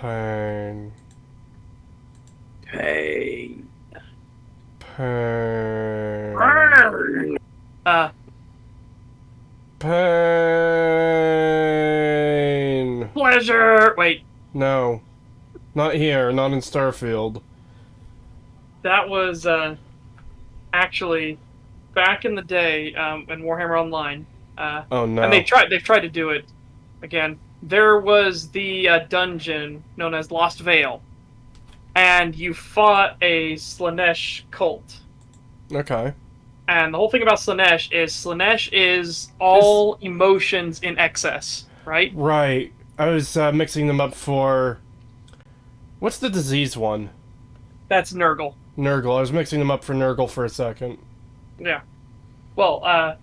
Pain. Pain. Pain. Uh, Pain. Pleasure! Wait, No. Not here, not in Starfield. that was, actually back in the day, in Warhammer Online, Oh and no. they've tried to do it again. There was the dungeon known as Lost Vale, and you fought a Slanesh cult. Okay. And the whole thing about Slanesh is Is all emotions in excess, right? right. I was mixing them up for what's the disease one? That's Nurgle. Nurgle. I was mixing them up for Nurgle for a second. Yeah. Well,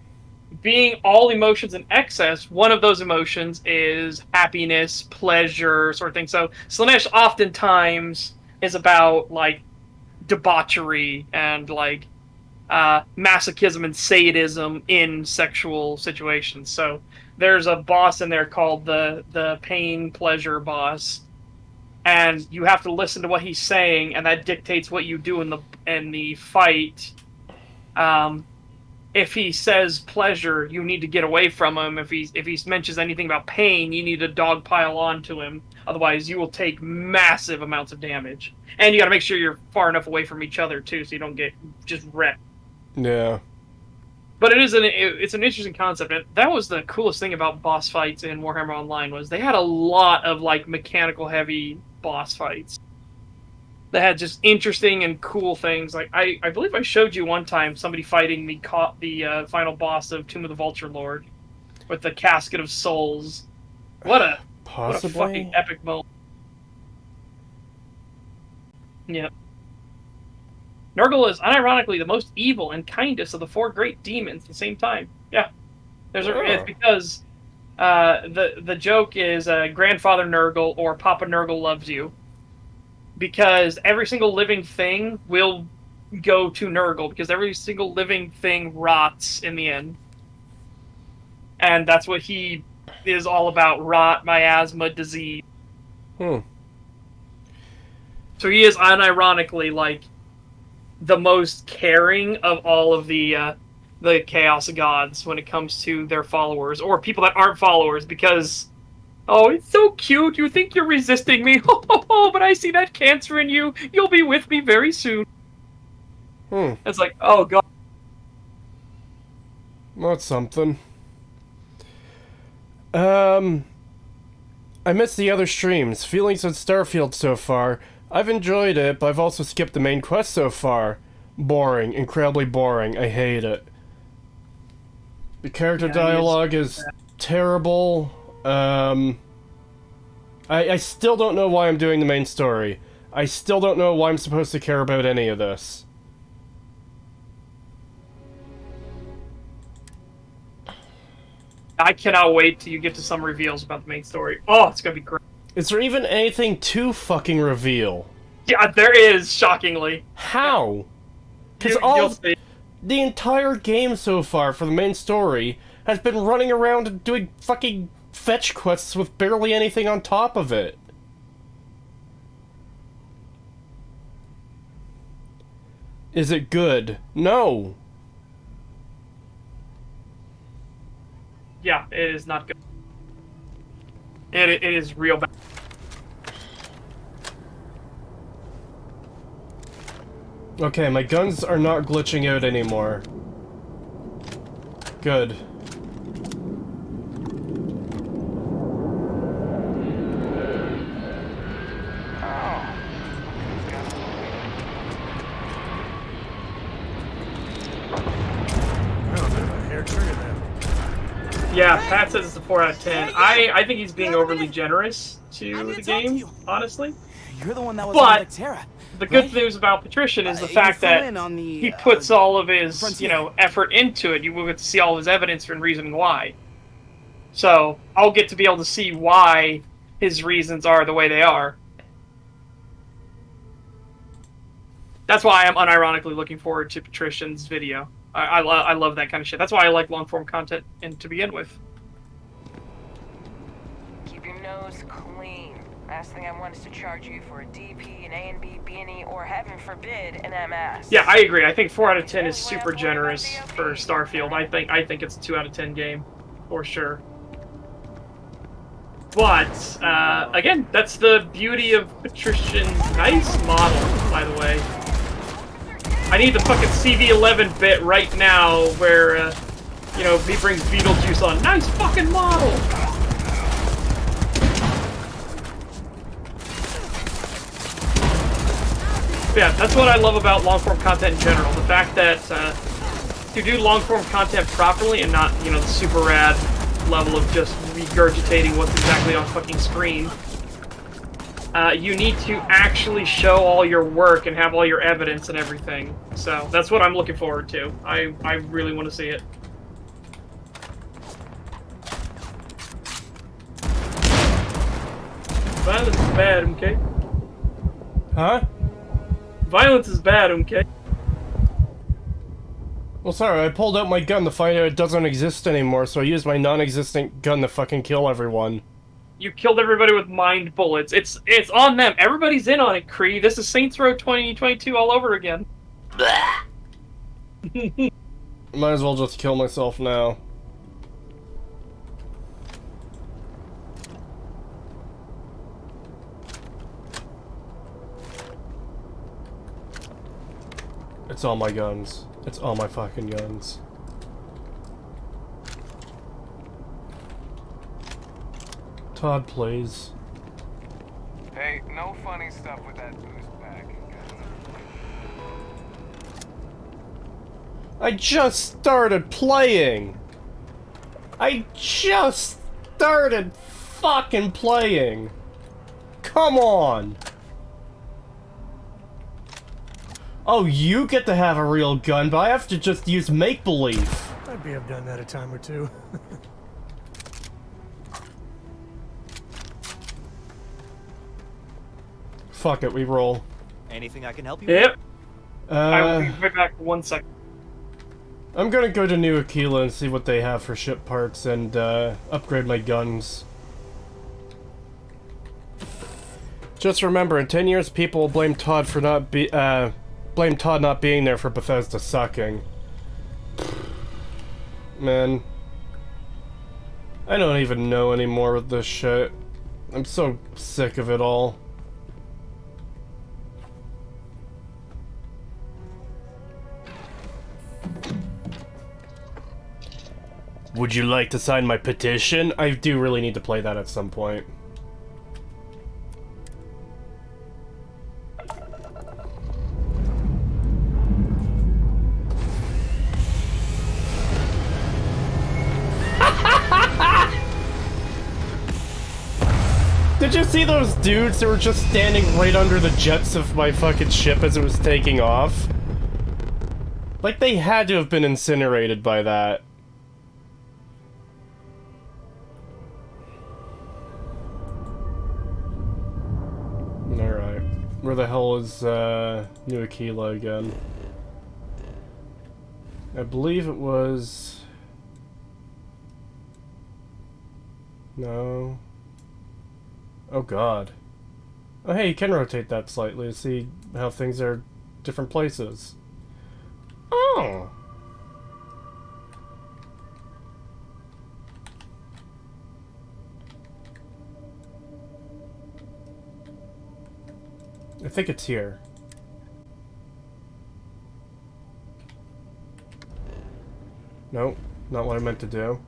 being all emotions in excess, one of those emotions is happiness, pleasure, sort of thing. So Slanesh oftentimes is about like debauchery and like masochism and sadism in sexual situations. So there's a boss in there called the pain pleasure boss, and you have to listen to what he's saying, and that dictates what you do in the fight. Um, if he says pleasure, you need to get away from him. If he mentions anything about pain, you need to dogpile onto him. Otherwise, you will take massive amounts of damage. And you got to make sure you're far enough away from each other too, so you don't get just wrecked. Yeah. But it's an interesting concept. And that was the coolest thing about boss fights in Warhammer Online was they had a lot of like mechanical heavy boss fights that had just interesting and cool things. Like I believe I showed you one time somebody fighting the final boss of Tomb of the Vulture Lord with the Casket of Souls. What a fucking Possibly. epic moment. Yeah. Nurgle is unironically the most evil and kindest of the four great demons at the same time. Yeah. It's Oh. because the joke is grandfather Nurgle or Papa Nurgle loves you. Because every single living thing will go to Nurgle because every single living thing rots in the end. And that's what he is all about, rot, miasma, disease. Hmm. So he is unironically like the most caring of all of the Chaos Gods when it comes to their followers or people that aren't followers because oh, it's so cute. You think you're resisting me. Oh, but I see that cancer in you. You'll be with me very soon. Hmm. It's like, oh god. That's something. Um. I missed the other streams. Feelings on Starfield so far. I've enjoyed it, but I've also skipped the main quest so far. Boring. Incredibly boring. I hate it. The character Yeah, he is. dialogue is terrible. I still don't know why I'm doing the main story. I still don't know why I'm supposed to care about any of this. I cannot wait till you get to some reveals about the main story. Oh, it's gonna be great. Is there even anything to fucking reveal? Yeah, there is, shockingly. How? Because You'll all see. the entire game so far for the main story has been running around and doing fucking fetch quests with barely anything on top of it. Is it good? No. Yeah, it is not good. It is real bad. Okay, my guns are not glitching out anymore. Good. Yeah, Pat says it's a 4 out of 10. I think he's being overly generous to the game, honestly. You're the one that was But on Vectera. the good right? news about Patrician is the You fact flew that in on the, he puts all of his, frontier. effort into it. You will get to see all of his evidence and reasoning why. So I'll get to be able to see why his reasons are the way they are. That's why I'm unironically looking forward to Patrician's video. I love that kind of shit. That's why I like long form content and to begin with. Keep your nose clean. Last thing I want is to charge you for a DP, an A and B, B and E, or heaven forbid, an MS. Yeah, I agree. I think 4 out of 10 is super generous for Starfield. I think it's a 2 out of 10 game, for sure. But again, that's the beauty of Patrician's nice model, by the way. I need the fucking CV11 bit right now, where you know, he brings Beetlejuice on. Nice fucking model. Yeah, that's what I love about long-form content in general. The fact that to do long-form content properly and not, you know, the super rad level of just regurgitating what's exactly on fucking screen, you need to actually show all your work and have all your evidence and everything. So that's what I'm looking forward to. I really want to see it. Violence is bad, okay? Huh? Violence is bad, okay? Well, sorry, I pulled out my gun to find out it doesn't exist anymore, so I used my non-existent gun to fucking kill everyone. You killed everybody with mind bullets. It's on them. Everybody's in on it, Cree. This is Saints Row 2022 all over again. Might as well just kill myself now. It's all my guns. It's all my fucking guns. Todd, please. Hey, no funny stuff with that boost pack. I just started playing! I just started fucking playing! Come on! Oh, you get to have a real gun, but I have to just use make-believe. Maybe I've done that a time or two. Fuck it, we roll. Anything I can help you Yep. with? I will be right back for 1 second. I'm gonna go to New Aquila and see what they have for ship parts and upgrade my guns. Just remember, in 10 years, people will blame Todd for not being there for Bethesda sucking. Man, I don't even know anymore with this shit. I'm so sick of it all. Would you like to sign my petition? I do really need to play that at some point. Did you see those dudes that were just standing right under the jets of my fucking ship as it was taking off? Like, they had to have been incinerated by that. Alright. Where the hell is, New Aquila again? I believe it was... No... Oh god. Oh hey, you can rotate that slightly to see how things are different places. Oh! I think it's here. Nope, not what I meant to do.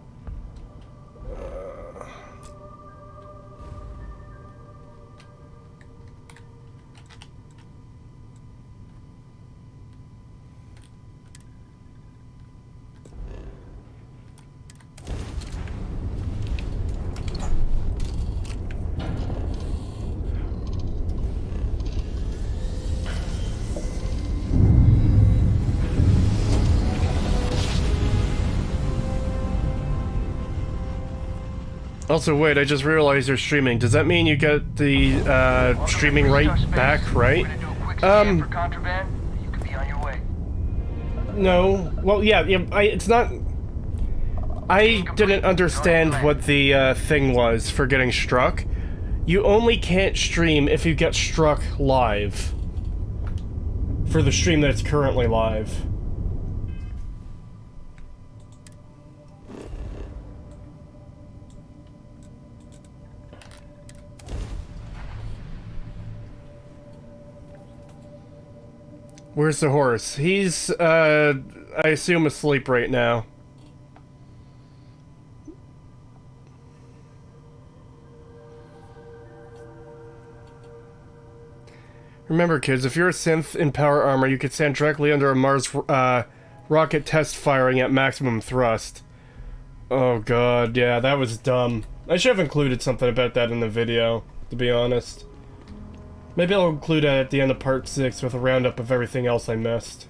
Also, wait, I just realized you're streaming. Does that mean you get the, streaming right back, right? No. Well, yeah, it's not... I didn't understand what the, thing was for getting struck. You only can't stream if you get struck live. For the stream that's currently live. Where's the horse? He's, I assume asleep right now. Remember, kids, if you're a synth in power armor, you could stand directly under a Mars rocket test firing at maximum thrust. Oh god, yeah, that was dumb. I should have included something about that in the video, to be honest. Maybe I'll include it at the end of part 6 with a roundup of everything else I missed.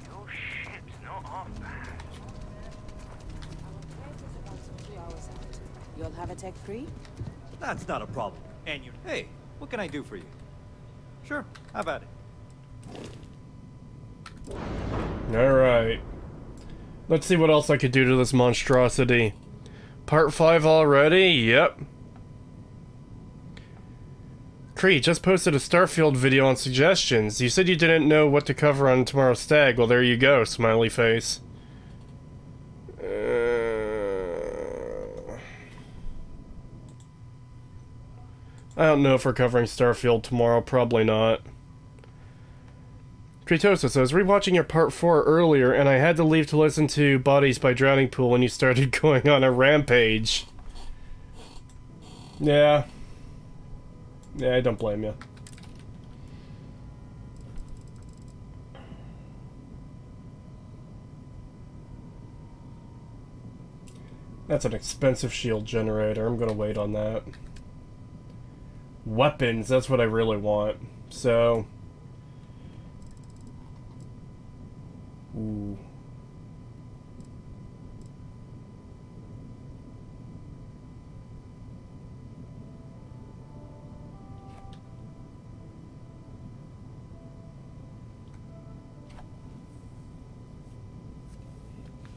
Your ship's not half bad. You'll have a tech free? That's not a problem. And you... Hey, what can I do for you? Sure, how about it? Alright. Let's see what else I could do to this monstrosity. Part 5 already? Yep. Cree just posted a Starfield video on suggestions. You said you didn't know what to cover on tomorrow's stag. Well, there you go, smiley face. I don't know if we're covering Starfield tomorrow. Probably not. Creetosis, I was rewatching your part 4 earlier, and I had to leave to listen to Bodies by Drowning Pool when you started going on a rampage. Yeah. Yeah, I don't blame you. That's an expensive shield generator. I'm gonna wait on that. Weapons, that's what I really want. So... Ooh.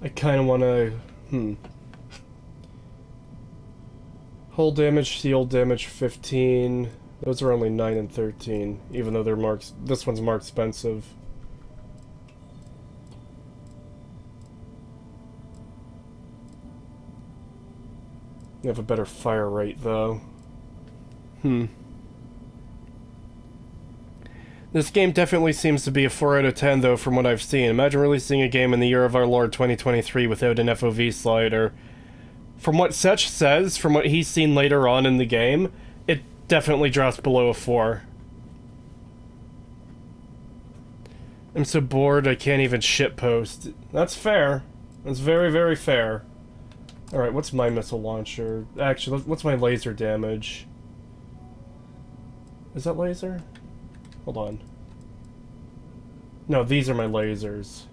I kind of want to... Hull damage, shield damage 15. Those are only 9 and 13, even though they're more... This one's more expensive. You have a better fire rate, though. This game definitely seems to be a 4 out of 10, though, from what I've seen. Imagine releasing a game in the year of our Lord 2023 without an FOV slider. From what Setch says, from what he's seen later on in the game, it definitely drops below a 4. I'm so bored I can't even shitpost. That's fair. That's very, very fair. Alright, what's my missile launcher? Actually, what's my laser damage? Is that laser? Hold on. No, these are my lasers.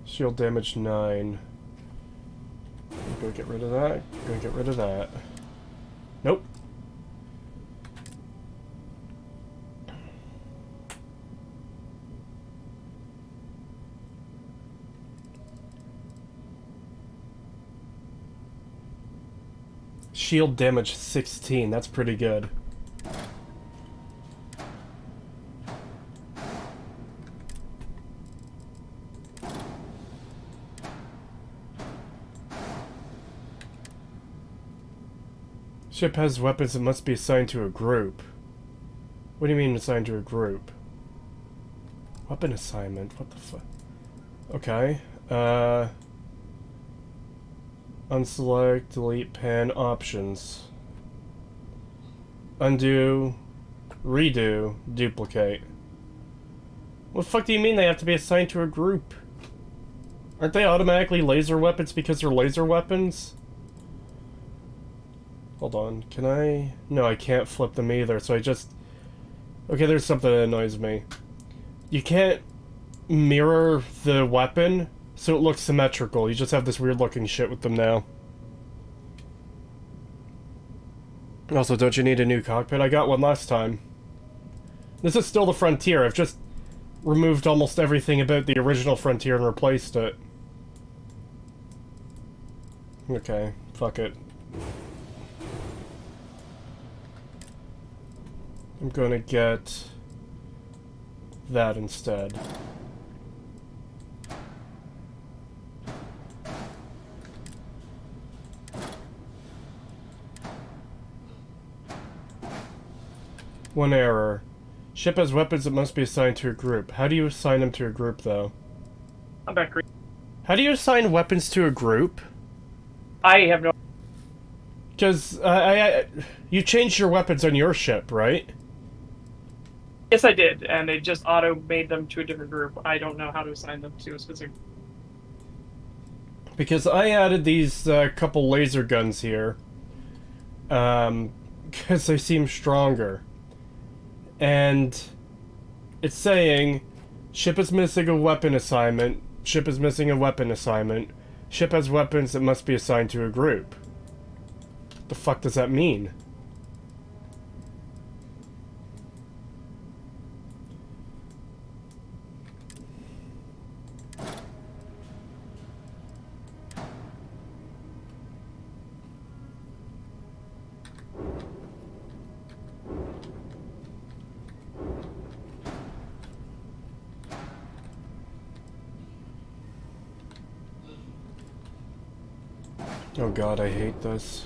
Shield damage 9. I'm gonna get rid of that. I'm gonna get rid of that. Nope. Shield damage 16, that's pretty good. Ship has weapons that must be assigned to a group. What do you mean assigned to a group? Weapon assignment, what the fuck? Okay, unselect, delete, pan, options. Undo, redo, duplicate. What the fuck do you mean they have to be assigned to a group? Aren't they automatically laser weapons because they're laser weapons? Hold on, can I... No, I can't flip them either, so I just... Okay, there's something that annoys me. You can't mirror the weapon so it looks symmetrical. You just have this weird looking shit with them now. Also, don't you need a new cockpit? I got one last time. This is still the Frontier. I've just removed almost everything about the original Frontier and replaced it. Okay, fuck it. I'm gonna get that instead. One error. Ship has weapons that must be assigned to a group. How do you assign them to a group, though? I'm back. How do you assign weapons to a group? I have no. Because you changed your weapons on your ship, right? Yes, I did, and it just auto made them to a different group. I don't know how to assign them to a specific. Because I added these couple laser guns here, because they seem stronger. And it's saying, ship is missing a weapon assignment, ship is missing a weapon assignment, ship has weapons that must be assigned to a group. The fuck does that mean? Oh god, I hate this.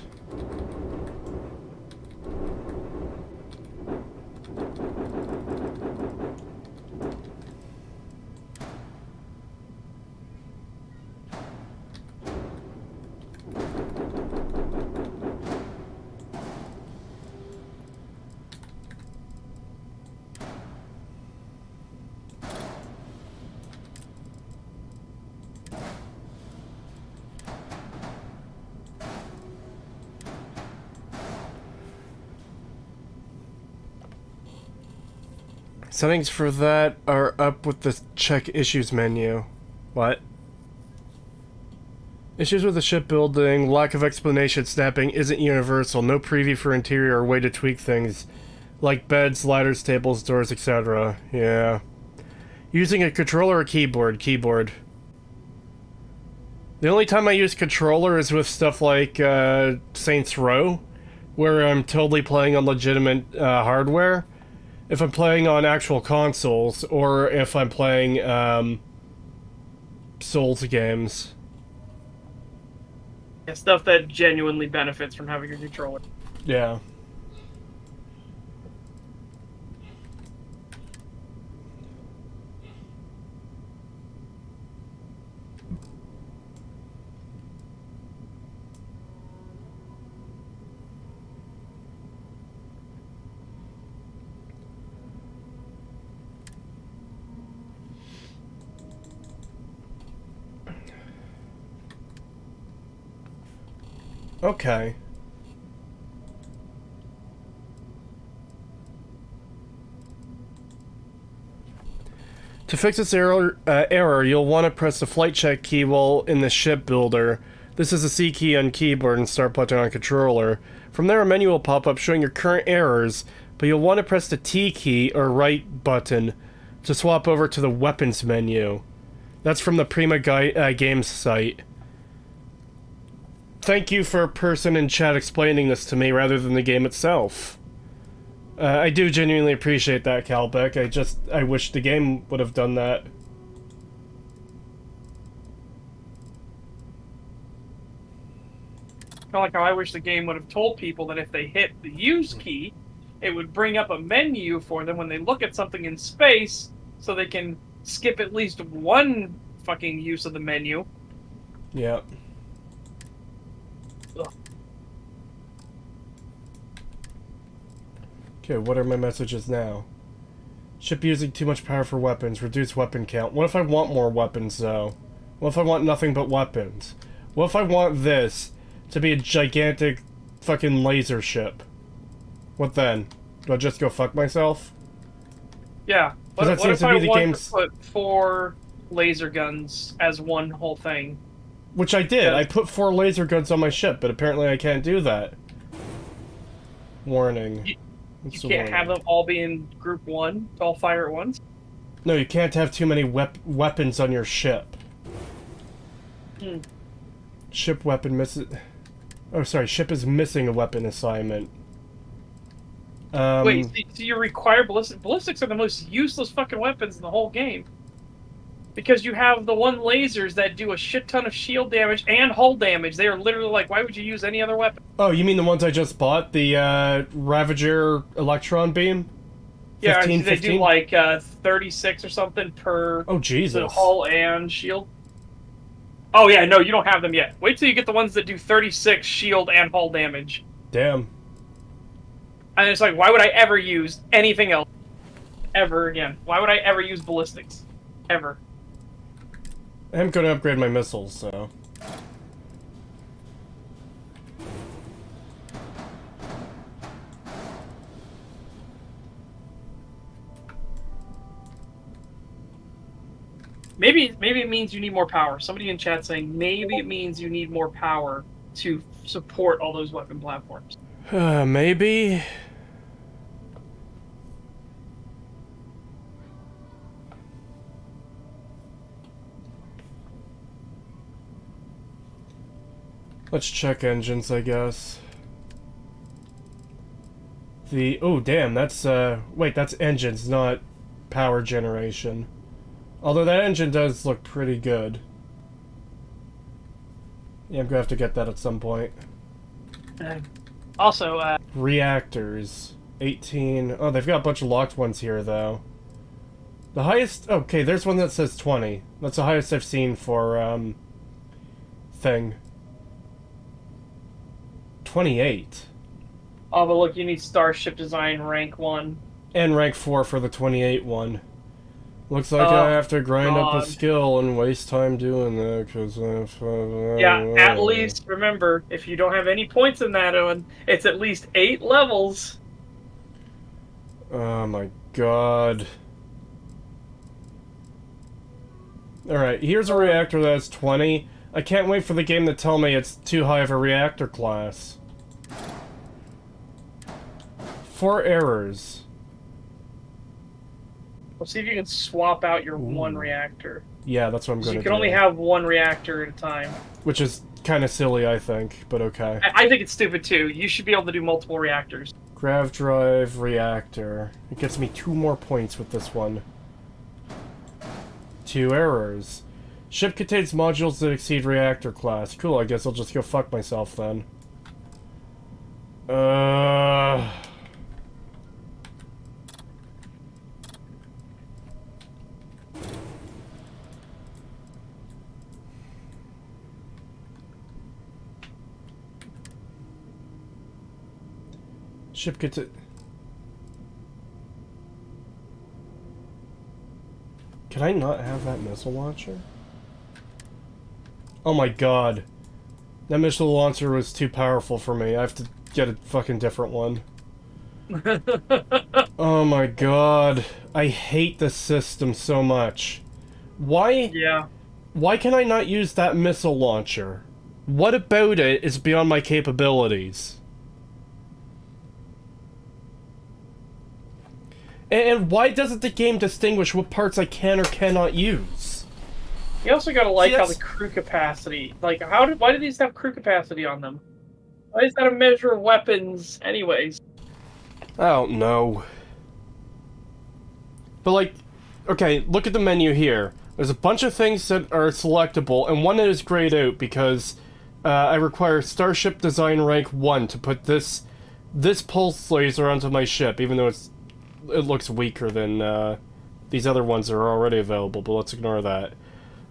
Settings for that are up with the check issues menu. What? Issues with the shipbuilding, lack of explanation snapping isn't universal, no preview for interior or way to tweak things, like beds, ladders, tables, doors, etc. Yeah. Using a controller or keyboard? The only time I use controller is with stuff like Saints Row, where I'm totally playing on legitimate hardware. If I'm playing on actual consoles, or if I'm playing Souls games. Yeah, stuff that genuinely benefits from having a controller. Yeah. Okay. To fix this error, you'll want to press the flight check key while in the ship builder. This is the C key on keyboard and start button on controller. From there, a menu will pop up showing your current errors, but you'll want to press the T key or right button to swap over to the weapons menu. That's from the Prima Games site. Thank you for a person in chat explaining this to me rather than the game itself. I do genuinely appreciate that, Calbeck. I wish the game would have done that. Kind of like how I wish the game would have told people that if they hit the use key, it would bring up a menu for them when they look at something in space, so they can skip at least one fucking use of the menu. Yeah. Ugh. Okay, what are my messages now? Ship using too much power for weapons. Reduce weapon count. What if I want more weapons, though? What if I want nothing but weapons? What if I want this to be a gigantic fucking laser ship? What then? Do I just go fuck myself? Yeah. What, that what seems if to be I the want game's- to put 4 laser guns as one whole thing? Which I did. Yeah. I put 4 laser guns on my ship, but apparently I can't do that. Warning. You What's the can't have warning? them all be in group 1 to all fire at once? No, you can't have too many weapons on your ship. Ship weapon misses... Oh, sorry, ship is missing a weapon assignment. Wait, so you require ballistics are the most useless fucking weapons in the whole game. Because you have the one lasers that do a shit ton of shield damage and hull damage. They are literally like, why would you use any other weapon? Oh, you mean the ones I just bought? The, Ravager Electron Beam? Yeah, 15, they do like 36 or something per Oh, Jesus. the hull and shield. Oh yeah, no, you don't have them yet. Wait till you get the ones that do 36 shield and hull damage. Damn. And it's like, why would I ever use anything else? Ever again. Why would I ever use ballistics? Ever. I'm gonna upgrade my missiles, so... Maybe it means you need more power. Somebody in chat saying maybe it means you need more power to support all those weapon platforms. Maybe? Let's check engines, I guess. Oh, damn, that's, wait, that's engines, not power generation. Although that engine does look pretty good. Yeah, I'm gonna have to get that at some point. Also, Reactors. 18. Oh, they've got a bunch of locked ones here, though. The highest... Okay, there's one that says 20. That's the highest I've seen for, thing. 28. oh, but look, you need Starship Design rank 1. And rank 4 for the 28 one. Looks like I have to grind up God. a skill and waste time doing that, because... Yeah, at least, remember, if you don't have any points in that one, it's at least 8 levels. Oh my god. Alright, here's a reactor that's 20. I can't wait for the game to tell me it's too high of a reactor class. 4 errors. Let's see if you can swap out your one reactor. Yeah, that's what I'm going to do. You can only have one reactor at a time. Which is kind of silly, I think, but okay. I think it's stupid too. You should be able to do multiple reactors. Grav drive reactor. It gets me 2 more points with this one. 2 errors. Ship contains modules that exceed reactor class. Cool, I guess I'll just go fuck myself then. Ship contain... Can I not have that missile launcher? Oh my god. That missile launcher was too powerful for me. I have to get a fucking different one. Oh my god. I hate this system so much. Why? Yeah. Why can I not use that missile launcher? What about it is beyond my capabilities? And why doesn't the game distinguish what parts I can or cannot use? You also gotta like See, how the crew capacity, like why do these have crew capacity on them? Why is that a measure of weapons anyways? I don't know. But like, okay, look at the menu here. There's a bunch of things that are selectable, and one that is grayed out because I require Starship Design rank 1 to put this pulse laser onto my ship, even though it looks weaker than these other ones that are already available, but let's ignore that.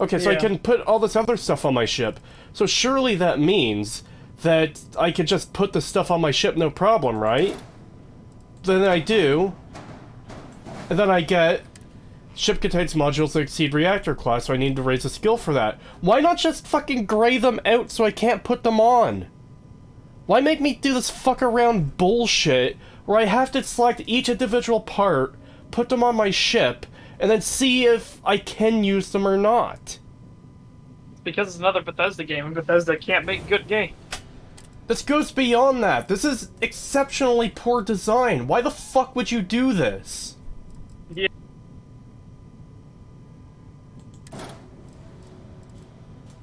Okay, so I can put all this other stuff on my ship. So surely that means that I could just put the stuff on my ship no problem, right? Then I do. And then I get... Ship contains modules that exceed reactor class, so I need to raise a skill for that. Why not just fucking gray them out so I can't put them on? Why make me do this fuck around bullshit where I have to select each individual part, put them on my ship, and then see if I can use them or not? Because it's another Bethesda game, and Bethesda can't make good game. This goes beyond that. This is exceptionally poor design. Why the fuck would you do this? Yeah.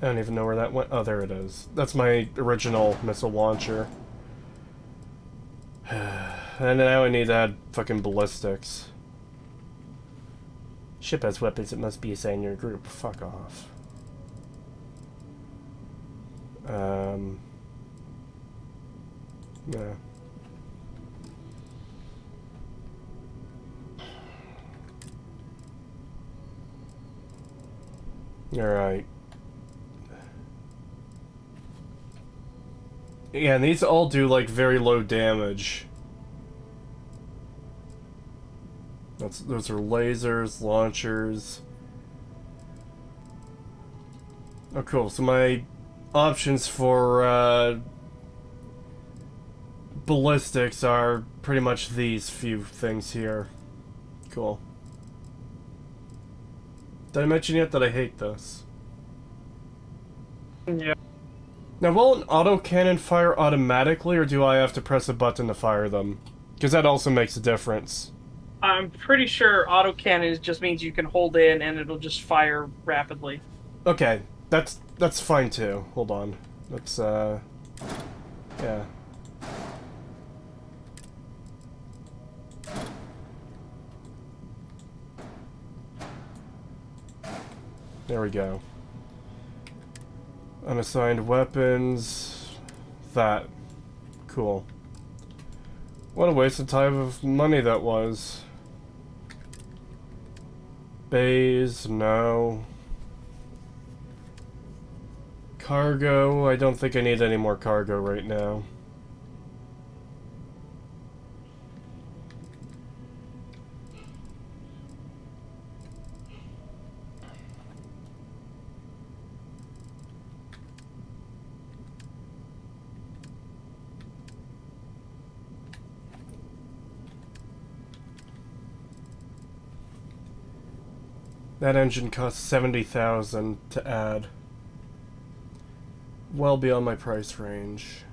I don't even know where that went. Oh, there it is. That's my original missile launcher. And now I need to add fucking ballistics. Ship has weapons that must be assigned to your group. Fuck off. Yeah. Alright. Yeah, and these all do, like, very low damage. Those are lasers, launchers. Oh, cool. So my options for, ballistics are pretty much these few things here. Cool. Did I mention yet that I hate this? Yeah. Now, will an autocannon fire automatically, or do I have to press a button to fire them? Because that also makes a difference. I'm pretty sure autocannon just means you can hold in and it'll just fire rapidly. Okay, that's fine too. Hold on. Let's, yeah. There we go. Unassigned weapons. That. Cool. What a waste of time of money that was. Bays, no. Cargo, I don't think I need any more cargo right now. That engine costs 70,000 to add. Well beyond my price range.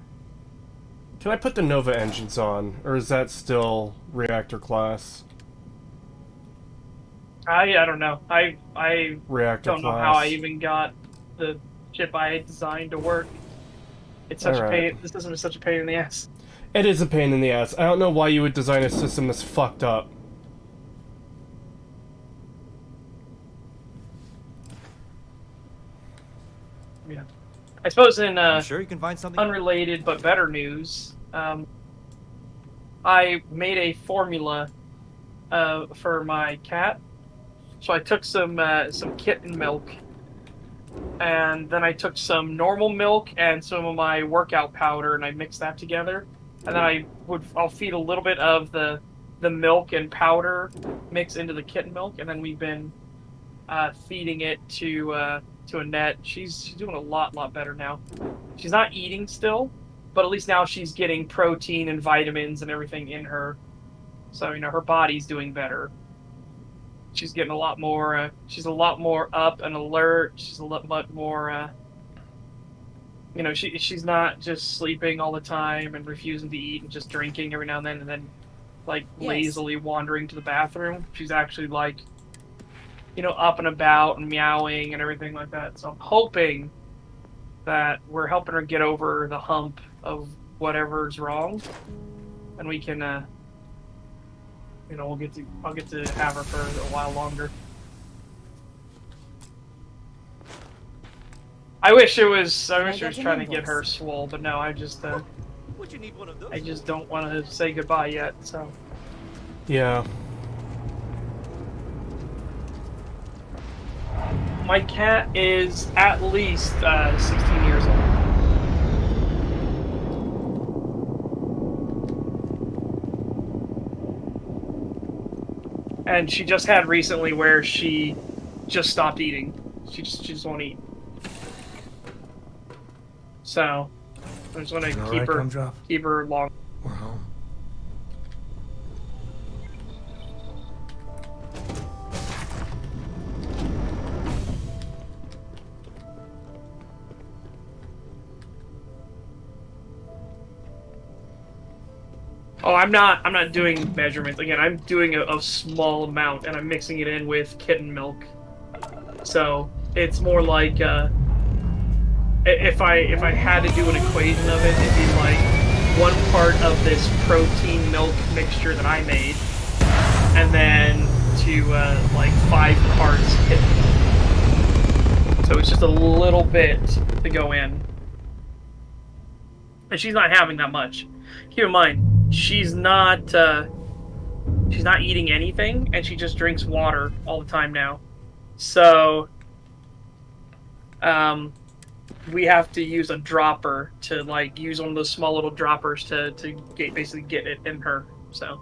Can I put the Nova engines on, or is that still reactor class? I don't know. I Reactor don't know class. how I even got the ship I designed to work. It's such a pain. This system is such a pain in the ass. It is a pain in the ass. I don't know why you would design a system that's fucked up. Yeah. I suppose in I'm sure you can find something. unrelated but better news, I made a formula for my cat. So I took some kitten milk, and then I took some normal milk and some of my workout powder, and I mixed that together. And then I'll feed a little bit of the milk and powder mix into the kitten milk, and then we've been feeding it to Annette. She's doing a lot better now. She's not eating still, but at least now she's getting protein and vitamins and everything in her. So, her body's doing better. She's getting a lot more, she's a lot more up and alert. She's a lot much more, she's not just sleeping all the time and refusing to eat and just drinking every now and then, like, Yes. lazily wandering to the bathroom. She's actually, like, up and about and meowing and everything like that. So I'm hoping that we're helping her get over the hump of whatever's wrong, and we can, I'll get to have her for a while longer. I wish it was trying to get her swole, but no, I just don't want to say goodbye yet. So Yeah. my cat is at least 16 years old. And she just had recently where she just stopped eating. She just won't eat. So I just want to All keep right, her Gumdrop? keep her long. We're home. Oh, I'm not doing measurements again. I'm doing a small amount, and I'm mixing it in with kitten milk. So it's more like if I had to do an equation of it, it'd be like 1 part of this protein milk mixture that I made, and then to like 5 parts hit. So it's just a little bit to go in. And she's not having that much. Keep in mind, she's not eating anything, and she just drinks water all the time now. So, we have to use a dropper to like use one of those small little droppers to basically get it in her. So,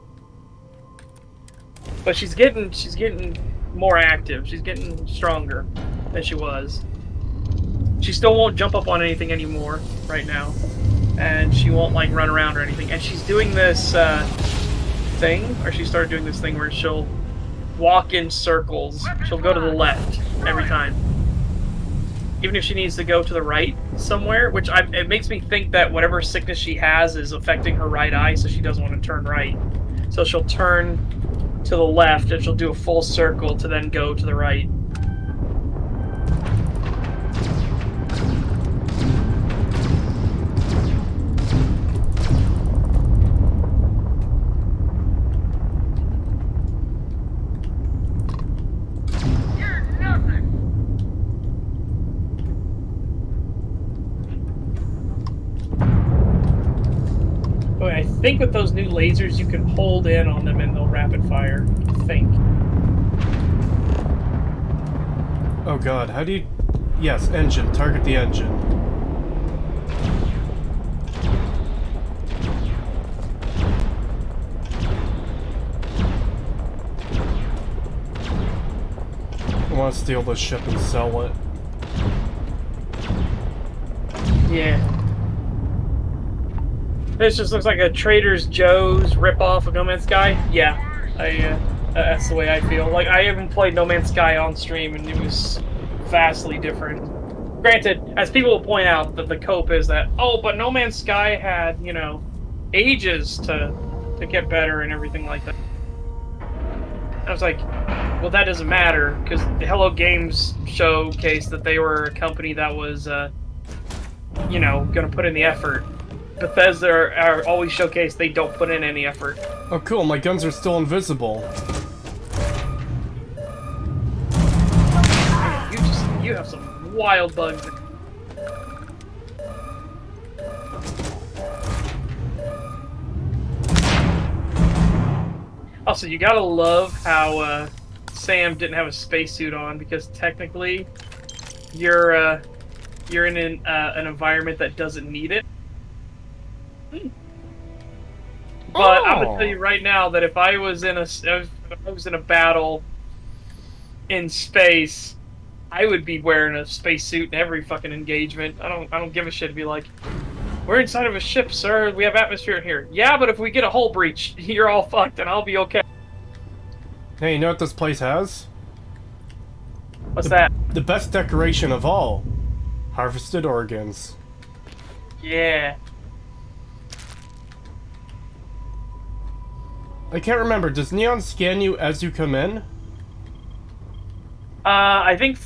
but she's getting more active. She's getting stronger than she was. She still won't jump up on anything anymore right now, and she won't like run around or anything. And she's doing this thing, or she started doing this thing where she'll walk in circles. She'll go to the left every time, even if she needs to go to the right somewhere. Which it makes me think that whatever sickness she has is affecting her right eye, so she doesn't want to turn right. So she'll turn to the left, and she'll do a full circle to then go to the right. I think with those new lasers, you can hold in on them and they'll rapid fire. I think. Oh god, how do you... Yes, engine. Target the engine. I want to steal this ship and sell it. Yeah. This just looks like a Trader Joe's ripoff of No Man's Sky. Yeah, that's the way I feel. Like, I haven't played No Man's Sky on stream, and it was vastly different. Granted, as people will point out, that the cope is that, oh, but No Man's Sky had, you know, ages to get better and everything like that. I was like, well, that doesn't matter, because the Hello Games showcased that they were a company that was, you know, gonna put in the effort. Bethesda are always showcased they don't put in any effort. Oh cool, my guns are still invisible. You have some wild bugs. Also, you gotta love how Sam didn't have a spacesuit on, because technically you're in an environment that doesn't need it. But I'm gonna tell you right now that if I was in a battle in space, I would be wearing a spacesuit in every fucking engagement. I don't give a shit to be like, we're inside of a ship, sir. We have atmosphere in here. Yeah, but if we get a hull breach, you're all fucked, and I'll be okay. Hey, you know what this place has? What's that? The best decoration of all. Harvested organs. Yeah. I can't remember. Does Neon scan you as you come in? I think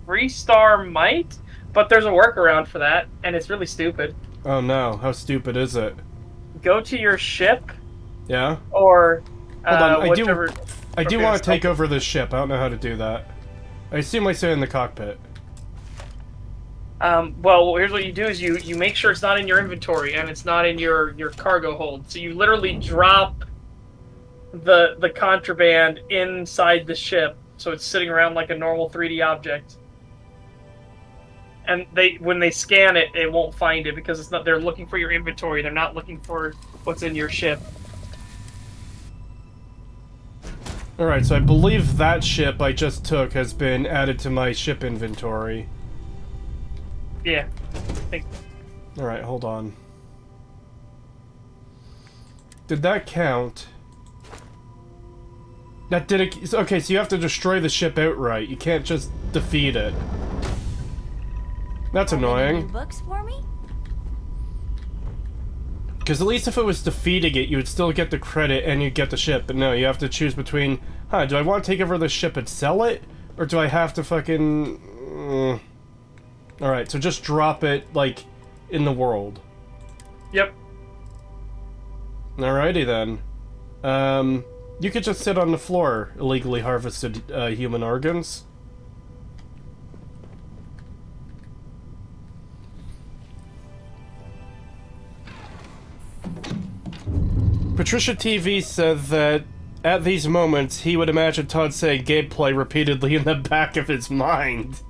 Freestar might, but there's a workaround for that, and it's really stupid. Oh no, how stupid is it? Go to your ship, Yeah? or Hold on, whichever... I do want to take over this ship. I don't know how to do that. I assume I stay in the cockpit. Well, here's what you do is you make sure it's not in your inventory, and it's not in your cargo hold. So you literally drop the contraband inside the ship, so it's sitting around like a normal 3D object. And when they scan it, it won't find it, because it's not. They're looking for your inventory. They're not looking for what's in your ship. Alright, so I believe that ship I just took has been added to my ship inventory. Yeah. Alright, hold on. Did that count? That did it. Okay, so you have to destroy the ship outright. You can't just defeat it. That's annoying. Books for me? Because at least if it was defeating it, you would still get the credit and you'd get the ship. But no, you have to choose between, do I want to take over the ship and sell it? Or do I have to fucking... Alright, so just drop it, like, in the world. Yep. Alrighty then. You could just sit on the floor, illegally harvested human organs. Patricia TV said that at these moments, he would imagine Todd saying gameplay repeatedly in the back of his mind.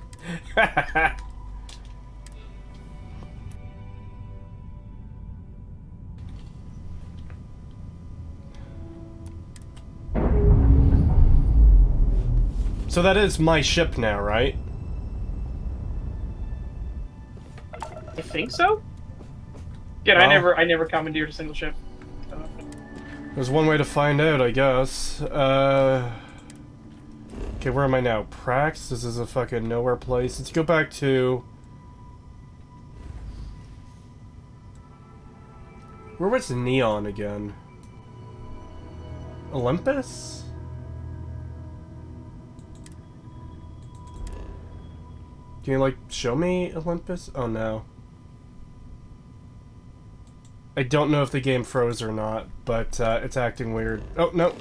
So that is my ship now, right? I think so. Again, Well, I never commandeered a single ship. there's one way to find out, I guess. Okay, where am I now? Prax? This is a fucking nowhere place. Let's go back to... Where was Neon again? Olympus? Can you, like, show me Olympus? Oh, no. I don't know if the game froze or not, but it's acting weird. Oh, no.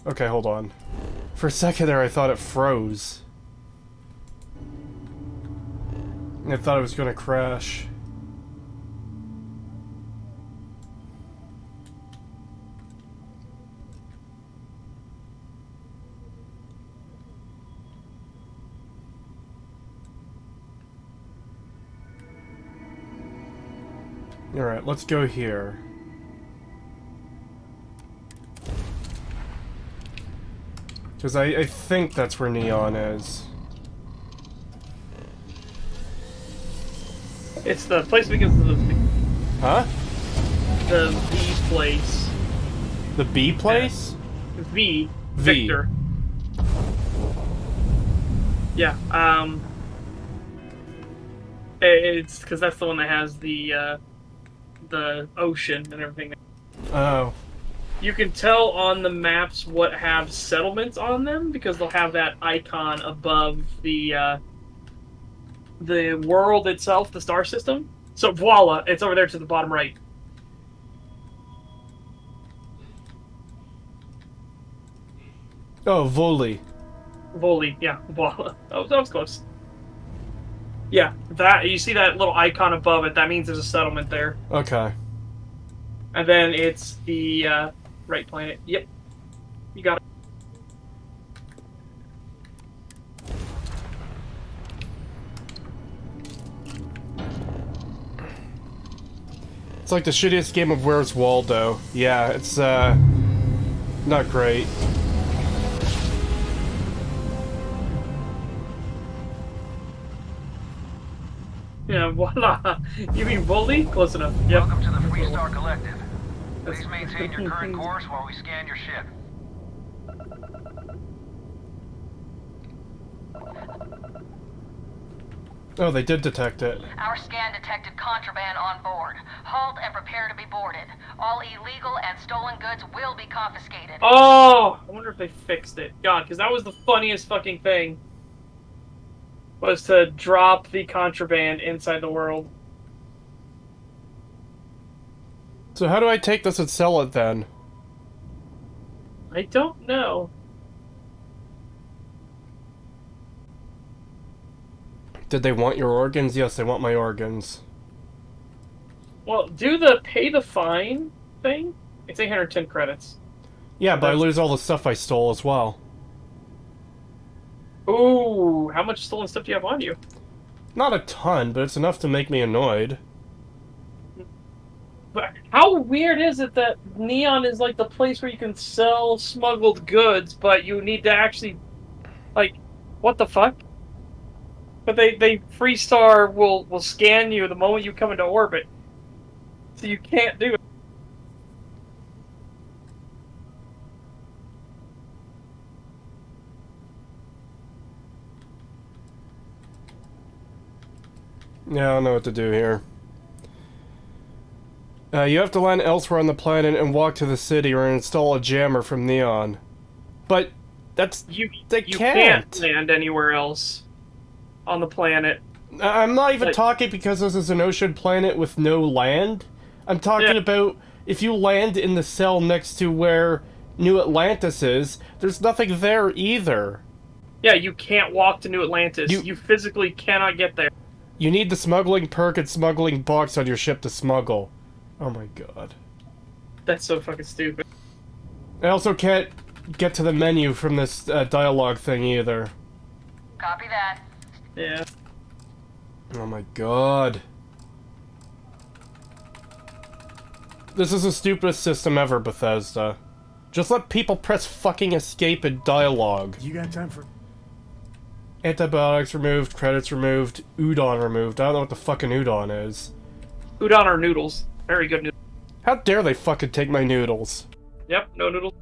Okay, hold on. For a second there, I thought it froze. I thought it was gonna crash. Alright, let's go here. Because I think that's where Neon is. It's the place because of Huh? the V place. The B place? V. V. Victor. Yeah. It's because that's the one that has the ocean and everything. Oh. You can tell on the maps what have settlements on them because they'll have that icon above the world itself, the star system. So voila, it's over there to the bottom right. Oh, Voli. Voli, yeah, voila. That was close. Yeah, that you see that little icon above it. That means there's a settlement there. Okay. And then it's the right planet. Yep, you got it. It's like the shittiest game of Where's Waldo. Yeah, it's not great. Yeah, voila. You mean Voli? Close enough. Yep. Welcome to the Freestar Collective. Please maintain your current course while we scan your ship. Oh, they did detect it. Our scan detected contraband on board. Halt and prepare to be boarded. All illegal and stolen goods will be confiscated. Oh, I wonder if they fixed it. God, because that was the funniest fucking thing. Was to drop the contraband inside the world. So how do I take this and sell it then? I don't know. Did they want your organs? Yes, they want my organs. Well, do the pay the fine thing. It's 810 credits. Yeah, but I That's- lose all the stuff I stole as well. Ooh, how much stolen stuff do you have on you? Not a ton, but it's enough to make me annoyed. But how weird is it that Neon is like the place where you can sell smuggled goods, but you need to actually, like, what the fuck? But they Freestar will scan you the moment you come into orbit, so you can't do it. Yeah, I don't know what to do here. You have to land elsewhere on the planet and walk to the city or install a jammer from Neon. But that's... You They you can't. land anywhere else on the planet. I'm not even Like- talking because this is an ocean planet with no land. I'm talking about if you land in the cell next to where New Atlantis is, there's nothing there either. Yeah, you can't walk to New Atlantis. You- You physically cannot get there. You need the smuggling perk and smuggling box on your ship to smuggle. Oh my god. That's so fucking stupid. I also can't get to the menu from this dialogue thing either. Copy that. Yeah. Oh my god. This is the stupidest system ever, Bethesda. Just let people press fucking escape in dialogue. You got time for... Antibiotics removed, credits removed, udon removed. I don't know what the fucking udon is. Udon or noodles. Very good noodles. How dare they fucking take my noodles? Yep, no noodles.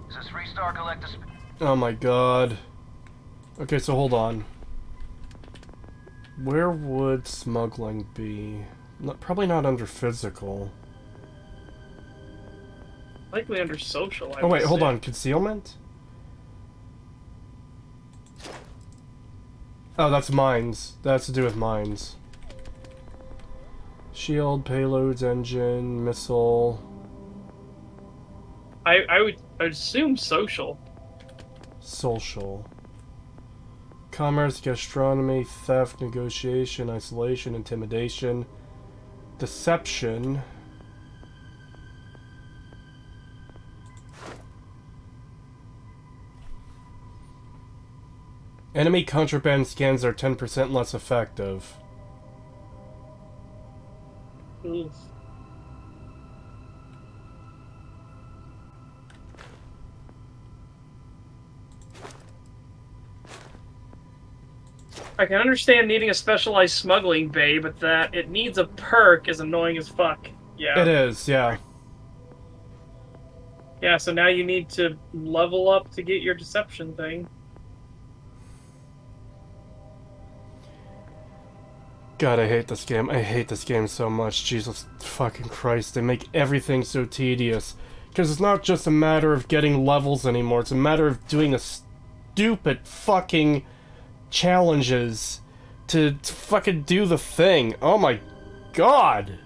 This is 3-star collector. Oh my god. Okay, so hold on. Where would smuggling be? Probably not under physical. Likely under social. I Oh wait, would hold say. on. Concealment? Oh, that's mines. That has to do with mines. Shield, payloads, engine, missile. I would assume social. Social. Commerce, gastronomy, theft, negotiation, isolation, intimidation, deception. Enemy contraband scans are 10% less effective. Oof. I can understand needing a specialized smuggling bay, but that it needs a perk is annoying as fuck. Yeah. It is, yeah. Yeah, so now you need to level up to get your deception thing. God, I hate this game. I hate this game so much. Jesus fucking Christ. They make everything so tedious. Because it's not just a matter of getting levels anymore. It's a matter of doing a stupid fucking challenges to fucking do the thing. Oh my god.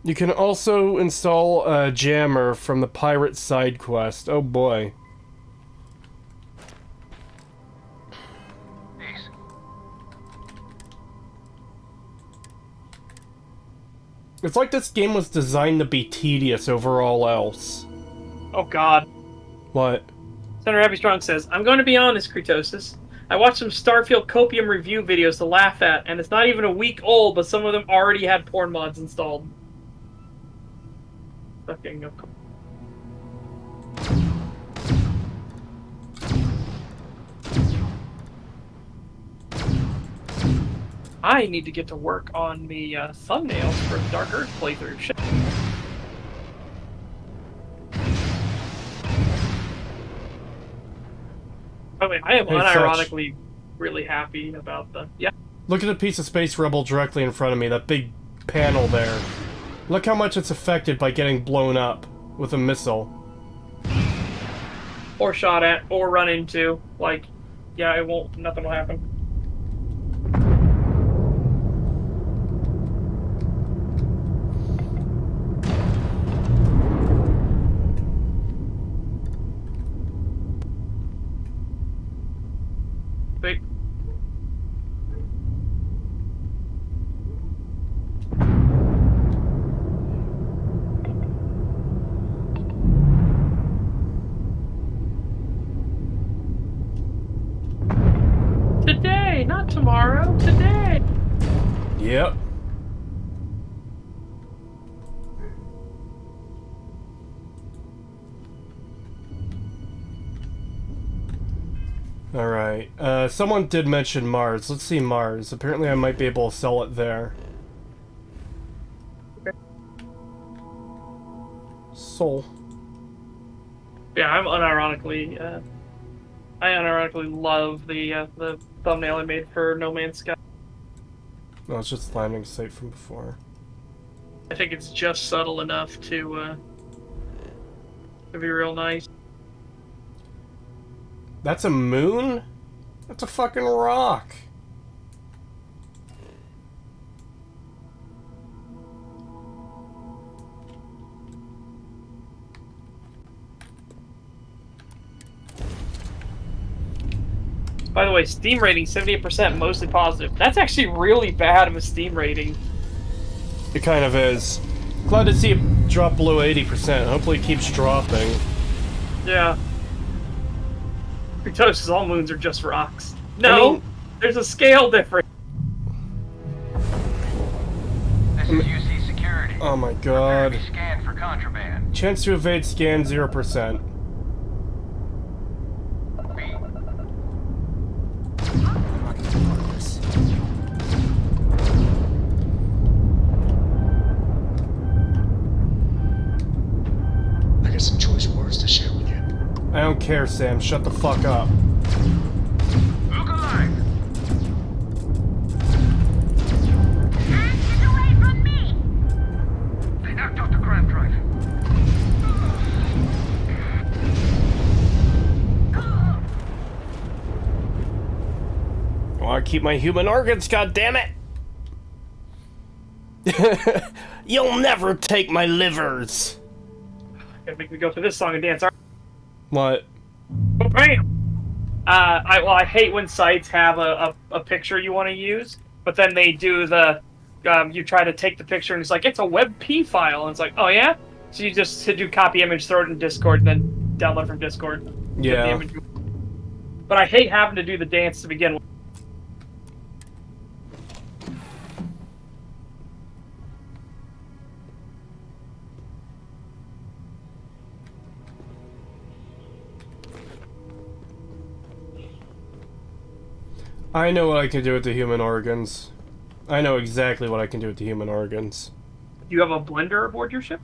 You can also install a jammer from the pirate side quest. Oh boy. Peace. It's like this game was designed to be tedious over all else. Oh god. What? Senator Happy Strong says, I'm going to be honest, Creetosis. I watched some Starfield Copium review videos to laugh at, and it's not even a week old, but some of them already had porn mods installed. Fucking of course. I need to get to work on the thumbnails for the Dark Earth playthrough. Shit. I mean, I am Hey, unironically really happy about the... Yeah. Look at the piece of space rubble directly in front of me, that big panel there. Look how much it's affected by getting blown up with a missile. Or shot at, or run into. Like, yeah, it won't... Nothing will happen. Wait. Today, not tomorrow. Today. Yep. Alright, someone did mention Mars. Let's see Mars. Apparently I might be able to sell it there. Soul. Yeah, I unironically love the thumbnail I made for No Man's Sky. No, it's just landing site from before. I think it's just subtle enough to be real nice. That's a moon? That's a fucking rock. By the way, Steam rating 78%, mostly positive. That's actually really bad of a Steam rating. It kind of is. Glad to see it drop below 80%. Hopefully it keeps dropping. Yeah. Creetosis, all moons are just rocks. No, I mean, there's a scale difference. This is UC security. oh my Prepare god. to be scanned for contraband. Chance to evade scan 0%. Read. I'm not gonna be part of this. I got some choice words to share with you. I don't care, Sam. Shut the fuck up. Look alive! Hands away from me! They knocked off the crime drive. I want to keep my human organs, goddammit! You'll never take my livers! Gotta make me go for this song and dance. What? Bam! I hate when sites have a picture you want to use, but then they do the, you try to take the picture and it's like, it's a WebP file, and it's like, oh yeah? So you just do copy image, throw it in Discord, and then download from Discord. Get the Yeah. image. But I hate having to do the dance to begin with. I know what I can do with the human organs. I know exactly what I can do with the human organs. Do you have a blender aboard your ship?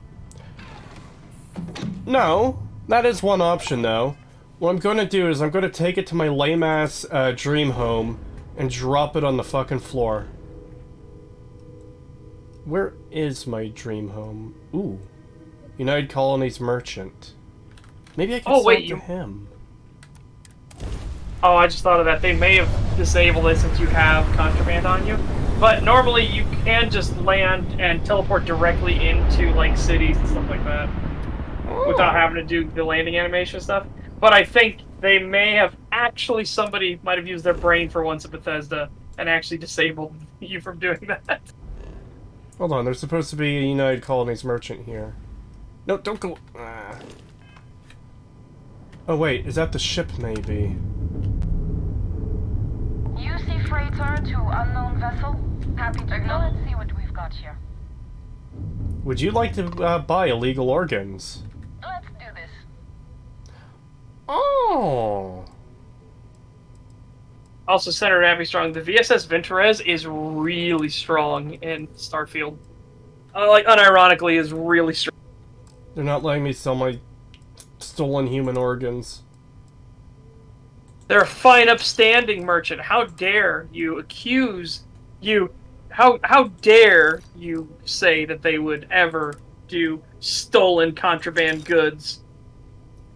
No, that is one option though. What I'm going to do is I'm going to take it to my lame-ass dream home and drop it on the fucking floor. Where is my dream home? Ooh. United Colonies Merchant. Maybe I can sell it to him. Oh, I just thought of that. They may have disabled it since you have contraband on you. But normally you can just land and teleport directly into, like, cities and stuff like that. Without having to do the landing animation stuff. But I think they may have actually, somebody might have used their brain for once at Bethesda and actually disabled you from doing that. Hold on, there's supposed to be a United Colonies Merchant here. No, don't go... Ah. Oh wait, is that the ship maybe? UC freighter to unknown vessel. Happy to know. Let's see what we've got here. Would you like to buy illegal organs? Let's do this. Oh! Also, Senator Abby Strong, the VSS Venturez is really strong in Starfield. Like, unironically, is really strong. They're not letting me sell my stolen human organs. They're a fine, upstanding merchant. How dare you accuse you? How dare you say that they would ever do stolen contraband goods?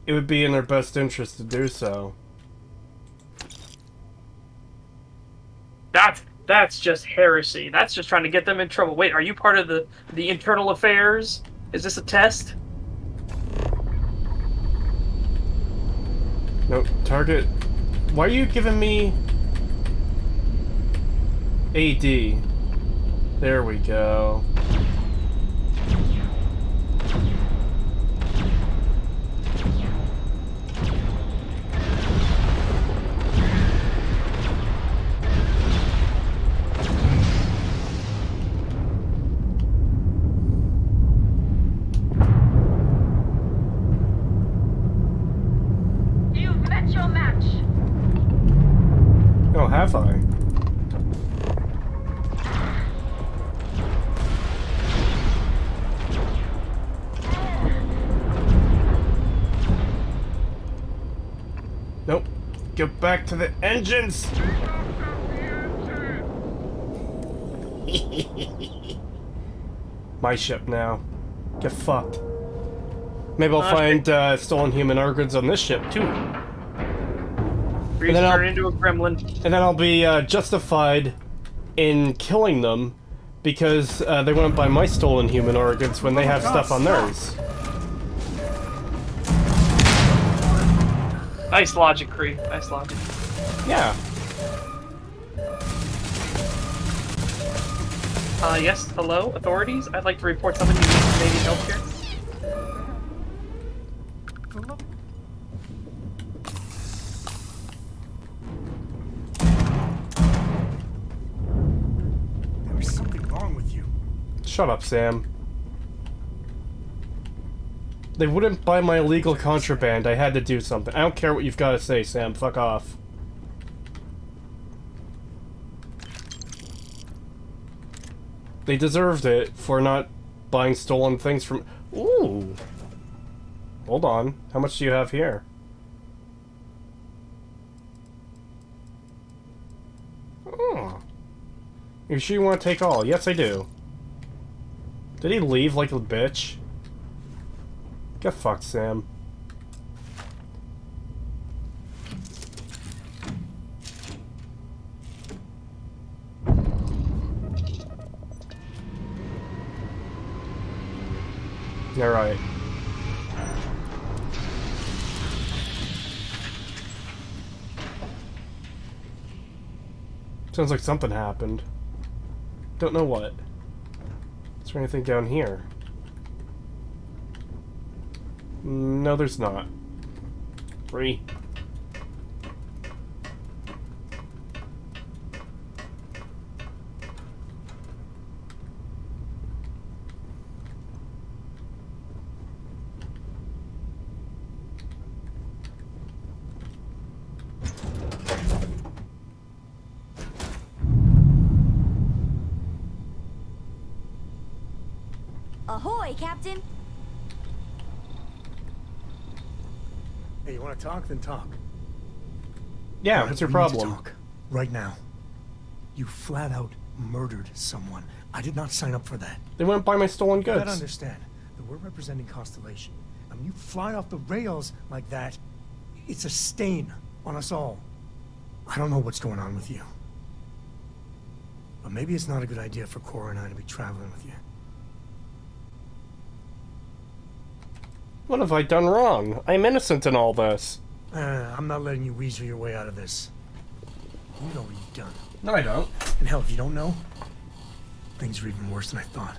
It would be in their best interest to do so. That's just heresy. That's just trying to get them in trouble. Wait, are you part of the internal affairs? Is this a test? No, target. Why are you giving me AD? There we go. You've met your match. Oh, have I? Get back to the engines! My ship now. Get fucked. Maybe I'll find stolen human organs on this ship too. Breeze turn into a gremlin. And then I'll be justified in killing them because they wouldn't buy my stolen human organs when they have stuff on theirs. Nice logic, Cree. Nice logic. Yeah. Yes, hello, authorities. I'd like to report somebody who needs Canadian healthcare. There is something wrong with you. Shut up, Sam. They wouldn't buy my illegal contraband. I had to do something. I don't care what you've got to say, Sam. Fuck off. They deserved it for not buying stolen things from... Ooh! Hold on. How much do you have here? Oh. You sure you want to take all? Yes, I do. Did he leave like a bitch? Get fucked, Sam. Alright. Sounds like something happened. Don't know what. Is there anything down here? No, there's not. Free. Ahoy, Captain! Hey, you want to talk? Then talk. Yeah, Alright, what's your we need to problem? talk. Right now. You flat out murdered someone. I did not sign up for that. They wouldn't buy my stolen You gotta goods. understand that we're representing Constellation. And when you fly off the rails like that, it's a stain on us all. I don't know what's going on with you. But maybe it's not a good idea for Cora and I to be traveling with you. What have I done wrong? I'm innocent in all this. I'm not letting you weasel your way out of this. You know what you've done. No, I don't. And hell, if you don't know, things are even worse than I thought.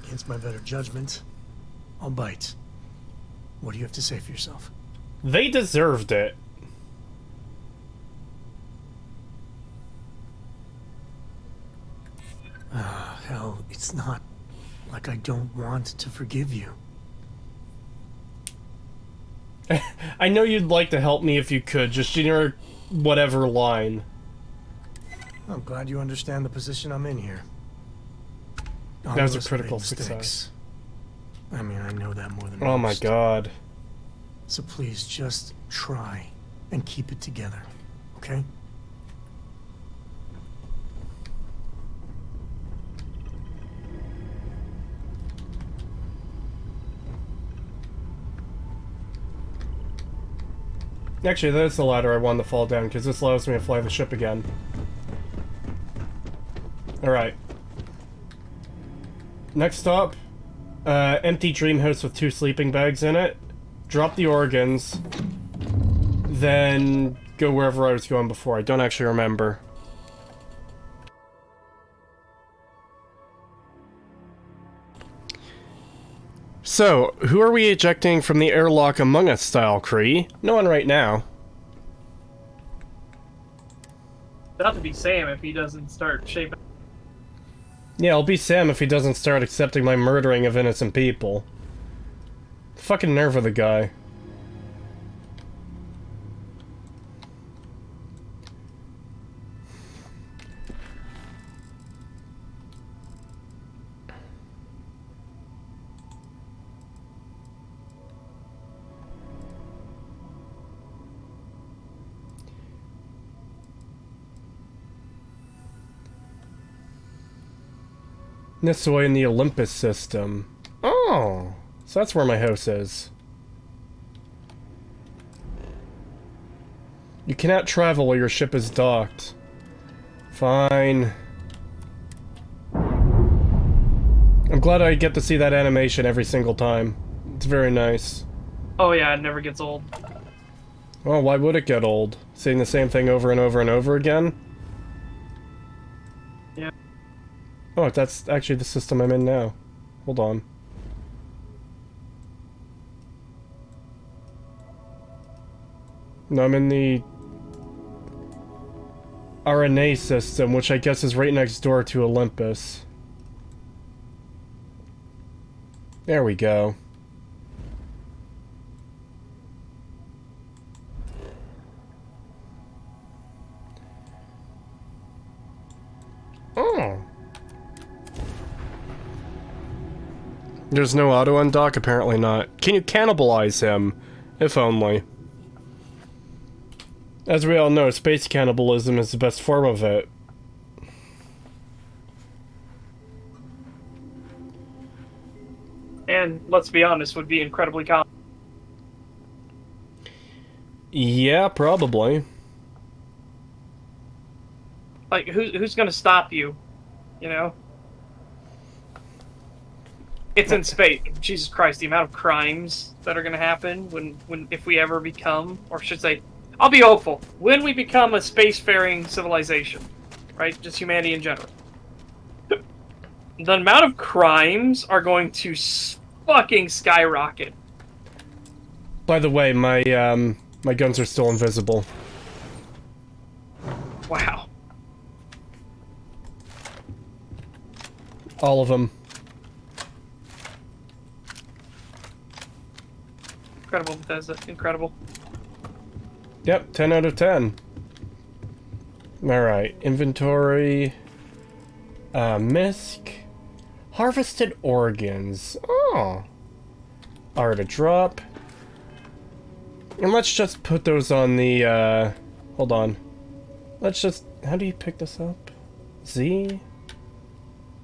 Against my better judgment, I'll bite. What do you have to say for yourself? They deserved it. Hell, it's not like I don't want to forgive you. I know you'd like to help me if you could, just in your whatever line. I'm glad you understand the position I'm in here. All That was of a us critical made mistakes. success. I mean, I know that more than Oh my most. god. So please, just try and keep it together, okay? Actually, that's the ladder I wanted to fall down, because this allows me to fly the ship again. Alright. Next stop, empty dream house with 2 sleeping bags in it. Drop the organs. Then go wherever I was going before. I don't actually remember. So, who are we ejecting from the airlock Among Us style, Cree? No one right now. That'll have to be Sam if he doesn't start shaping. Yeah, it'll be Sam if he doesn't start accepting my murdering of innocent people. Fucking nerve of the guy. This way in the Olympus system. Oh, so that's where my house is. You cannot travel while your ship is docked. Fine. I'm glad I get to see that animation every single time. It's very nice. Oh yeah, it never gets old. Well, why would it get old? Seeing the same thing over and over and over again? Yeah. Oh, that's actually the system I'm in now. Hold on. No, I'm in the RNA system, which I guess is right next door to Olympus. There we go. Oh. There's no auto undock? Apparently not. Can you cannibalize him? If only. As we all know, space cannibalism is the best form of it. And let's be honest, would be incredibly common. Yeah, probably. Like, who's gonna stop you? You know? It's in space. Jesus Christ, the amount of crimes that are gonna happen if we ever become, or should say, I'll be hopeful, when we become a spacefaring civilization, right? Just humanity in general. The amount of crimes are going to fucking skyrocket. By the way, my guns are still invisible. Wow. All of them. Incredible, Bethesda. Incredible. Yep, 10 out of 10. Alright, inventory. Misc. Harvested organs. Oh. Are to drop. And let's just put those on the, hold on. Let's just, how do you pick this up? Z?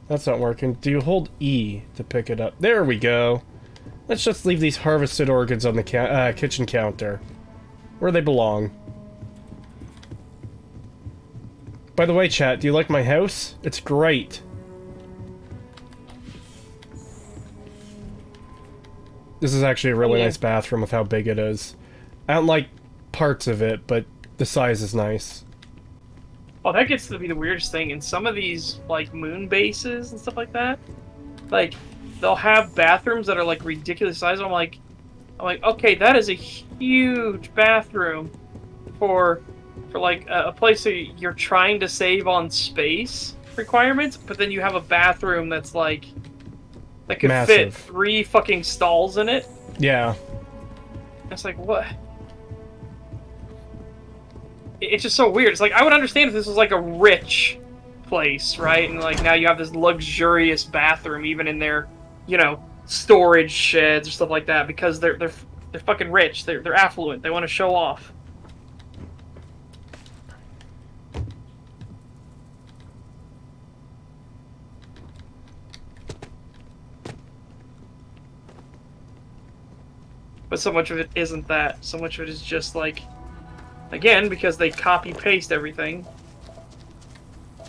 That's not working. Do you hold E to pick it up? There we go. Let's just leave these harvested organs on the kitchen counter. Where they belong. By the way, chat, do you like my house? It's great. This is actually a really nice bathroom with how big it is. I don't like parts of it, but the size is nice. Oh, that gets to be the weirdest thing. In some of these, like, moon bases and stuff like that, like, they'll have bathrooms that are, like, ridiculous size. I'm like, okay, that is a huge bathroom for like, a place that you're trying to save on space requirements, but then you have a bathroom that's, like, that could Massive. fit 3 fucking stalls in it. Yeah. It's like, what? It's just so weird. It's like, I would understand if this was like a rich place, right? And like now you have this luxurious bathroom even in their, you know, storage sheds or stuff like that because they're fucking rich. They're affluent. They want to show off. But so much of it isn't that. So much of it is just like, again, because they copy-paste everything.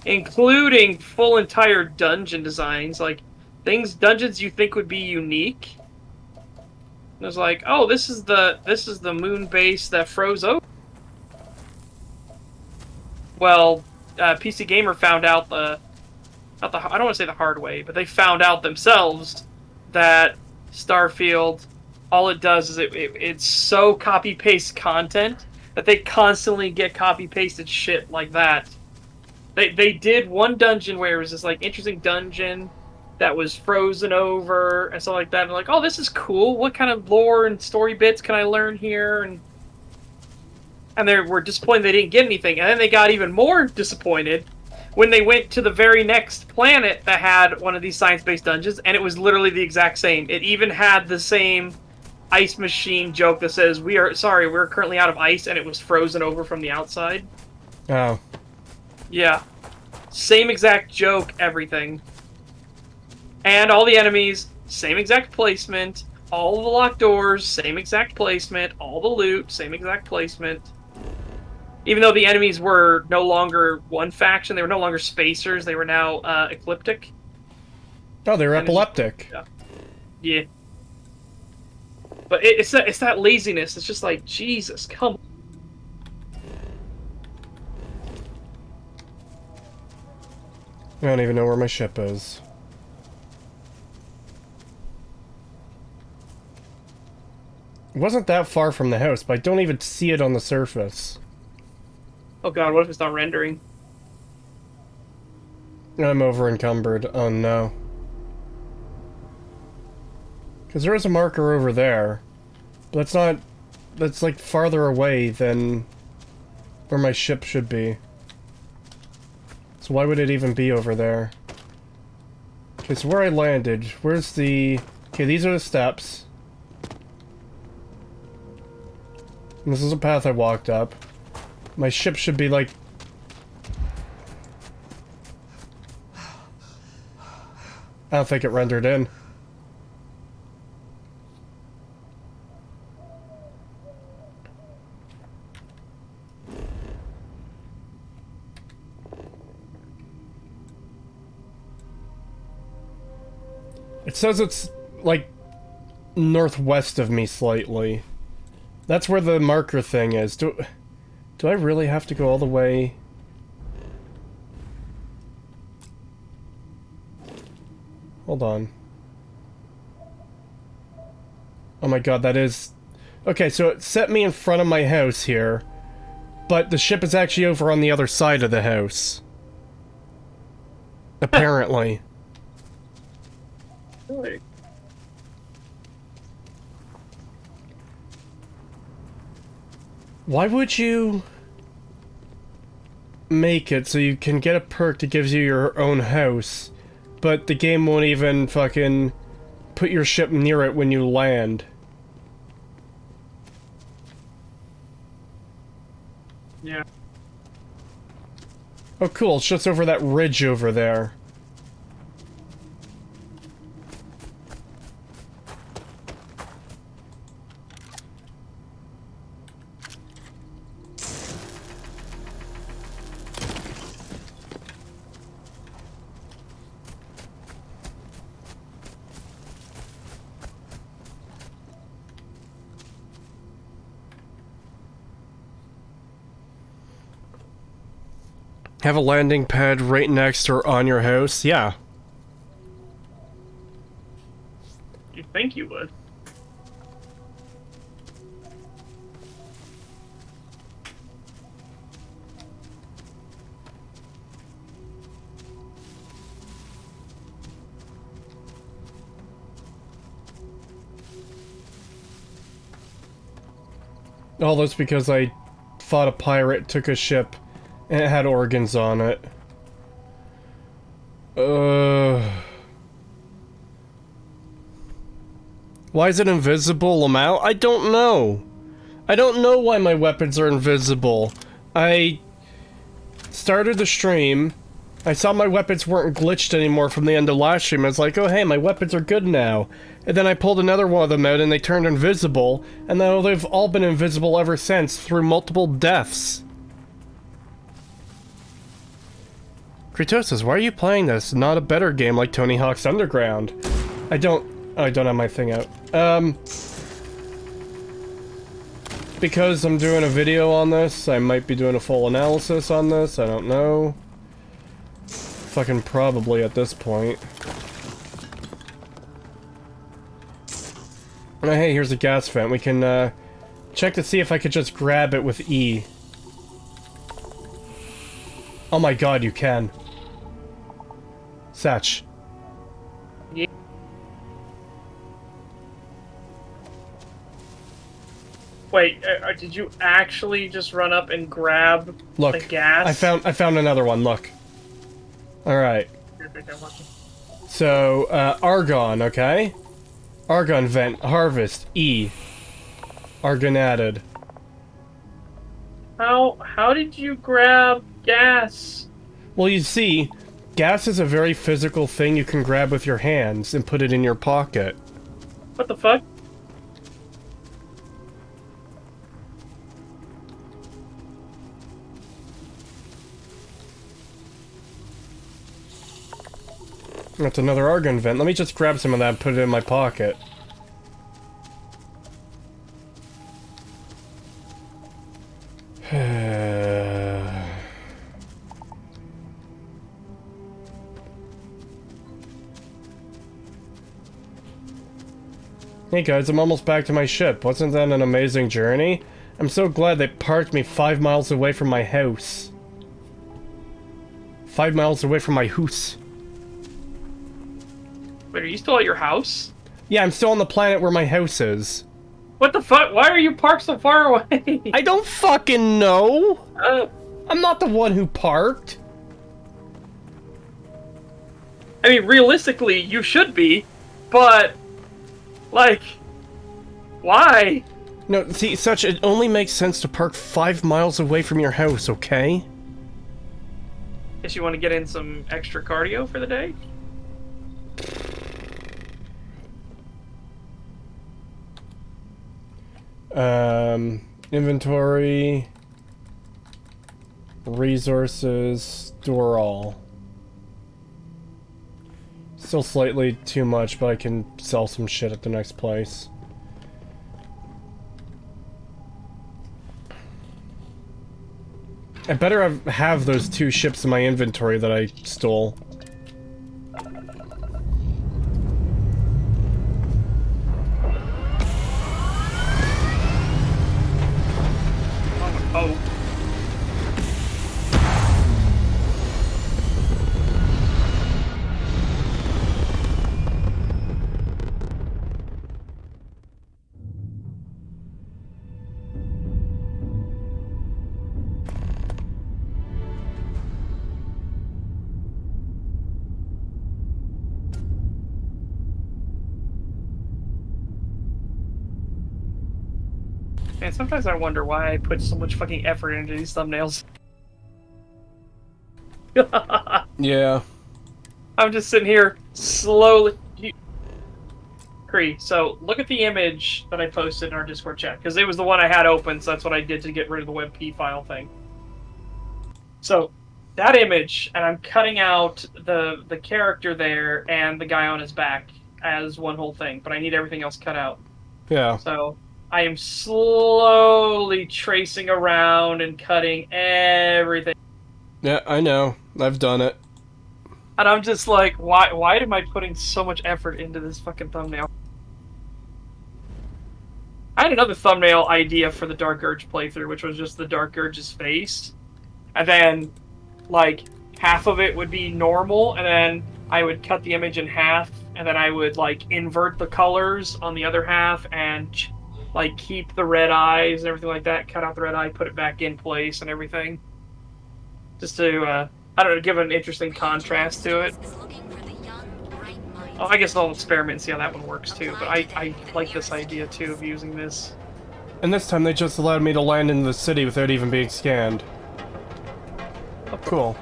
Including full entire dungeon designs, like dungeons you think would be unique. It was like, oh, this is the moon base that froze over. Well, PC Gamer found out I don't want to say the hard way, but they found out themselves that Starfield, all it does is it's so copy-paste content that they constantly get copy-pasted shit like that. They did one dungeon where it was this like interesting dungeon that was frozen over and stuff like that. And like, oh, this is cool. What kind of lore and story bits can I learn here? And they were disappointed they didn't get anything. And then they got even more disappointed when they went to the very next planet that had one of these science-based dungeons, and it was literally the exact same. It even had the same ice machine joke that says, we're currently out of ice, and it was frozen over from the outside. Oh. Yeah. Same exact joke, everything. And all the enemies, same exact placement. All the locked doors, same exact placement. All the loot, same exact placement. Even though the enemies were no longer one faction, they were no longer spacers, they were now ecliptic. Oh, they're And epileptic. Yeah. But it's that laziness. It's just like, Jesus, come on. I don't even know where my ship is. It wasn't that far from the house, but I don't even see it on the surface. Oh god, what if it's not rendering? I'm over encumbered. Oh no. Because there is a marker over there. But that's not... That's like farther away than where my ship should be. So why would it even be over there? Okay, so where I landed, where's the... Okay, these are the steps. And this is a path I walked up. My ship should be like... I don't think it rendered in. It says it's, like, northwest of me slightly. That's where the marker thing is. Do I really have to go all the way? Hold on. Oh my god, that is... Okay, so it set me in front of my house here, but the ship is actually over on the other side of the house. Apparently. Really? Why would you make it so you can get a perk that gives you your own house, but the game won't even fucking put your ship near it when you land? Yeah. Oh cool, it's just over that ridge over there. Have a landing pad right next or on your house? Yeah. You'd think you would. All that's because I fought a pirate, took a ship, and it had organs on it. Why is it invisible, Lamau? I don't know. I don't know why my weapons are invisible. I started the stream. I saw my weapons weren't glitched anymore from the end of last stream. I was like, oh hey, my weapons are good now. And then I pulled another one of them out and they turned invisible. And now they've all been invisible ever since, through multiple deaths. Creetosis, why are you playing this? Not a better game like Tony Hawk's Underground. I don't have my thing out. Because I'm doing a video on this, I might be doing a full analysis on this, I don't know. Fucking probably at this point. Oh, hey, here's a gas vent. We can, check to see if I could just grab it with E. Oh my god, you can. Satch. Yeah. Wait, did you actually just run up and grab Look, the gas? I found another one, look. Alright. So, argon, okay? Argon vent, harvest, E. Argon added. How did you grab gas? Well, you see, Gas is a very physical thing you can grab with your hands and put it in your pocket. What the fuck? That's another argon vent. Let me just grab some of that and put it in my pocket. Hey guys, I'm almost back to my ship. Wasn't that an amazing journey? I'm so glad they parked me 5 miles away from my house. 5 miles away from my house. Wait, are you still at your house? Yeah, I'm still on the planet where my house is. What the fuck? Why are you parked so far away? I don't fucking know! Uh, I'm not the one who parked. I mean, realistically, you should be, but... Like... Why? No, see, it only makes sense to park 5 miles away from your house, okay? Guess you want to get in some extra cardio for the day? Inventory, resources, store all. Still slightly too much, but I can sell some shit at the next place. I better have those 2 ships in my inventory that I stole. Oh. Man, sometimes I wonder why I put so much fucking effort into these thumbnails. Yeah. I'm just sitting here slowly. Cree, so look at the image that I posted in our Discord chat, because it was the one I had open, so that's what I did to get rid of the WebP file thing. So, that image, and I'm cutting out the character there and the guy on his back as one whole thing, but I need everything else cut out. Yeah. So, I am slowly tracing around and cutting everything. Yeah, I know. I've done it. And I'm just like, why am I putting so much effort into this fucking thumbnail? I had another thumbnail idea for the Dark Urge playthrough, which was just the Dark Urge's face. And then, like, half of it would be normal, and then I would cut the image in half, and then I would, like, invert the colors on the other half, and, like, keep the red eyes and everything like that, cut out the red eye, put it back in place and everything. Just to, I don't know, give an interesting contrast to it. Oh, I guess I'll experiment and see how that one works too, but I like this idea too of using this. And this time they just allowed me to land in the city without even being scanned. Oh, cool.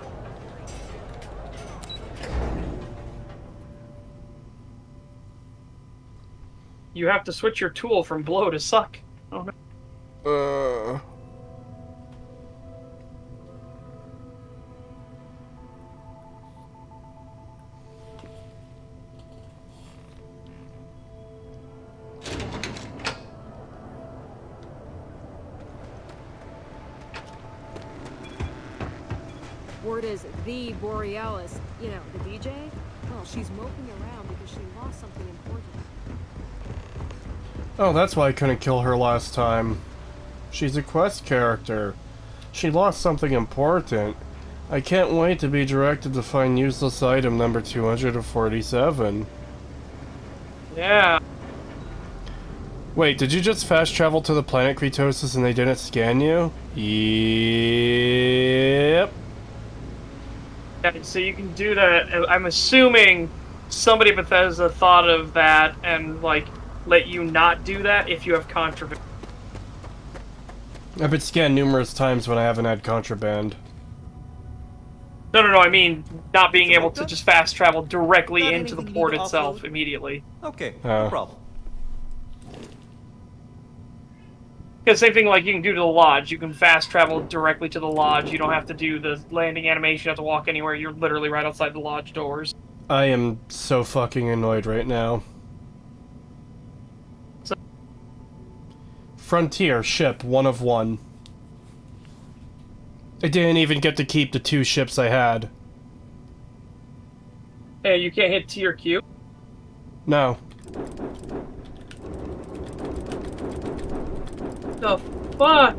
You have to switch your tool from blow to suck. Oh no. Word is the Borealis, you know, the DJ? Well, she's moping around because she lost something important. Oh, that's why I couldn't kill her last time. She's a quest character. She lost something important. I can't wait to be directed to find useless item number 247. Yeah. Wait, did you just fast travel to the planet Creetosis and they didn't scan you? Yep. Yeah, so you can do that. I'm assuming somebody at Bethesda thought of that and, like, let you not do that if you have contraband. I've been scanned numerous times when I haven't had contraband. No, I mean not being Is it able hooked to up? just fast travel directly Got into the anything you port need to itself offload? immediately. Okay, Oh. no problem. Because same thing like you can do to the lodge. You can fast travel directly to the lodge. You don't have to do the landing animation. You have to walk anywhere. You're literally right outside the lodge doors. I am so fucking annoyed right now. So- Frontier ship 1 of 1. I didn't even get to keep the 2 ships I had. Hey, you can't hit T or Q. No. The fuck?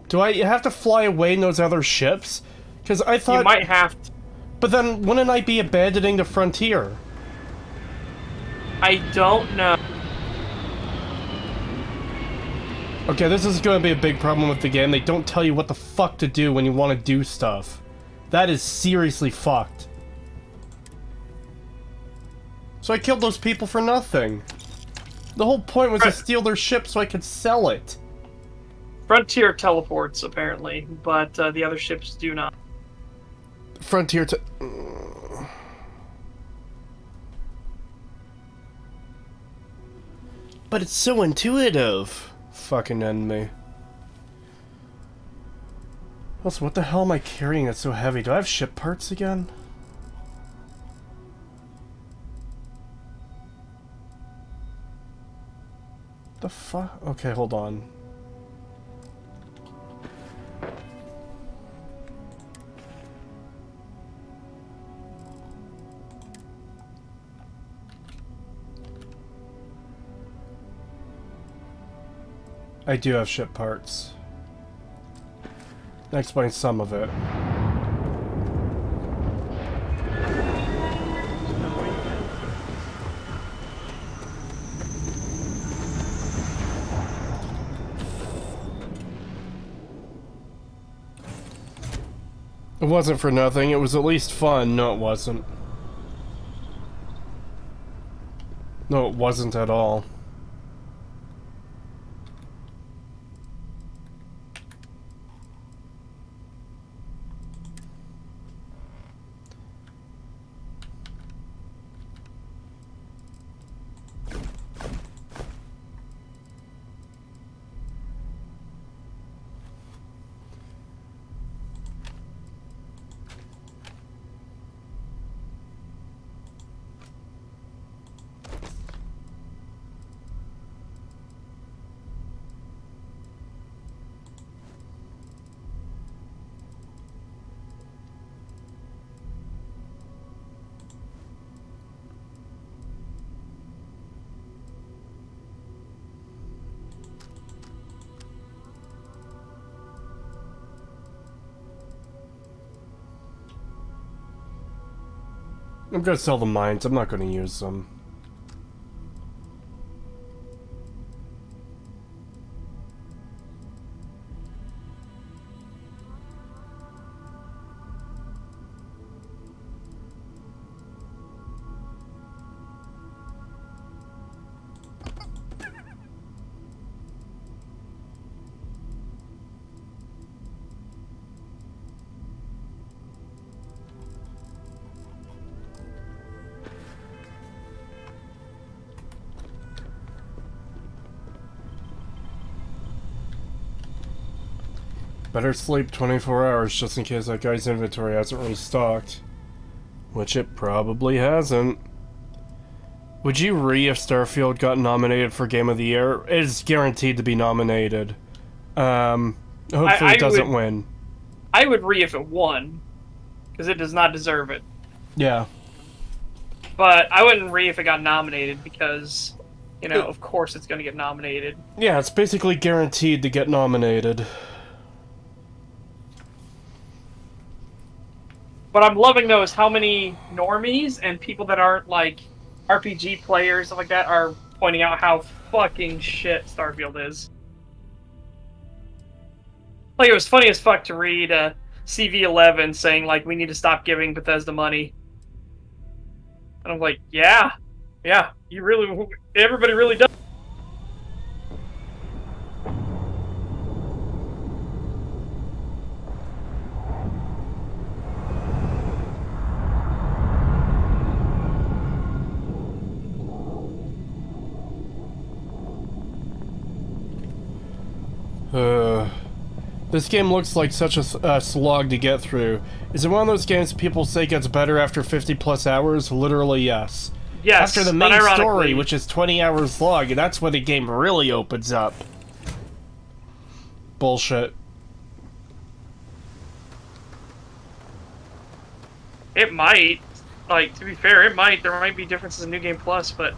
Do I have to fly away in those other ships? Because I thought... You might have to. But then, wouldn't I be abandoning the Frontier? I don't know. Okay, this is going to be a big problem with the game. They don't tell you what the fuck to do when you want to do stuff. That is seriously fucked. So I killed those people for nothing. The whole point was to steal their ship so I could sell it. Frontier teleports, apparently, but the other ships do not. Frontier to... But it's so intuitive. Fucking end me. Also, what the hell am I carrying that's so heavy? Do I have ship parts again? The fuck? Okay, hold on. I do have ship parts. That explains some of it. It wasn't for nothing, it was at least fun. No, it wasn't. No, it wasn't at all. I'm gonna sell the mines, I'm not gonna use them. Better sleep 24 hours just in case that guy's inventory hasn't restocked. Which it probably hasn't. Would you if Starfield got nominated for Game of the Year? It is guaranteed to be nominated. Hopefully it doesn't win. I would if it won, because it does not deserve it. Yeah. But I wouldn't if it got nominated, because, you know, of course it's going to get nominated. Yeah, it's basically guaranteed to get nominated. What I'm loving, though, is how many normies and people that aren't, like, RPG players, stuff like that, are pointing out how fucking shit Starfield is. Like, it was funny as fuck to read CV11 saying, like, we need to stop giving Bethesda money. And I'm like, yeah, everybody really does. This game looks like such a slog to get through. Is it one of those games people say gets better after 50 plus hours? Literally, yes. Yes, After the main unironically. story, which is 20 hours long, and that's when the game really opens up. Bullshit. It might. Like, to be fair, it might. There might be differences in New Game Plus, but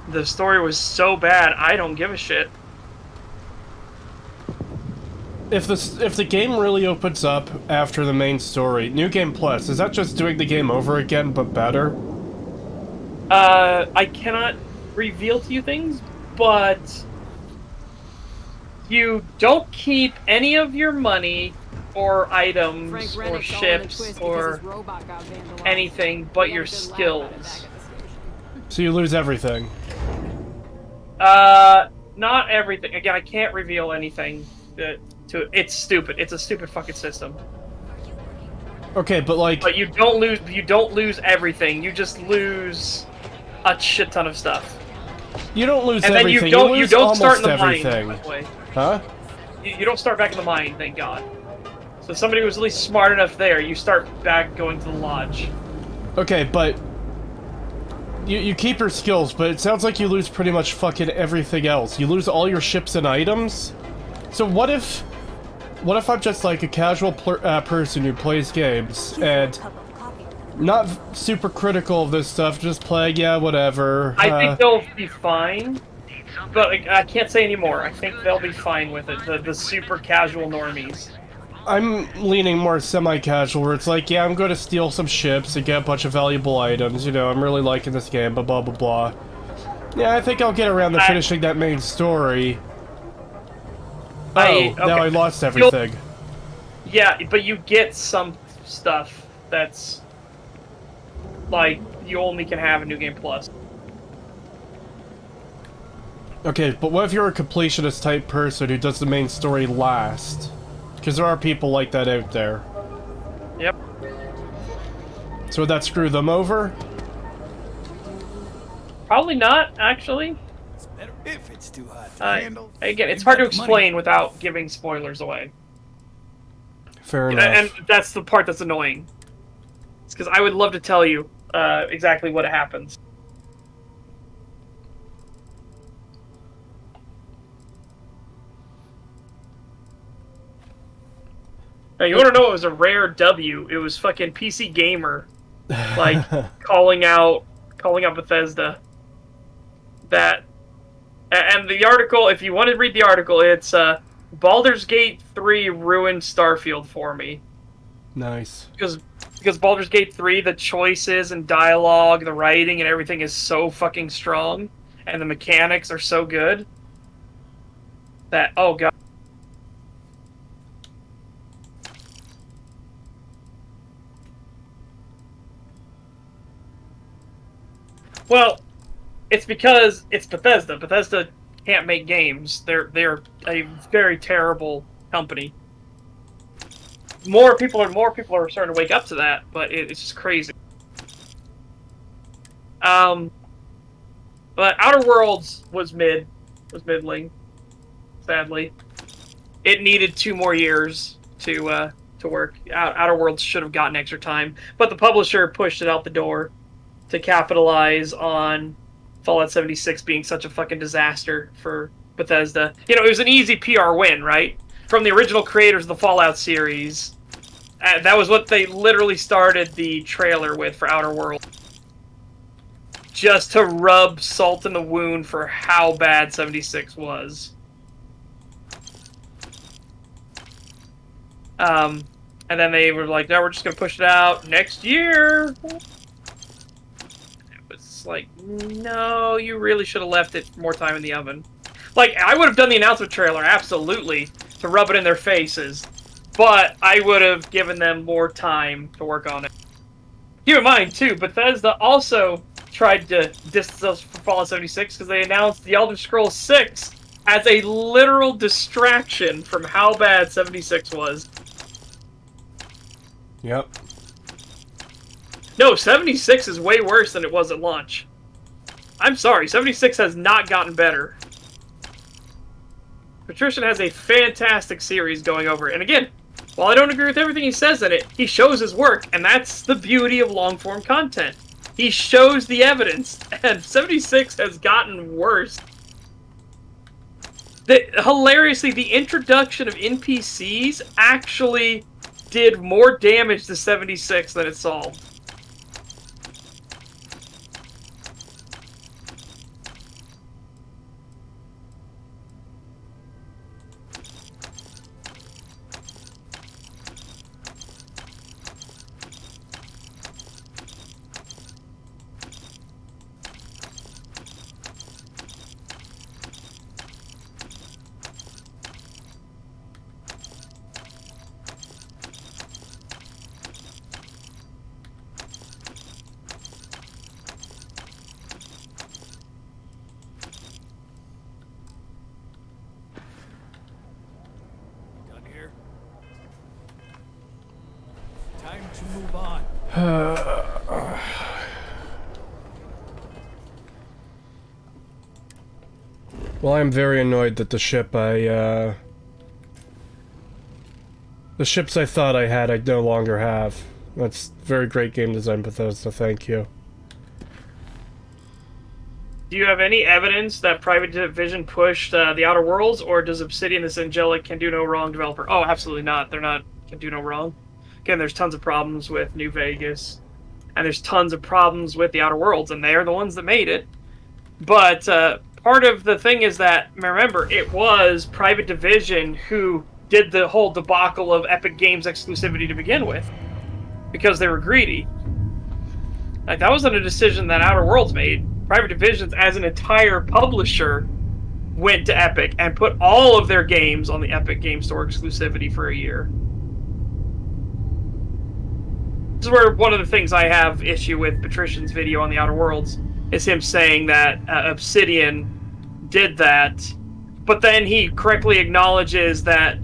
the story was so bad, I don't give a shit. If the game really opens up after the main story, New Game Plus, is that just doing the game over again, but better? I cannot reveal to you things, but you don't keep any of your money or items Frank or Rennick's all in a ships twist because or his robot got vandalized. anything but We your had a good laugh about it skills. back at the station. So you lose everything. Not everything. Again, I can't reveal anything to it. It's stupid. It's a stupid fucking system. Okay, but like... But you don't lose everything. You just lose a shit ton of stuff. You don't lose And then everything, you lose don't start almost in the mine, everything. by the way. Huh? You don't start back in the mine, thank God. So somebody was at least smart enough there. You start back going to the lodge. Okay, but... You keep your skills, but it sounds like you lose pretty much fucking everything else. You lose all your ships and items? So what if I'm just like a casual person who plays games, and not super critical of this stuff, just playing, yeah, whatever. I think they'll be fine, but I can't say anymore. I think they'll be fine with it, the super casual normies. I'm leaning more semi-casual, where it's like, yeah, I'm going to steal some ships and get a bunch of valuable items, you know, I'm really liking this game, blah blah blah blah. Yeah, I think I'll get around to finishing that main story. Okay. Now I lost everything. Yeah, but you get some stuff that's like you only can have in New Game Plus. Okay, but what if you're a completionist type person who does the main story last? Because there are people like that out there. Yep. So would that screw them over? Probably not, actually. It's better if it's too hot to Again, it's hard to explain without giving spoilers away. Fair enough. And that's the part that's annoying. It's because I would love to tell you exactly what happens. Now, you want to know what was a rare W? It was fucking PC Gamer, like calling out Bethesda. That, and the article. If you want to read the article, it's Baldur's Gate 3 ruined Starfield for me. Nice. Because Baldur's Gate 3, the choices and dialogue, the writing and everything is so fucking strong, and the mechanics are so good that, oh god. Well, it's because it's Bethesda. Bethesda can't make games. They're a very terrible company. More people are starting to wake up to that, but it's just crazy. But Outer Worlds was middling. Sadly, it needed 2 more years to work. Outer Worlds should have gotten extra time, but the publisher pushed it out the door to capitalize on Fallout 76 being such a fucking disaster for Bethesda. You know, it was an easy PR win, right? From the original creators of the Fallout series. That was what they literally started the trailer with for Outer Worlds. Just to rub salt in the wound for how bad 76 was. And then they were like, no, we're just going to push it out next year. Like, no, you really should have left it more time in the oven. Like, I would have done the announcement trailer, absolutely, to rub it in their faces, but I would have given them more time to work on it. Keep in mind, too, Bethesda also tried to distance us from Fallout 76 because they announced The Elder Scrolls 6 as a literal distraction from how bad 76 was. Yep. No, 76 is way worse than it was at launch. I'm sorry, 76 has not gotten better. Patrician has a fantastic series going over it. And again, while I don't agree with everything he says in it, he shows his work, and that's the beauty of long-form content. He shows the evidence, and 76 has gotten worse. Hilariously, the introduction of NPCs actually did more damage to 76 than it solved. Done here. Time to move on. Well, I'm very annoyed that the ships I thought I had, I no longer have. That's very great game design, Bethesda, thank you. Do you have any evidence that Private Division pushed the Outer Worlds, or does Obsidian, this angelic, can do no wrong developer? Oh, absolutely not. They're not can do no wrong. Again, there's tons of problems with New Vegas, and there's tons of problems with the Outer Worlds, and they're the ones that made it. But part of the thing is that, remember, it was Private Division who did the whole debacle of Epic Games exclusivity to begin with, because they were greedy. Like, that wasn't a decision that Outer Worlds made. Private Divisions, as an entire publisher, went to Epic and put all of their games on the Epic Game Store exclusivity for a year. This is where one of the things I have issue with Patrician's video on the Outer Worlds is him saying that Obsidian did that, but then he correctly acknowledges that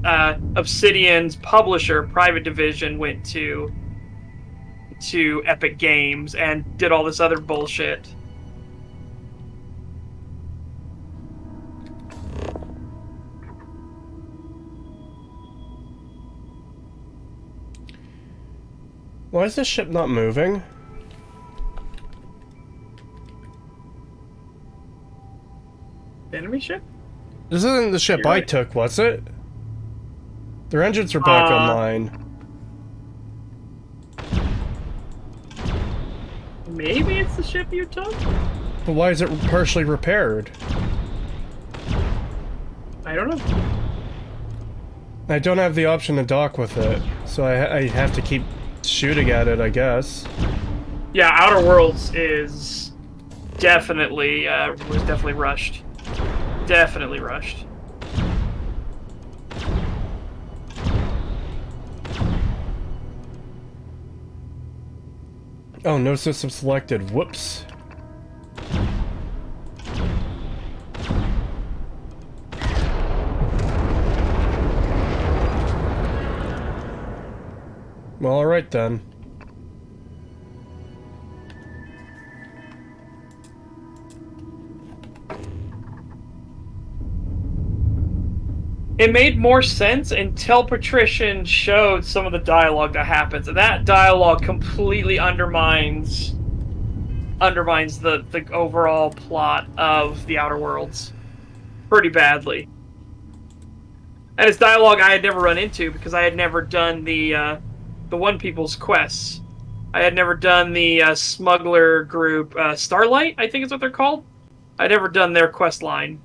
Obsidian's publisher, Private Division, went to Epic Games and did all this other bullshit. Why is this ship not moving? Enemy ship? This isn't the ship You're I right. took, was it? Their engines are back online. Maybe it's the ship you took? But why is it partially repaired? I don't know. I don't have the option to dock with it, so I have to keep shooting at it, I guess. Yeah, Outer Worlds is definitely was definitely rushed. Definitely rushed. Oh, no system selected. Whoops. Well, alright then. It made more sense until Patrician showed some of the dialogue that happens, and that dialogue completely undermines the overall plot of the Outer Worlds pretty badly. And it's dialogue I had never run into because I had never done the One People's quests. I had never done the smuggler group, Starlight, I think is what they're called. I'd never done their quest line.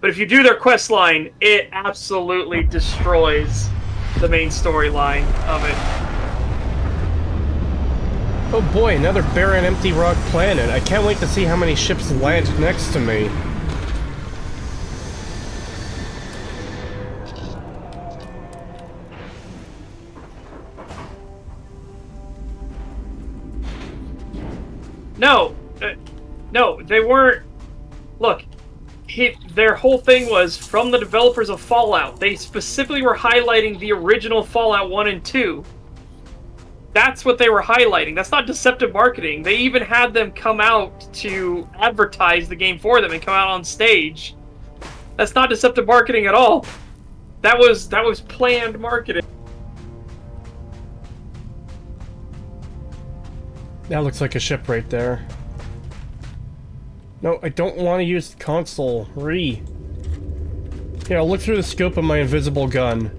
But if you do their quest line, it absolutely destroys the main storyline of it. Oh boy, another barren empty rock planet. I can't wait to see how many ships land next to me. No, they weren't. Look, their whole thing was from the developers of Fallout. They specifically were highlighting the original Fallout 1 and 2. That's what they were highlighting. That's not deceptive marketing. They even had them come out to advertise the game for them and come out on stage That's not deceptive marketing at all. That was planned marketing. That looks like a ship right there. No, I don't want to use console. Here, I'll look through the scope of my invisible gun.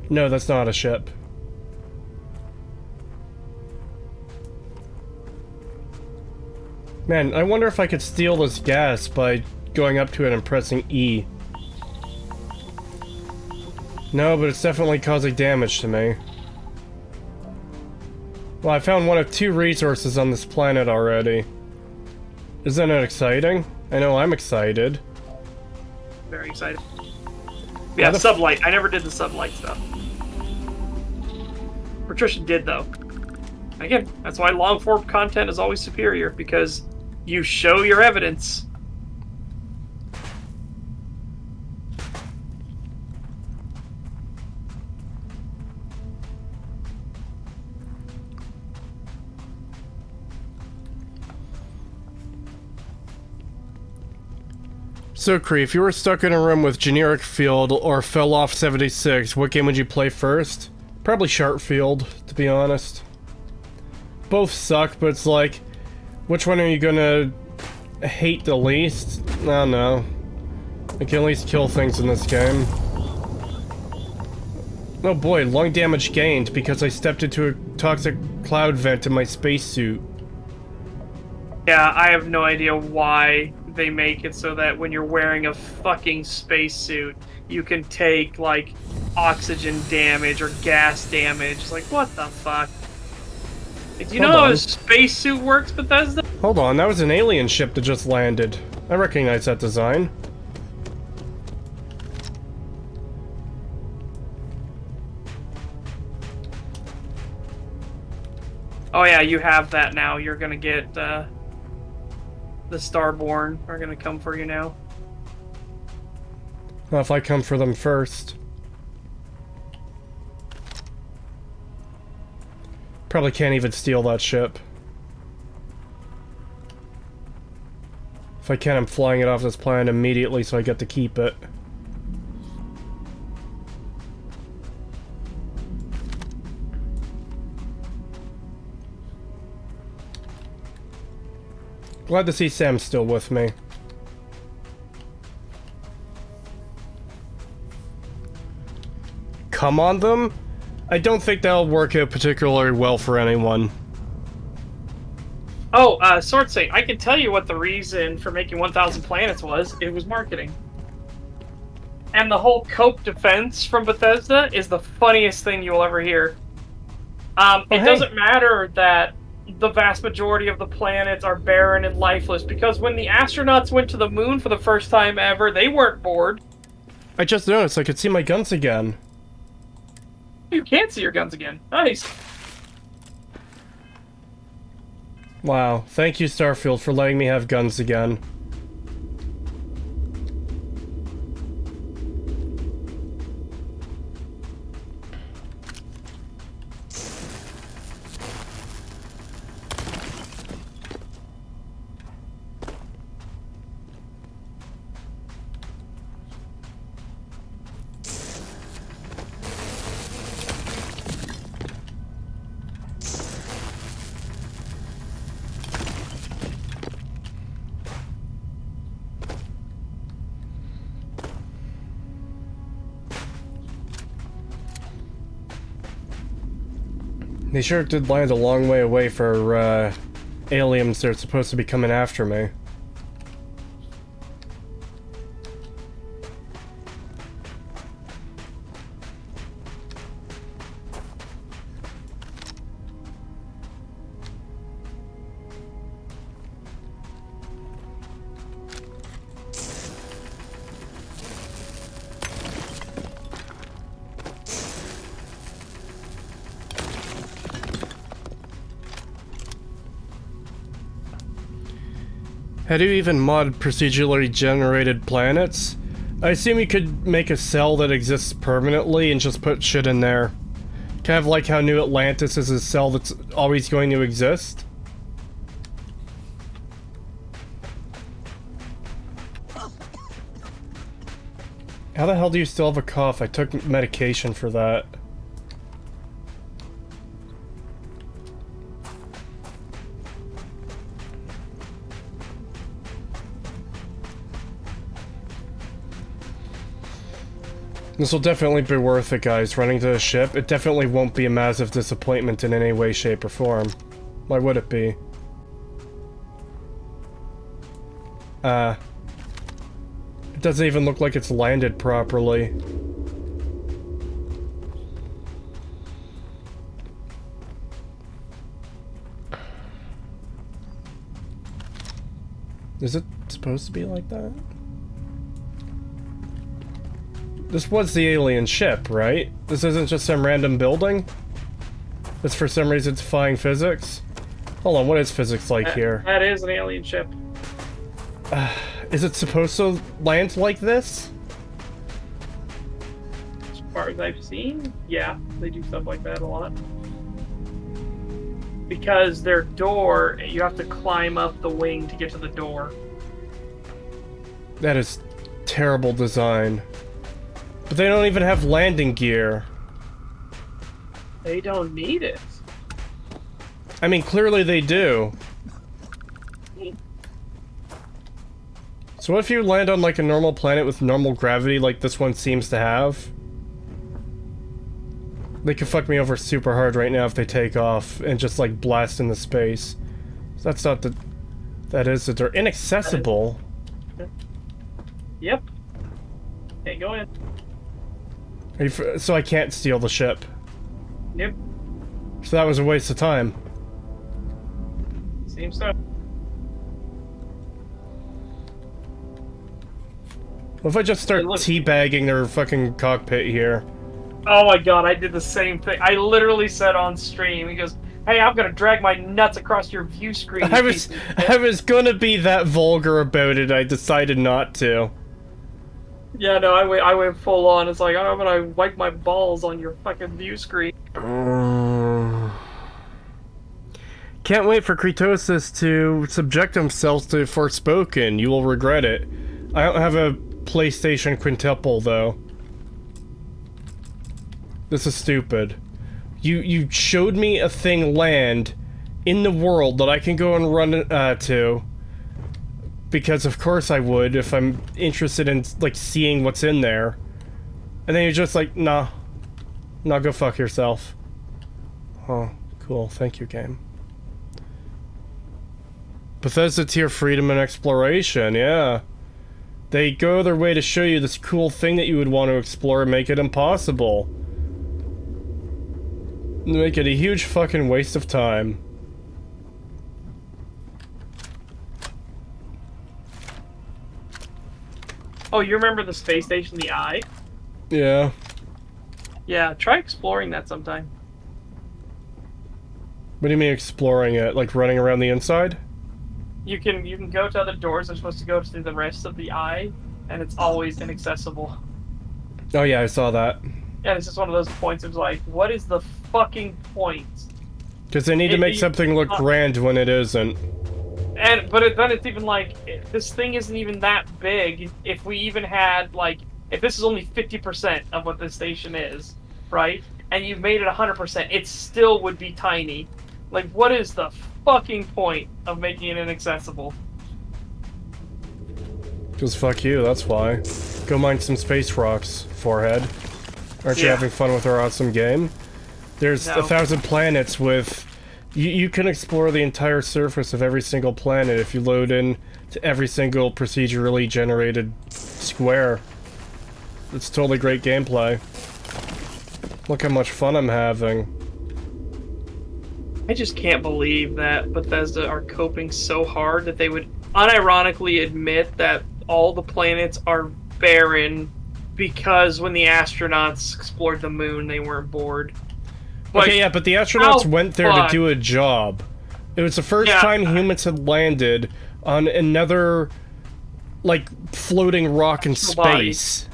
No, that's not a ship. Man, I wonder if I could steal this gas by going up to it and pressing E. No, but it's definitely causing damage to me. Well, I found one of 2 resources on this planet already. Isn't it exciting? I know I'm excited. Very excited. Yeah, sublight. I never did the sublight stuff. Patricia did, though. Again, that's why long-form content is always superior, because you show your evidence. So, Cree, if you were stuck in a room with generic Field or fell off 76, what game would you play first? Probably Starfield, to be honest. Both suck, but it's like, which one are you gonna hate the least? I don't know. I can at least kill things in this game. Oh boy, lung damage gained because I stepped into a toxic cloud vent in my spacesuit. Yeah, I have no idea why they make it so that when you're wearing a fucking spacesuit, you can take, like, oxygen damage or gas damage. It's like, what the fuck? Do you know how a spacesuit works, Bethesda? Hold on, that was an alien ship that just landed. I recognize that design. Oh yeah, you have that now. You're gonna get, the Starborn are gonna come for you now. Well, if I come for them first. Probably can't even steal that ship. If I can, I'm flying it off this planet immediately so I get to keep it. Glad to see Sam's still with me. Come on them? I don't think that'll work out particularly well for anyone. Oh, Sword Saint, I can tell you what the reason for making 1,000 planets was. It was marketing. And the whole cope defense from Bethesda is the funniest thing you'll ever hear. It doesn't matter that the vast majority of the planets are barren and lifeless, because when the astronauts went to the moon for the first time ever, they weren't bored. I just noticed I could see my guns again. You can't see your guns again. Nice. Wow, thank you Starfield for letting me have guns again. They sure did land a long way away for, aliens that are supposed to be coming after me. How do you even mod procedurally generated planets? I assume you could make a cell that exists permanently and just put shit in there. Kind of like how New Atlantis is a cell that's always going to exist. How the hell do you still have a cough? I took medication for that. This will definitely be worth it, guys. Running to the ship, it definitely won't be a massive disappointment in any way, shape, or form. Why would it be? It doesn't even look like it's landed properly. Is it supposed to be like that? This was the alien ship, right? This isn't just some random building? It's for some reason defying physics? Hold on, what is physics like here? That is an alien ship. Is it supposed to land like this? As far as I've seen, yeah, they do stuff like that a lot. Because their door, you have to climb up the wing to get to the door. That is terrible design. But they don't even have landing gear. They don't need it. I mean, clearly they do. So what if you land on like a normal planet with normal gravity like this one seems to have? They could fuck me over super hard right now if they take off and just like blast into space. So that's not the... That is that they're inaccessible. Yep. Can't go in. Are you so I can't steal the ship. Yep. So that was a waste of time. Seems so. What if I just start Hey, look. teabagging their fucking cockpit here? Oh my god, I did the same thing. I literally said on stream, he goes, "Hey, I'm gonna drag my nuts across your view screen." I was gonna be that vulgar about it, I decided not to. Yeah, no, I went full on. It's like, oh, I'm gonna wipe my balls on your fucking view screen. Can't wait for Creetosis to subject themselves to Forspoken. You will regret it. I don't have a PlayStation quintuple, though. This is stupid. You showed me a thing land in the world that I can go and run to. Because of course I would if I'm interested in, like, seeing what's in there. And then you're just like, nah. Nah, go fuck yourself. Oh, cool. Thank you, game. Bethesda tier freedom and exploration, yeah. They go their way to show you this cool thing that you would want to explore and make it impossible. Make it a huge fucking waste of time. Oh, you remember the space station, the Eye? Yeah. Yeah, try exploring that sometime. What do you mean exploring it? Like running around the inside? You can go to other doors. They're supposed to go to the rest of the Eye, and it's always inaccessible. Oh yeah, I saw that. And it's just one of those points of like, what is the fucking point? Because they need to make something look grand when it isn't. But then it's even like, this thing isn't even that big. If we even had, like, if this is only 50% of what this station is, right? And you've made it 100%, it still would be tiny. Like, what is the fucking point of making it inaccessible? Because fuck you, that's why. Go mine some space rocks, forehead. Aren't you having fun with our awesome game? There's 1,000 planets with... You can explore the entire surface of every single planet if you load in to every single procedurally generated square. It's totally great gameplay. Look how much fun I'm having. I just can't believe that Bethesda are coping so hard that they would unironically admit that all the planets are barren because when the astronauts explored the moon, they weren't bored. Like, okay, yeah, but the astronauts went there to do a job. It was the first time humans had landed on another, like, floating rock in space.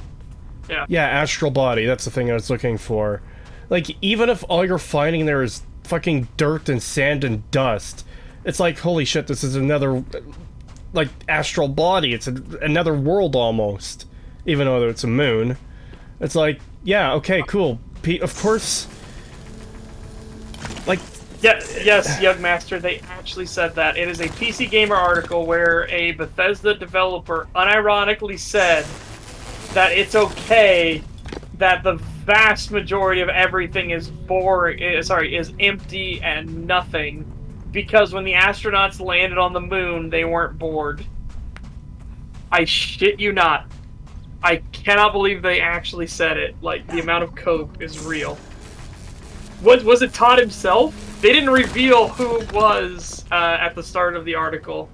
Yeah. Yeah, astral body, that's the thing I was looking for. Like, even if all you're finding there is fucking dirt and sand and dust, it's like, holy shit, this is another, like, astral body. It's another world, almost. even though it's a moon. It's like, yeah, okay, cool. Of course. Like, yeah, yes, Yugmaster, they actually said that. It is a PC Gamer article where a Bethesda developer unironically said that it's okay that the vast majority of everything is is empty and nothing, because when the astronauts landed on the moon, they weren't bored. I shit you not. I cannot believe they actually said it. Like, the amount of coke is real. Was it Todd himself? They didn't reveal who it was at the start of the article.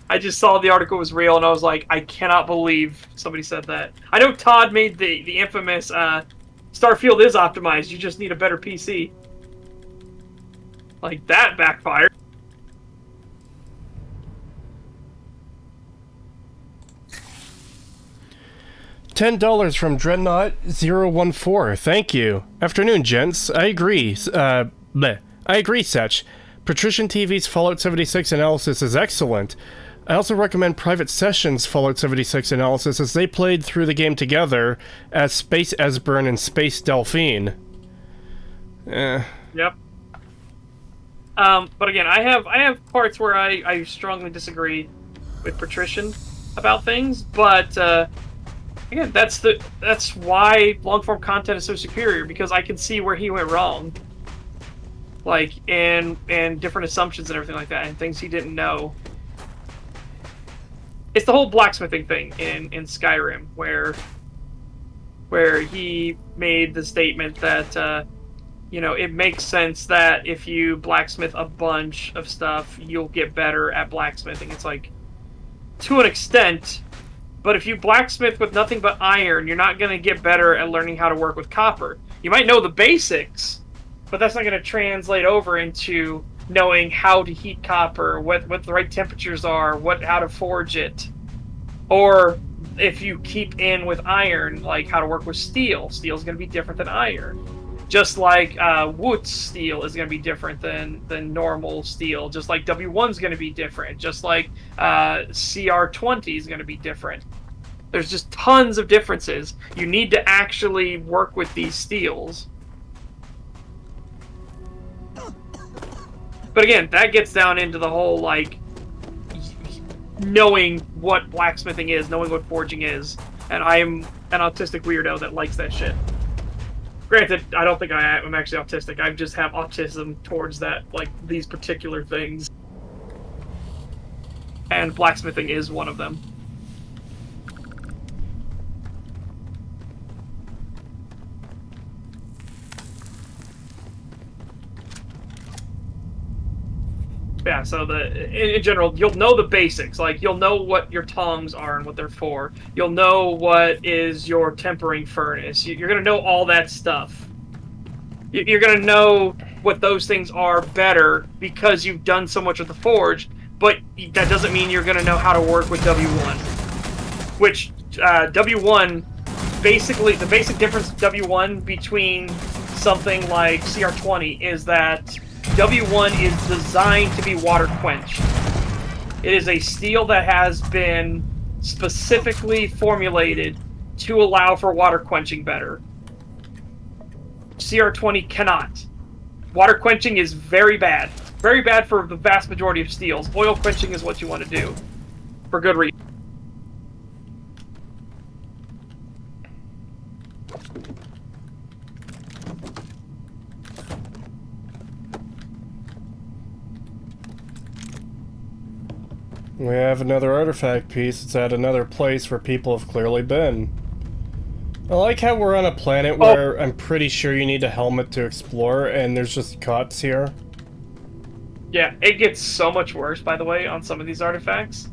I just saw the article was real, and I was like, I cannot believe somebody said that. I know Todd made the infamous Starfield is optimized, you just need a better PC. Like, that backfired. $10 from Dreadnought014. Thank you. Afternoon, gents. I agree. I agree, Setch. Patrician TV's Fallout 76 analysis is excellent. I also recommend Private Sessions' Fallout 76 analysis, as they played through the game together as Space Esbern and Space Delphine. Yep. But again, I have parts where I strongly disagree with Patrician about things, but again, that's why long-form content is so superior, because I can see where he went wrong. Like, and different assumptions and everything like that, and things he didn't know. It's the whole blacksmithing thing in Skyrim, where he made the statement that, it makes sense that if you blacksmith a bunch of stuff, you'll get better at blacksmithing. It's like, to an extent, but if you blacksmith with nothing but iron, you're not going to get better at learning how to work with copper. You might know the basics, but that's not going to translate over into knowing how to heat copper, what the right temperatures are, how to forge it. Or if you keep in with iron, like how to work with steel. Steel is going to be different than iron. Just like wood steel is going to be different than normal steel. Just like W1 is going to be different. Just like CR20 is going to be different. There's just tons of differences. You need to actually work with these steels. But again, that gets down into the whole, like, knowing what blacksmithing is, knowing what forging is. And I'm an autistic weirdo that likes that shit. Granted, I don't think I'm actually autistic. I just have autism towards that, like, these particular things. And blacksmithing is one of them. Yeah, so in general, you'll know the basics. Like, you'll know what your tongs are and what they're for. You'll know what is your tempering furnace. You're going to know all that stuff. You're going to know what those things are better because you've done so much with the forge, but that doesn't mean you're going to know how to work with W1. Which, W1, basically, the basic difference of W1 between something like CR20 is that W1 is designed to be water quenched. It is a steel that has been specifically formulated to allow for water quenching better. CR20 cannot. Water quenching is very bad. Very bad for the vast majority of steels. Oil quenching is what you want to do. For good reason. We have another artifact piece. It's at another place where people have clearly been. I like how we're on a planet where I'm pretty sure you need a helmet to explore, and there's just cots here. Yeah, it gets so much worse, by the way, on some of these artifacts.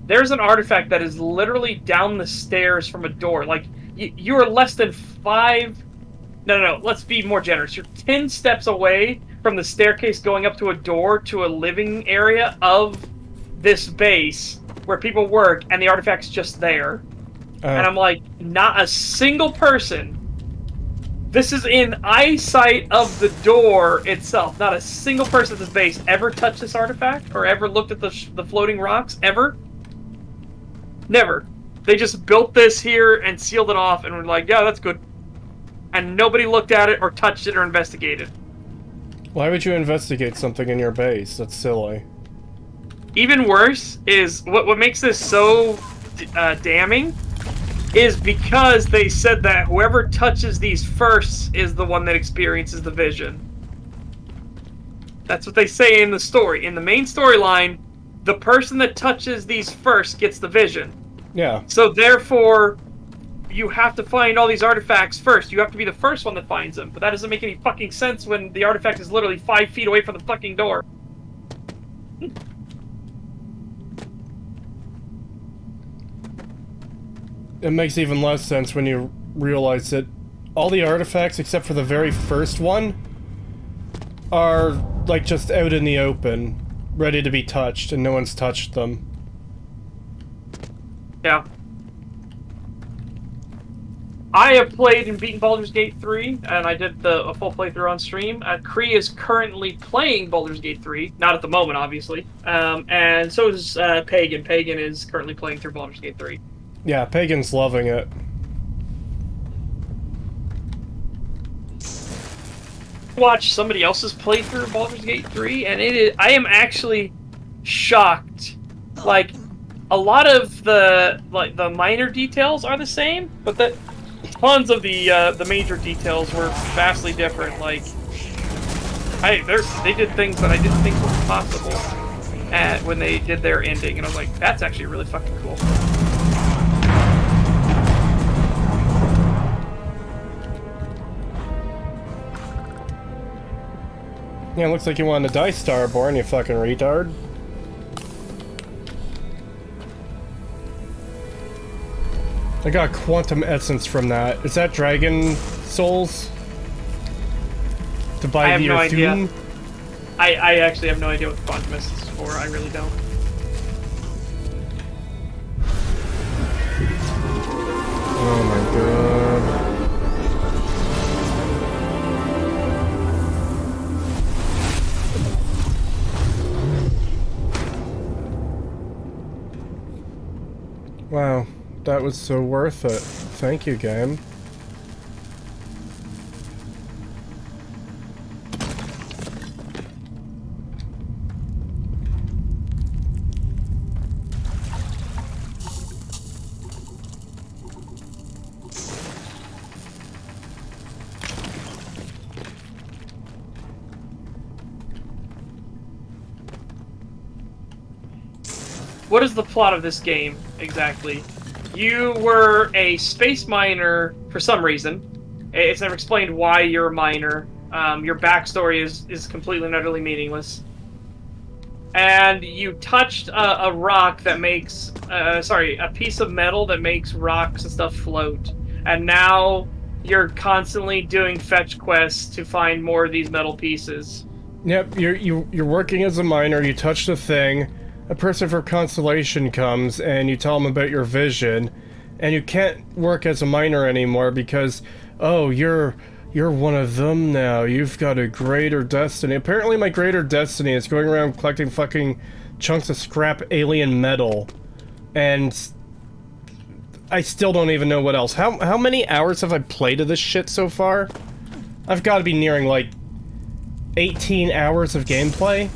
There's an artifact that is literally down the stairs from a door. Like, you are less than 5... No, let's be more generous. You're 10 steps away from the staircase going up to a door to a living area of this base where people work, and the artifact's just there. And I'm like, not a single person. This is in eyesight of the door itself. Not a single person at this base ever touched this artifact or ever looked at the floating rocks, ever. Never. They just built this here and sealed it off and were like, yeah, that's good. And nobody looked at it or touched it or investigated. Why would you investigate something in your base? That's silly. Even worse is what makes this so damning is because they said that whoever touches these first is the one that experiences the vision. That's what they say in the story. In the main storyline, the person that touches these first gets the vision. Yeah. So therefore, you have to find all these artifacts first. You have to be the first one that finds them. But that doesn't make any fucking sense when the artifact is literally 5 feet away from the fucking door. It makes even less sense when you realize that all the artifacts, except for the very first one, are, like, just out in the open, ready to be touched, and no one's touched them. Yeah. I have played and beaten Baldur's Gate 3, and I did a full playthrough on stream. Cree is currently playing Baldur's Gate 3, not at the moment, obviously. And so is Pagan. Pagan is currently playing through Baldur's Gate 3. Yeah, Pagan's loving it. Watch somebody else's playthrough of Baldur's Gate 3, and I am actually shocked. Like, a lot of the minor details are the same, but tons of the major details were vastly different. Like, they did things that I didn't think were possible when they did their ending, and I was like, that's actually really fucking cool. Yeah, it looks like you wanted to die, Starborn, you fucking retard. I got quantum essence from that. Is that dragon souls? To buy I have the no idea. Earthune? I actually have no idea what the quantum essence is for. I really don't. Oh my god. Wow, that was so worth it. Thank you, game. What is the plot of this game, exactly? You were a space miner for some reason. It's never explained why you're a miner. Your backstory is completely and utterly meaningless. And you touched a rock that makes... a piece of metal that makes rocks and stuff float. And now you're constantly doing fetch quests to find more of these metal pieces. Yep, you're working as a miner, you touch the thing, a person from Constellation comes, and you tell them about your vision, and you can't work as a miner anymore because, oh, you're one of them now, you've got a greater destiny. Apparently my greater destiny is going around collecting fucking chunks of scrap alien metal, and I still don't even know what else. How many hours have I played of this shit so far? I've got to be nearing, like, 18 hours of gameplay.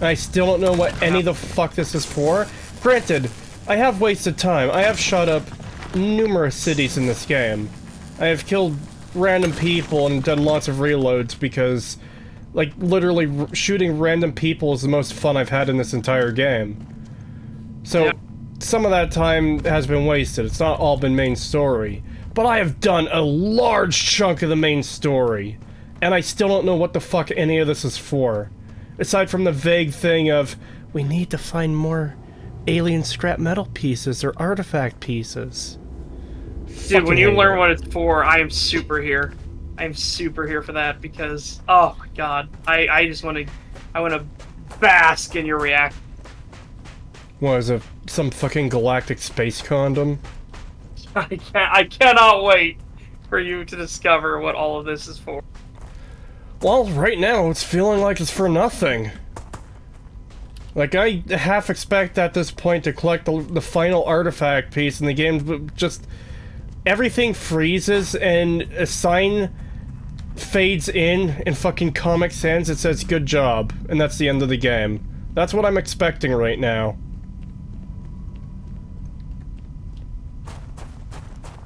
I still don't know what any of the fuck this is for. Granted, I have wasted time. I have shot up numerous cities in this game. I have killed random people and done lots of reloads because, like, literally shooting random people is the most fun I've had in this entire game. So, some of that time has been wasted. It's not all been main story. But I have done a large chunk of the main story. And I still don't know what the fuck any of this is for. Aside from the vague thing of, we need to find more alien scrap metal pieces or artifact pieces. Dude, when you learn what it's for, I am super here. I am super here for that because, oh my god, I just want to bask in your reaction. What is it? Some fucking galactic space condom? I cannot wait for you to discover what all of this is for. Well, right now it's feeling like it's for nothing. Like, I half expect at this point to collect the final artifact piece in the game, but just everything freezes and a sign fades in fucking Comic Sans. It says good job, and that's the end of the game. That's what I'm expecting right now.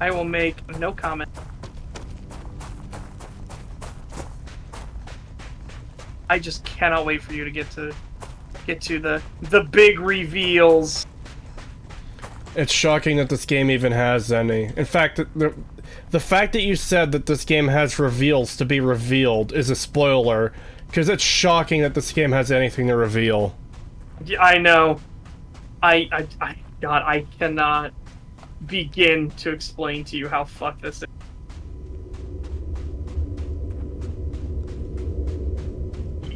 I will make no comment. I just cannot wait for you to get to the big reveals. It's shocking that this game even has any. In fact, the fact that you said that this game has reveals to be revealed is a spoiler, because it's shocking that this game has anything to reveal. Yeah, I know. God, I cannot begin to explain to you how fucked this is.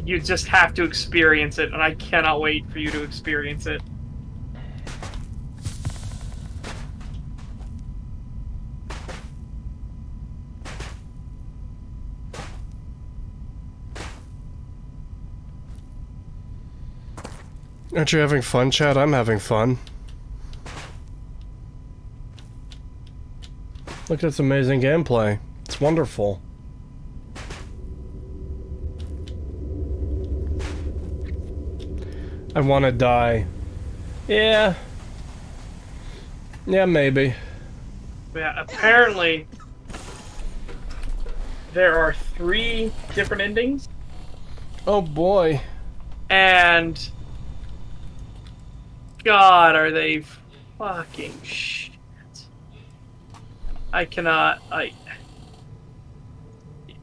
You just have to experience it, and I cannot wait for you to experience it. Aren't you having fun, Chad? I'm having fun. Look at this amazing gameplay. It's wonderful. I want to die. Yeah. Yeah, maybe. Yeah, apparently there are 3 different endings, Oh boy. and God, are they fucking shit. I cannot,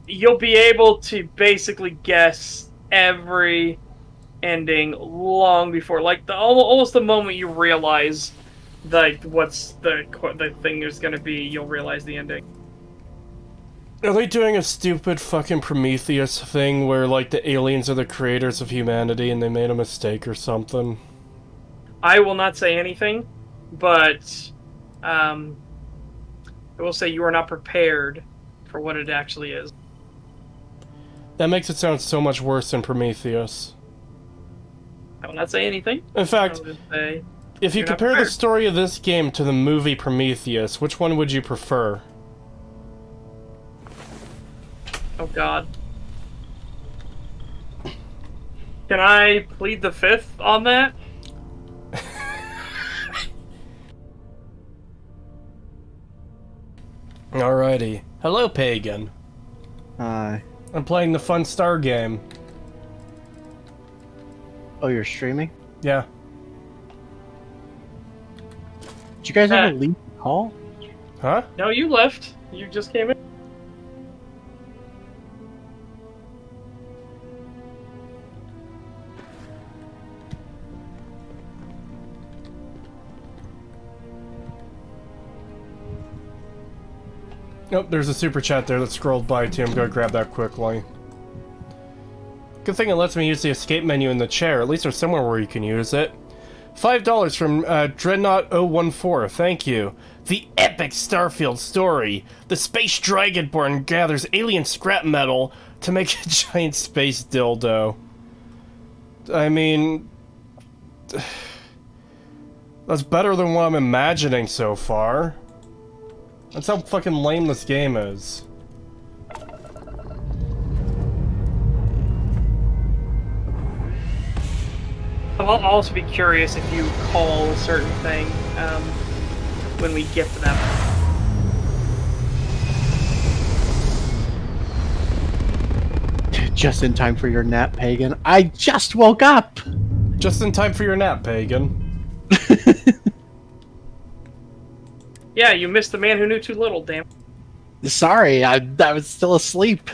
you'll be able to basically guess every ending long before, like, almost the moment you realize, like, what's the thing there's gonna be, you'll realize the ending. Are they doing a stupid fucking Prometheus thing where, like, the aliens are the creators of humanity and they made a mistake or something? I will not say anything, but I will say you are not prepared for what it actually is. That makes it sound so much worse than Prometheus. I will not say anything. In fact, I will just say, if you you're not compare the prepared. story of this game to the movie Prometheus, which one would you prefer? Oh God. Can I plead the 5th on that? Alrighty. Hello, Pagan. Hi. I'm playing the Fun Star game. Oh, you're streaming? Yeah. Did you guys ever leave the call? Huh? No, you left. You just came in. Nope, there's a super chat there that scrolled by too. I'm gonna grab that quickly. Good thing it lets me use the escape menu in the chair. At least there's somewhere where you can use it. $5 from Dreadnought014. Thank you. The epic Starfield story. The space dragonborn gathers alien scrap metal to make a giant space dildo. I mean, that's better than what I'm imagining so far. That's how fucking lame this game is. I'll also be curious if you call a certain thing when we get to that. Just in time for your nap, Pagan. I just woke up! Just in time for your nap, Pagan. Yeah, you missed the man who knew too little, damn. Sorry, I was still asleep.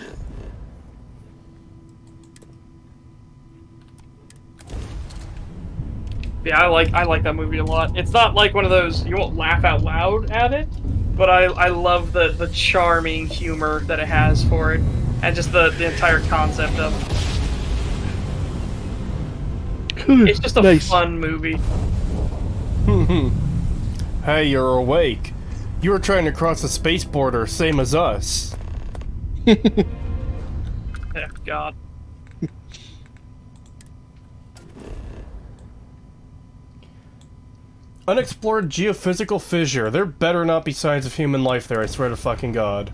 Yeah, I like that movie a lot. It's not like one of those, you won't laugh out loud at it, but I love the charming humor that it has for it, and just the entire concept of it. It's just a Nice. fun movie. Hey, you're awake. You were trying to cross the space border, same as us. Yeah, God. Unexplored geophysical fissure. There better not be signs of human life there, I swear to fucking God.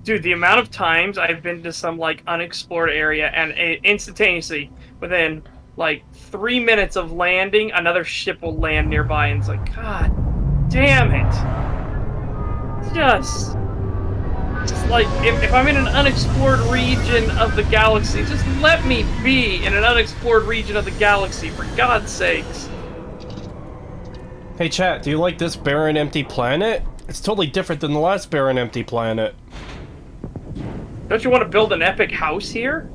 Dude, the amount of times I've been to some, like, unexplored area and instantaneously, within, like, 3 minutes of landing, another ship will land nearby, and it's like, God damn it. Just like, if I'm in an unexplored region of the galaxy, just let me be in an unexplored region of the galaxy, for God's sakes. Hey chat, do you like this barren empty planet? It's totally different than the last barren empty planet. Don't you want to build an epic house here?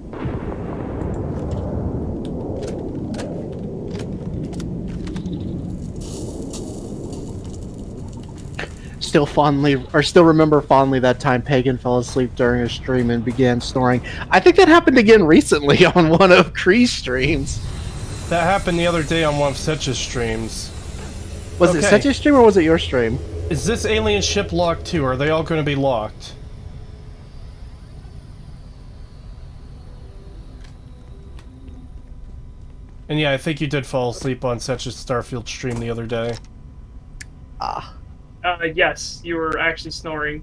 Still remember fondly that time Pagan fell asleep during a stream and began snoring. I think that happened again recently on one of Kree's streams. That happened the other day on one of Setch's streams. Was it Setch's stream or was it your stream? Is this alien ship locked too, or are they all going to be locked? And yeah, I think you did fall asleep on Setch's Starfield stream the other day. Ah. Yes, you were actually snoring.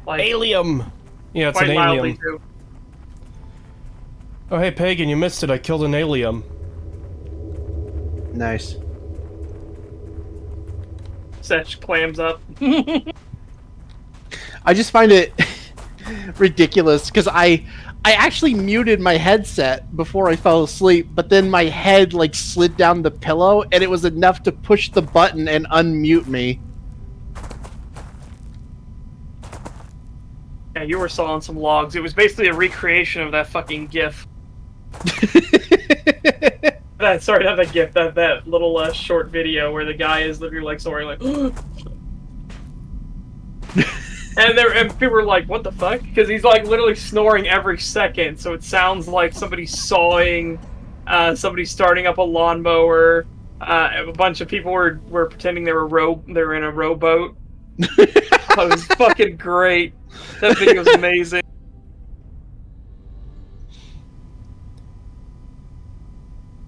Like, Alien! Yeah, it's quite an mildly, alien. too. Oh hey Pagan, you missed it. I killed an alien. Nice. Setch clams up. I just find it ridiculous because I actually muted my headset before I fell asleep, but then my head like slid down the pillow and it was enough to push the button and unmute me. Yeah, you were sawing some logs. It was basically a recreation of that fucking GIF. Sorry, not that GIF. That little short video where the guy is literally like snoring, like. And people were like, "What the fuck?" Because he's like literally snoring every second, so it sounds like somebody's sawing, somebody starting up a lawnmower. A bunch of people were pretending they were in a rowboat. It was fucking great. That video was amazing.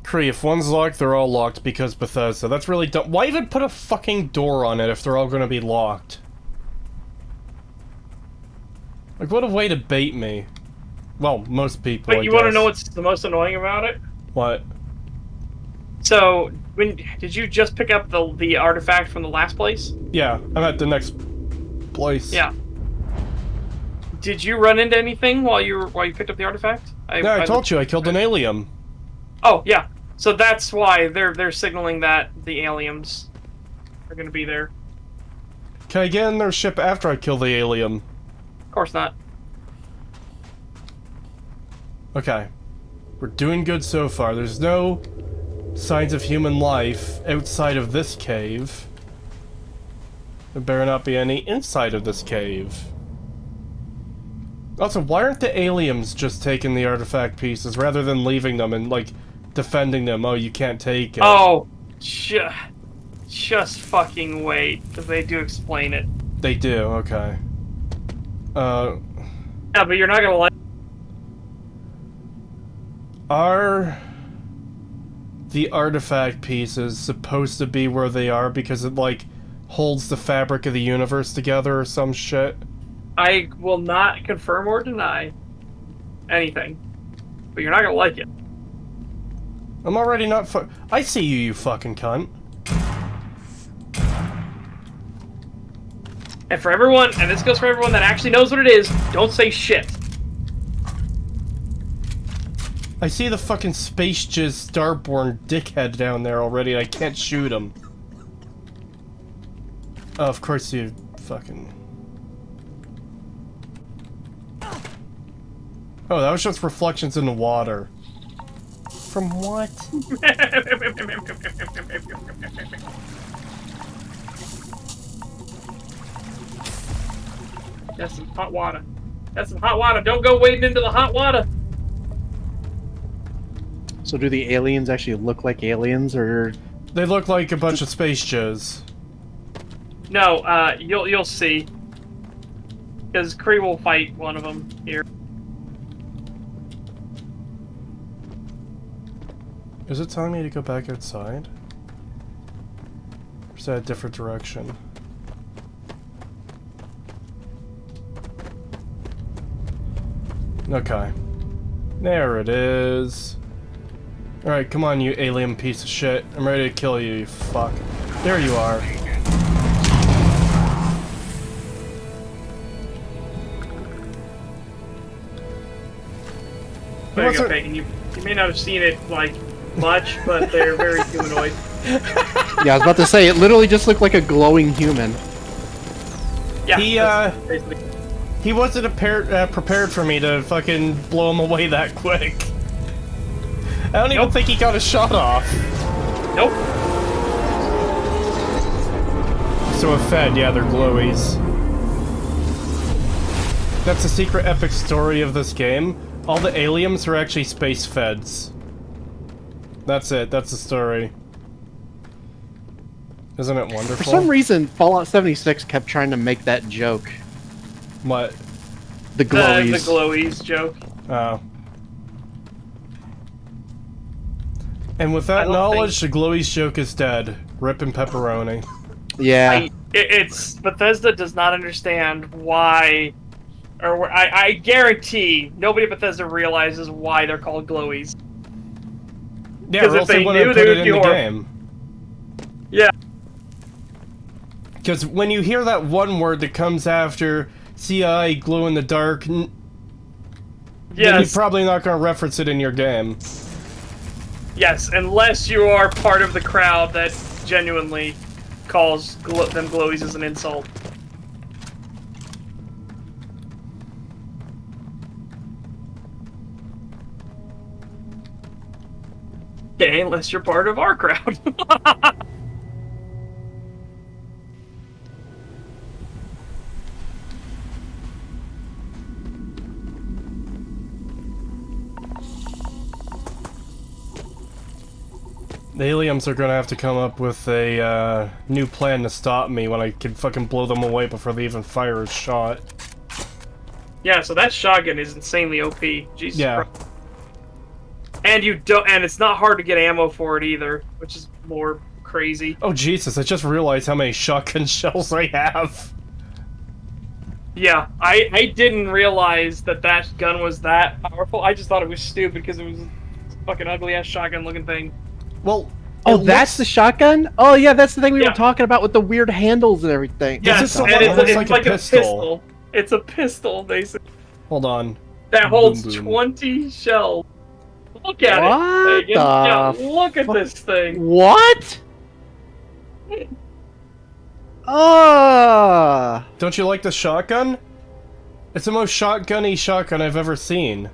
Kree, if one's locked, they're all locked because Bethesda. That's really dumb. Why even put a fucking door on it if they're all gonna be locked? Like, what a way to bait me. Well, most people, But you want to know what's the most annoying about it? What? So, did you just pick up the artifact from the last place? Yeah, I'm at the next place. Yeah. Did you run into anything while you picked up the artifact? I told you I killed an alien. Oh yeah, so that's why they're signaling that the aliens are going to be there. Can I get in their ship after I kill the alien? Of course not. Okay. We're doing good so far. There's no signs of human life outside of this cave. There better not be any inside of this cave. Also, why aren't the aliens just taking the artifact pieces rather than leaving them and, like, defending them? Oh, you can't take it. Oh, just fucking wait, because they do explain it. They do, okay. Yeah, but you're not gonna like. Are the artifact pieces supposed to be where they are because it, like, holds the fabric of the universe together or some shit? I will not confirm or deny anything, but you're not gonna like it. I'm already not I see you, you fucking cunt. And for everyone, and this goes for everyone that actually knows what it is, don't say shit. I see the fucking space jizz starborn dickhead down there already. I can't shoot him. Oh, of course you fucking... Oh, that was just reflections in the water. From what? That's some hot water. That's some hot water. Don't go wading into the hot water. So do the aliens actually look like aliens, or...? They look like a bunch of space jizz. No, you'll see. Because Kree will fight one of them here. Is it telling me to go back outside? Or is that a different direction? Okay. There it is. Alright, come on, you alien piece of shit. I'm ready to kill you, you fuck. There you are. There you go, Peyton. You may not have seen it, like, much, but they're very humanoid. Yeah, I was about to say, it literally just looked like a glowing human. Yeah, He wasn't prepared for me to fucking blow him away that quick. I don't even think he got a shot off. Nope. So a Fed, yeah, they're glowies. That's the secret epic story of this game. All the aliens are actually space Feds. That's it, that's the story. Isn't it wonderful? For some reason, Fallout 76 kept trying to make that joke. What? The glowies. The glowies joke. Oh. And with that knowledge, the glowies joke is dead. Rip and pepperoni. Yeah. It's Bethesda does not understand why, or I guarantee nobody at Bethesda realizes why they're called glowies. Yeah, or else they wouldn't put it in the game. Yeah. Because when you hear that one word that comes after CI glow in the dark, then you're probably not going to reference it in your game. Yes, unless you are part of the crowd that genuinely calls them glowies as an insult. Okay, unless you're part of our crowd. The aliens are gonna have to come up with a new plan to stop me when I can fucking blow them away before they even fire a shot. Yeah, so that shotgun is insanely OP. Jesus Yeah. Christ. And it's not hard to get ammo for it either, which is more crazy. Oh Jesus, I just realized how many shotgun shells I have. Yeah, I didn't realize that gun was that powerful. I just thought it was stupid because it was a fucking ugly ass shotgun looking thing. Well, oh, that's the shotgun? Oh, yeah, that's the thing we were talking about with the weird handles and everything. Yeah, it's like a pistol. It's a pistol, basically. Hold on. That holds Boom, boom. 20 shells. Look at What it, Megan. Yeah, look at this thing. What? Don't you like the shotgun? It's the most shotgunny shotgun I've ever seen.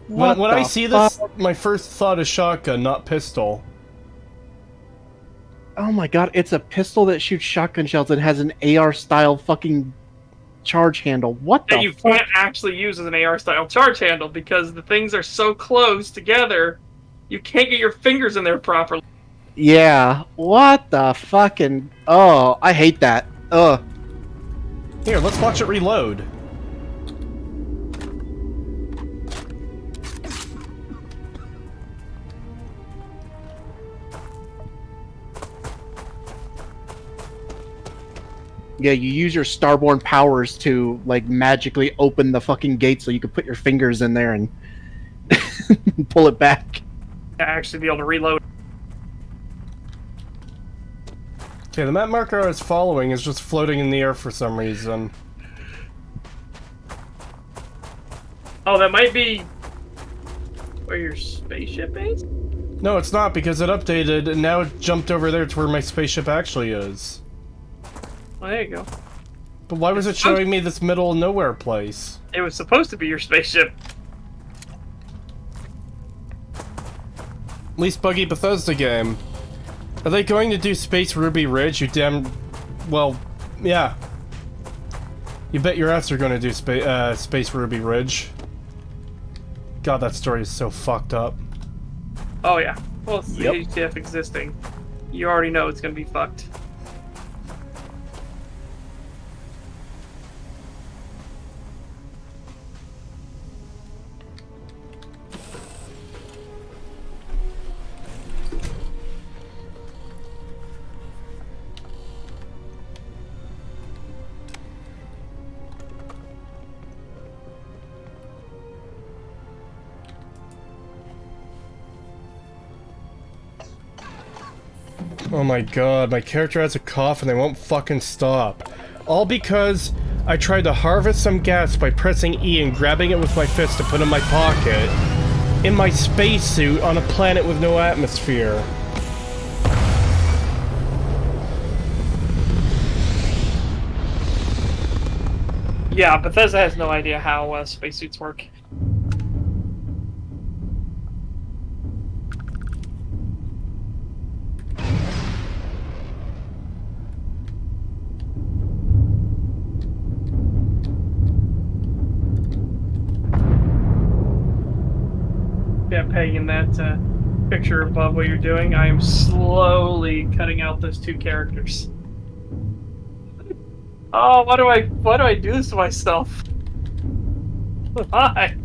When I see this, my first thought is shotgun, not pistol. Oh my god, it's a pistol that shoots shotgun shells and has an AR-style fucking charge handle. What the That you can't actually use as an AR-style charge handle because the things are so close together, you can't get your fingers in there properly. Yeah, what the fucking... Oh, I hate that. Ugh. Here, let's watch it reload. Yeah, you use your Starborn powers to, like, magically open the fucking gate so you can put your fingers in there and pull it back. To actually be able to reload. Okay, the map marker I was following is just floating in the air for some reason. Oh, that might be where your spaceship is? No, it's not, because it updated and now it jumped over there to where my spaceship actually is. Well, there you go. But why was it showing me this middle of nowhere place? It was supposed to be your spaceship. Least buggy Bethesda game. Are they going to do Space Ruby Ridge? You damn... Well, yeah. You bet your ass they're going to do Space Ruby Ridge. God, that story is so fucked up. Oh yeah. Well, it's the HTF existing. You already know it's gonna be fucked. Oh my god, my character has a cough and they won't fucking stop. All because I tried to harvest some gas by pressing E and grabbing it with my fist to put in my pocket. In my spacesuit on a planet with no atmosphere. Yeah, Bethesda has no idea how spacesuits work. Yeah, Peg, in that picture above what you're doing, I am slowly cutting out those two characters. Oh, why do I do this to myself? Why?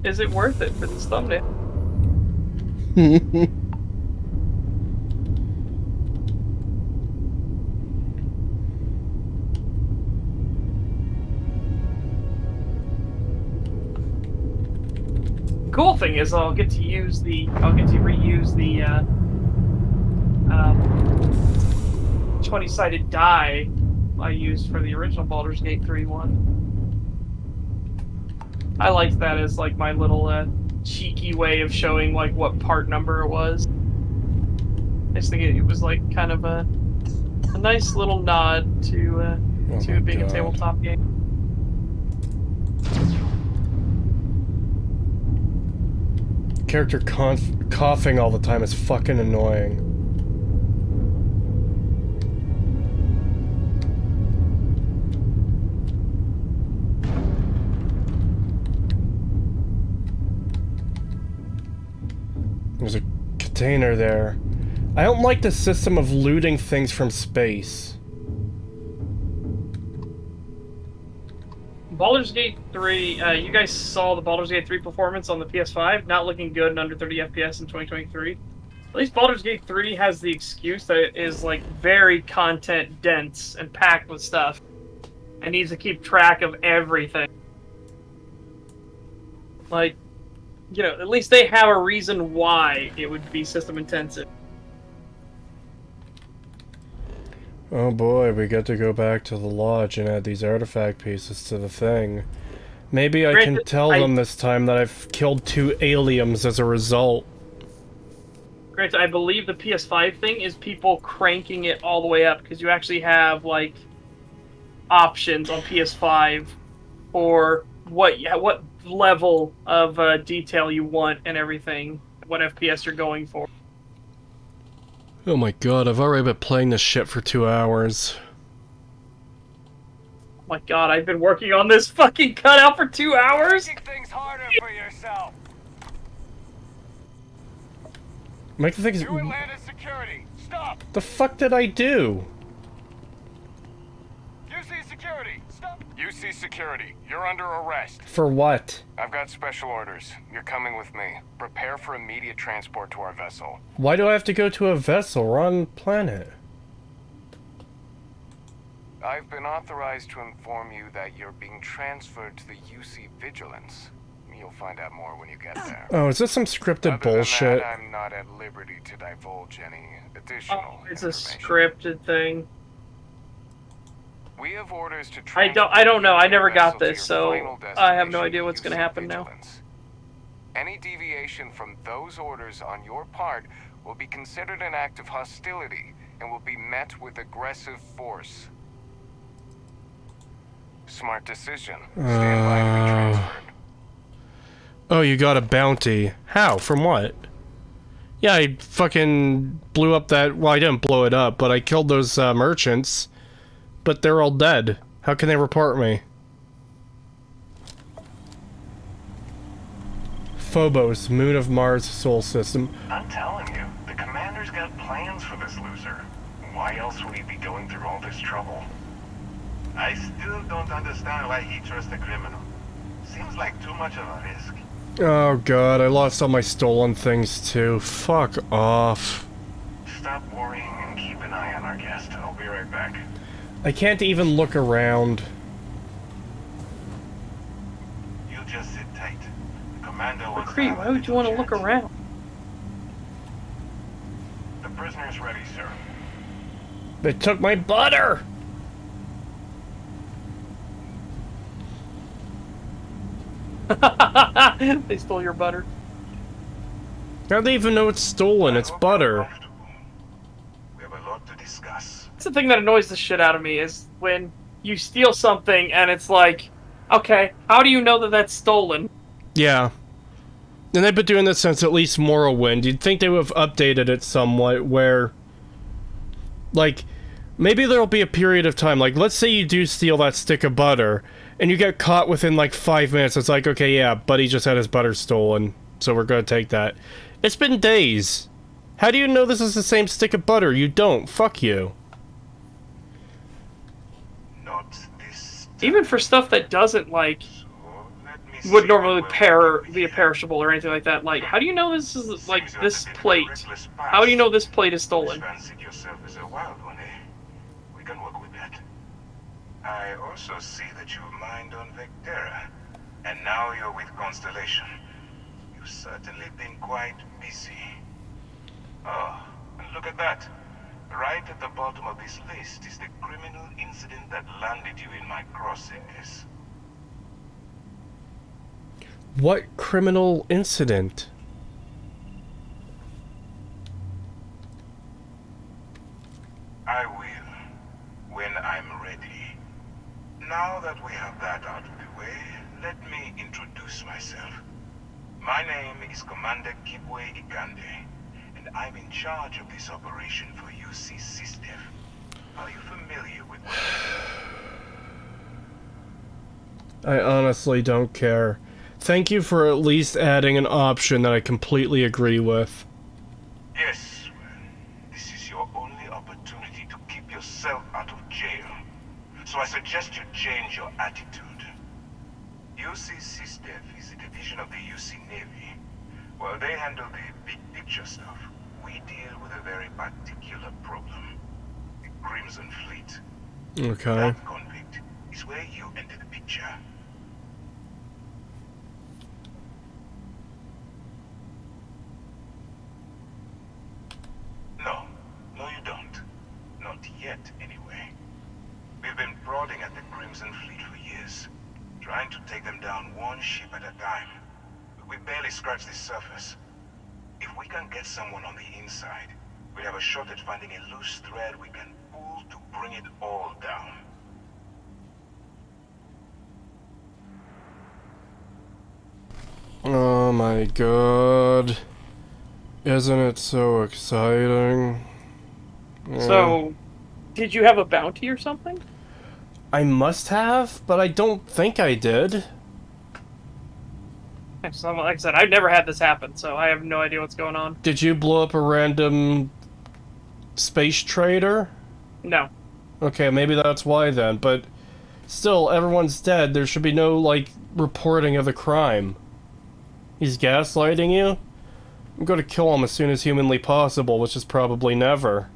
Is it worth it for this thumbnail? Cool thing is I'll get to reuse the 20-sided die I used for the original Baldur's Gate 3 one. I liked that as like my little cheeky way of showing like what part number it was. I just think it was like kind of a nice little nod to it being a tabletop game. Character coughing all the time is fucking annoying. There's a container there. I don't like the system of looting things from space. Baldur's Gate 3, you guys saw the Baldur's Gate 3 performance on the PS5, not looking good and under 30 FPS in 2023. At least Baldur's Gate 3 has the excuse that it is like very content dense and packed with stuff. And needs to keep track of everything. Like, you know, at least they have a reason why it would be system intensive. Oh boy, we get to go back to the lodge and add these artifact pieces to the thing. Maybe I can tell them this time that I've killed 2 aliens as a result. Granted, I believe the PS5 thing is people cranking it all the way up, because you actually have, like, options on PS5 for what level of detail you want and everything, what FPS you're going for. Oh my god, I've already been playing this shit for 2 hours. Oh my god, I've been working on this fucking cutout for 2 hours? Make things harder for yourself. Make the things... You Atlanta security, stop! The fuck did I do? UC security, stop! UC security, you're under arrest. For what? I've got special orders. You're coming with me. Prepare for immediate transport to our vessel. Why do I have to go to a vessel? We're on planet. I've been authorized to inform you that you're being transferred to the UC Vigilance. You'll find out more when you get there. Oh, is this some scripted bullshit? Other than that, I'm not at liberty to divulge any additional it's a information. scripted thing. We have orders to I don't know. I never got this, so I have no idea what's going to happen now. Any deviation from those orders on your part will be considered an act of hostility and will be met with aggressive force. Smart decision. Stand by to be transferred. Oh, you got a bounty. How? From what? Yeah, I fucking blew up that... Well, I didn't blow it up, but I killed those merchants. But they're all dead. How can they report me? Phobos, moon of Mars Sol system. I'm telling you, the commander's got plans for this loser. Why else would he be going through all this trouble? I still don't understand why he trusts a criminal. Seems like too much of a risk. Oh god, I lost all my stolen things too. Fuck off. Stop worrying and keep an eye on our guest. I'll be right back. I can't even look around. You just sit tight. The commander wants Creed, why would you want to look around? The Prisoners ready, sir. They took my butter! They stole your butter. How do they even know it's stolen? It's butter. We have a lot to discuss. That's the thing that annoys the shit out of me, is when you steal something and it's like, okay, how do you know that that's stolen? Yeah. And they've been doing this since at least Morrowind. You'd think they would have updated it somewhat where, like, maybe there'll be a period of time, like, let's say you do steal that stick of butter, and you get caught within, like, 5 minutes. It's like, okay, yeah, Buddy just had his butter stolen, so we're gonna take that. It's been days. How do you know this is the same stick of butter? You don't. Fuck you. Not this. Even for stuff that doesn't, like, would normally be a perishable or anything like that. Like, how do you know this is, like, this plate? How do you know this plate is stolen? Fancied yourself as a wild one, eh? We can work with that. I also see that you mined on Vectera, and now you're with Constellation. You've certainly been quite busy. Oh, and look at that. Right at the bottom of this list is the criminal incident that landed you in my crosshairs. What criminal incident? I will, when I'm ready. Now that we have that out of the way, let me introduce myself. My name is Commander Kibwe Ikande, and I'm in charge of this operation for UC SysDev. Are you familiar with what I honestly don't care. Thank you for at least adding an option that I completely agree with. Yes, well, this is your only opportunity to keep yourself out of jail. So I suggest you change your attitude. UC SysDev is a division of the UC Navy. While they handle the big picture stuff, we deal with a very particular problem. The Crimson Fleet. Okay. That convict is where you enter the picture. No, you don't. Not yet, anyway. We've been prodding at the Crimson Fleet for years, trying to take them down one ship at a time. But we barely scratched the surface. If we can get someone on the inside, we have a shot at finding a loose thread we can pull to bring it all down. Oh my god. Isn't it so exciting? So, did you have a bounty or something? I must have, but I don't think I did. So, like I said, I've never had this happen, so I have no idea what's going on. Did you blow up a random space trader? No. Okay, maybe that's why then, but still, everyone's dead. There should be no, like, reporting of the crime. He's gaslighting you? I'm going to kill him as soon as humanly possible, which is probably never.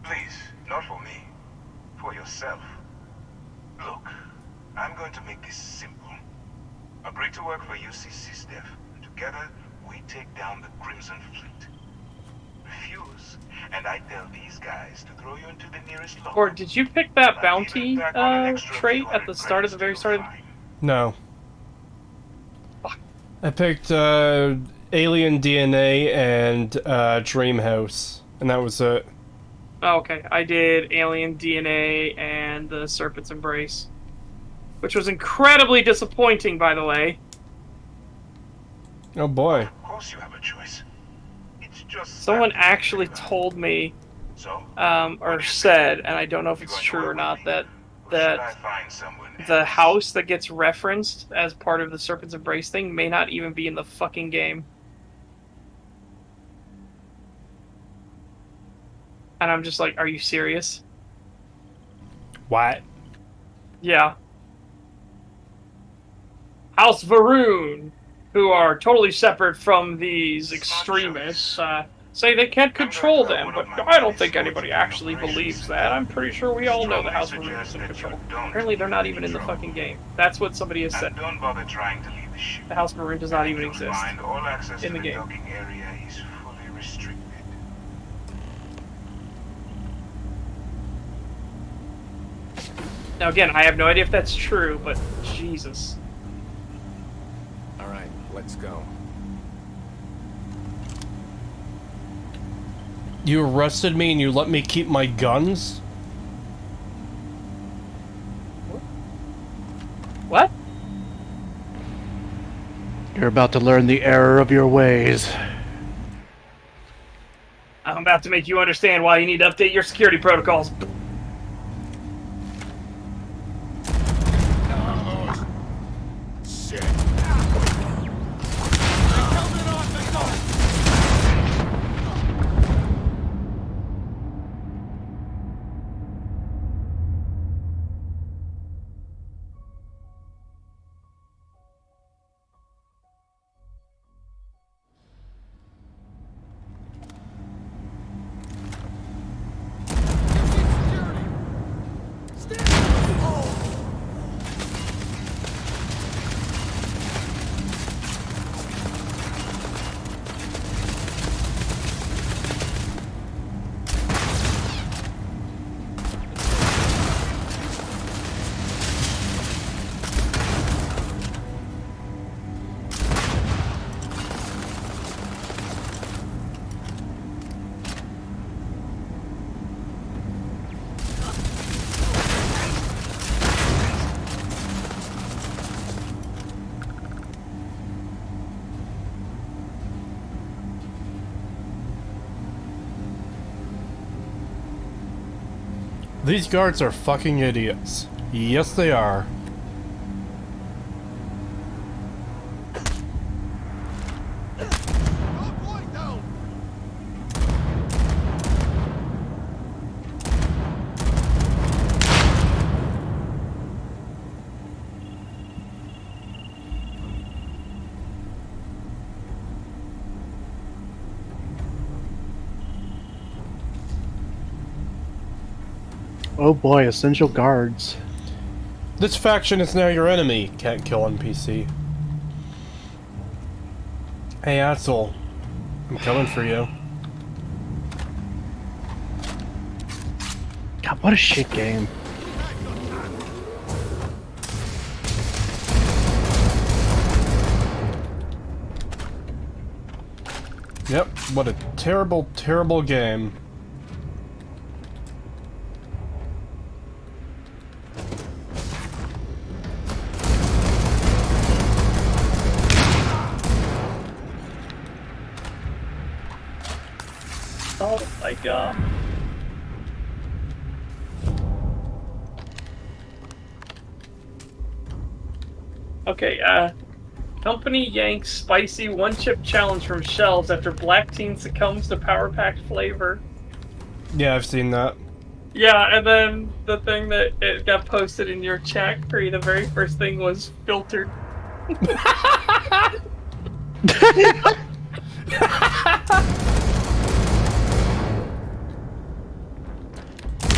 Please, not for me. For yourself. Look, I'm going to make this simple. Agree to work for UC SysDev. Together, we take down the Crimson Fleet. Refuse, and I tell these guys to throw you into the nearest locker. Or did you pick that bounty trait at the start of the very start of... No. I picked Alien DNA and Dreamhouse, and that was it. Oh, okay. I did Alien DNA and the Serpent's Embrace. Which was incredibly disappointing, by the way. Oh boy. Of course you have a choice. It's just Someone actually told me, or said, and I don't know if it's true or not, that the house that gets referenced as part of the Serpent's Embrace thing may not even be in the fucking game. And I'm just like, are you serious? What? Yeah. House Varun, who are totally separate from these extremists, say they can't control them, but I don't think anybody actually believes that. I'm pretty sure we all know the House Varun is in control. Apparently they're not even in the fucking game. That's what somebody has said. Don't bother trying to leave the ship. The House Maroon does not even To exist remind, all access in to the the game. docking area is fully restricted. Now again, I have no idea if that's true, but Jesus. All right, let's go. You arrested me and you let me keep my guns? What? You're about to learn the error of your ways. I'm about to make you understand why you need to update your security protocols. These guards are fucking idiots. Yes, they are. Oh boy, essential guards. This faction is now your enemy. Can't kill NPC. Hey, asshole. I'm coming for you. God, what a shit game. Yep, what a terrible, terrible game. Oh my god. Okay, company yanks spicy one-chip challenge from shelves after black teen succumbs to power-packed flavor. Yeah, I've seen that. Yeah, and then the thing that it got posted in your chat, Cree, the very first thing was filtered.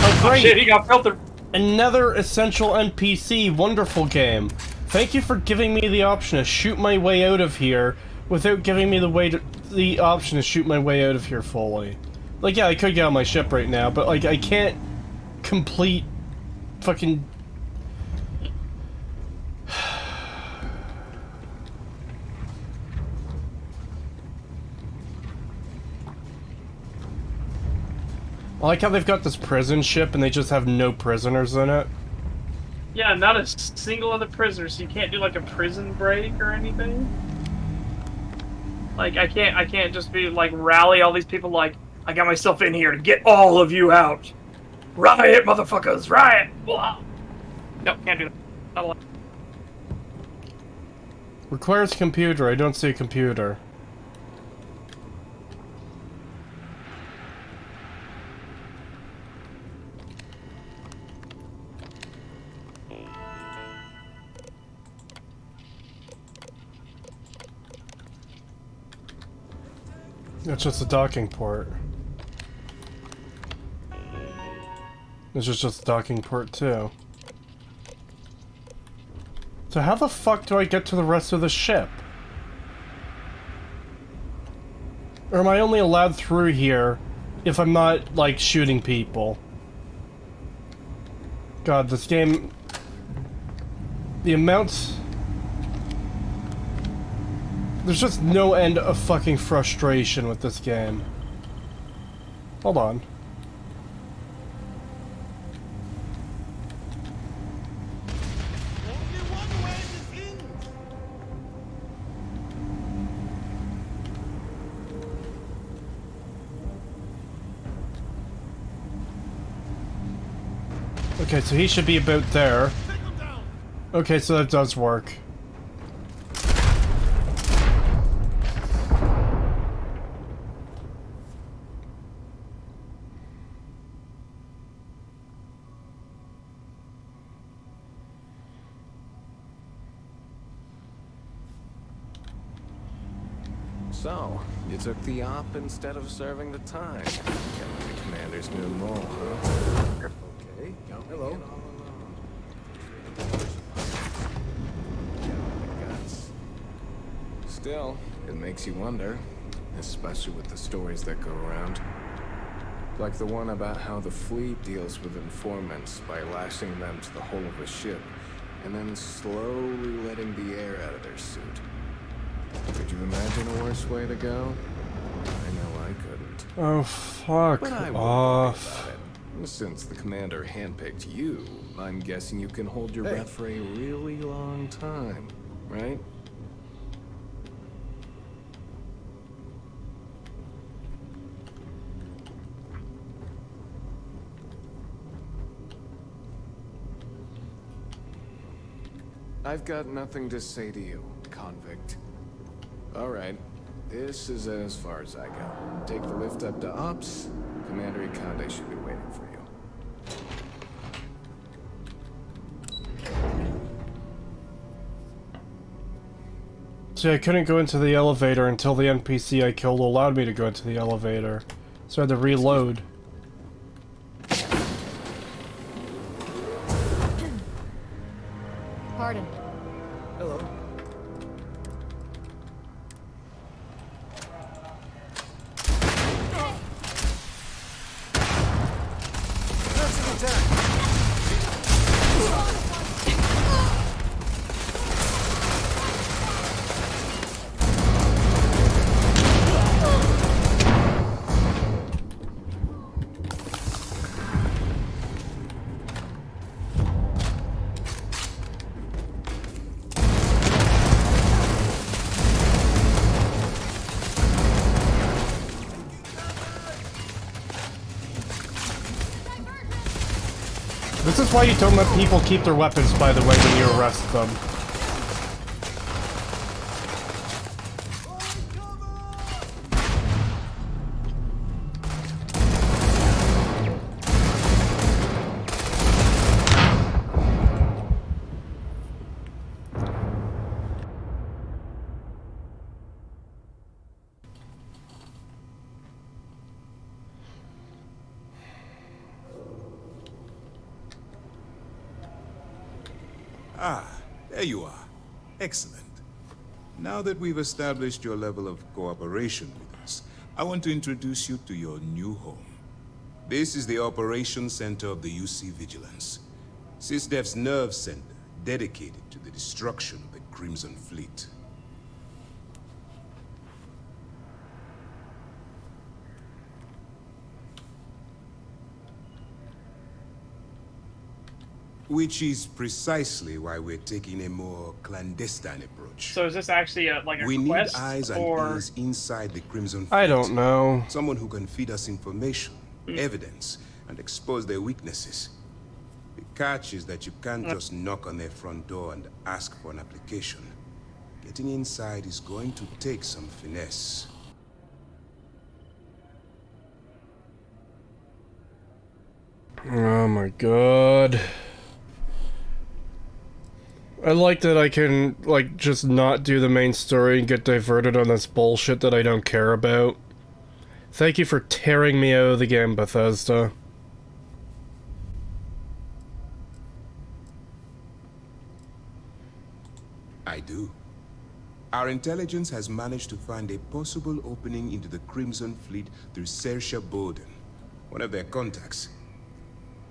Oh, great! Shit, he got filtered. Another essential NPC. Wonderful game. Thank you for giving me the option to shoot my way out of here without giving me the option to shoot my way out of here fully. Like, yeah, I could get on my ship right now, but, like, I can't complete fucking... I like how they've got this prison ship and they just have no prisoners in it. Yeah, not a single other prisoner, so you can't do like a prison break or anything. Like I can't just be like rally all these people like I got myself in here to get all of you out. Riot, motherfuckers, riot! Blah. Nope, can't do that. Not allowed. Requires computer. I don't see a computer. It's just a docking port. It's just a docking port too. So how the fuck do I get to the rest of the ship? Or am I only allowed through here if I'm not, like, shooting people? God, this game... The amount... There's just no end of fucking frustration with this game. Hold on. Okay, so he should be about there. Okay, so that does work. So, you took the op instead of serving the time. Getting the commander's new mole, huh? Okay, hello. Still, it makes you wonder, especially with the stories that go around. Like the one about how the fleet deals with informants by lashing them to the hull of a ship, and then slowly letting the air out of their suit. Could you imagine a worse way to go? I know I couldn't. Oh, fuck But I won't off. worry about it. Since the commander handpicked you, I'm guessing you can hold your breath for a really long time, right? I've got nothing to say to you, convict. All right, this is as far as I go. Take the lift up to Ops. Commander Ikonde should be waiting for you. See, I couldn't go into the elevator until the NPC I killed allowed me to go into the elevator. So I had to reload. Pardon. Hello. That's an attack. This is why you don't let people keep their weapons, by the way, when you arrest them. Ah, there you are. Excellent. Now that we've established your level of cooperation with us, I want to introduce you to your new home. This is the Operations Center of the UC Vigilance. SysDef's nerve center, dedicated to the destruction of the Crimson Fleet. Which is precisely why we're taking a more clandestine approach. So is this actually a We need quest, eyes and or ears inside the Crimson Fleet. I don't know. Someone who can feed us information, evidence, and expose their weaknesses. The catch is that you can't just knock on their front door and ask for an application. Getting inside is going to take some finesse. Oh my god. I like that I can, like, just not do the main story and get diverted on this bullshit that I don't care about. Thank you for tearing me out of the game, Bethesda. I do. Our intelligence has managed to find a possible opening into the Crimson Fleet through Saoirse Bowden, one of their contacts.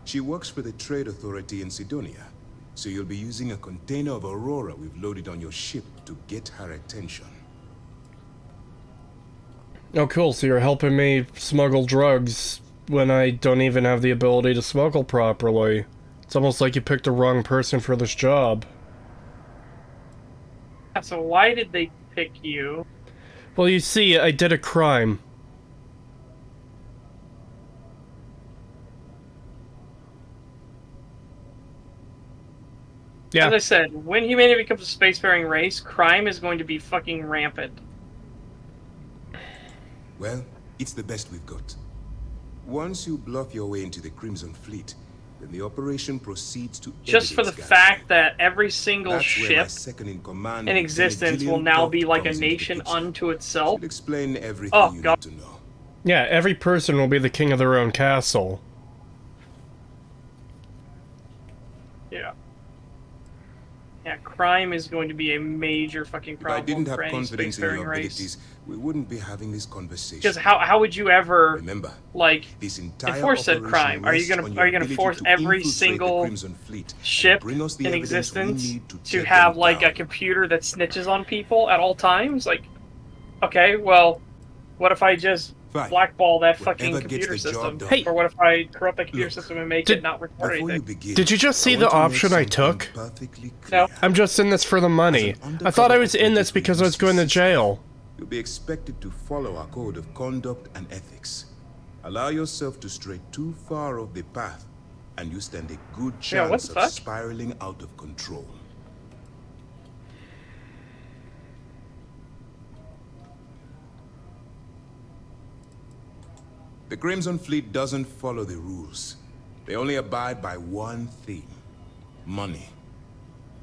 She works for the Trade Authority in Sidonia, so you'll be using a container of Aurora we've loaded on your ship to get her attention. Oh, cool. So you're helping me smuggle drugs when I don't even have the ability to smuggle properly. It's almost like you picked the wrong person for this job. So why did they pick you? Well, you see, I did a crime. Yeah. As I said, when humanity becomes a spacefaring race, crime is going to be fucking rampant. Well, it's the best we've got. Once you bluff your way into the Crimson Fleet, then the operation proceeds to just for the fact that every single ship in existence will now be like a nation unto itself. Should explain everything you need to know. Yeah, every person will be the king of their own castle. Yeah. Yeah, crime is going to be a major fucking problem. If I didn't have for any confidence in your spacefaring abilities, we wouldn't be having this conversation. Because how would you ever like this entire enforce said crime? Are you gonna force every single ship in existence to have like a computer that snitches on people at all times? Like, okay, well, what if I just blackball that fucking computer system? Hey, or what if I corrupt that computer system and make it not record anything? Did you just see the option I took? No. I'm just in this for the money. I thought I was in this because I was going to jail. You'll be expected to follow our code of conduct and ethics. Allow yourself to stray too far off the path, and you stand a good chance of spiraling out of control. The Crimson Fleet doesn't follow the rules. They only abide by one theme: money.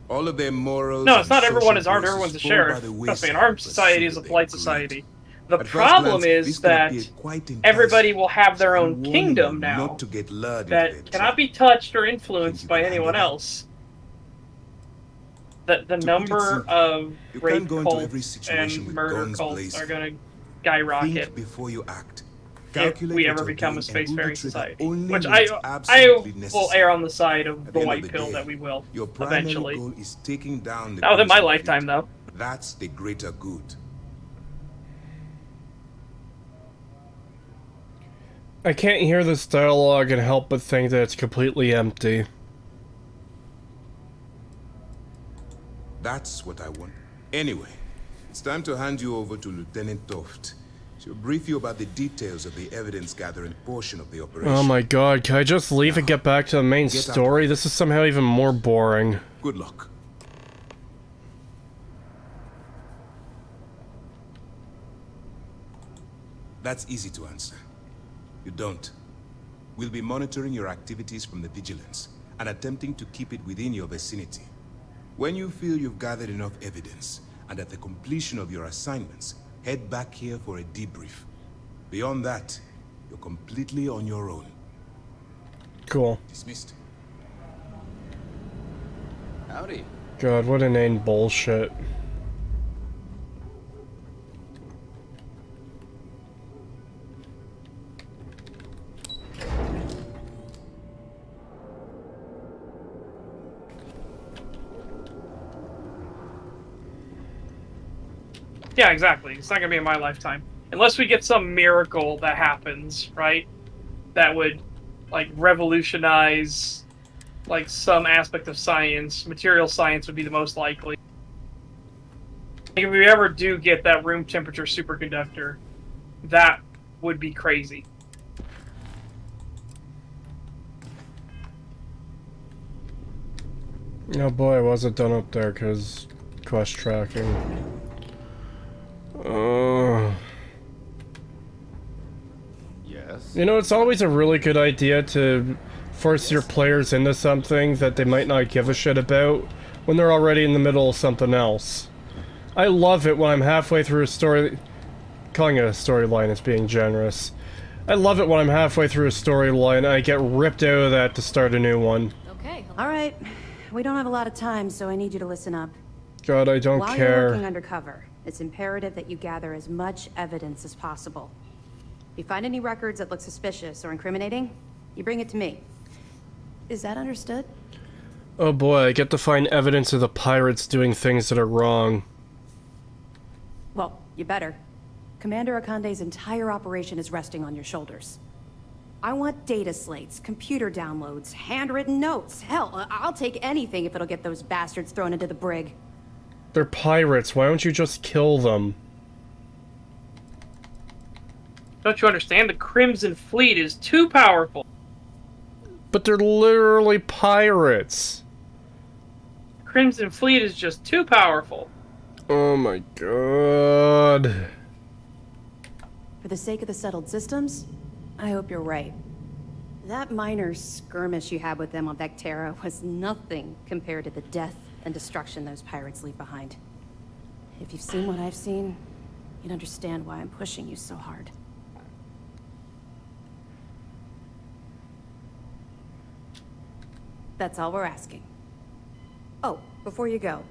All of their morals. No, it's not everyone is armed, everyone's a sheriff. Trust me, an armed society is a polite society. The problem is that everybody will have their own kingdom now that cannot be touched or influenced by anyone else. The number of rape cults and murder cults are going to skyrocket before you act. If we ever become a spacefaring society, which I will err on the side of the white pill that we will eventually. Goal is taking down the not within my lifetime, though. That's the greater good. I can't hear this dialogue and help but think that it's completely empty. That's what I want. Anyway, it's time to hand you over to Lieutenant Toft. She'll brief you about the details of the evidence-gathering portion of the operation. Oh my god, can I just leave and get back to the main story? This is somehow even more boring. Good luck. That's easy to answer. You don't. We'll be monitoring your activities from the Vigilance and attempting to keep it within your vicinity. When you feel you've gathered enough evidence, and at the completion of your assignments, head back here for a debrief. Beyond that, you're completely on your own. Cool. Dismissed. Howdy. God, what inane bullshit. Yeah, exactly. It's not going to be in my lifetime. Unless we get some miracle that happens, right? That would, like, revolutionize, like, some aspect of science. Material science would be the most likely. Like, if we ever do get that room temperature superconductor, that would be crazy. Oh boy, I wasn't done up there because quest tracking. Yes. You know, it's always a really good idea to force your players into something that they might not give a shit about when they're already in the middle of something else. I love it when I'm halfway through a story... Calling it a storyline is being generous. I love it when I'm halfway through a storyline and I get ripped out of that to start a new one. Okay. All right. We don't have a lot of time, so I need you to listen up. God, I don't While care. you're working undercover, it's imperative that you gather as much evidence as possible. If you find any records that look suspicious or incriminating, you bring it to me. Is that understood? Oh boy, I get to find evidence of the pirates doing things that are wrong. Well, you better. Commander Akande's entire operation is resting on your shoulders. I want data slates, computer downloads, handwritten notes. Hell, I'll take anything if it'll get those bastards thrown into the brig. They're pirates, why don't you just kill them? Don't you understand? The Crimson Fleet is too powerful. But they're literally pirates. Crimson Fleet is just too powerful. Oh my god. For the sake of the settled systems, I hope you're right. That minor skirmish you had with them on Vectera was nothing compared to the death and destruction those pirates leave behind. If you've seen what I've seen, you'd understand why I'm pushing you so hard. That's all we're asking. Oh, before you go,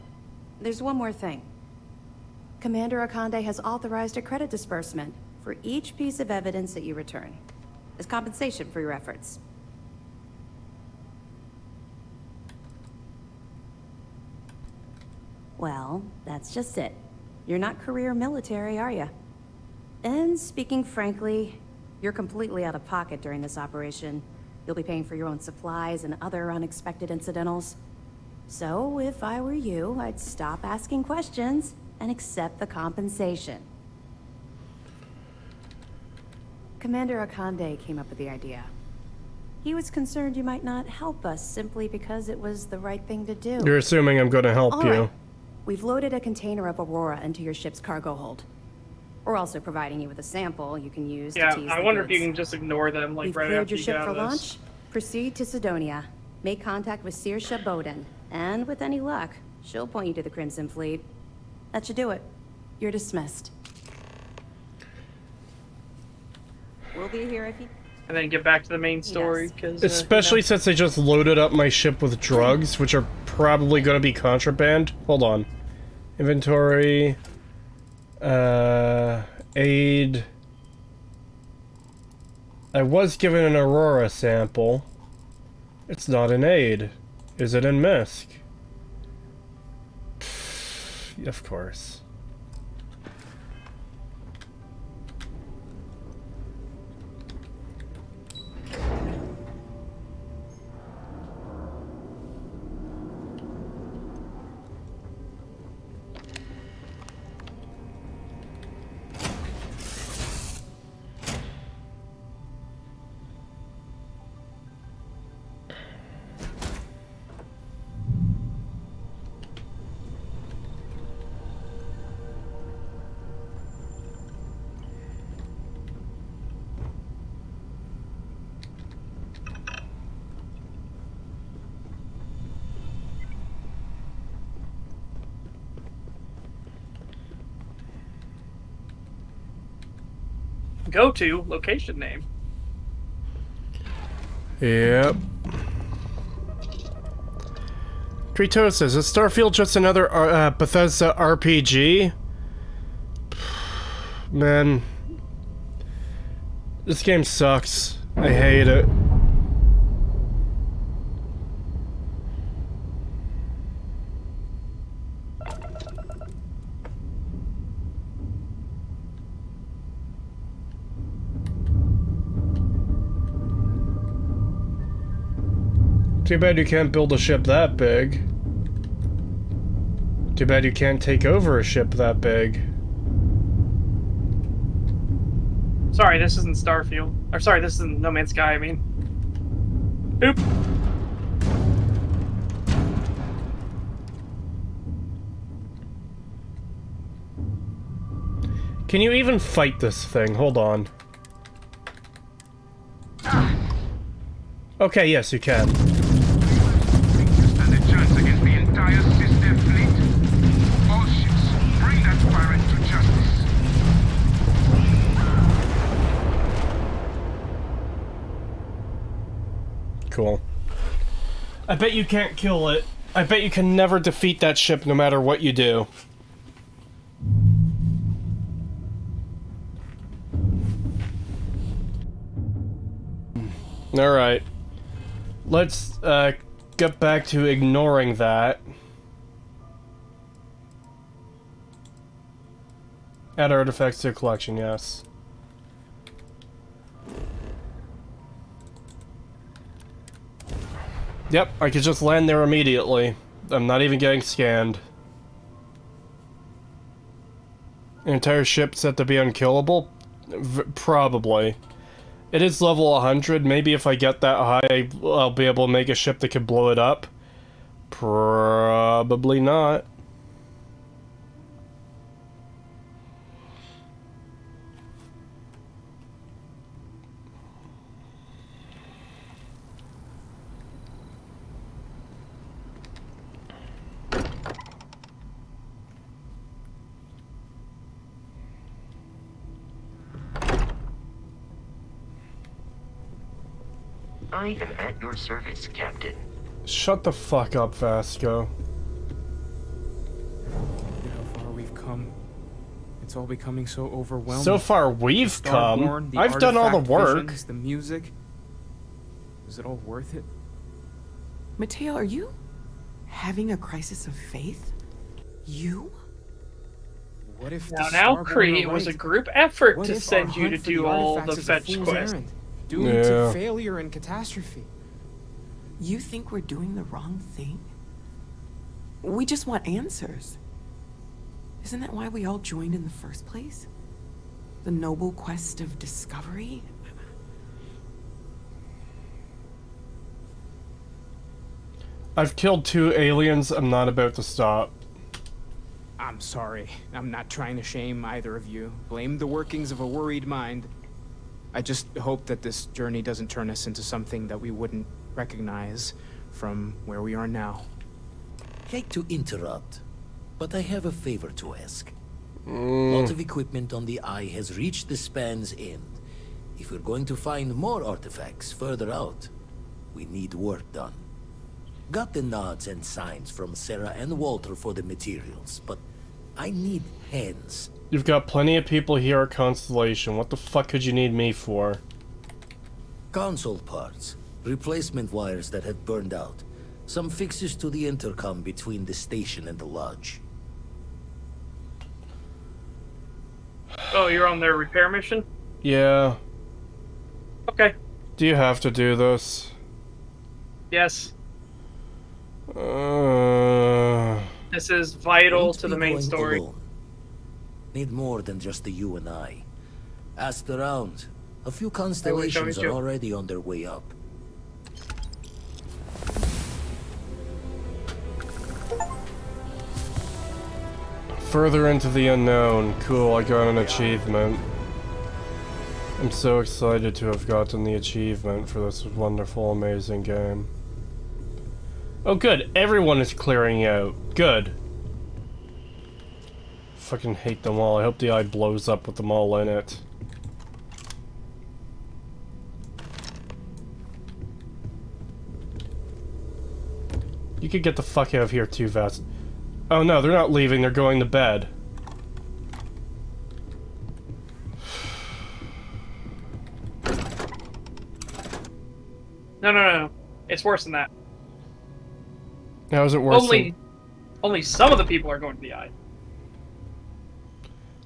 there's one more thing. Commander Akande has authorized a credit disbursement for each piece of evidence that you return, as compensation for your efforts. Well, that's just it. You're not career military, are you? And speaking frankly, you're completely out of pocket during this operation. You'll be paying for your own supplies and other unexpected incidentals. So, if I were you, I'd stop asking questions and accept the compensation. Commander Akande came up with the idea. He was concerned you might not help us simply because it was the right thing to do. You're assuming I'm gonna help All you. right. We've loaded a container of Aurora into your ship's cargo hold. We're also providing you with a sample you can use to tease I the wonder if goods. you can just ignore them, like, We've right cleared after your you ship get for out of launch. this. Proceed to Sidonia. Make contact with Saoirse Bowden. And with any luck, she'll point you to the Crimson Fleet. That should do it. You're dismissed. We'll be here if you... And then get back to the main story, because... Especially since they just loaded up my ship with drugs, which are probably gonna be contraband. Hold on. Inventory... aid... I was given an Aurora sample. It's not an aid. Is it in MISC? Pfft, of course. Go to location name. Yep. Creetosis, is Starfield just another Bethesda RPG? Man. This game sucks. I hate it. Too bad you can't build a ship that big. Too bad you can't take over a ship that big. Sorry, this isn't Starfield. Or sorry, this isn't No Man's Sky, I mean. Oop. Can you even fight this thing? Hold on. Okay, yes, you can. Stand a chance against the entire sister fleet. All ships, bring that pirate to justice. Cool. I bet you can't kill it. I bet you can never defeat that ship no matter what you do. Alright. Let's get back to ignoring that. Add artifacts to your collection, yes. Yep, I could just land there immediately. I'm not even getting scanned. An entire ship set to be unkillable? Probably. It is level 100. Maybe if I get that high, I'll be able to make a ship that can blow it up. Probably not. I am at your service, Captain. Shut the fuck up, Vasco. Look how far we've come. It's all becoming so overwhelming. So far, we've come. Starborn, the I've done all the artifact work. visions, the music. Is it all worth it? Mateo, are you having a crisis of faith? You? What if Now, Cree, it was a group effort to send you to do all the fetch quests. Doomed to failure and catastrophe. You think we're doing the wrong thing? We just want answers. Isn't that why we all joined in the first place? The noble quest of discovery? I've killed 2 aliens. I'm not about to stop. I'm sorry. I'm not trying to shame either of you. Blame the workings of a worried mind. I just hope that this journey doesn't turn us into something that we wouldn't recognize from where we are now. Hate to interrupt, but I have a favor to ask. A lot of equipment on the Eye has reached the span's end. If we're going to find more artifacts further out, we need work done. Got the nods and signs from Sarah and Walter for the materials, but I need hands. You've got plenty of people here at Constellation. What the fuck could you need me for? Console parts, replacement wires that have burned out, some fixes to the intercom between the station and the lodge. Oh, you're on their repair mission? Yeah. Okay. Do you have to do this? Yes. This is vital to the main story. Alone. Need more than just the you and I. Asked around. A few constellations are already on their way up. Further into the unknown. Cool, I got an achievement. I'm so excited to have gotten the achievement for this wonderful, amazing game. Oh good, everyone is clearing out. Good. Fucking hate them all. I hope the Eye blows up with them all in it. You could get the fuck out of here too, Vast. Oh no, they're not leaving, they're going to bed. No. It's worse than that. How is it worse Only some of the people are going to the Eye.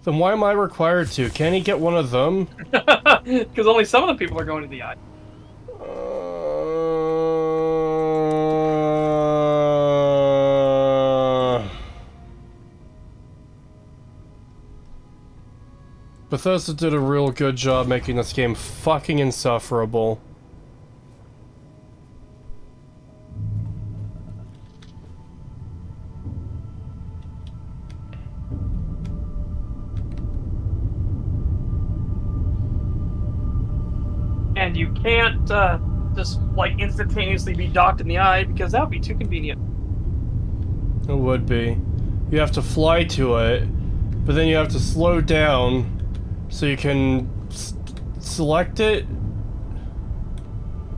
Then why am I required to? Can he get one of them? Because only some of the people are going to the Eye. Bethesda did a real good job making this game fucking insufferable. And you can't just like instantaneously be docked in the Eye because that would be too convenient. It would be. You have to fly to it, but then you have to slow down so you can select it.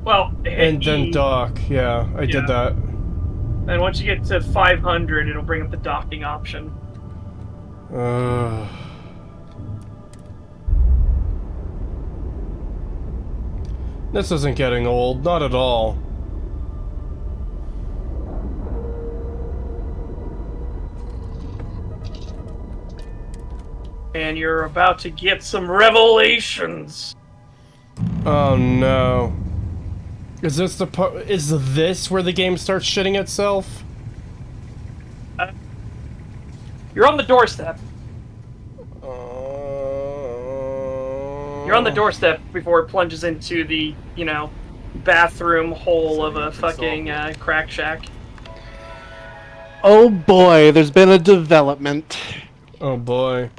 Well, and then dock. Yeah, I did that. And once you get to 500, it'll bring up the docking option. This isn't getting old, not at all. And you're about to get some revelations. Oh no. Is this the part? Is this where the game starts shitting itself? You're on the doorstep. You're on the doorstep before it plunges into the, bathroom hole of a fucking crack shack. Oh boy, there's been a development. Oh boy.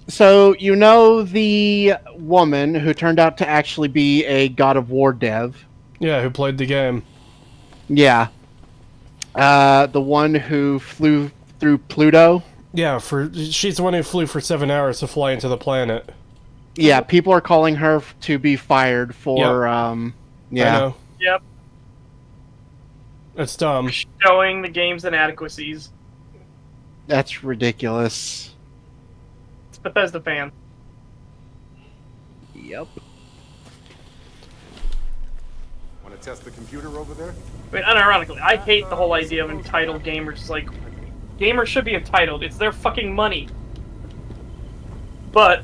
So, you know the woman who turned out to actually be a God of War dev? Yeah, who played the game. Yeah. The one who flew through Pluto? Yeah, she's the one who flew for 7 hours to fly into the planet. Yeah, people are calling her to be fired for, yeah. I know. Yep. It's dumb. Showing the game's inadequacies. That's ridiculous. It's Bethesda fan. Yep. Want to test the computer over there? I mean, unironically, I hate the whole idea of entitled gamers. Like, gamers should be entitled. It's their fucking money. But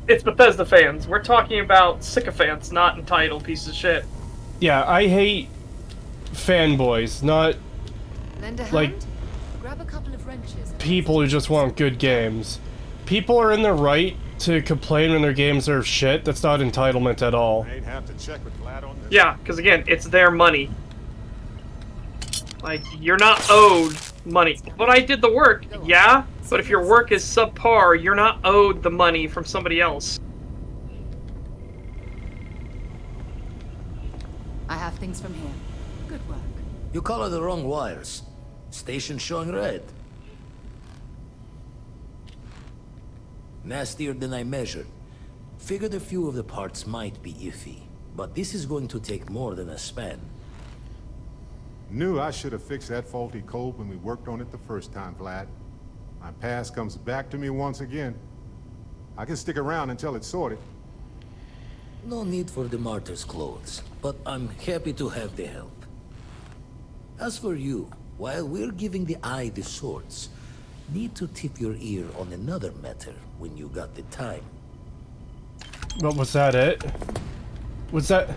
it's Bethesda fans. We're talking about sycophants, not entitled pieces of shit. Yeah, I hate fanboys, not like Grab a couple of wrenches. people who just want good games. People are in their right to complain when their games are shit. That's not entitlement at all. I'd have to check with Vlad on this. Yeah, because again, it's their money. Like, you're not owed money. But I did the work, yeah? But if your work is subpar, you're not owed the money from somebody else. I have things from here. Good work. You color the wrong wires. Station showing red. Nastier than I measured. Figured a few of the parts might be iffy, but this is going to take more than a span. Knew I should have fixed that faulty code when we worked on it the first time, Vlad. My past comes back to me once again. I can stick around until it's sorted. No need for the martyr's clothes, but I'm happy to have the help. As for you, while we're giving the eye the swords, need to tip your ear on another matter when you got the time. What was that it? Was that...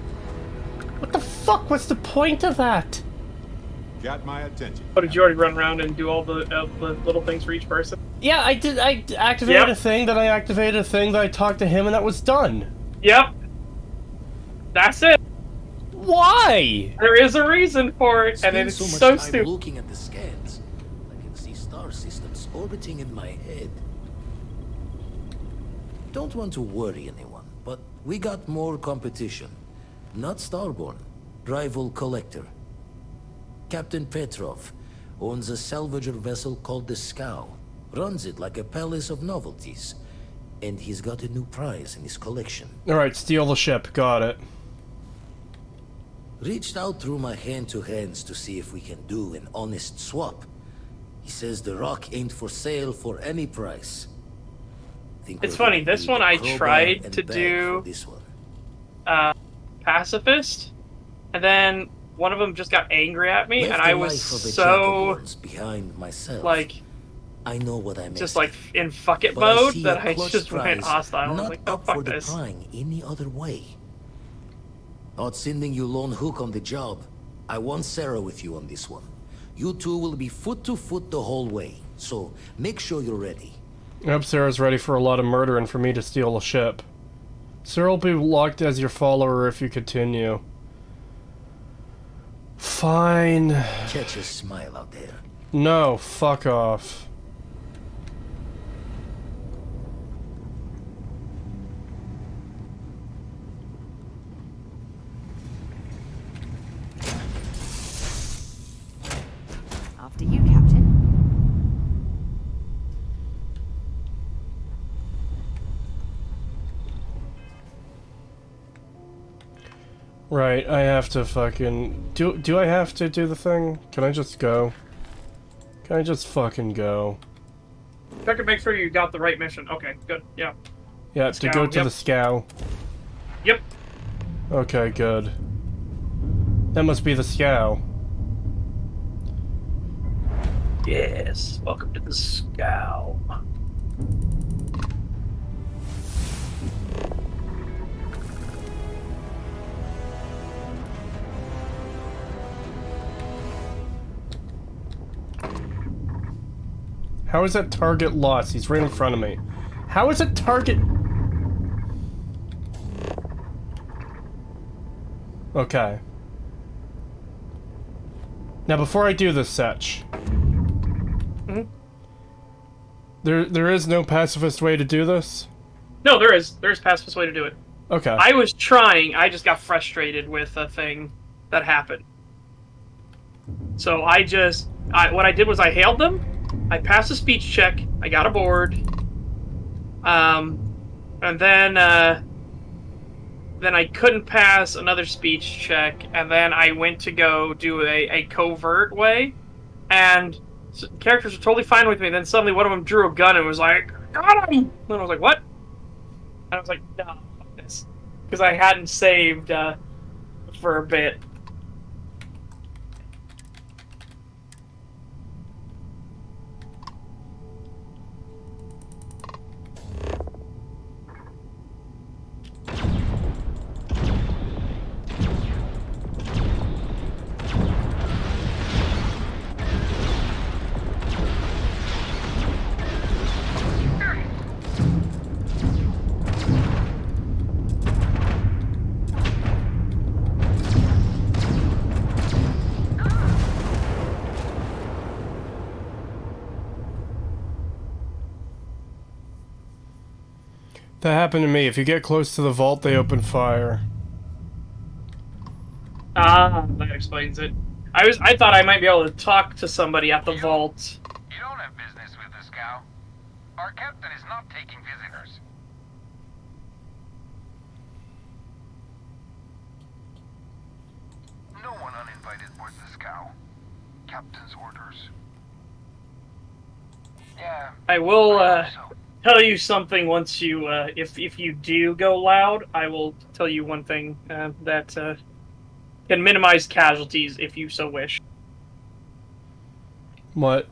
What the fuck was the point of that? Got my attention. Oh, did you already run around and do all the little things for each person? Yeah, I did. I activated a thing, then I activated a thing, then I talked to him, and that was done. Yep. That's it. Why? There is a reason for it, and it's so stupid. Looking at the scans, I can see star systems orbiting in my head. Don't want to worry anyone, but we got more competition. Not Starborn, rival collector. Captain Petrov owns a salvager vessel called the Scow. Runs it like a palace of novelties. And he's got a new prize in his collection. Alright, steal the ship. Got it. Reached out through my hand-to-hands to see if we can do an honest swap. He says the rock ain't for sale for any price. It's funny, this one I tried to do pacifist, and then one of them just got angry at me, and I was so behind myself. Like, I know what I just like in fuck it mode that I just went hostile. Not I was like, oh, up fuck for this. the prying any other way. Not sending you lone hook on the job. I want Sarah with you on this one. You two will be foot to foot the whole way, so make sure you're ready. I hope Sarah's ready for a lot of murder and for me to steal a ship. Sarah will be locked as your follower if you continue. Fine. Catch a smile out there. No, fuck off. After you, Captain. Right, I have to fucking... Do I have to do the thing? Can I just go? Can I just fucking go? Check and make sure you got the right mission. Okay, good. Yeah. Yeah, to go to the scow. Yep. Okay, good. That must be the scow. Yes. Welcome to the scow. How is that target lost? He's right in front of me. How is it target... Okay. Now, before I do this, Setch... There is no pacifist way to do this? No, there is. There's a pacifist way to do it. Okay. I was trying, I just got frustrated with a thing that happened. So what I did was I hailed them, I passed a speech check, I got aboard, and then I couldn't pass another speech check, and then I went to go do a covert way, and characters were totally fine with me, then suddenly one of them drew a gun and was like, "Got him!" And I was like, "What?" And I was like, "No, fuck this." Because I hadn't saved for a bit. That happened to me. If you get close to the vault, they open fire. Ah, that explains it. I thought I might be able to talk to somebody at the vault. You don't have business with the scow. Our captain is not taking visitors. No one uninvited boards the scow. Captain's orders. Yeah. I will tell you something once you, if you do go loud, I will tell you one thing that can minimize casualties if you so wish. What?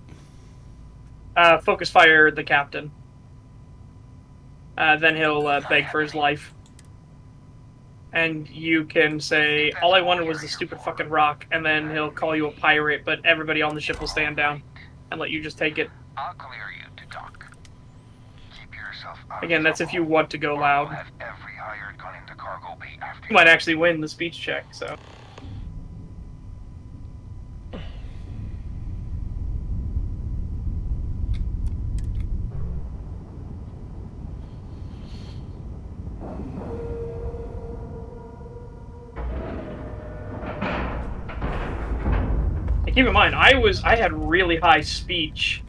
Focus fire the captain. Then he'll beg for his life. And you can say, all I wanted was the stupid fucking rock, and then he'll call you a pirate, but everybody on the ship will stand down and let you just take it. I'll clear you to dock. Keep yourself out Again, that's if you want to go loud. Have every hired gun in the cargo bay after You might actually win the speech check, so... Keep in mind, I had really high speech,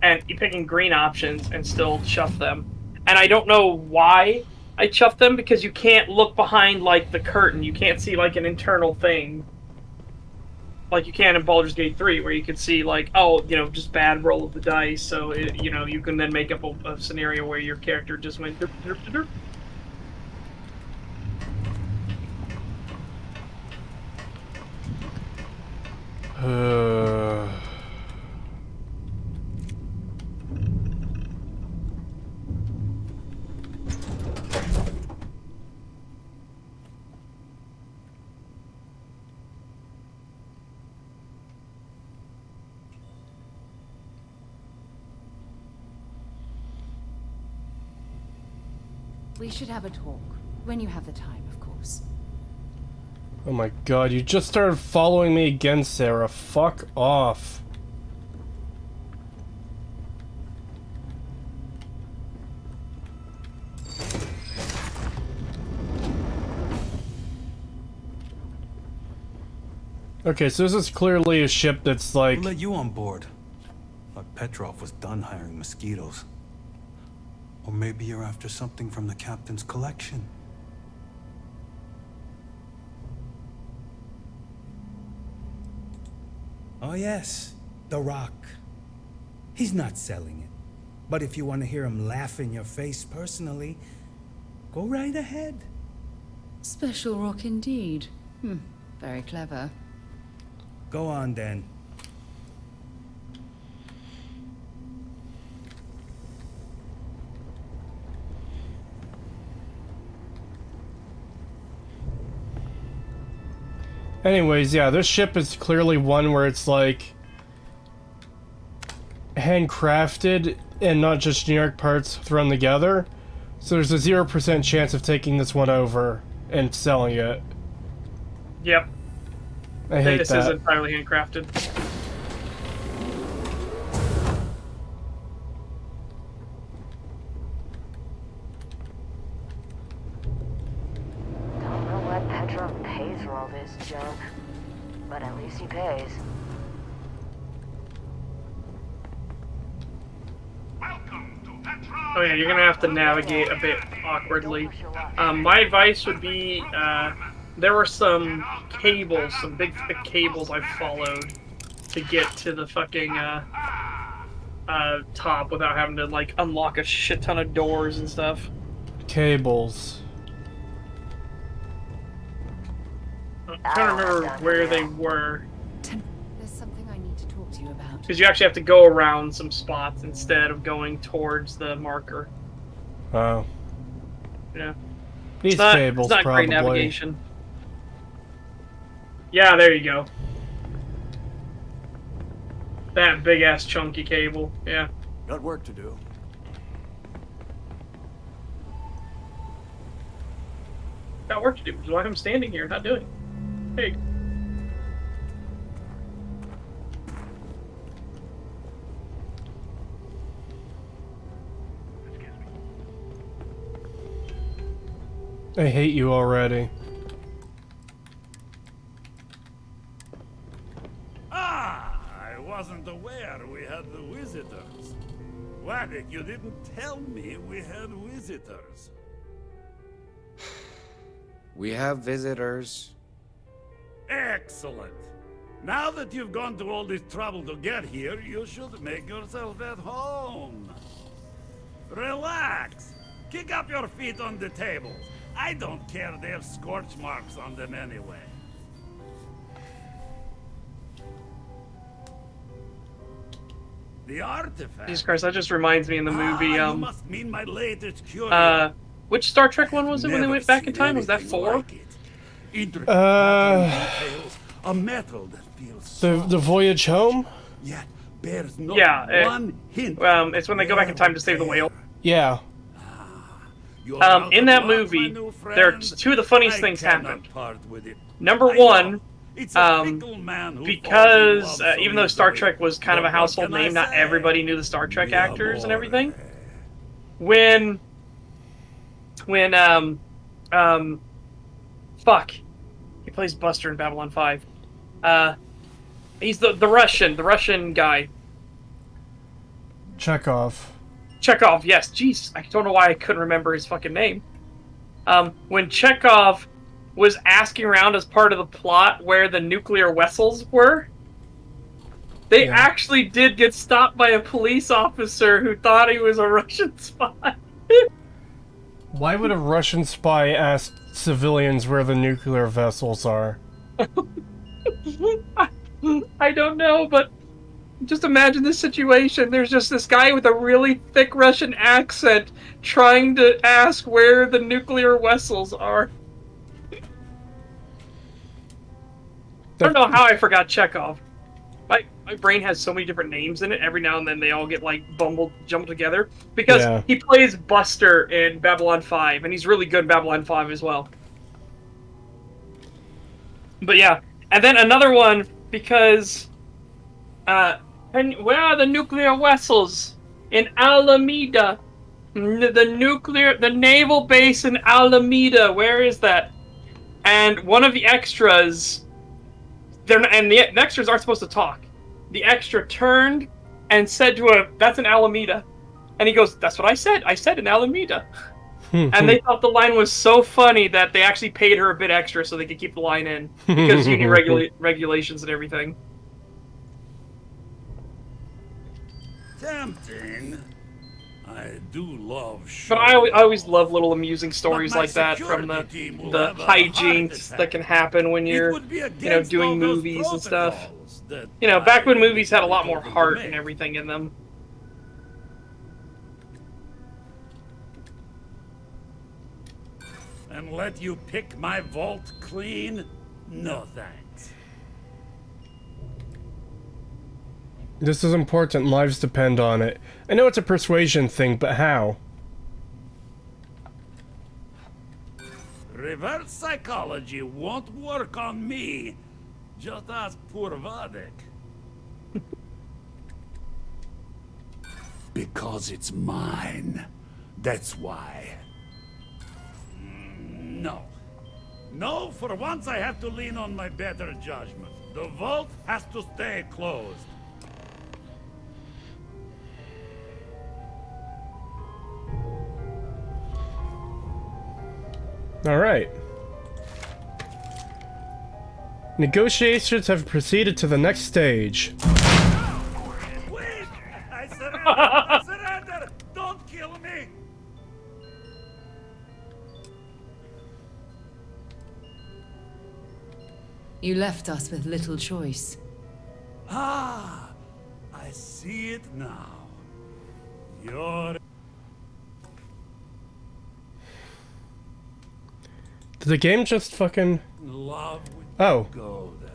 and picking green options and still chuff them. And I don't know why I chuffed them, because you can't look behind, like, the curtain. You can't see, like, an internal thing. Like you can in Baldur's Gate 3, where you can see, like, oh, you know, just bad roll of the dice, so, you know, you can then make up a scenario where your character just went derp, derp, derp. We should have a talk. When you have the time, of course. Oh my god, you just started following me again, Sarah. Fuck off. Okay, so this is clearly a ship that's like... Who let you on board? But Petrov was done hiring mosquitoes. Or maybe you're after something from the captain's collection. Oh yes, The Rock. He's not selling it. But if you want to hear him laugh in your face personally, go right ahead. Special rock indeed. Very clever. Go on then. Anyways, yeah, this ship is clearly one where it's like handcrafted and not just generic parts thrown together. So there's a 0% chance of taking this one over and selling it. Yep. I hate this that. is entirely handcrafted. Don't know what Petrov pays for all this junk, but at least he pays. Oh yeah, you're gonna have to navigate a bit awkwardly. My advice would be, there were some cables, some big thick cables I followed to get to the fucking, top without having to, like, unlock a shit ton of doors and stuff. Cables. I'm trying to remember where they were. There's something I need to talk to you about. Because you actually have to go around some spots instead of going towards the marker. Oh. Yeah. These it's not, cables, it's not probably. great navigation. Yeah, there you go. That big ass chunky cable. Yeah. Got work to do. Got work to do, which is why I'm standing here not doing it. Hey. I hate you already. Ah, I wasn't aware we had the visitors. Waddick, you didn't tell me we had visitors. We have visitors. Excellent. Now that you've gone to all this trouble to get here, you should make yourself at home. Relax. Kick up your feet on the tables. I don't care, they have scorch marks on them anyway. The artifact. Jesus Christ, that just reminds me in the movie, you must mean my latest cure. Which Star Trek one was it when they went back in time? Was that 4? A metal that feels the voyage home? Yet bears not Yeah, one hint. It's when they go back in time to save the whale. Yeah. In that movie, there are two of the funniest things happened. Number one, because even though Star Trek was kind of a household name, not everybody knew the Star Trek actors and everything. When fuck, he plays Buster in Babylon 5. He's the Russian guy. Chekhov, yes. Jeez, I don't know why I couldn't remember his fucking name. When Chekhov was asking around as part of the plot where the nuclear vessels were, they actually did get stopped by a police officer who thought he was a Russian spy. Why would a Russian spy ask civilians where the nuclear vessels are? I don't know, but just imagine this situation. There's just this guy with a really thick Russian accent trying to ask where the nuclear vessels are. I don't know how I forgot Chekhov. My brain has so many different names in it. Every now and then they all get like jumbled together. Because he plays Buster in Babylon 5, and he's really good in Babylon 5 as well. But yeah. And then another one, because and where are the nuclear vessels? In Alameda. The naval base in Alameda. Where is that? And one of the extras, the extras aren't supposed to talk. The extra turned and said to him, "That's in Alameda." And he goes, "That's what I said. I said in Alameda." And they thought the line was so funny that they actually paid her a bit extra so they could keep the line in. Because union regulations and everything. tempting. I do love But I always love little amusing stories like that from the hijinks that can happen when you're, doing movies and stuff. Back when movies had a lot more heart and everything in them. And let you pick my vault clean? No thanks. This is important. Lives depend on it. I know it's a persuasion thing, but how? Reverse psychology won't work on me. Just ask poor Vadik. Because it's mine. That's why. No. No, for once I have to lean on my better judgment. The vault has to stay closed. Alright. Negotiations have proceeded to the next stage. Wait! I surrender! I surrender! Don't kill me! You left us with little choice. Ah! I see it now. You're... Did the game just fucking... Love Oh. go there.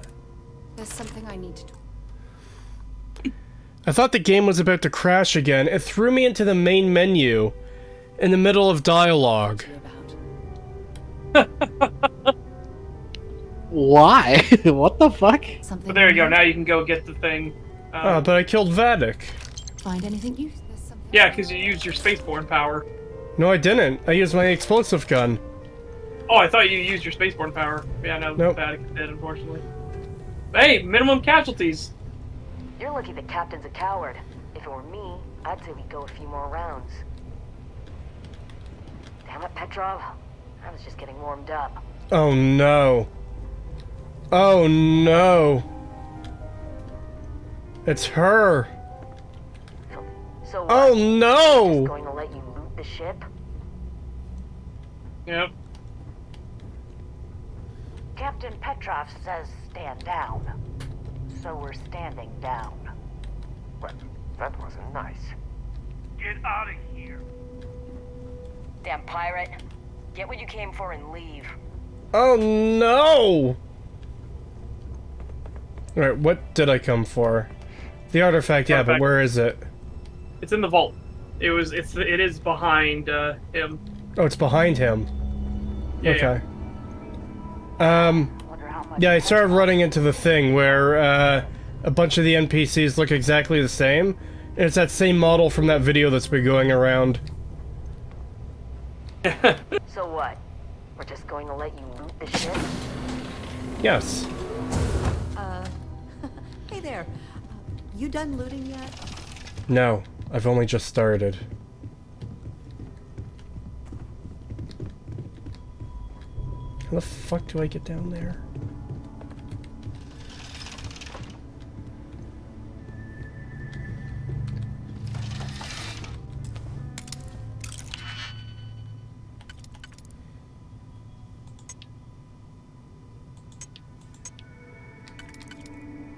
There's something I need to do. I thought the game was about to crash again. It threw me into the main menu in the middle of dialogue. Why? What the fuck? But there you go. Now you can go get the thing. Oh, but I killed Vadik. Find anything you? Yeah, because you used your spaceborne power. No, I didn't. I used my explosive gun. Oh, I thought you used your spaceborne power. Yeah, no, Nope. Vadik did, unfortunately. Hey, minimum casualties. You're lucky the captain's a coward. If it were me, I'd say we go a few more rounds. Damn it, Petrov. I was just getting warmed up. Oh no. Oh no. It's her. So what? Oh no! Just going to let you loot the ship? Yep. Captain Petrov says stand down. So we're standing down. But that wasn't nice. Get out of here. Damn pirate. Get what you came for and leave. Oh no! Alright, what did I come for? The artifact, yeah, but where is it? It's in the vault. It is behind him. Oh, it's behind him. Yeah, okay. Yeah, I started running into the thing where a bunch of the NPCs look exactly the same. And it's that same model from that video that's been going around. So what? We're just going to let you loot the ship? Yes. Hey there. You done looting yet? No, I've only just started. How the fuck do I get down there?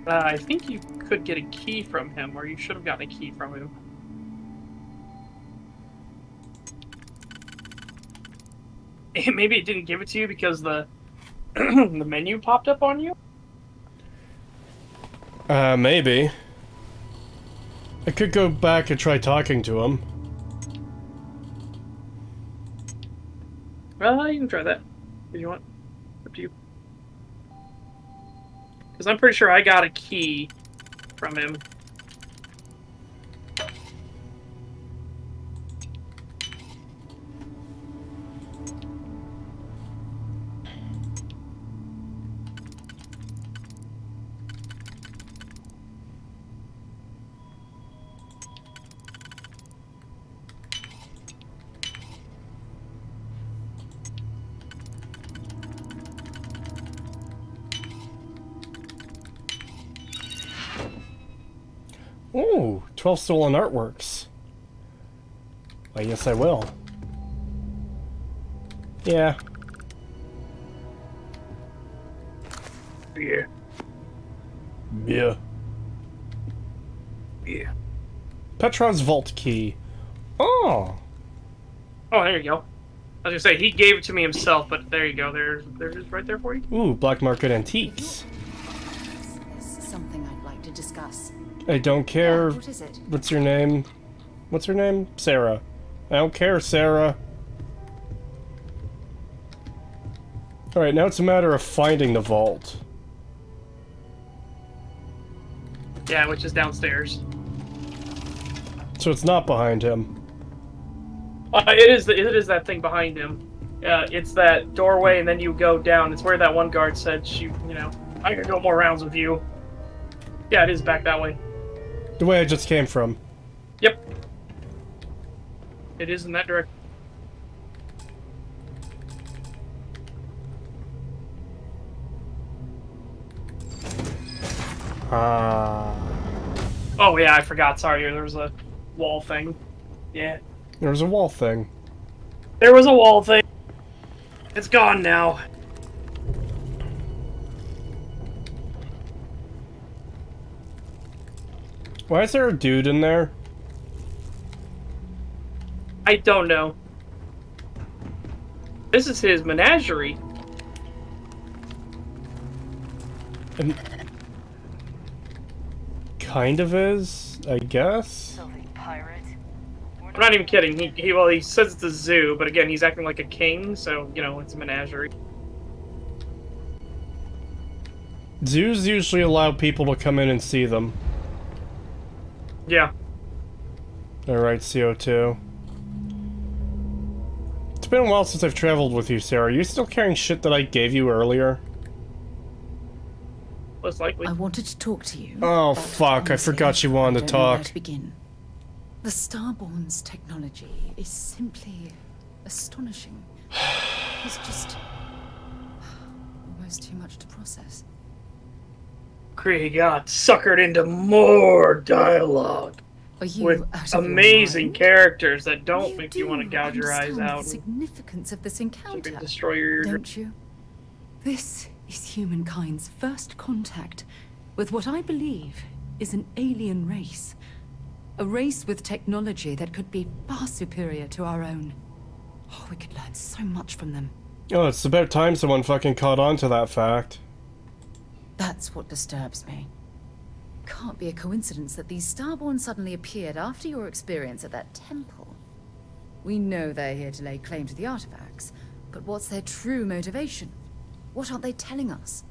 I think you could get a key from him, or you should have gotten a key from him. Maybe it didn't give it to you because the the menu popped up on you? Maybe. I could go back and try talking to him. Well, you can try that if you want. Up to you. Because I'm pretty sure I got a key from him. Ooh, 12 stolen artworks. I guess I will. Yeah. Yeah. Yeah. Yeah. Petrov's vault key. Oh. Oh, there you go. I was gonna say he gave it to me himself, but there you go. There's it right there for you. Ooh, black market antiques. This is something I'd like to discuss. I don't care. Yeah, what is it? What's your name? What's her name? Sarah. I don't care, Sarah. Alright, now it's a matter of finding the vault. Yeah, which is downstairs. So it's not behind him. It is that thing behind him. It's that doorway, and then you go down. It's where that one guard said, you know, I could go more rounds with you. Yeah, it is back that way. The way I just came from. Yep. It is in that direction. Ah. Oh yeah, I forgot. Sorry, there was a wall thing. Yeah. There was a wall thing. There was a wall thing. It's gone now. Why is there a dude in there? I don't know. This is his menagerie. And kind of is, I guess. I'm not even kidding. He says it's a zoo, but again, he's acting like a king, so you know it's a menagerie. Zoos usually allow people to come in and see them. Yeah. Alright, CO2. It's been a while since I've traveled with you, Sarah. Are you still carrying shit that I gave you earlier? Most likely. I wanted to talk to you. Oh, fuck. I forgot she wanted to talk. Where to begin. The Starborn's technology is simply astonishing. It's just almost too much to process. Krieg got suckered into more dialogue Are you with out of your amazing mind? characters that don't make you want to gouge your eyes Understand out the significance of this and encounter, destroy your eardrum. don't you? This is humankind's first contact with what I believe is an alien race. A race with technology that could be far superior to our own. Oh, we could learn so much from them. Oh, it's about time someone fucking caught on to that fact. That's what disturbs me. Can't be a coincidence that these Starborn suddenly appeared after your experience at that temple. We know they're here to lay claim to the artifacts, but what's their true motivation? What aren't they telling us?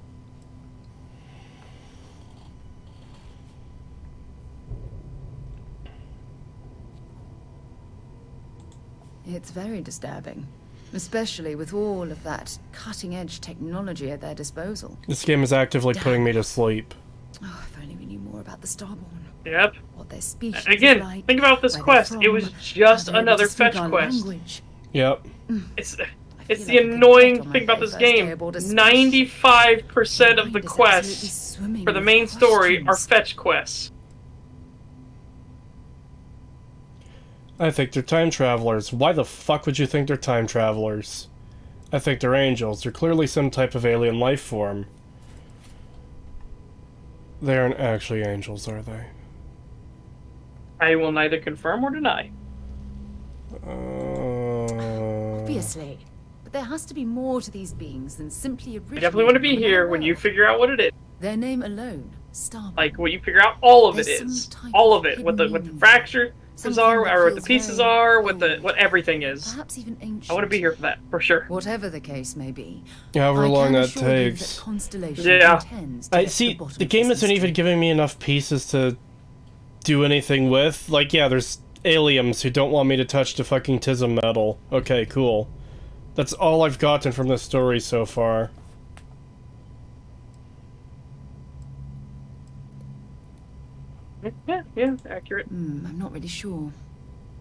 It's very disturbing, especially with all of that cutting-edge technology at their disposal. This game is actively putting me to sleep. Oh, if only we knew more about the Starborn. Yep. What their species Again, is like, think about this where quest. they're It was from, just how they're able another to speak fetch our quest. language. Yep. It's feel the like I could annoying reflect on my thing about very this first day game. aboard a spaceship. 95% of the Mind is quests absolutely swimming for the with main story are questions. fetch quests. I think they're time travelers. Why the fuck would you think they're time travelers? I think they're angels. They're clearly some type of alien life form. They aren't actually angels, are they? I will neither confirm or deny. Obviously. But there has to be more to these beings than simply I definitely want to be here when you figure out what it is. Their name alone, Starborn. Like, when you figure out all of it There's is. some type All of of it. What hidden the meaning fractures Something are, that or what the feels pieces very are, what everything is. Perhaps even ancient. I want to be here for that, for sure. Whatever the case may be. However long can that assure you takes. that Constellation Yeah. intends to I get to see. the bottom The of game this isn't even giving me enough pieces to do anything with. Like, yeah, there's aliens who don't want me to touch the fucking Tism metal. Okay, cool. That's all I've gotten from this story so far. Yeah, accurate. I'm not really sure.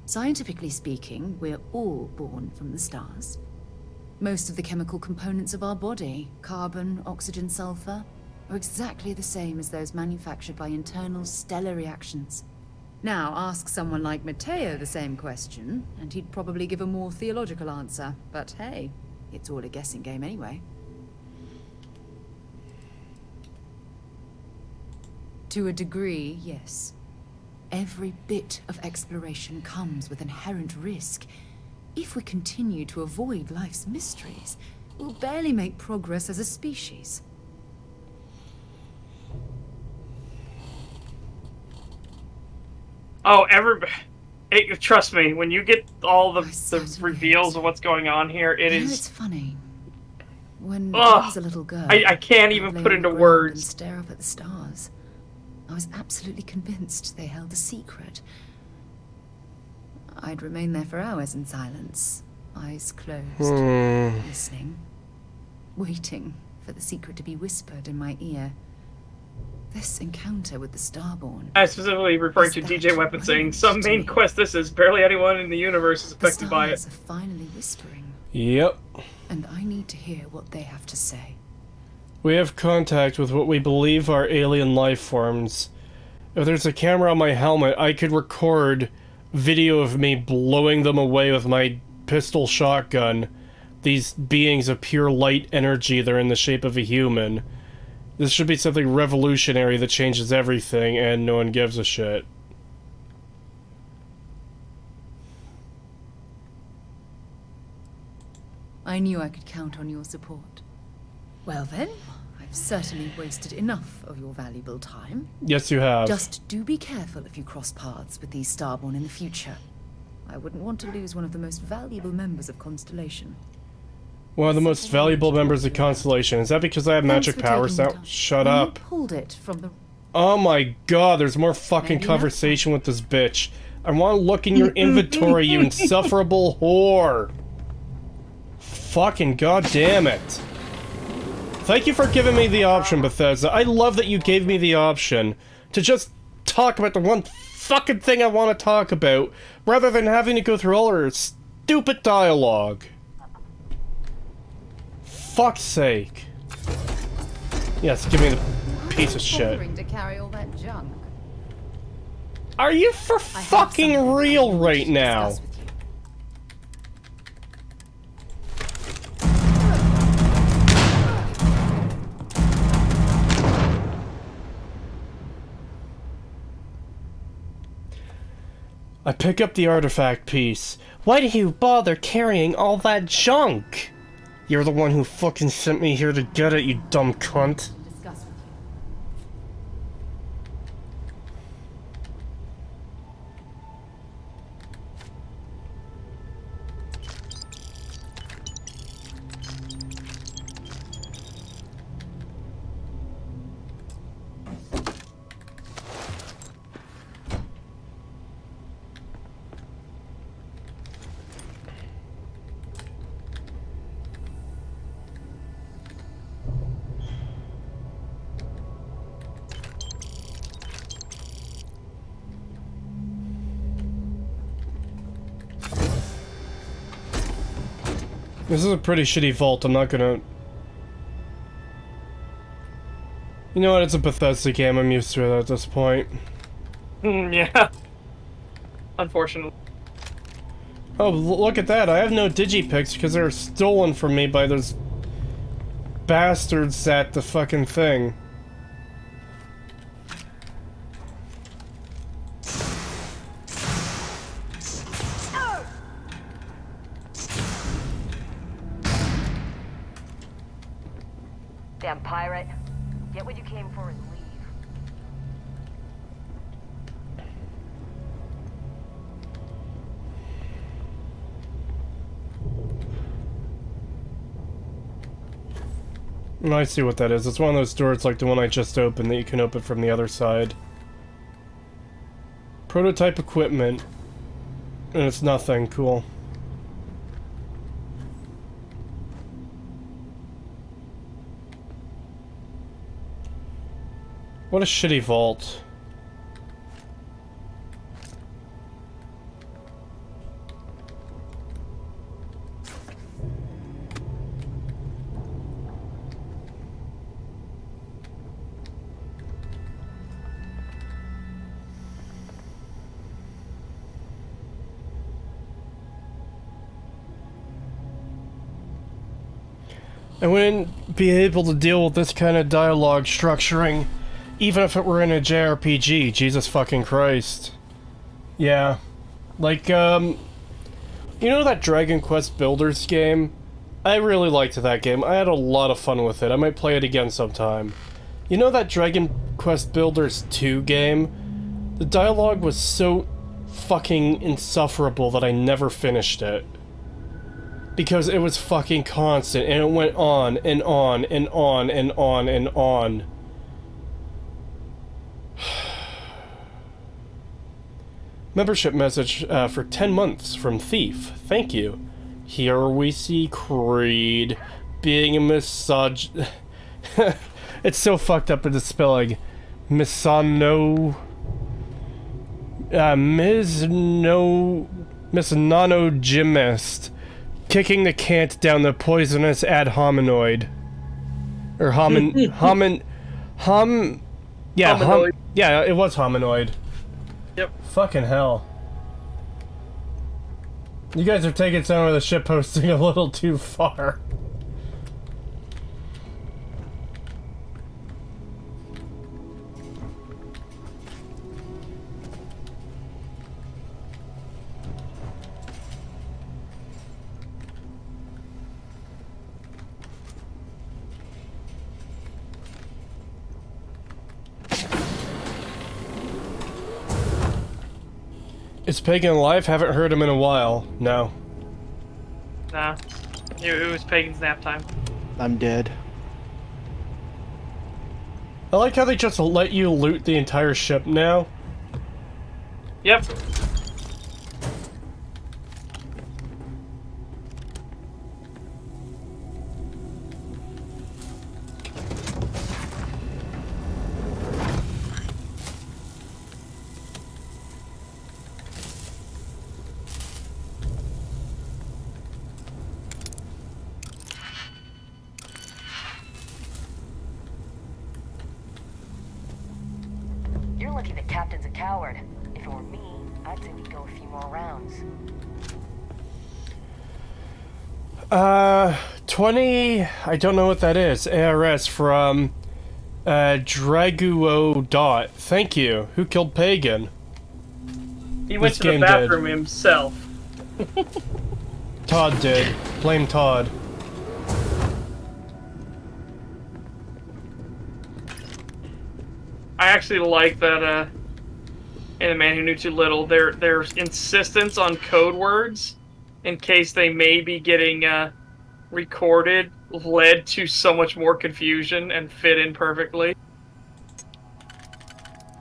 Scientifically speaking, we're all born from the stars. Most of the chemical components of our body, carbon, oxygen, sulfur, are exactly the same as those manufactured by internal stellar reactions. Now, ask someone like Matteo the same question, and he'd probably give a more theological answer. But hey, it's all a guessing game anyway. To a degree, yes. Every bit of exploration comes with inherent risk. If we continue to avoid life's mysteries, we'll barely make progress as a species. Oh, trust me, when you get all the reveals of what's going on here, It's funny. When I was a little girl, I can't even I'd put lay into on the ground words. and stare up at the stars. I was absolutely convinced they held a secret. I'd remain there for hours in silence, eyes closed, listening, waiting for the secret to be whispered in my ear. This encounter with the Starborn. I specifically referring to DJ Weapon saying some main quest this is barely anyone in the universe is affected by it. Are finally whispering. Yep. And I need to hear what they have to say. We have contact with what we believe are alien life forms. If there's a camera on my helmet, I could record video of me blowing them away with my pistol shotgun. These beings of pure light energy, they're in the shape of a human. This should be something revolutionary that changes everything, and no one gives a shit. I knew I could count on your support. Well then, I've certainly wasted enough of your valuable time. Yes, you have. Just do be careful if you cross paths with these Starborn in the future. I wouldn't want to lose one of the most valuable members of Constellation. One of the most valuable members of Constellation. Is that because I have magic powers now? Shut up. Pulled it from the... Oh my god, there's more fucking conversation with this bitch. I want to look in your inventory, you insufferable whore. Fucking goddamn it. Thank you for giving me the option, Bethesda. I love that you gave me the option to just talk about the one fucking thing I want to talk about, rather than having to go through all her stupid dialogue. Fuck's sake. Yes, give me the piece of shit. To carry all that junk. Are you for fucking real right now? I pick up the artifact piece. Why do you bother carrying all that junk? You're the one who fucking sent me here to get it, you dumb cunt. This is a pretty shitty vault, I'm not gonna... You know what, it's a Bethesda game, I'm used to it at this point. Yeah. Unfortunately. Oh, look at that, I have no digipics because they were stolen from me by those bastards at the fucking thing. Damn pirate. Get what you came for and leave. I see what that is. It's one of those doors like the one I just opened that you can open from the other side. Prototype equipment. And it's nothing. Cool. What a shitty vault. I wouldn't be able to deal with this kind of dialogue structuring, even if it were in a JRPG. Jesus fucking Christ. Yeah. Like, you know that Dragon Quest Builders game? I really liked that game. I had a lot of fun with it. I might play it again sometime. You know that Dragon Quest Builders 2 game? The dialogue was so fucking insufferable that I never finished it. Because it was fucking constant, and it went on, and on, and on, and on, and on. Membership message for 10 months from Thief. Thank you. Here we see Creed being a It's so fucked up in the spelling. Misogynist. Kicking the cant down the poisonous ad hominoid. Or hominoid. Yeah, it was hominoid. Yep. Fucking hell. You guys are taking some of the shitposting a little too far. Is Pagan alive? Haven't heard him in a while. No. Nah. It was Pagan's nap time. I'm dead. I like how they just let you loot the entire ship now. Yep. You're lucky the captain's a coward. If it were me, I'd say we'd go a few more rounds. 20... I don't know what that is. ARS from... Draguo Dot. Thank you. Who killed Pagan? He went to the bathroom himself. Todd did. Blame Todd. I actually like that, in The Man Who Knew Too Little, their insistence on code words, in case they may be getting, recorded, led to so much more confusion and fit in perfectly.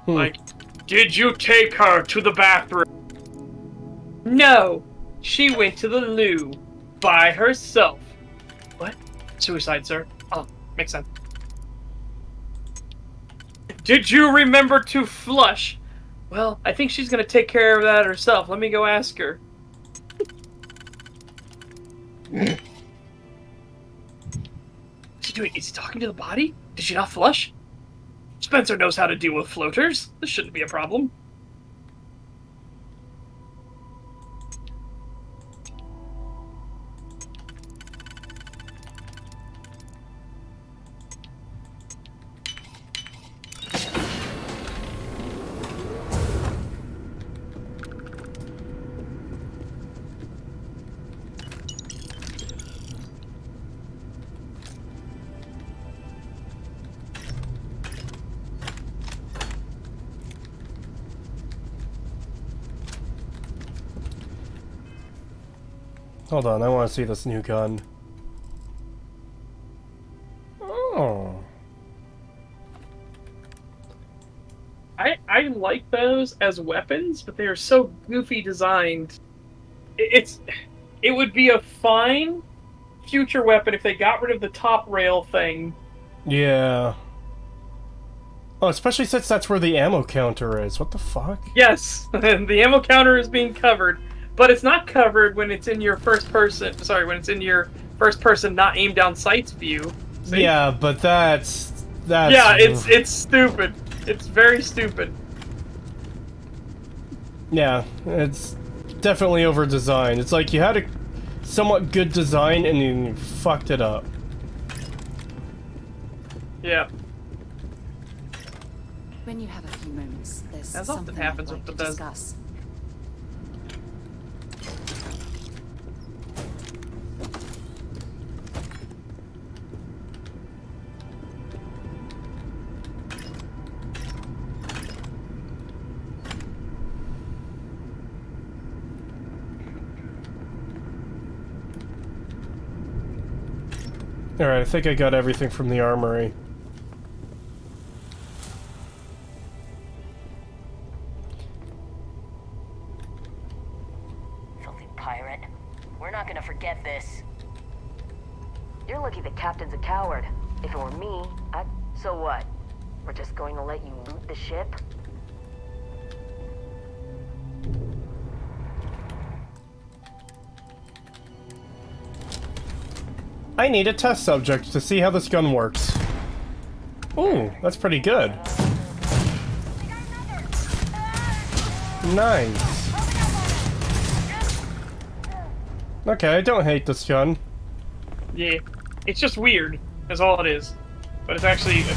Like, did you take her to the bathroom? No, she went to the loo by herself. What? Suicide, sir. Oh, makes sense. Did you remember to flush? Well, I think she's gonna take care of that herself. Let me go ask her. What's he doing? Is he talking to the body? Did she not flush? Spencer knows how to deal with floaters. This shouldn't be a problem. Hold on, I want to see this new gun. Oh. I like those as weapons, but they are so goofy designed. It would be a fine future weapon if they got rid of the top rail thing. Yeah. Oh, especially since that's where the ammo counter is. What the fuck? Yes, the ammo counter is being covered, but it's not covered when it's in your first person. Sorry, when it's in your first person, not aimed down sights view. See? Yeah, but that's. Yeah, it's stupid. It's very stupid. Yeah, it's definitely over designed. It's like you had a somewhat good design and you fucked it up. Yeah. When you have a few moments, there's As often something happens I'd with like to Bethesda. discuss. Alright, I think I got everything from the armory. Filthy pirate. We're not gonna forget this. You're lucky the captain's a coward. If it were me, I'd... So what? We're just going to let you loot the ship? I need a test subject to see how this gun works. Ooh, that's pretty good. Nice. Okay, I don't hate this gun. Yeah. It's just weird, is all it is. But it's actually a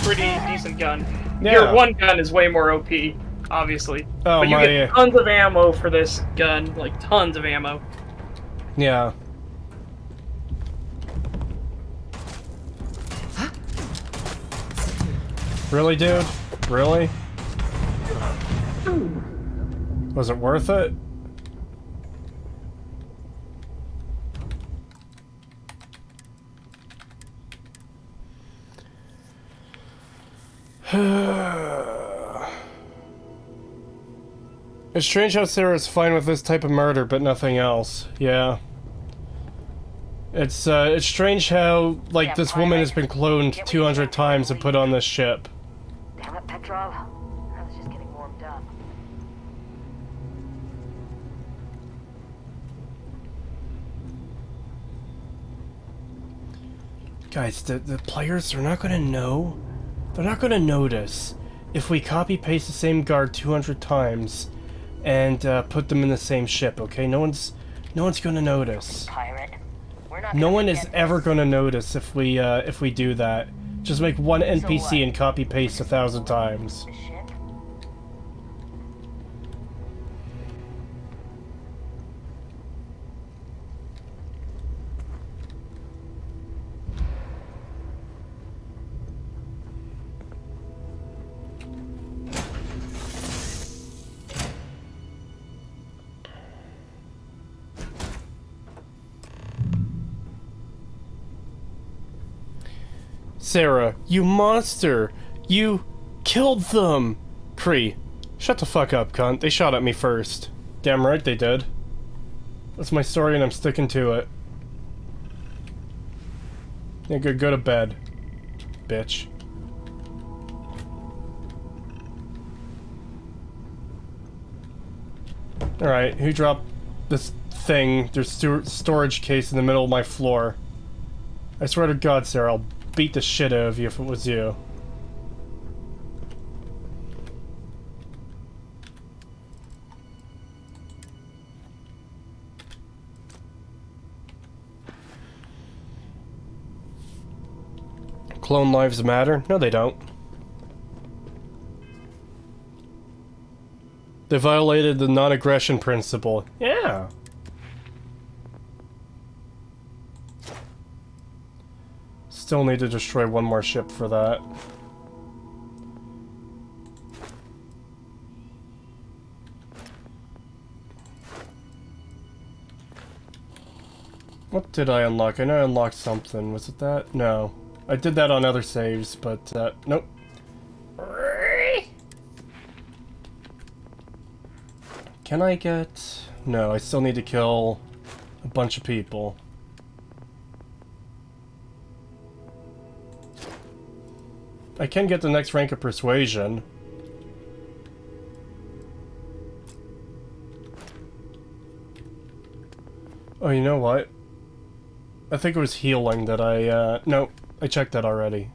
pretty decent gun. Yeah. Your one gun is way more OP, obviously. Oh, but you my... get tons of ammo for this gun, like tons of ammo. Yeah. Really, dude? Really? Was it worth it? It's strange how Sarah's fine with this type of murder, but nothing else. Yeah. It's strange how, like, this woman has been cloned 200 times and put on this ship. Damn it, Petrov. I was just getting warmed up. Guys, the players are not gonna know. They're not gonna notice if we copy-paste the same guard 200 times and put them in the same ship, okay? No one's gonna notice. No one is ever gonna notice if we do that. Just make one NPC and copy-paste 1,000 times. Sarah, you monster! You killed them! Cree, shut the fuck up, cunt. They shot at me first. Damn right they did. That's my story and I'm sticking to it. Yeah, go to bed, bitch. Alright, who dropped this thing, there's storage case in the middle of my floor? I swear to God, Sarah, I'll beat the shit out of you if it was you. Clone lives matter? No, they don't. They violated the non-aggression principle. Yeah. Still need to destroy one more ship for that. What did I unlock? I know I unlocked something. Was it that? No. I did that on other saves, but, nope. Can I get... No, I still need to kill a bunch of people. I can get the next rank of persuasion. Oh, you know what? I think it was healing that I, no, I checked that already.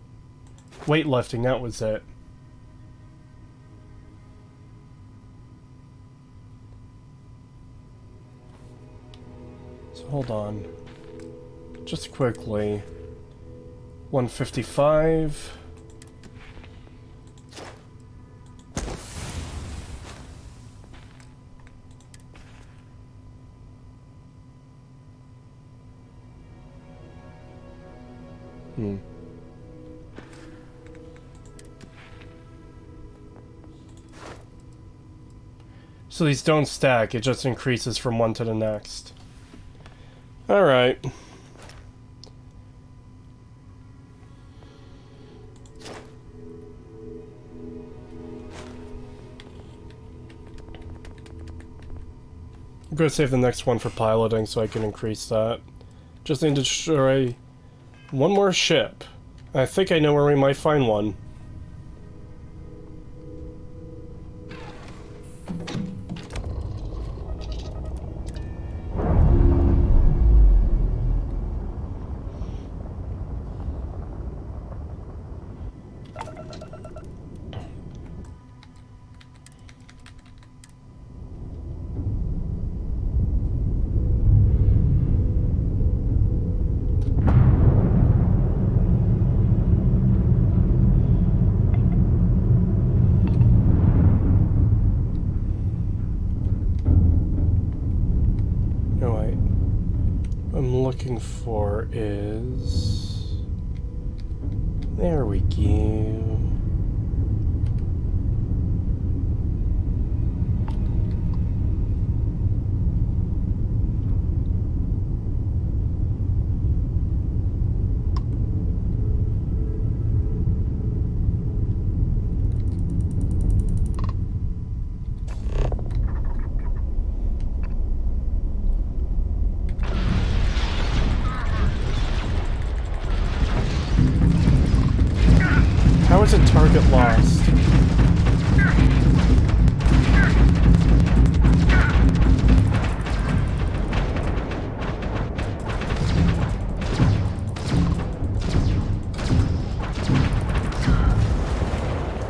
Weightlifting, that was it. So hold on. Just quickly. 155. So these don't stack, it just increases from one to the next. Alright. I'm gonna save the next one for piloting so I can increase that. Just need to destroy one more ship. I think I know where we might find one. Looking for is... There we go. How is a target lost?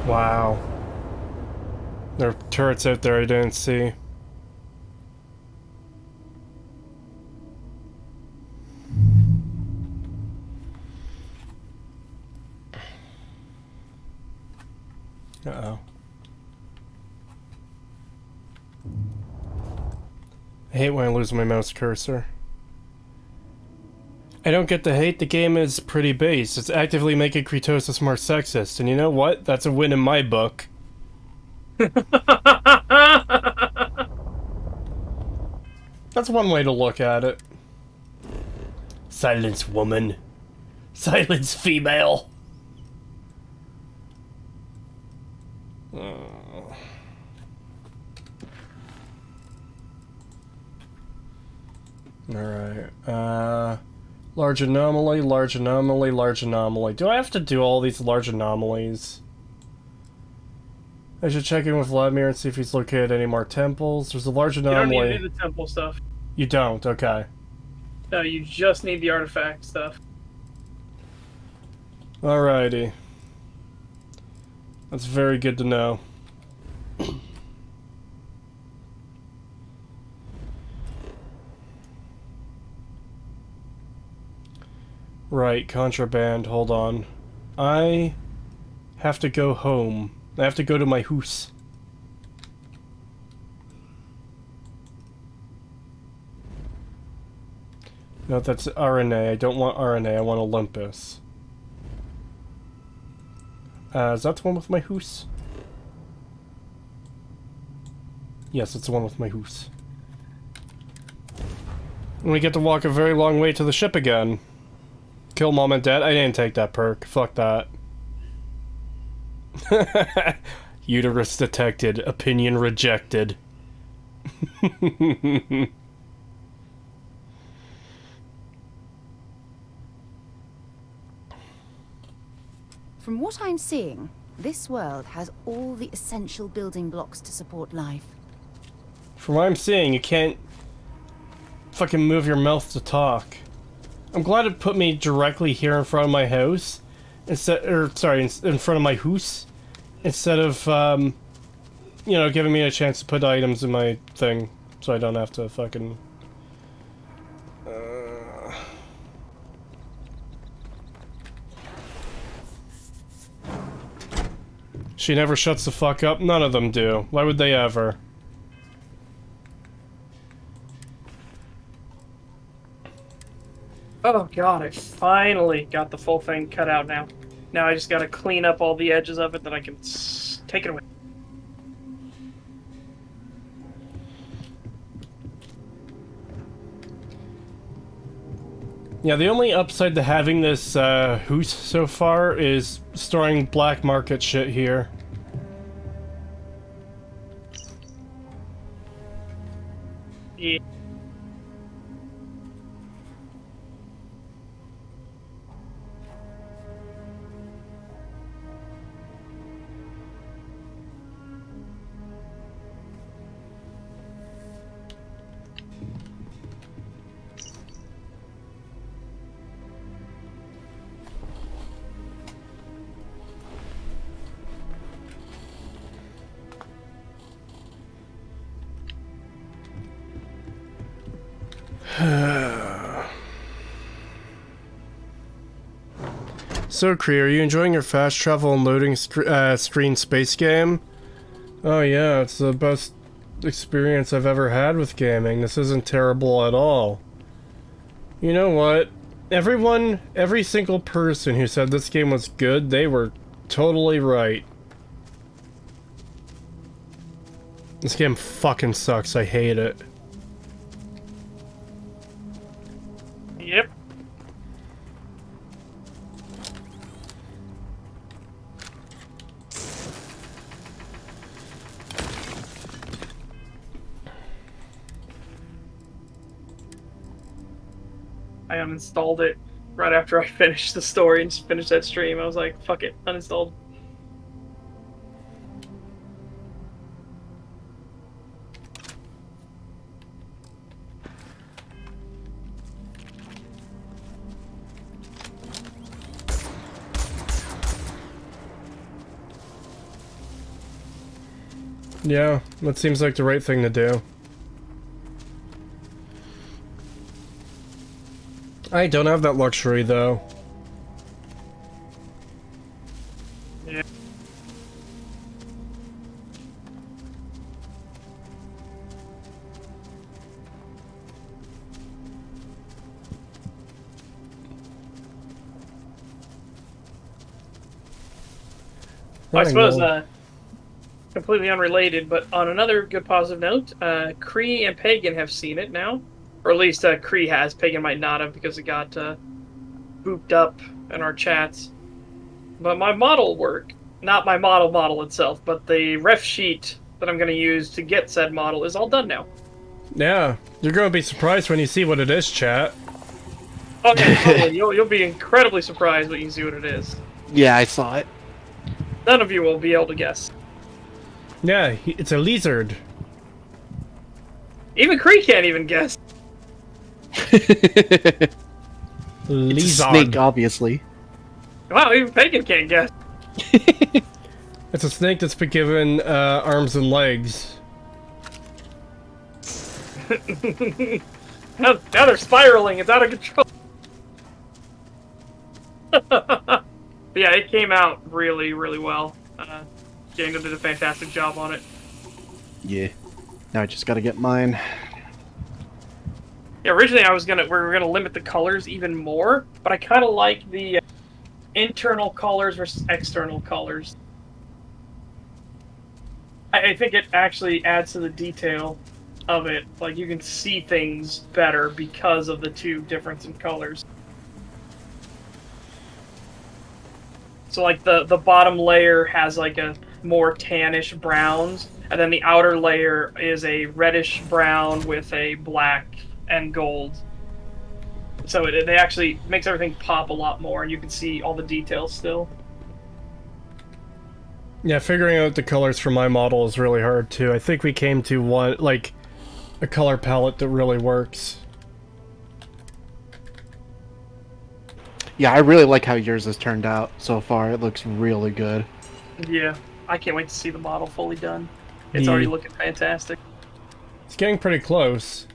Wow. There are turrets out there I didn't see. Uh-oh. I hate when I lose my mouse cursor. I don't get the hate, the game is pretty base. It's actively making Creetosis more sexist, and you know what? That's a win in my book. That's one way to look at it. Silence, woman. Silence, female. Alright, large anomaly, large anomaly, large anomaly. Do I have to do all these large anomalies? I should check in with Vladimir and see if he's located any more temples. There's a large anomaly. You don't need to do the temple stuff. You don't? Okay. No, you just need the artifact stuff. Alrighty. That's very good to know. Right, contraband, hold on. I have to go home. I have to go to my house. No, that's RNA. I don't want RNA, I want Olympus. Is that the one with my hoose? Yes, it's the one with my hoose. And we get to walk a very long way to the ship again. Kill mom and dad? I didn't take that perk. Fuck that. Uterus detected. Opinion rejected. From what I'm seeing, this world has all the essential building blocks to support life. From what I'm seeing, you can't fucking move your mouth to talk. I'm glad it put me directly here in front of my house, instead, or sorry, in front of my house, instead of, you know, giving me a chance to put items in my thing, so I don't have to fucking... She never shuts the fuck up. None of them do. Why would they ever? Oh god, I finally got the full thing cut out now. Now I just gotta clean up all the edges of it, then I can take it away. Yeah, the only upside to having this hoot so far is storing black market shit here. Yeah. So, Kree, are you enjoying your fast travel and loading screen space game? Oh yeah, it's the best experience I've ever had with gaming. This isn't terrible at all. You know what? Every single person who said this game was good, they were totally right. This game fucking sucks. I hate it. Yep. I uninstalled it right after I finished the story and just finished that stream. I was like, fuck it, uninstalled. Yeah, that seems like the right thing to do. I don't have that luxury, though. Yeah. I suppose, completely unrelated, but on another good positive note, Kree and Pagan have seen it now. Or at least Kree has. Pagan might not have because it got booped up in our chats. But my model work, not my model itself, but the ref sheet that I'm going to use to get said model is all done now. Yeah, you're going to be surprised when you see what it is, chat. Oh yeah, totally. You'll be incredibly surprised when you see what it is. Yeah, I saw it. None of you will be able to guess. Yeah, it's a lizard. Even Kree can't even guess. It's a snake, obviously. Wow, even Pagan can't guess. It's a snake that's been given arms and legs. now they're spiraling. It's out of control. But yeah, it came out really, really well. Daniel did a fantastic job on it. Yeah. Now I just gotta get mine. Yeah, originally we were gonna limit the colors even more, but I kind of like the internal colors versus external colors. I think it actually adds to the detail of it. Like, you can see things better because of the two difference in colors. So like the bottom layer has like a more tannish browns, and then the outer layer is a reddish brown with a black and gold. So it actually makes everything pop a lot more, and you can see all the details still. Yeah, figuring out the colors for my model is really hard too. I think we came to a color palette that really works. Yeah, I really like how yours has turned out so far. It looks really good. Yeah, I can't wait to see the model fully done. It's already looking fantastic. It's getting pretty close.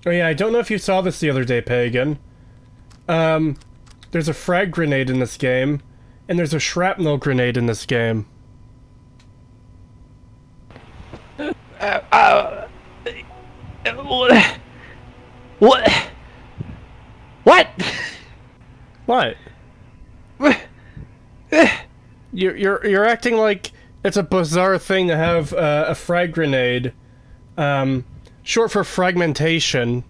Oh yeah, I don't know if you saw this the other day, Pagan. There's a frag grenade in this game, and there's a shrapnel grenade in this game. What? What? What? You're acting like it's a bizarre thing to have a frag grenade, short for fragmentation,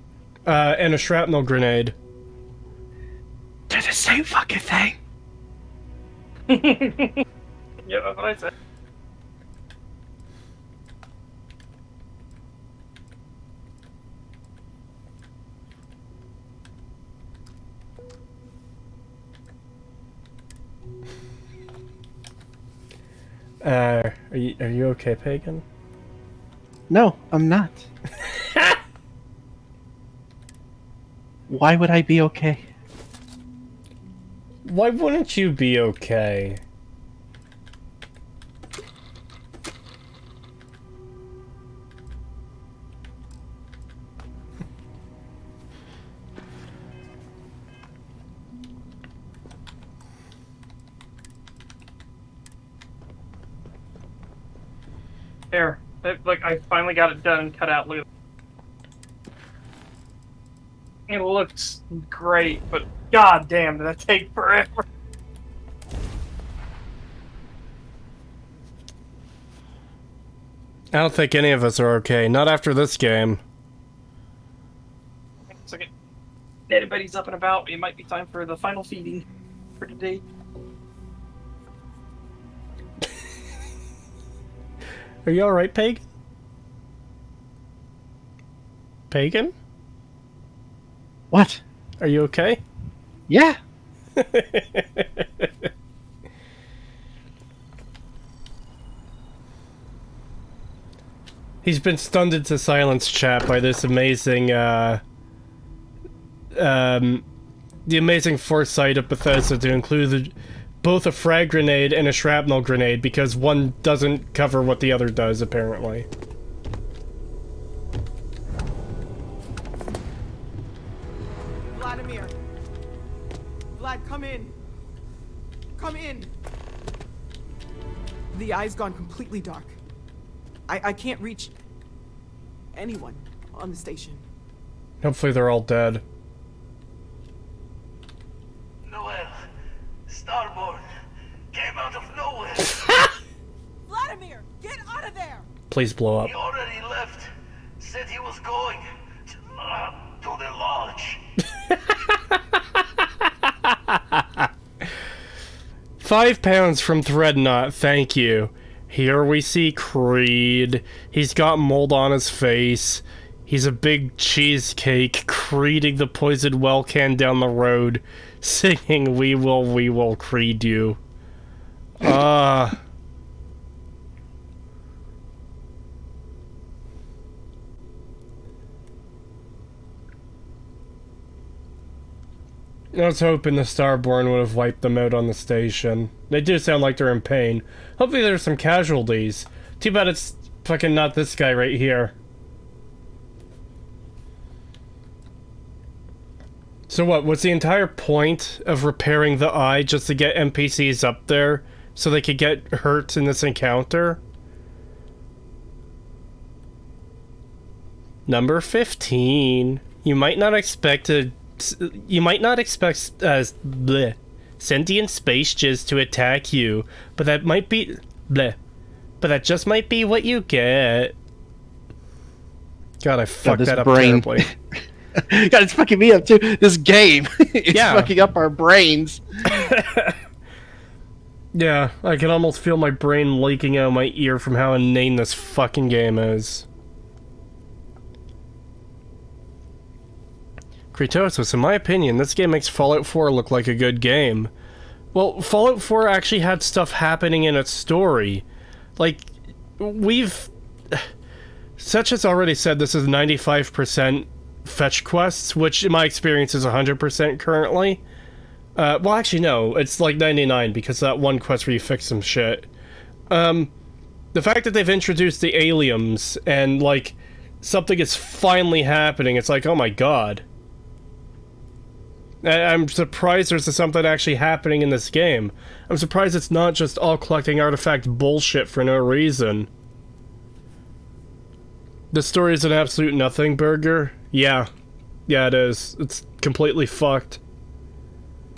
and a shrapnel grenade. They're the same fucking thing. Yeah, that's what I said. Are you okay, Pagan? No, I'm not. Why would I be okay? Why wouldn't you be okay? There. Like, I finally got it done and cut out. Look at it. It looks great, but god damn, did that take forever. I don't think any of us are okay. Not after this game. It's like everybody's up and about. It might be time for the final feeding for today. Are you alright, Pagan? Pagan? What? Are you okay? Yeah. He's been stunned into silence, chat, by this amazing, the amazing foresight of Bethesda to include both a frag grenade and a shrapnel grenade, because one doesn't cover what the other does, apparently. Vladimir. Vlad, come in. Come in. The eye's gone completely dark. I can't reach anyone on the station. Hopefully they're all dead. Noel, Starborn came out of nowhere. Vladimir, get out of there! Please blow up. He already left. Said he was going to the lodge. 5 pounds from Threadnought, thank you. Here we see Creed. He's got mold on his face. He's a big cheesecake, creeding the poisoned well can down the road, singing, we will creed you. I was hoping the Starborn would have wiped them out on the station. They do sound like they're in pain. Hopefully there's some casualties. Too bad it's fucking not this guy right here. So what, was the entire point of repairing the eye just to get NPCs up there so they could get hurt in this encounter? Number 15. You might not expect bleh, sentient space jizz to attack you, but that might be bleh. But that just might be what you get. God, I fucked that up terribly. God, it's fucking me up too. This game, it's fucking up our brains. Yeah, I can almost feel my brain leaking out of my ear from how inane this fucking game is. Creetosis, in my opinion, this game makes Fallout 4 look like a good game. Well, Fallout 4 actually had stuff happening in its story. Like, Such has already said this is 95% fetch quests, which in my experience is 100% currently. Well, actually, no, it's like 99 because that one quest where you fix some shit. The fact that they've introduced the aliens and, like, something is finally happening. It's like, oh my god. I'm surprised there's something actually happening in this game. I'm surprised it's not just all collecting artifact bullshit for no reason. The story is an absolute nothing burger? Yeah. Yeah, it is. It's completely fucked.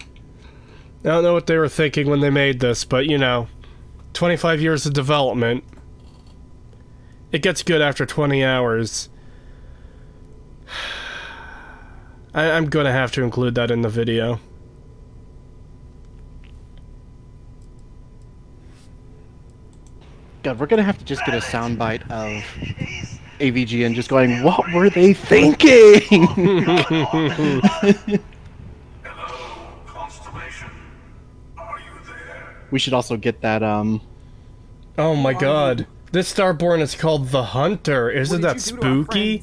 I don't know what they were thinking when they made this, but you know, 25 years of development. It gets good after 20 hours. I'm gonna have to include that in the video. God, we're gonna have to just get a soundbite of AVGN just going, "What were they thinking?" We should also get that. Oh my god, this Starborn is called the Hunter. Isn't that spooky?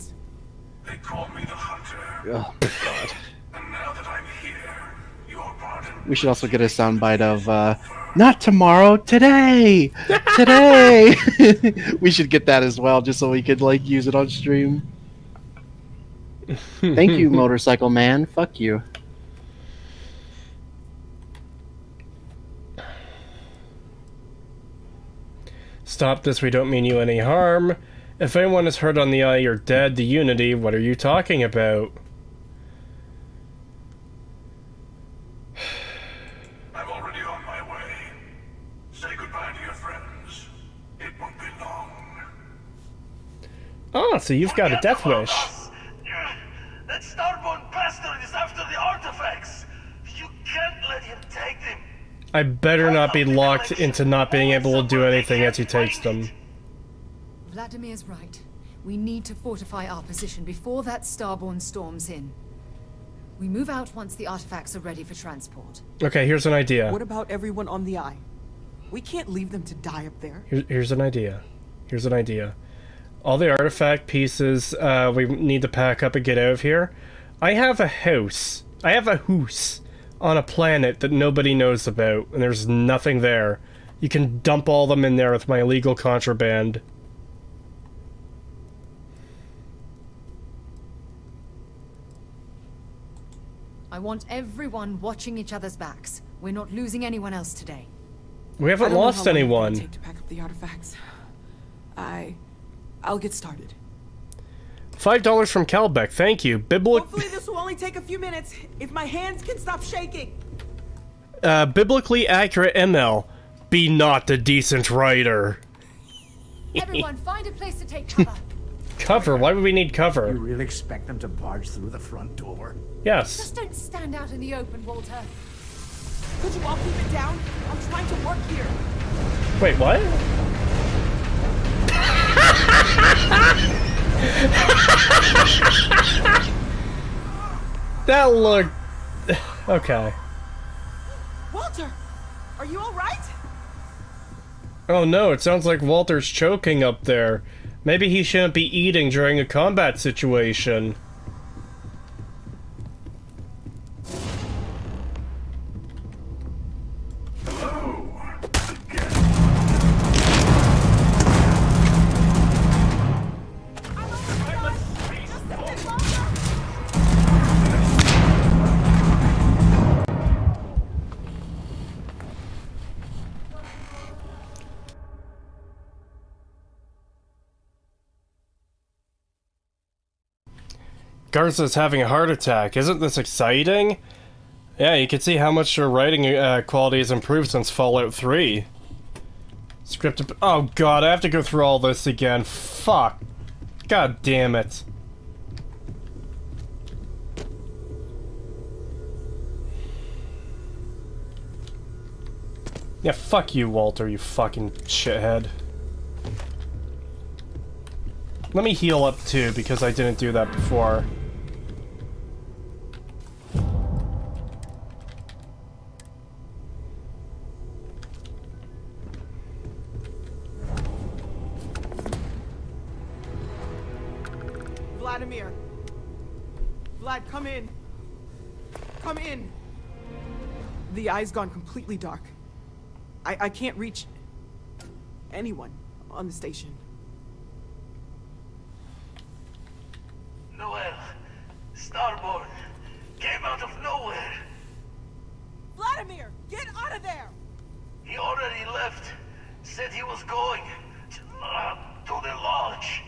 They called me the Hunter. Oh god. And now that I'm here, your pardon. We should also get a soundbite of, not tomorrow, today! Today! We should get that as well, just so we could, like, use it on stream. Thank you, Motorcycle Man. Fuck you. Stop this, we don't mean you any harm. If anyone is hurt on the eye, you're dead. The Unity, what are you talking about? I'm already on my way. Say goodbye to your friends. It won't be long. Oh, so you've got a death wish. That Starborn bastard is after the artifacts. You can't let him take them. I better not be locked into not being able to do anything as he takes them. Vladimir's right. We need to fortify our position before that Starborn storms in. We move out once the artifacts are ready for transport. Okay, here's an idea. What about everyone on the Eye? We can't leave them to die up there. Here's an idea. Here's an idea. All the artifact pieces we need to pack up and get out of here. I have a house. I have a house on a planet that nobody knows about, and there's nothing there. You can dump all them in there with my illegal contraband. I want everyone watching each other's backs. We're not losing anyone else today. We haven't lost anyone. Take to pack up the artifacts. I'll get started. $5 from Calbeck, thank you. Hopefully this will only take a few minutes, if my hands can stop shaking. Biblically accurate ML. Be not the decent writer. Everyone, find a place to take cover. Cover? Why would we need cover? You really expect them to barge through the front door? Yes. Just don't stand out in the open, Walter. Could you all keep it down? I'm trying to work here. Wait, what? That looked... Okay. Walter, are you all right? Oh no, it sounds like Walter's choking up there. Maybe he shouldn't be eating during a combat situation. Garza's having a heart attack. Isn't this exciting? Yeah, you can see how much your writing quality has improved since Fallout 3. Scripted... Oh god, I have to go through all this again. Fuck. God damn it. Yeah, fuck you, Walter, you fucking shithead. Let me heal up too, because I didn't do that before. Vladimir. Vlad, come in. Come in. The eye's gone completely dark. I can't reach anyone on the station. said he was going to the lodge.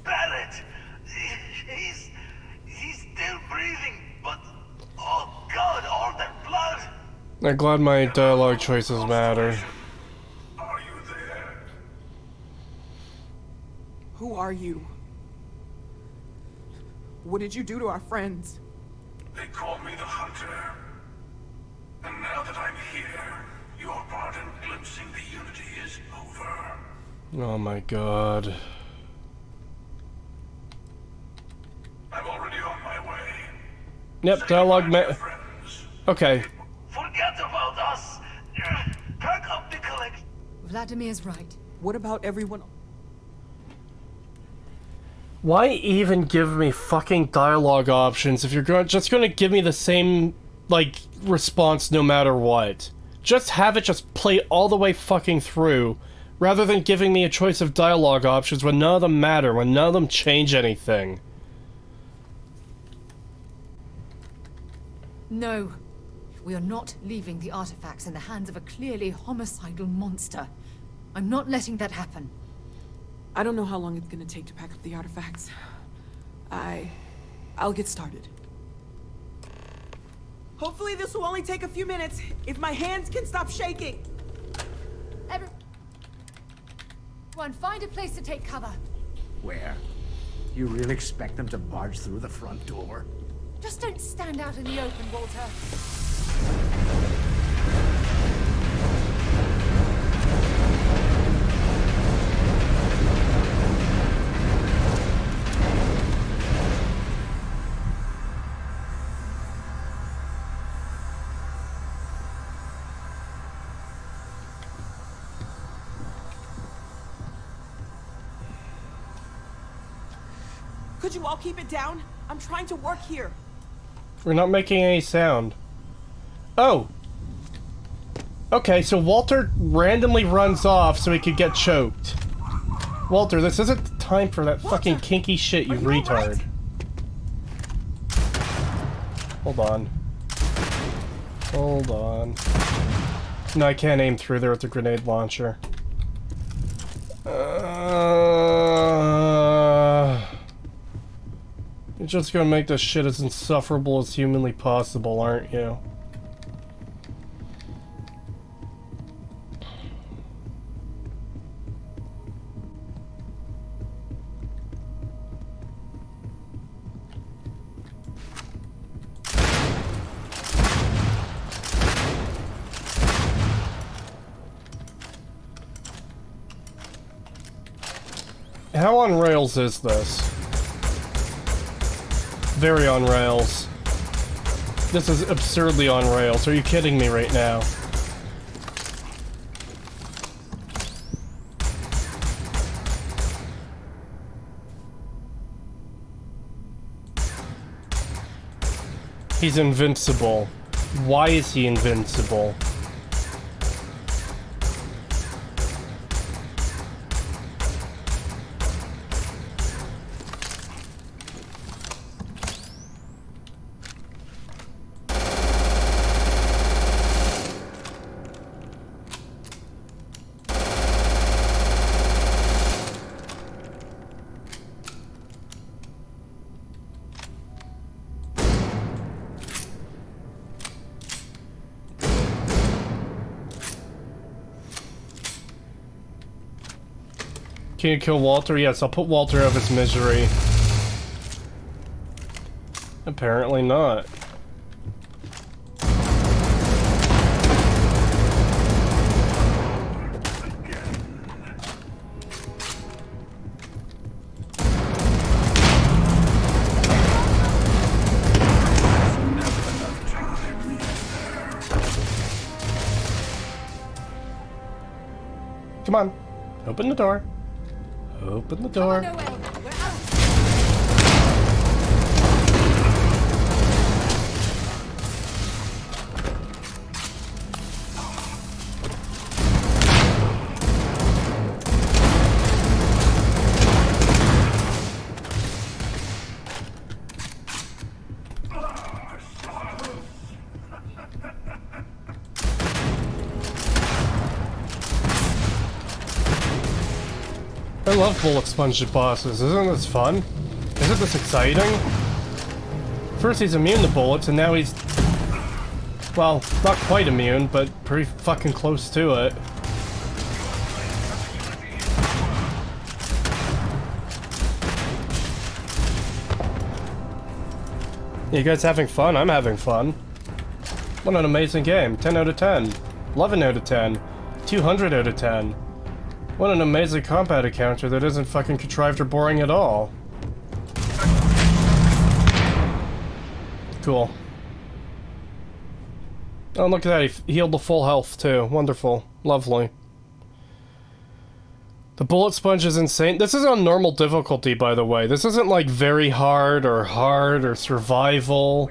Barrett, he's still breathing, but oh God, all that blood. I'm glad my dialogue choices matter. Who are you? What did you do to our friends? They call me the Hunter. And now that I'm here, your part in glimpsing the Unity is over. Oh my God. I'm already on my way. Yep, dialogue Okay. Forget about us. Pack up the collection. Vladimir's right. What about everyone? Why even give me fucking dialogue options if you're just gonna give me the same, like, response no matter what? Just have it just play all the way fucking through, rather than giving me a choice of dialogue options when none of them matter, when none of them change anything. No. We are not leaving the artifacts in the hands of a clearly homicidal monster. I'm not letting that happen. I don't know how long it's gonna take to pack up the artifacts. I'll get started. Hopefully this will only take a few minutes, if my hands can stop shaking. Everyone, find a place to take cover. Where? You really expect them to barge through the front door? Just don't stand out in the open, Walter. Could you all keep it down? I'm trying to work here. We're not making any sound. Oh! Okay, so Walter randomly runs off so he could get choked. Walter, this isn't the time for that fucking kinky shit, you retard. Hold on. Hold on. No, I can't aim through there with the grenade launcher. You're just gonna make this shit as insufferable as humanly possible, aren't you? How on rails is this? Very on rails. This is absurdly on rails. Are you kidding me right now? He's invincible. Why is he invincible? Can you kill Walter? Yes, I'll put Walter out of his misery. Apparently not. Come on, open the door. Open the door. I love bullet sponge bosses. Isn't this fun? Isn't this exciting? First he's immune to bullets, and now he's... well, not quite immune, but pretty fucking close to it. You guys having fun? I'm having fun. What an amazing game. 10 out of 10. 11 out of 10. 200 out of 10. What an amazing combat encounter that isn't fucking contrived or boring at all. Cool. Oh, look at that. He healed the full health, too. Wonderful. Lovely. The bullet sponge is insane. This is on normal difficulty, by the way. This isn't like very hard or survival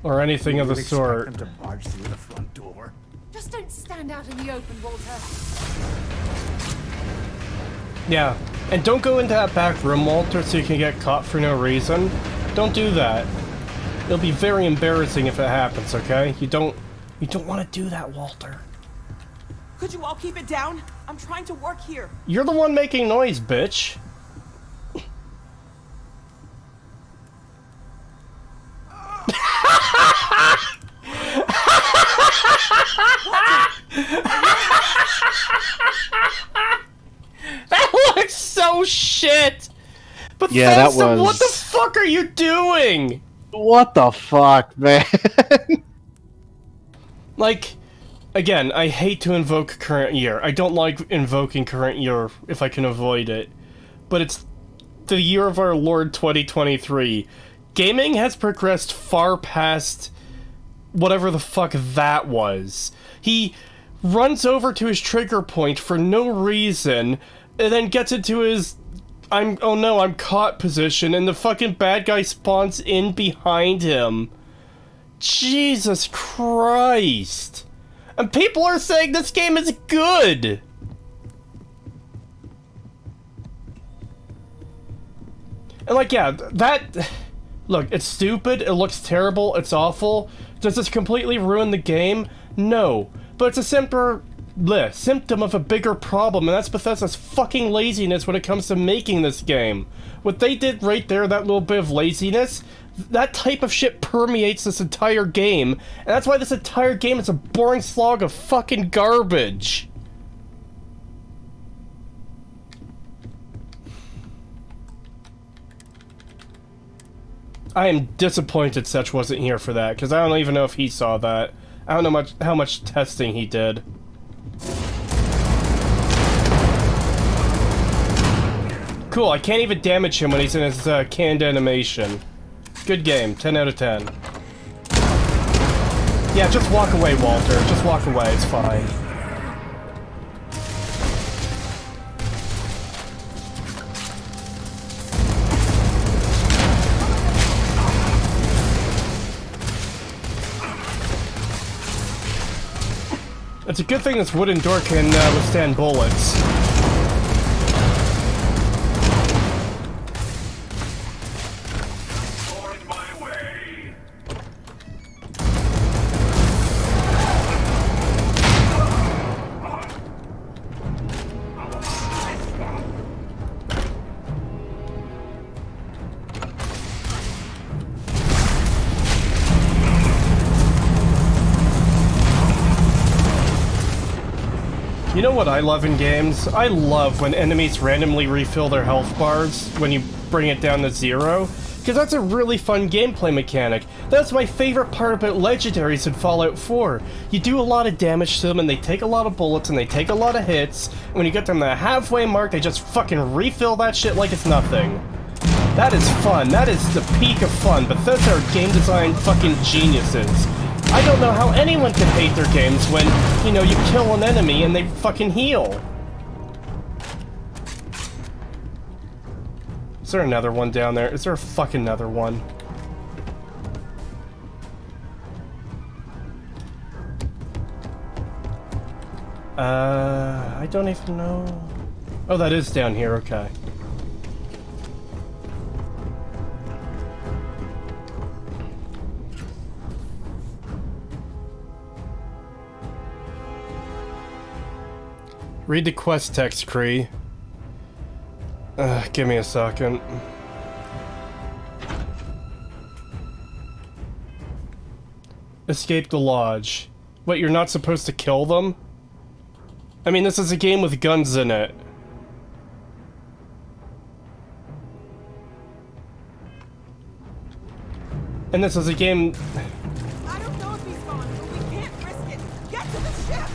or anything of the sort. Expect them to barge through the front door. Just don't stand out in the open, Walter. Yeah, and don't go into that back room, Walter, so you can get caught for no reason. Don't do that. It'll be very embarrassing if it happens, okay? You don't want to do that, Walter. Could you all keep it down? I'm trying to work here. You're the one making noise, bitch. That looks so shit. But yeah, that was... what the fuck are you doing? What the fuck, man? Like, again, I hate to invoke current year. I don't like invoking current year if I can avoid it. But it's the year of our Lord 2023. Gaming has progressed far past whatever the fuck that was. He runs over to his trigger point for no reason, and then gets into his oh no, I'm caught position, and the fucking bad guy spawns in behind him. Jesus Christ. And people are saying this game is good! And like, yeah, that... Look, it's stupid, it looks terrible, it's awful. Does this completely ruin the game? No. But it's a symptom of a bigger problem, and that's Bethesda's fucking laziness when it comes to making this game. What they did right there, that little bit of laziness, that type of shit permeates this entire game, and that's why this entire game is a boring slog of fucking garbage. I am disappointed Setch wasn't here for that, because I don't even know if he saw that. I don't know how much testing he did. Cool, I can't even damage him when he's in his canned animation. Good game, 10 out of 10. Yeah, just walk away, Walter. Just walk away, it's fine. It's a good thing this wooden door can withstand bullets. You know what I love in games? I love when enemies randomly refill their health bars when you bring it down to 0, because that's a really fun gameplay mechanic. That's my favorite part about legendaries in Fallout 4. You do a lot of damage to them, and they take a lot of bullets, and they take a lot of hits, and when you get them to the halfway mark, they just fucking refill that shit like it's nothing. That is fun. That is the peak of fun. Bethesda are game design fucking geniuses. I don't know how anyone can hate their games when, you know, you kill an enemy and they fucking heal. Is there another one down there? Is there a fucking another one? I don't even know. Oh, that is down here, okay. Read the quest text, Cree. Give me a second. Escape the lodge. What, you're not supposed to kill them? I mean, this is a game with guns in it. And this is a game... I don't know if he's gone, but we can't risk it. Get to the ship!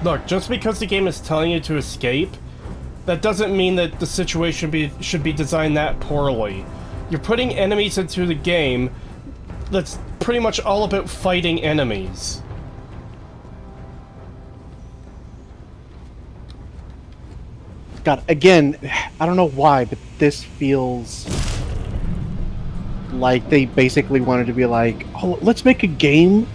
Look, just because the game is telling you to escape, that doesn't mean that the situation should be designed that poorly. You're putting enemies into the game that's pretty much all about fighting enemies. God, again, I don't know why, but this feels like they basically wanted to be like, oh, let's make a game.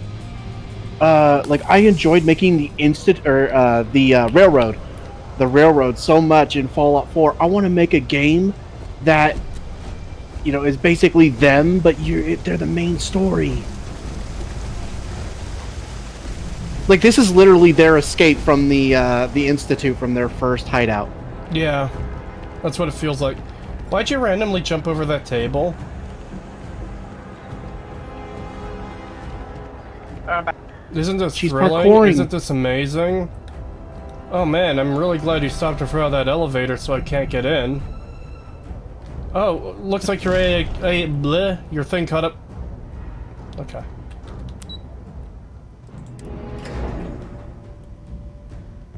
Like, I enjoyed making the railroad so much in Fallout 4. I want to make a game that, you know, is basically them, but they're the main story. Like, this is literally their escape from the Institute, from their first hideout. Yeah, that's what it feels like. Why'd you randomly jump over that table? Isn't this thrilling? parkouring. Isn't this amazing? Oh man, I'm really glad you stopped in front of that elevator so I can't get in. Oh, looks like your thing caught up. Okay.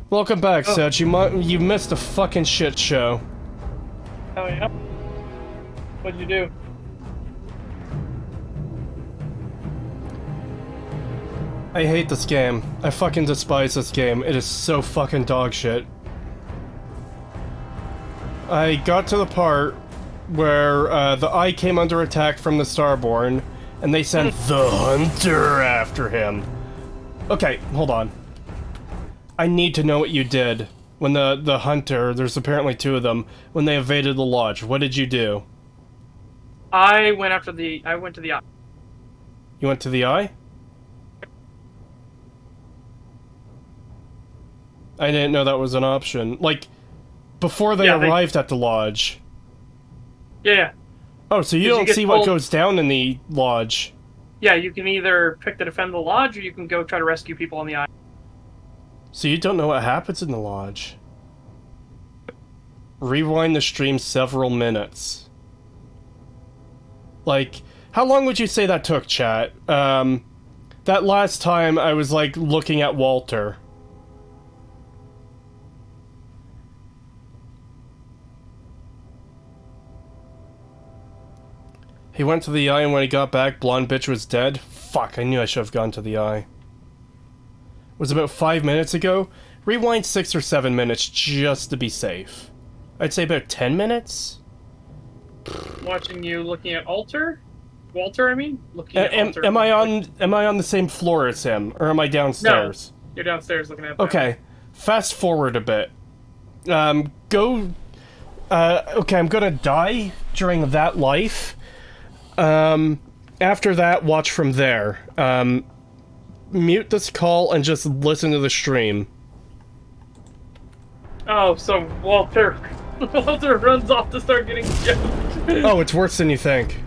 Welcome back, Seth. You missed a fucking shit show. Oh yeah? What'd you do? I hate this game. I fucking despise this game. It is so fucking dog shit. I got to the part where the Eye came under attack from the Starborn, and they sent the Hunter after him. Okay, hold on. I need to know what you did when the Hunter, there's apparently two of them, when they evaded the lodge. What did you do? I went to the Eye. You went to the Eye? I didn't know that was an option. Like, before they arrived at the lodge. Yeah. Oh, so you don't see what goes down in the lodge. Yeah, you can either pick to defend the lodge, or you can go try to rescue people on the Eye. So you don't know what happens in the lodge. Rewind the stream several minutes. Like, how long would you say that took, chat? That last time I was, like, looking at Walter. He went to the Eye, and when he got back, blonde bitch was dead? Fuck, I knew I should have gone to the Eye. It was about 5 minutes ago. Rewind 6 or 7 minutes just to be safe. I'd say about 10 minutes? Watching you looking at Walter, I mean? Looking at Alter. Am I on the same floor as him, or am I downstairs? No, you're downstairs looking at Okay, fast forward a bit. Okay, I'm gonna die during that life. After that, watch from there. Mute this call and just listen to the stream. Oh, so Walter runs off to start getting jumped. Oh, it's worse than you think.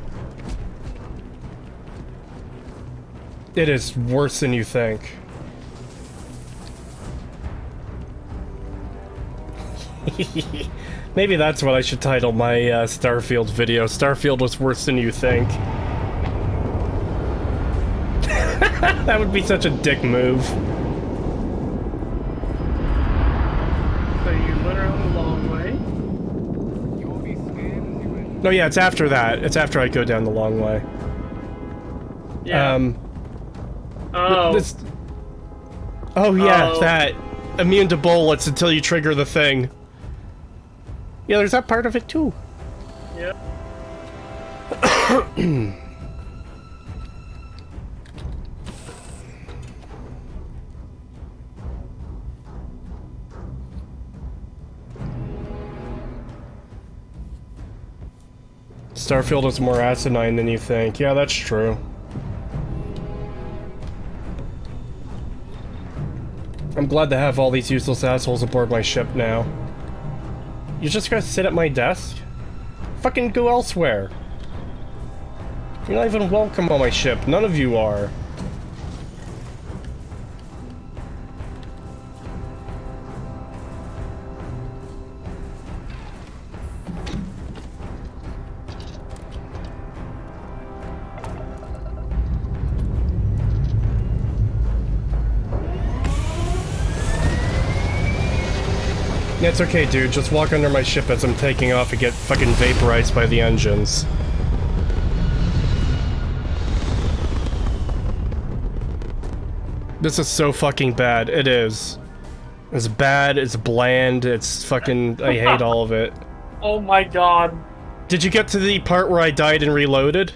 It is worse than you think. Maybe that's what I should title my Starfield video. Starfield was worse than you think. That would be such a dick move. So you went around the long way? No, yeah, it's after that. It's after I go down the long way. Yeah. That. Immune to bullets until you trigger the thing. Yeah, there's that part of it too. Yeah. Starfield is more asinine than you think. Yeah, that's true. I'm glad to have all these useless assholes aboard my ship now. You just gonna sit at my desk? Fucking go elsewhere. You're not even welcome on my ship. None of you are. Yeah, it's okay, dude. Just walk under my ship as I'm taking off and get fucking vaporized by the engines. This is so fucking bad. It is. It's bad, it's bland, it's fucking... I hate all of it. Oh my god. Did you get to the part where I died and reloaded?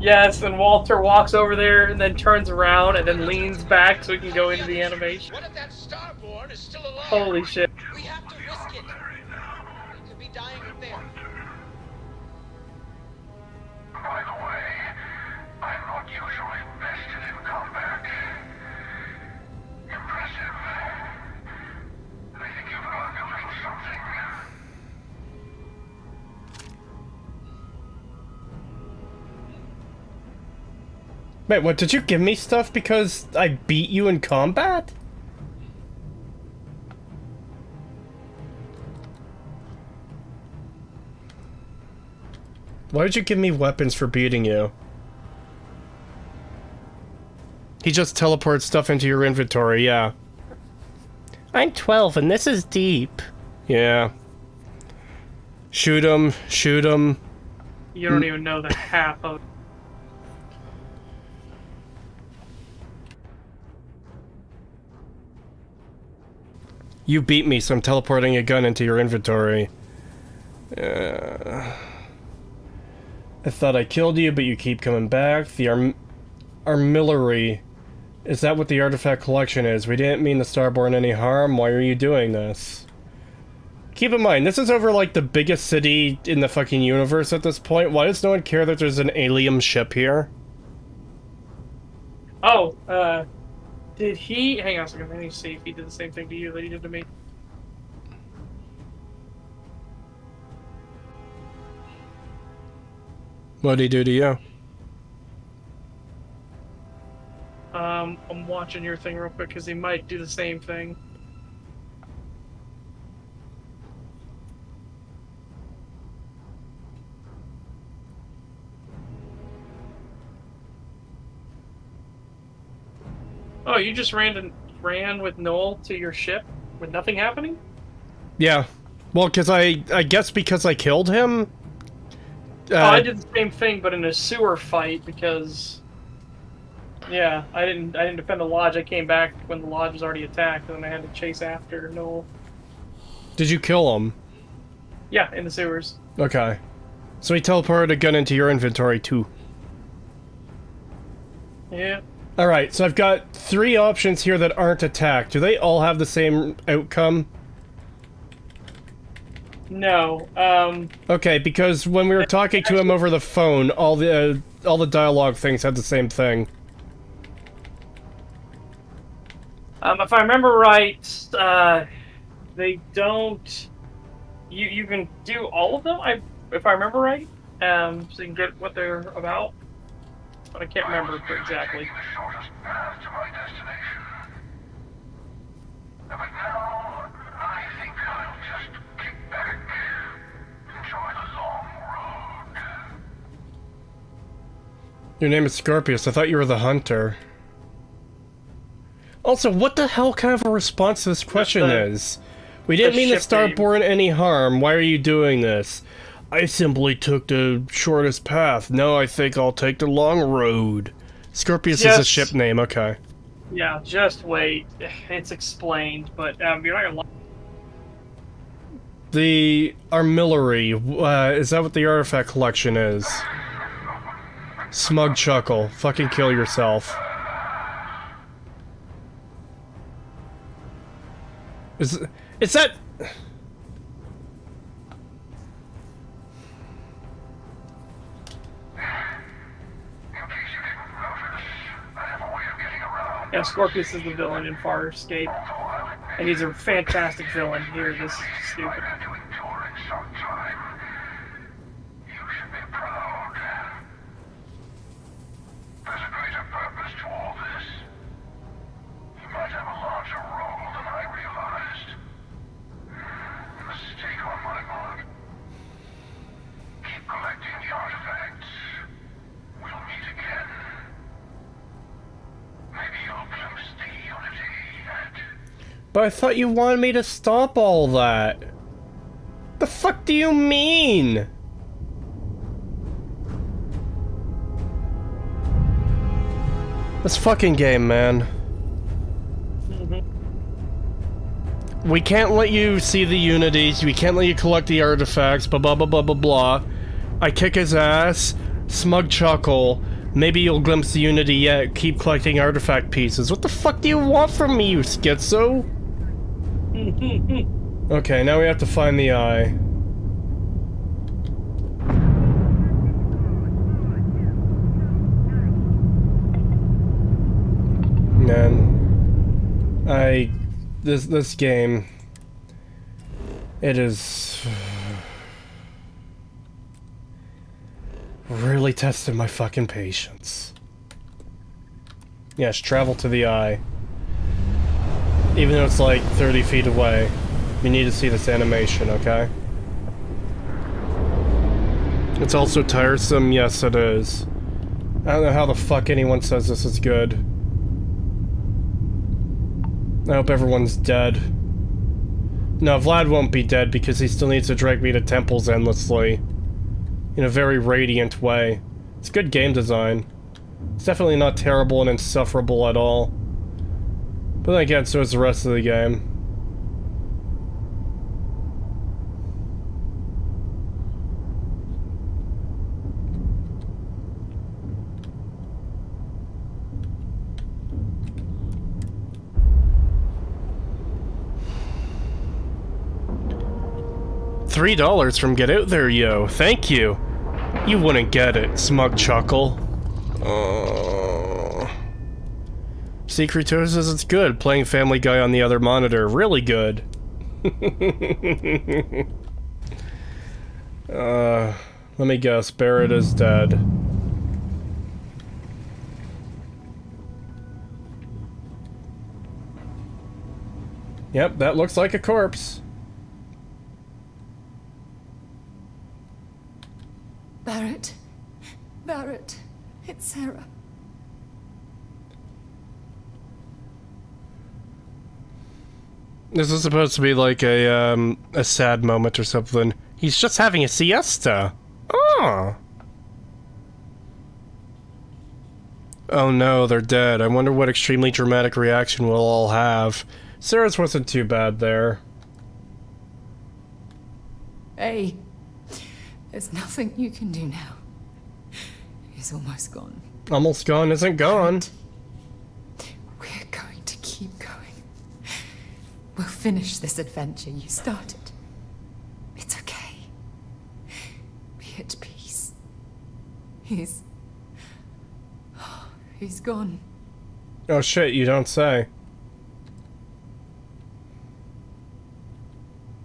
Yes, and Walter walks over there and then turns around and then leans back so we can go into the animation. What if that Starborn is still alive? Holy shit. We have to risk it. We could be dying in there. By the way, I'm not usually vested in combat. Impressive. I think you've learned a little something. Wait, what, did you give me stuff because I beat you in combat? Why did you give me weapons for beating you? He just teleports stuff into your inventory, yeah. I'm 12 and this is deep. Yeah. Shoot him, shoot him. You don't even know the half of it. You beat me, so I'm teleporting a gun into your inventory. I thought I killed you, but you keep coming back. The armillary. Is that what the artifact collection is? We didn't mean the Starborn any harm. Why are you doing this? Keep in mind, this is over like the biggest city in the fucking universe at this point. Why does no one care that there's an alien ship here? Oh, did he... Hang on a second, let me see if he did the same thing to you that he did to me. What'd he do to you? I'm watching your thing real quick because he might do the same thing. Oh, you just ran with Noel to your ship with nothing happening? Yeah. Well, because I guess because I killed him? I did the same thing, but in a sewer fight because... Yeah, I didn't defend the lodge. I came back when the lodge was already attacked, and then I had to chase after Noel. Did you kill him? Yeah, in the sewers. Okay. So he teleported a gun into your inventory, too. Yeah. Alright, so I've got 3 options here that aren't attacked. Do they all have the same outcome? No. Okay, because when we were talking to him over the phone, all the dialogue things had the same thing. If I remember right, they don't... You can do all of them, if I remember right, so you can get what they're about. But I can't remember exactly. Your name is Scorpius. I thought you were the hunter. Also, what the hell kind of a response to this question is? We didn't mean the Starborn any harm. Why are you doing this? I simply took the shortest path. No, I think I'll take the long road. Scorpius is a ship name, okay. Yeah, just wait. It's explained, but you're not gonna... The armillary, is that what the artifact collection is? Smug chuckle. Fucking kill yourself. Is that... Yeah, Scorpius is the villain in Far Escape. And he's a fantastic villain here. This is stupid. There's a greater purpose to all this. You might have a larger role than I realized. A mistake on my part. Keep collecting the artifacts. We'll meet again. Maybe you'll glimpse the unity and... But I thought you wanted me to stop all that. The fuck do you mean? This fucking game, man. We can't let you see the unities, we can't let you collect the artifacts, blah blah blah blah blah blah. I kick his ass, smug chuckle, maybe you'll glimpse the unity yet, keep collecting artifact pieces. What the fuck do you want from me, you schizo? Okay, now we have to find the eye. Man, this game, it is really tested my fucking patience. Yes, travel to the eye. Even though it's like 30 feet away, you need to see this animation, okay? It's also tiresome, yes it is. I don't know how the fuck anyone says this is good. I hope everyone's dead. No, Vlad won't be dead because he still needs to drag me to temples endlessly. In a very radiant way. It's good game design. It's definitely not terrible and insufferable at all. But then again, so is the rest of the game. $3 from Get Out There, yo. Thank you. You wouldn't get it, smug chuckle. See, Creetosis says it's good. Playing Family Guy on the other monitor. Really good. Let me guess. Barrett is dead. Yep, that looks like a corpse. Barrett. Barrett. It's Sarah. This is supposed to be like a sad moment or something. He's just having a siesta. Oh. Oh no, they're dead. I wonder what extremely dramatic reaction we'll all have. Sarah's wasn't too bad there. Hey. There's nothing you can do now. He's almost gone. Almost gone isn't gone. We're going to keep going. We'll finish this adventure you started. It's okay. Be at peace. He's gone. Oh shit, you don't say.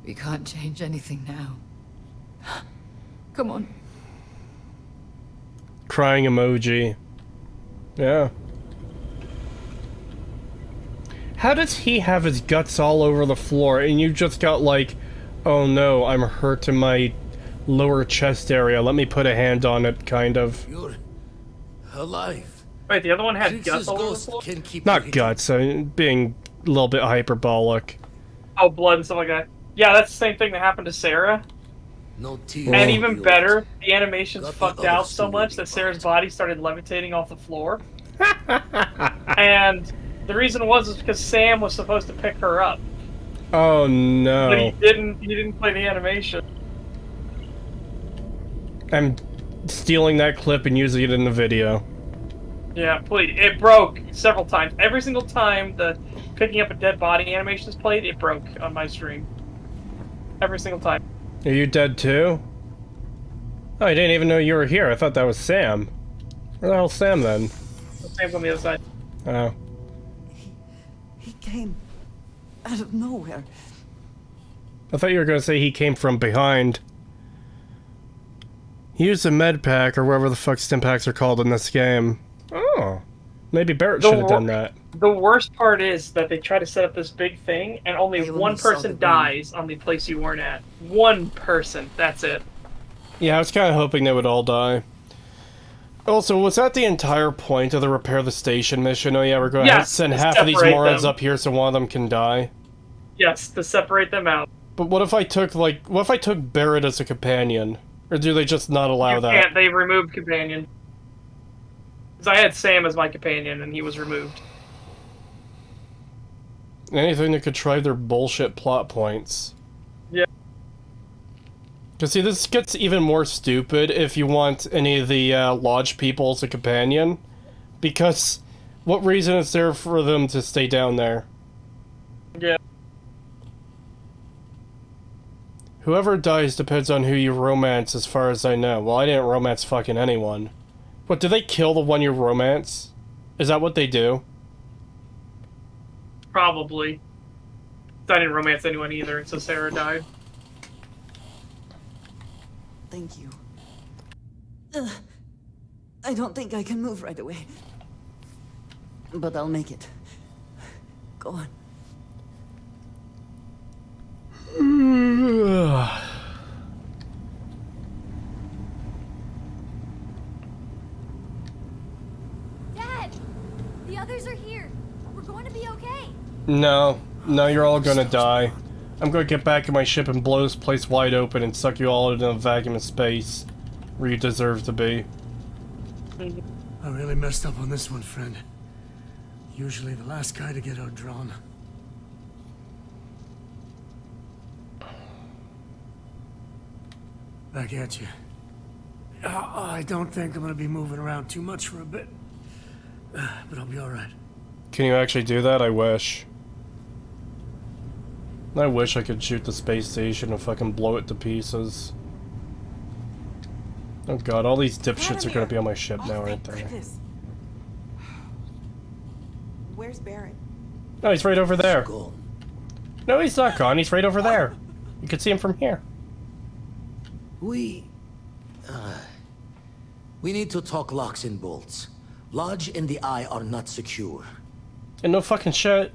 We can't change anything now. Come on. Crying emoji. Yeah. How does he have his guts all over the floor and you just got like, oh no, I'm hurt in my lower chest area, let me put a hand on it, kind of. You're alive. Wait, the other one had Trix's guts all over the ghost floor? can keep Not guts, being a little bit hyperbolic. Oh, blood and stuff like that. Yeah, that's the same thing that happened to Sarah. No tears. And even better, the animations fucked out so much that Sarah's body started levitating off the floor. And the reason was because Sam was supposed to pick her up. Oh no. But he didn't play the animation. I'm stealing that clip and using it in the video. Yeah, please. It broke several times. Every single time the picking up a dead body animation is played, it broke on my stream. Every single time. Are you dead too? Oh, I didn't even know you were here. I thought that was Sam. Where the hell's Sam then? Sam's on the other side. Oh. He came out of nowhere. I thought you were going to say he came from behind. He used a med pack, or whatever the fuck stim packs are called in this game. Oh. Maybe Barrett should have done that. The worst part is that they try to set up this big thing, and only one person dies on the place you weren't at. One person. That's it. Yeah, I was kind of hoping they would all die. Also, was that the entire point of the repair the station mission? Oh yeah, we're going to send half of these morons up here so one of them can die. Yes, to separate them out. But what if I took, Barrett as a companion? Or do they just not allow that? Can't. They removed companion. Because I had Sam as my companion, and he was removed. Anything to contrive their bullshit plot points. Yeah. Because see, this gets even more stupid if you want any of the Lodge people as a companion. Because what reason is there for them to stay down there? Yeah. Whoever dies depends on who you romance, as far as I know. Well, I didn't romance fucking anyone. What, do they kill the one you romance? Is that what they do? Probably. I didn't romance anyone either, so Sarah died. Thank you. I don't think I can move right away. But I'll make it. Go on. Dad! The others are here. We're going to be okay. No, you're all gonna die. I'm gonna get back in my ship and blow this place wide open and suck you all into a vacuum of space, where you deserve to be. I really messed up on this one, friend. Usually the last guy to get outdrawn. Back at you. I don't think I'm gonna be moving around too much for a bit, but I'll be alright. Can you actually do that? I wish. I wish I could shoot the space station and fucking blow it to pieces. Oh god, all these dipshits are gonna be on my ship now, aren't they? Where's Barrett? No, he's right over there. No, he's not gone. He's right over there. You can see him from here. We need to talk locks and bolts. Lodge and the Eye are not secure. And no fucking shit.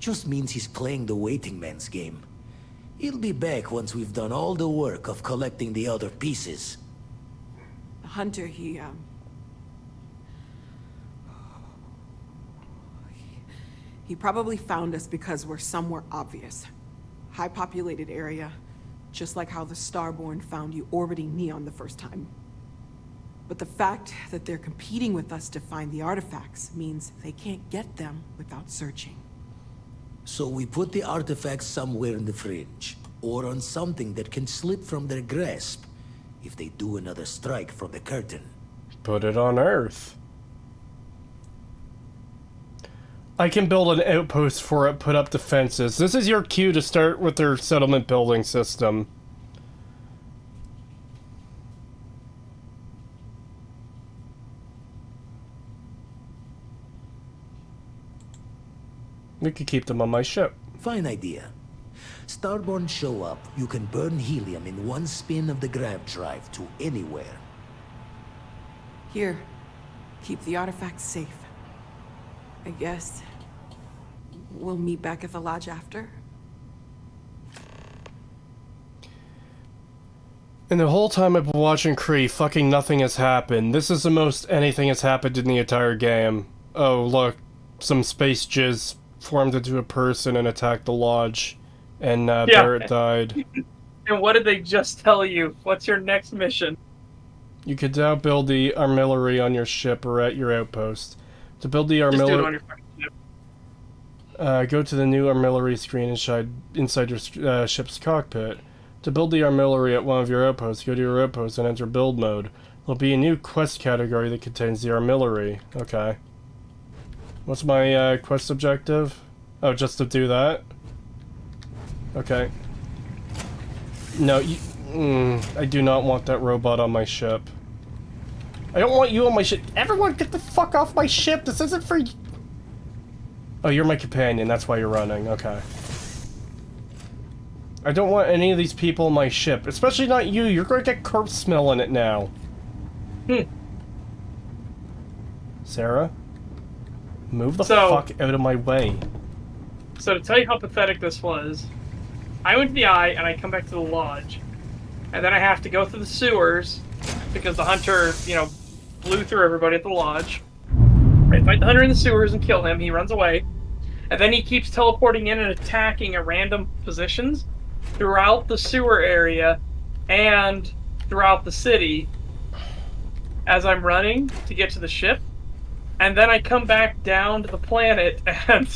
Just means he's playing the waiting man's game. He'll be back once we've done all the work of collecting the other pieces. The hunter, he probably found us because we're somewhere obvious. High-populated area, just like how the Starborn found you orbiting Neon the first time. But the fact that they're competing with us to find the artifacts means they can't get them without searching. So we put the artifacts somewhere in the fringe, or on something that can slip from their grasp if they do another strike from the curtain. Put it on Earth. I can build an outpost for it, put up defenses. This is your cue to start with their settlement building system. We could keep them on my ship. Fine idea. Starborn show up, you can burn helium in one spin of the grav drive to anywhere. Here, keep the artifacts safe. I guess we'll meet back at the lodge after. And the whole time I've been watching Cree, fucking nothing has happened. This is the most anything has happened in the entire game. Oh, look. Some space jizz formed into a person and attacked the lodge. And Barrett died. And what did they just tell you? What's your next mission? You could now build the artillery on your ship or at your outpost. To build the Just do it on artillery... your fucking ship. Go to the new artillery screen inside your ship's cockpit. To build the artillery at one of your outposts, go to your outpost and enter build mode. There'll be a new quest category that contains the artillery. Okay. What's my quest objective? Oh, just to do that? Okay. No, I do not want that robot on my ship. I don't want you on my ship. Everyone get the fuck off my ship. This isn't for you. Oh, you're my companion. That's why you're running. Okay. I don't want any of these people on my ship. Especially not you. You're going to get corpse smell in it now. Sarah? Move the fuck out of my way. So to tell you how pathetic this was, I went to the Eye and I come back to the Lodge. And then I have to go through the sewers because the hunter, you know, blew through everybody at the Lodge. I fight the hunter in the sewers and kill him. He runs away. And then he keeps teleporting in and attacking at random positions throughout the sewer area and throughout the city as I'm running to get to the ship. And then I come back down to the planet and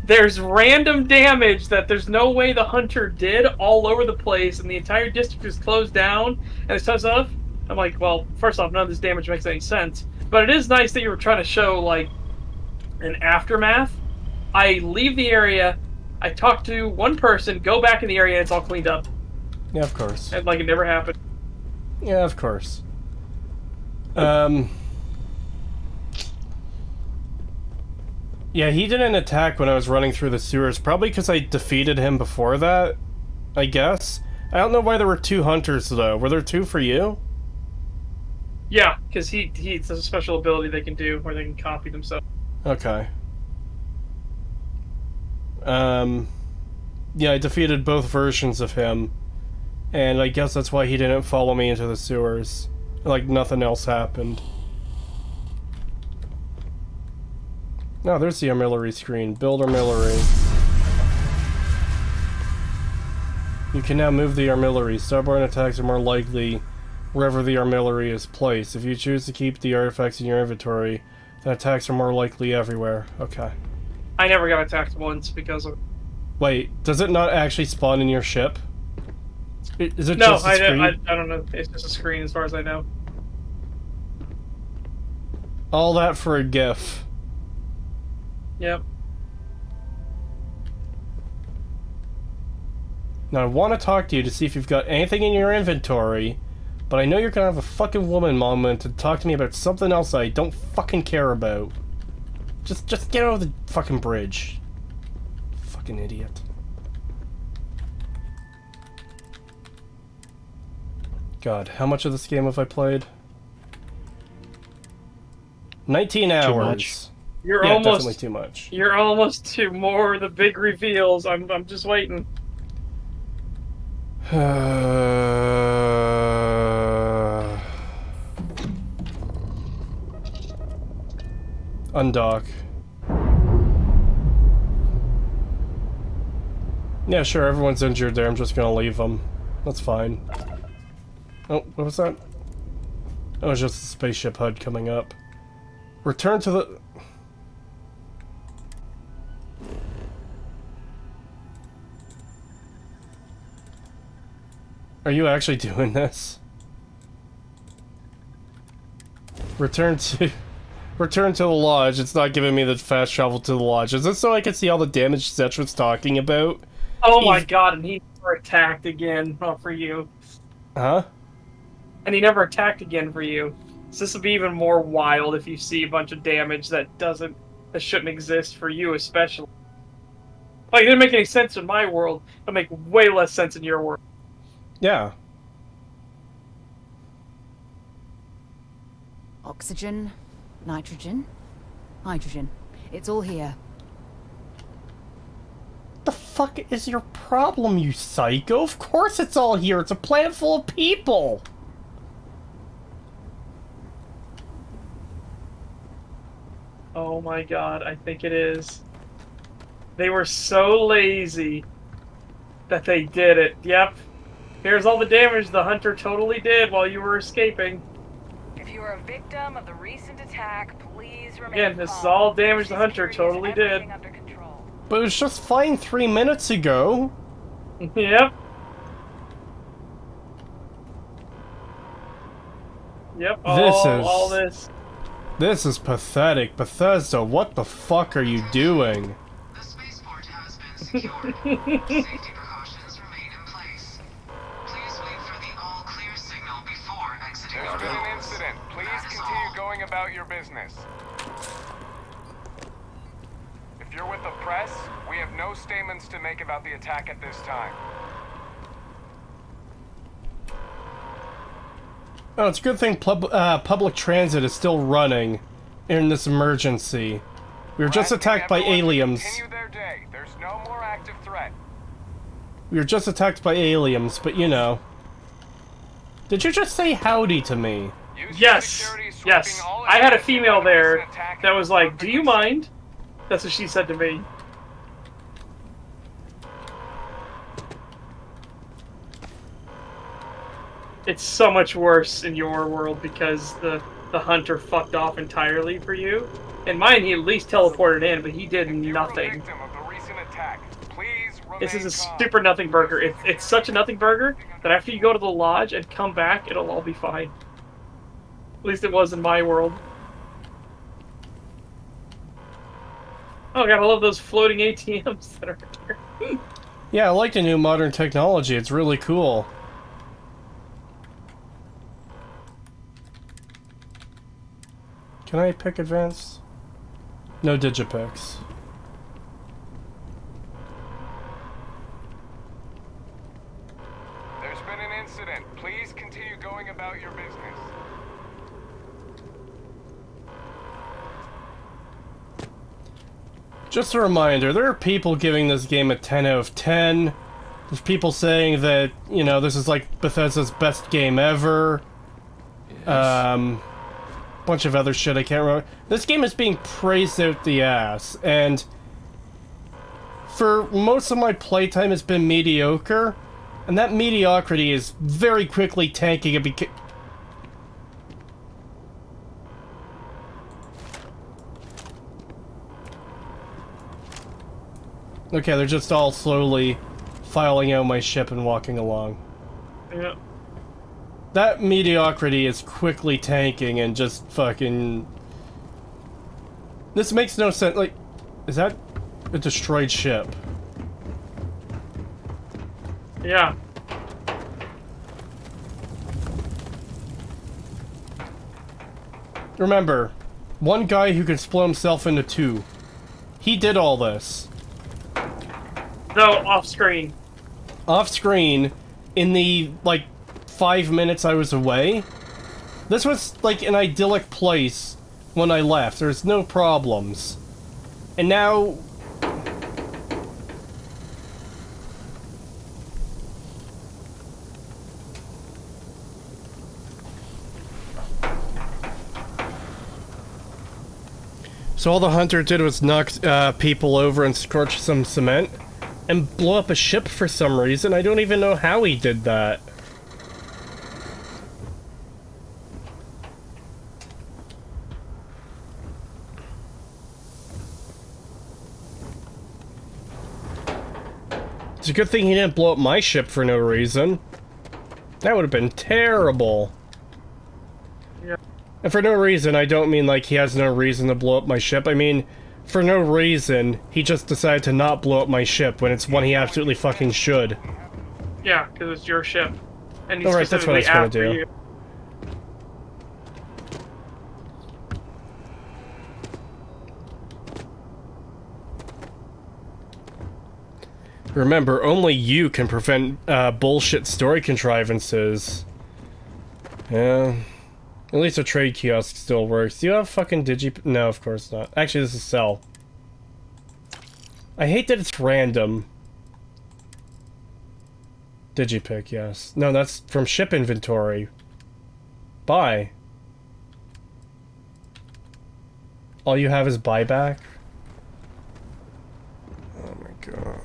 there's random damage that there's no way the hunter did all over the place, and the entire district is closed down and this type of stuff. I'm like, well, first off, none of this damage makes any sense. But it is nice that you were trying to show, like, an aftermath. I leave the area, I talk to one person, go back in the area, and it's all cleaned up. Yeah, of course. And, like, it never happened. Yeah, of course. Yeah, he didn't attack when I was running through the sewers, probably because I defeated him before that, I guess. I don't know why there were 2 hunters, though. Were there 2 for you? Yeah, because he's a special ability they can do where they can copy themselves. Okay. Yeah, I defeated both versions of him, and I guess that's why he didn't follow me into the sewers. Like, nothing else happened. No, there's the artillery screen. Build artillery. You can now move the artillery. Starborn attacks are more likely wherever the artillery is placed. If you choose to keep the artifacts in your inventory, then attacks are more likely everywhere. Okay. I never got attacked once because of... Wait, does it not actually spawn in your ship? Is it no, just a screen? I don't know. It's just a screen as far as I know. All that for a GIF. Yep. Now, I want to talk to you to see if you've got anything in your inventory, but I know you're gonna have a fucking woman moment to talk to me about something else I don't fucking care about. Just get over the fucking bridge. Fucking idiot. God, how much of this game have I played? 19 hours. much. You're yeah, almost definitely too much. You're almost to more of the big reveals. I'm just waiting. Undock. Yeah, sure, everyone's injured there. I'm just gonna leave them. That's fine. Oh, what was that? Oh, it's just the spaceship HUD coming up. Return to the... Are you actually doing this? Return to the lodge. It's not giving me the fast travel to the lodge. Is this so I can see all the damage Zetra's talking about? Oh my god, and he never attacked again. Not for you. Huh? And he never attacked again for you. So this will be even more wild if you see a bunch of damage that shouldn't exist for you especially. Like, it didn't make any sense in my world. It'll make way less sense in your world. Yeah. Oxygen, nitrogen, hydrogen. It's all here. The fuck is your problem, you psycho? Of course it's all here. It's a planet full of people. Oh my god, I think it is. They were so lazy that they did it. Yep. Here's all the damage the hunter totally did while you were escaping. If you are a victim of the recent attack, please remain Again, this is all damage the hunter totally did. But it was just fine 3 minutes ago. Yep. Yep, all this. This is pathetic. Bethesda, what the fuck are you doing? The spaceport has been secured. Safety precautions remain in place. Please wait for the all-clear signal before exiting the There's been tunnels. an incident. Please about your business. If you're with the press, we have no statements to make about the attack at this time. Oh, it's a good thing public transit is still running in this emergency. We were just attacked by aliens. Continue their day. There's no more active threat. We were just attacked by aliens, but you know. Did you just say howdy to me? Yes. Yes. I had a female there that was like, "Do you mind?" That's what she said to me. It's so much worse in your world because the hunter fucked off entirely for you. In mine, he at least teleported in, but he did nothing. This is a super nothing burger. It's such a nothing burger that after you go to the lodge and come back, it'll all be fine. At least it was in my world. Oh god, I love those floating ATMs that are here. Yeah, I like the new modern technology. It's really cool. Can I pick advanced? No digipicks. There's been an incident. Please continue going about your business. Just a reminder, there are people giving this game a 10 out of 10. There's people saying that, you know, this is like Bethesda's best game ever. Bunch of other shit I can't remember. This game is being praised out the ass, and for most of my playtime it's been mediocre, and that mediocrity is very quickly tanking it because... Okay, they're just all slowly filing out my ship and walking along. Yeah. That mediocrity is quickly tanking and just fucking... This makes no sense. Like, is that a destroyed ship? Yeah. Remember, one guy who can split himself into two. He did all this. No, off screen. Off screen, in the, like, 5 minutes I was away. This was like an idyllic place when I left. There's no problems. And now... So all the hunter did was knock people over and scorch some cement and blow up a ship for some reason. I don't even know how he did that. It's a good thing he didn't blow up my ship for no reason. That would have been terrible. Yeah. And for no reason, I don't mean like he has no reason to blow up my ship. I mean, for no reason, he just decided to not blow up my ship when it's one he absolutely fucking should. Yeah, because it's your ship. And he's Alright, that's what I was gonna after do. you. Remember, only you can prevent bullshit story contrivances. Yeah. At least a trade kiosk still works. Do you have fucking No, of course not. Actually, this is sell. I hate that it's random. Digipick, yes. No, that's from ship inventory. Buy. All you have is buyback? Oh my god.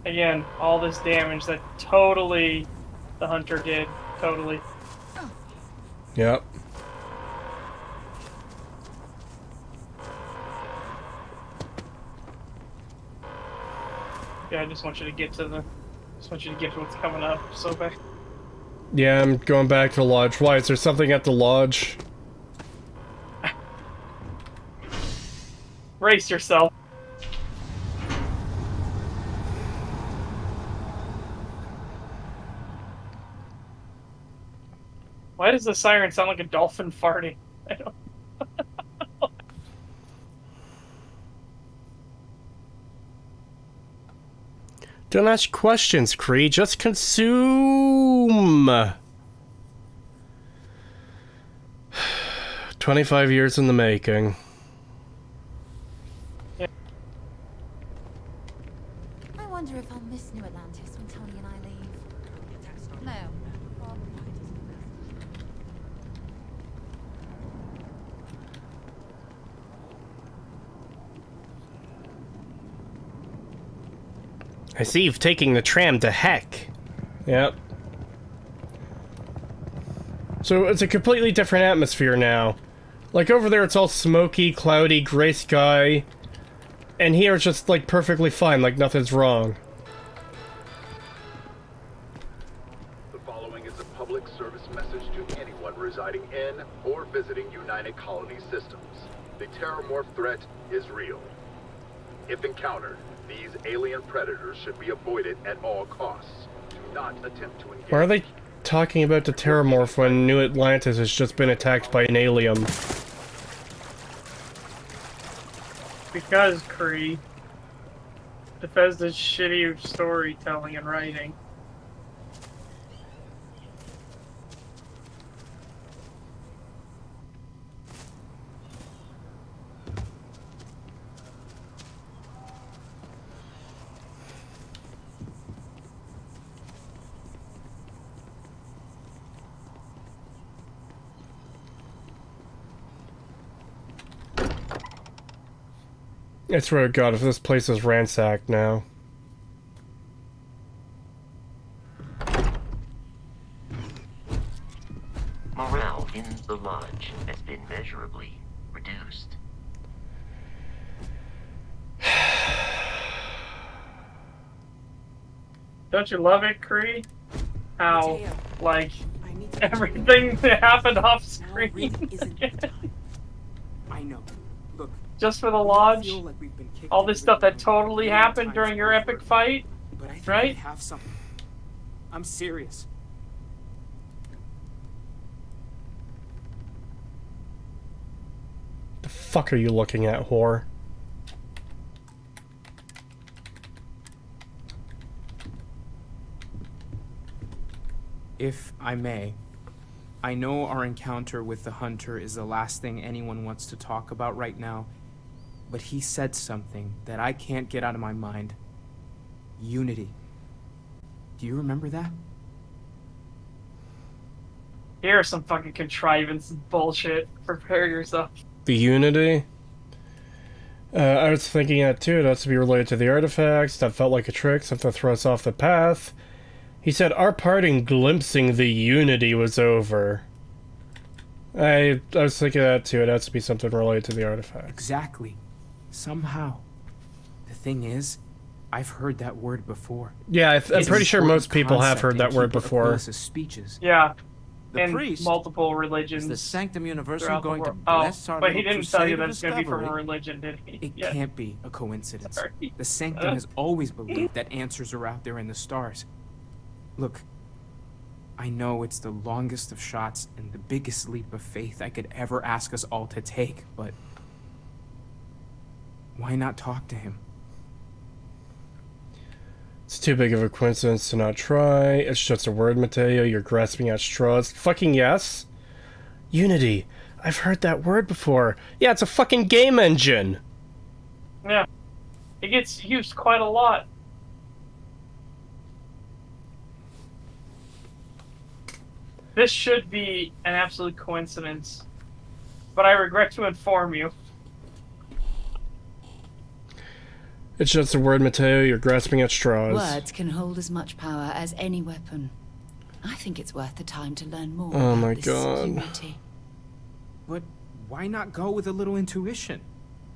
Again, all this damage that totally the hunter did. Totally. Yep. Yeah, I just want you to get to what's coming up so bad. Yeah, I'm going back to the lodge. Why? Is there something at the lodge? Brace yourself. Why does the siren sound like a dolphin farting? I don't. Don't ask questions, Cree. Just consume. 25 years in the making. I wonder if I'll miss New Atlantis when Tony and I leave. No. I see you've taken the tram to heck. Yep. So it's a completely different atmosphere now. Like over there it's all smoky, cloudy, gray sky. And here it's just like perfectly fine, like nothing's wrong. The following is a public service message to anyone residing in or visiting United Colony systems. The terrormorph threat is real. If encountered, these alien predators should be avoided at all costs. Do not attempt to engage. Why are they talking about the terrormorph when New Atlantis has just been attacked by an alien? Because, Kree. Bethesda's shitty storytelling and writing. I swear to God, if this place is ransacked now. Morale in the lodge has been measurably reduced. Don't you love it, Kree? How, like, everything that happened off screen. I know. Look. Just for the lodge? All this stuff that totally happened during your epic fight? But I think right? I have something. I'm serious. The fuck are you looking at, whore? If I may, I know our encounter with the Hunter is the last thing anyone wants to talk about right now, but he said something that I can't get out of my mind. Unity. Do you remember that? Here's some fucking contrivance bullshit. Prepare yourself. The Unity? I was thinking that too. It has to be related to the artifacts. That felt like a trick, something to throw us off the path. He said our part in glimpsing the Unity was over. I was thinking that too. It has to be something related to the artifact. Exactly. Somehow. The thing is, I've heard that word before. Yeah, I'm pretty sure most people have concept heard that in word Keeper before. Aquilus' speeches. Yeah. The in priest multiple religions. Is the Sanctum Universal throughout the going to world. bless our but he little didn't tell you crusade that of it's going to be from a discovery? religion, did he? It Yeah. can't be a coincidence. Sorry. The Sanctum has always believed that answers are out there in the stars. Look, I know it's the longest of shots and the biggest leap of faith I could ever ask us all to take, but why not talk to him? It's too big of a coincidence to not try. It's just a word, Mateo. You're grasping at straws. Fucking yes. Unity. I've heard that word before. Yeah, it's a fucking game engine. Yeah. It gets used quite a lot. This should be an absolute coincidence, but I regret to inform you. It's just a word, Mateo. You're grasping at straws. Words can hold as much power as any weapon. I think it's worth the time to learn more Oh about my this God. Unity. But why not go with a little intuition?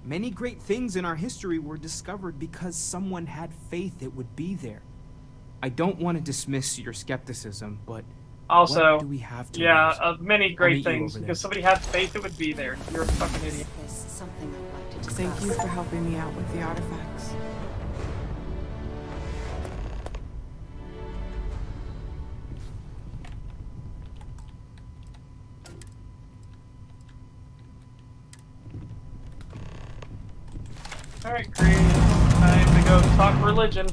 Many great things in our history were discovered because someone had faith it would be there. I don't want to dismiss your skepticism, but Also, What do we have to yeah, lose? many I'll great meet you things. over there. Because somebody had faith it would be there. You're a fucking idiot. There's something I'd like to discuss. Thank you for helping me out with the artifacts. Alright, great. Time to go talk religion.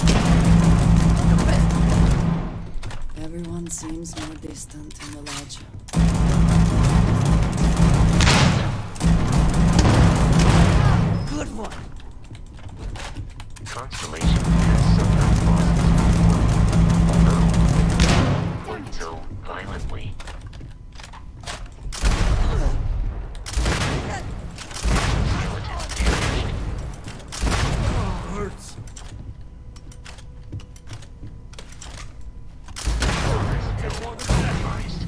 Everyone seems more distant in the lodge. Good one. Constellation has suffered losses before, although not so violently. Skeleton damaged. Hurts. Compromised.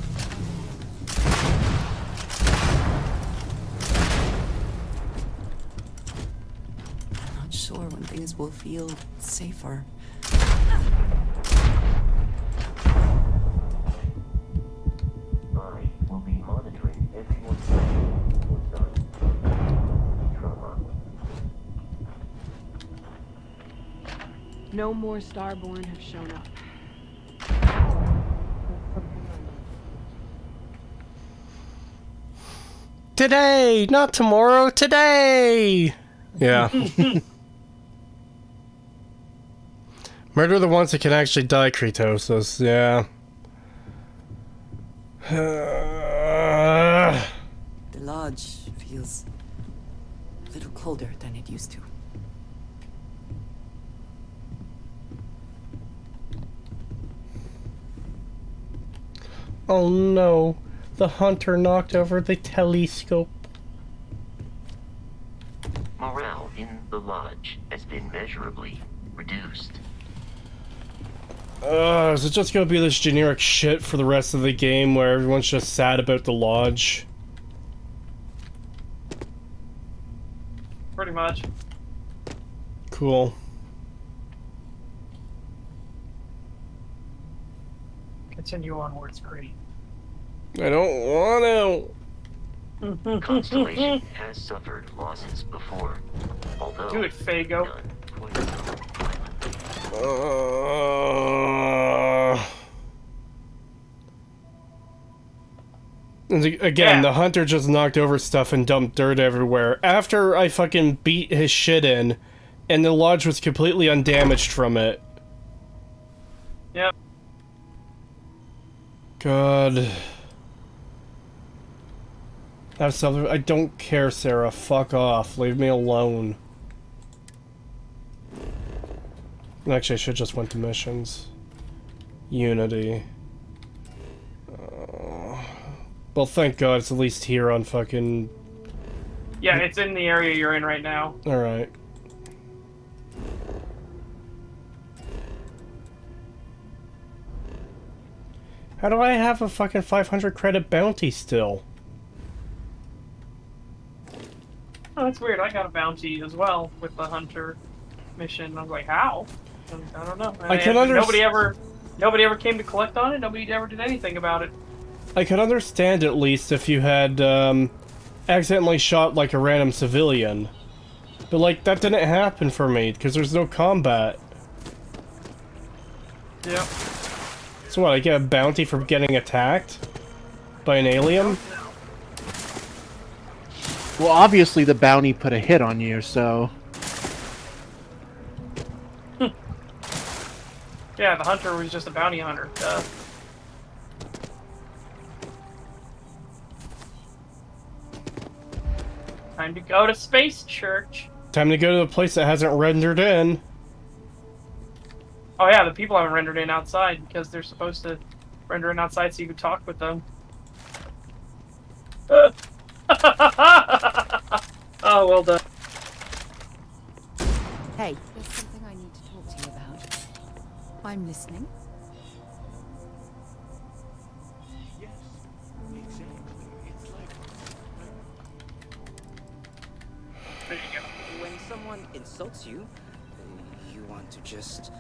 I'm not sure when things will feel safer. I will be monitoring everyone's action for some trauma. No more Starborn have shown up. Today, not tomorrow, today! Yeah. Murder the ones that can actually die, Creetosis, yeah. The lodge feels a little colder than it used to. Oh no, the hunter knocked over the telescope. Morale in the lodge has been measurably reduced. Is it just gonna be this generic shit for the rest of the game where everyone's just sad about the lodge? Pretty much. Cool. Continue onwards, great. I don't want Constellation has suffered losses before, although Do it, Fago. none quite so violently. And again, Yeah. the hunter just knocked over stuff and dumped dirt everywhere. After I fucking beat his shit in, and the lodge was completely undamaged from it. Yep. God. That's something. I don't care, Sarah. Fuck off. Leave me alone. Actually, I should just went to missions. Unity. Well, thank God it's at least here on fucking... Yeah, it's in the area you're in right now. Alright. How do I have a fucking 500 credit bounty still? Oh, that's weird. I got a bounty as well with the hunter mission. I was like, how? I don't know. I can understand. Nobody ever came to collect on it. Nobody ever did anything about it. I could understand at least if you had accidentally shot like a random civilian. But like, that didn't happen for me because there's no combat. Yep. So what, I get a bounty for getting attacked? By an alien? Well, obviously the bounty put a hit on you, so... Yeah, the hunter was just a bounty hunter. Duh. Time to go to Space Church. Time to go to the place that hasn't rendered in. Oh yeah, the people haven't rendered in outside because they're supposed to render in outside so you can talk with them. Oh, well done. Hey, there's something I need to talk to you about. I'm listening. Yes, exactly. It's like There you go. When someone insults you, you want to just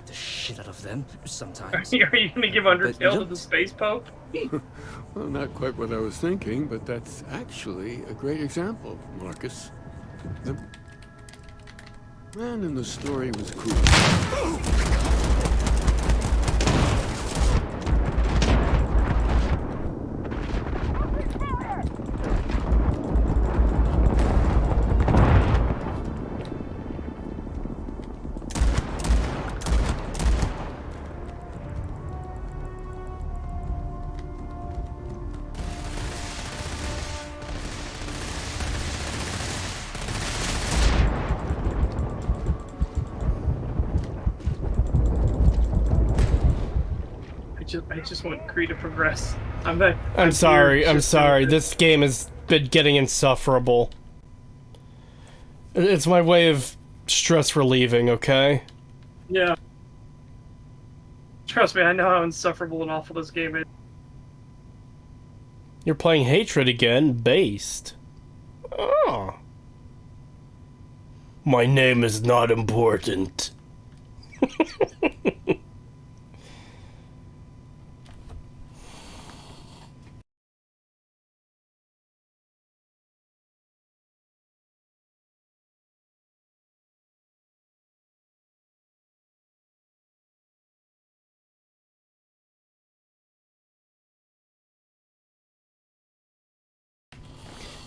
the shit out of them sometimes. Are you going to give But Undertale to don't. the Space Pope? Well, not quite what I was thinking, but that's actually a great example, Marcus. The man in the story was cool. I just want Kree to progress. I'm sorry. This game has been getting insufferable. It's my way of stress relieving, okay? Yeah. Trust me, I know how insufferable and awful this game is. You're playing Hatred again, based. Oh. My name is not important.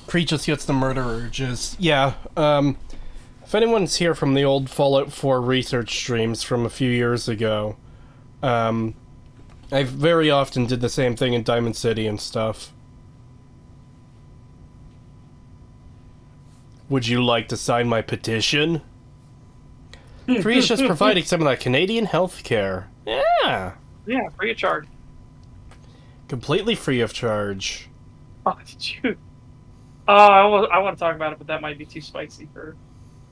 Cree just gets the murder urges. Yeah, if anyone's here from the old Fallout 4 research streams from a few years ago, I very often did the same thing in Diamond City and stuff. Would you like to sign my petition? Cree's just providing some of that Canadian healthcare. Yeah! Yeah, free of charge. Completely free of charge. Oh, did you? I want to talk about it, but that might be too spicy for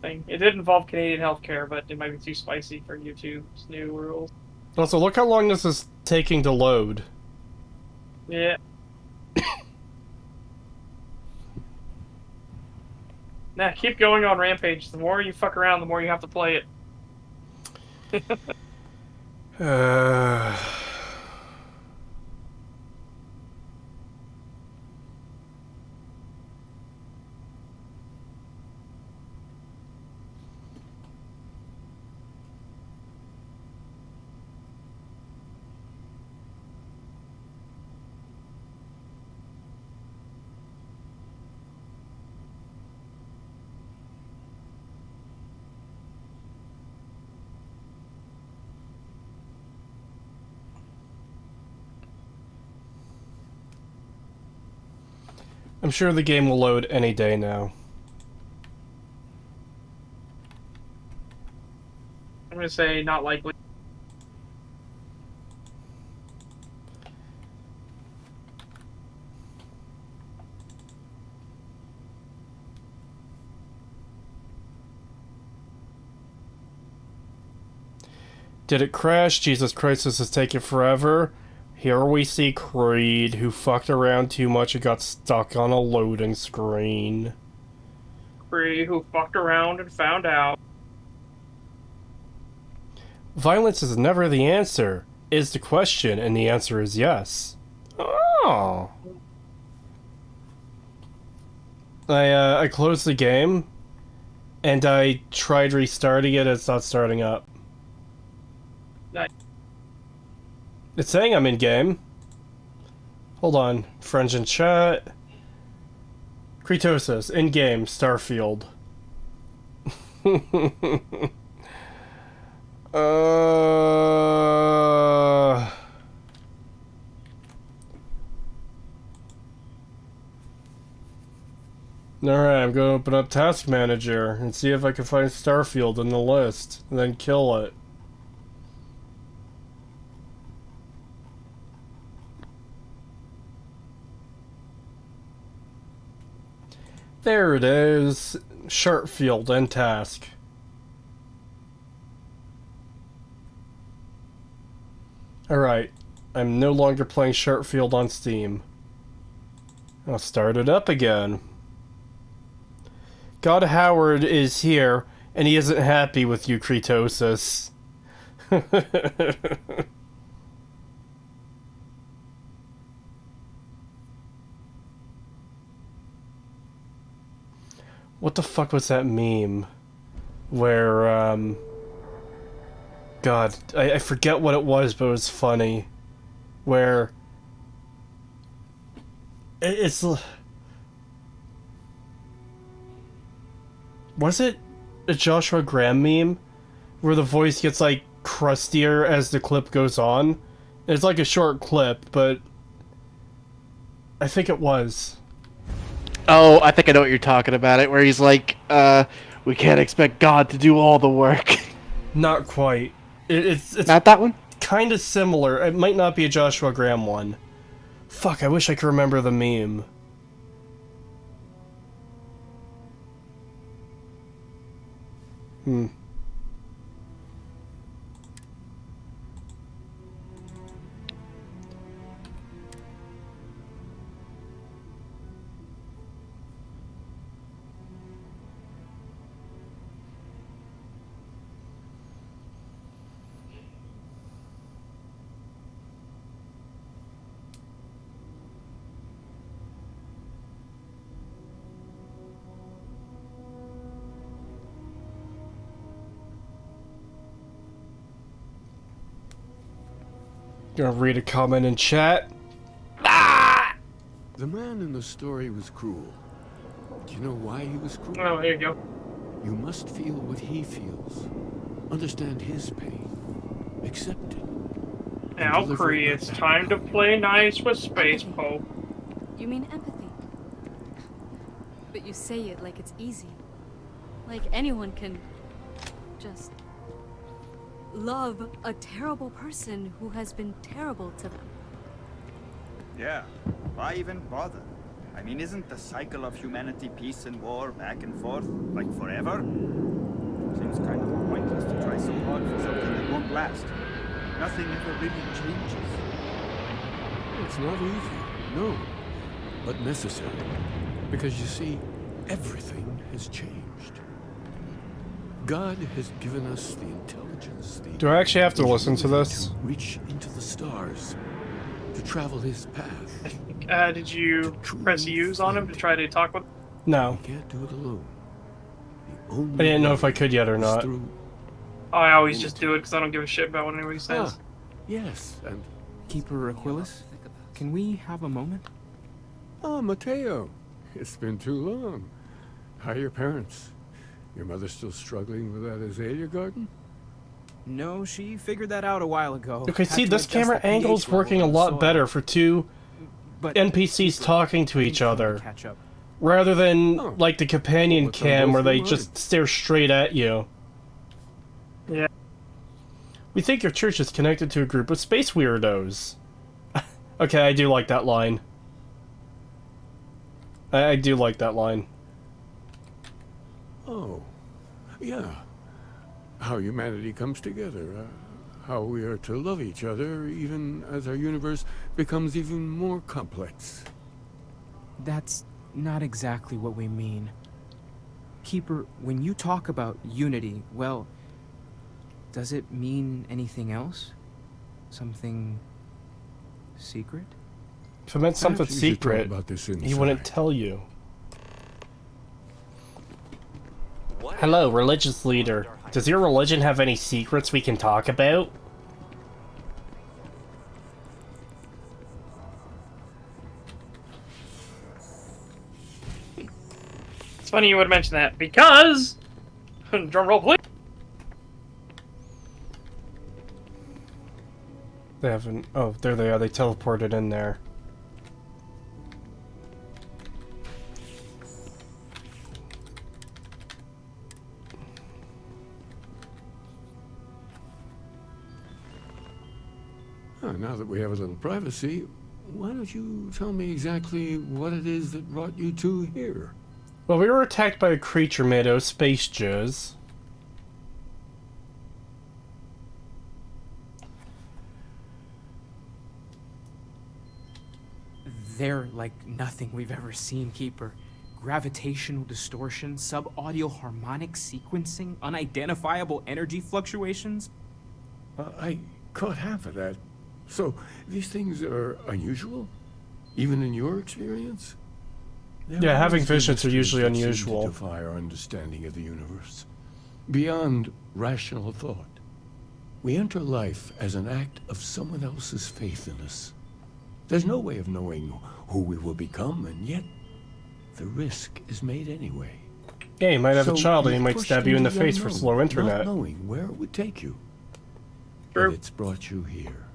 thing. It did involve Canadian healthcare, but it might be too spicy for YouTube's new rules. Also, look how long this is taking to load. Yeah. Nah, keep going on Rampage. The more you fuck around, the more you have to play it. I'm sure the game will load any day now. I'm gonna say not likely. Did it crash? Jesus Christ, this is taking forever. Here we see Creed, who fucked around too much and got stuck on a loading screen. Cree, who fucked around and found out. Violence is never the answer, is the question, and the answer is yes. Oh. I closed the game, and I tried restarting it, it's not starting up. Nice. It's saying I'm in game. Hold on. Friends in chat. Creetosis, in game, Starfield. Alright, I'm gonna open up Task Manager and see if I can find Starfield in the list, and then kill it. There it is. Sharpfield and task. Alright. I'm no longer playing Sharpfield on Steam. I'll start it up again. God Howard is here, and he isn't happy with you, Creetosis. What the fuck was that meme? Where, God, I forget what it was, but it was funny. Where... It's... Was it a Joshua Graham meme? Where the voice gets, like, crustier as the clip goes on? It's like a short clip, but... I think it was. Oh, I think I know what you're talking about. It where he's like, we can't expect God to do all the work. Not quite. It's not that one? Kind of similar. It might not be a Joshua Graham one. Fuck, I wish I could remember the meme. Gonna read a comment in chat. The man in the story was cruel. Do you know why he was cruel? Oh, there you go. You must feel what he feels. Understand his pain. Accept it. Valkyrie, it's time to play nice with Space Pope. You mean empathy? But you say it like it's easy. Like anyone can just love a terrible person who has been terrible to them. Yeah, why even bother? I mean, isn't the cycle of humanity peace and war back and forth, like forever? Seems kind of pointless to try so hard for something that won't last. Nothing ever really changes. It's not easy, no, but necessary. Because you see, everything has changed. God has given us the intelligence, Do I actually have to listen to this? to reach into the stars, to travel his path. Did you press use on him to try to talk with him? No. You can't do it alone. I didn't know if I could yet or not. I always just do it because I don't give a shit about what anybody says. Yes, and Keeper Aquilus, can we have a moment? oh, Mateo, it's been too long. How are your parents? Your mother still struggling with that azalea garden? No, she figured that out a while ago. Okay, Had see, to this adjust camera the pH angle's level working a of the lot soil. better for two But NPCs talking to each other. catch up. Rather than, like, the companion What's on cam both where they your just stare straight at you. Yeah. We think your church is connected to a group of space weirdos. Okay, I do like that line. I do like that line. Oh, yeah. How humanity comes together. How we are to love each other even as our universe becomes even more complex. That's not exactly what we mean. Keeper, when you talk about unity, well, does it mean anything else? Something secret? If it meant something Perhaps you should talk secret, about this he inside. wouldn't tell you. Hello, religious leader. Does your religion have any secrets we can talk about? It's funny you would mention that because drum roll please. They haven't... Oh, there they are. They teleported in there. Now that we have a little privacy, why don't you tell me exactly what it is that brought you two here? Well, we were attacked by a creature made out of space jizz. They're like nothing we've ever seen, Keeper. Gravitational distortion, sub-audio harmonic sequencing, unidentifiable energy fluctuations. I caught half of that. So, these things are unusual? Even in your experience? Yeah, having visions are usually That seem to unusual. defy our understanding of the universe. Beyond rational thought. We enter life as an act of someone else's faith in us. There's no way of knowing who we will become, and yet the risk is made anyway. Yeah, you might have a So child and he you're might pushed stab you in the into face for unknown, slow internet. Not knowing where it would take you. True. But it's brought you here.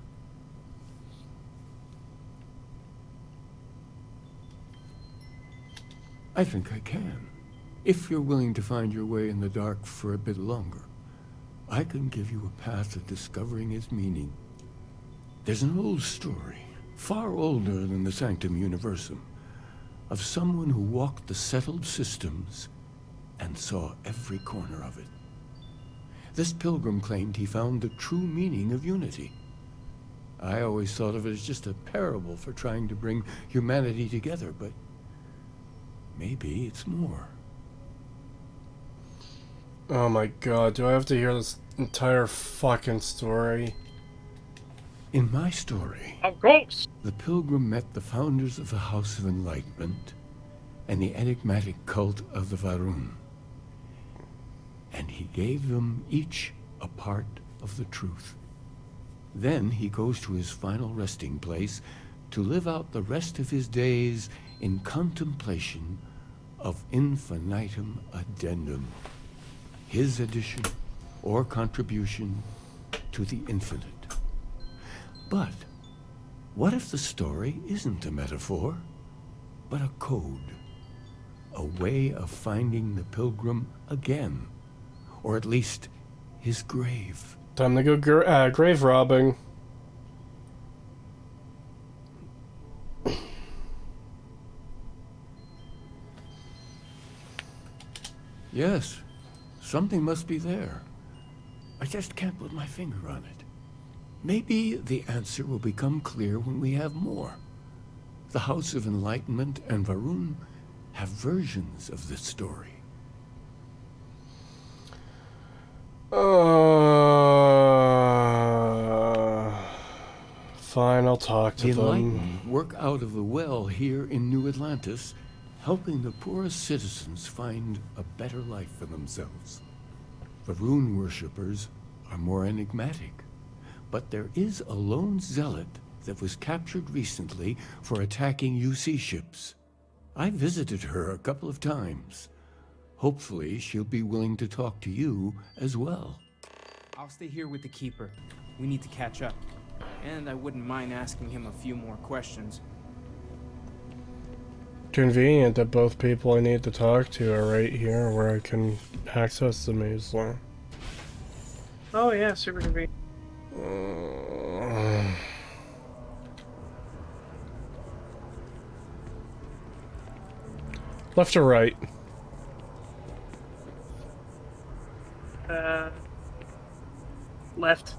I think I can. If you're willing to find your way in the dark for a bit longer, I can give you a path of discovering its meaning. There's an old story, far older than the Sanctum Universum, of someone who walked the settled systems and saw every corner of it. This pilgrim claimed he found the true meaning of unity. I always thought of it as just a parable for trying to bring humanity together, but maybe it's more. Oh my god, do I have to hear this entire fucking story? In my story, of course, the pilgrim met the founders of the House of Enlightenment and the enigmatic cult of the Varun. And he gave them each a part of the truth. Then he goes to his final resting place to live out the rest of his days in contemplation of infinitum addendum, his addition or contribution to the infinite. But what if the story isn't a metaphor, but a code? A way of finding the pilgrim again, or at least his grave. Time to go grave robbing. Yes, something must be there. I just can't put my finger on it. Maybe the answer will become clear when we have more. The House of Enlightenment and Varun have versions of this story. Fine, I'll talk to The them. Enlightened work out of the well here in New Atlantis, helping the poorest citizens find a better life for themselves. Varun worshippers are more enigmatic, but there is a lone zealot that was captured recently for attacking UC ships. I visited her a couple of times. Hopefully, she'll be willing to talk to you as well. I'll stay here with the Keeper. We need to catch up. And I wouldn't mind asking him a few more questions. Convenient that both people I need to talk to are right here where I can access the maze law. Oh yeah, super convenient. Left or right? Left.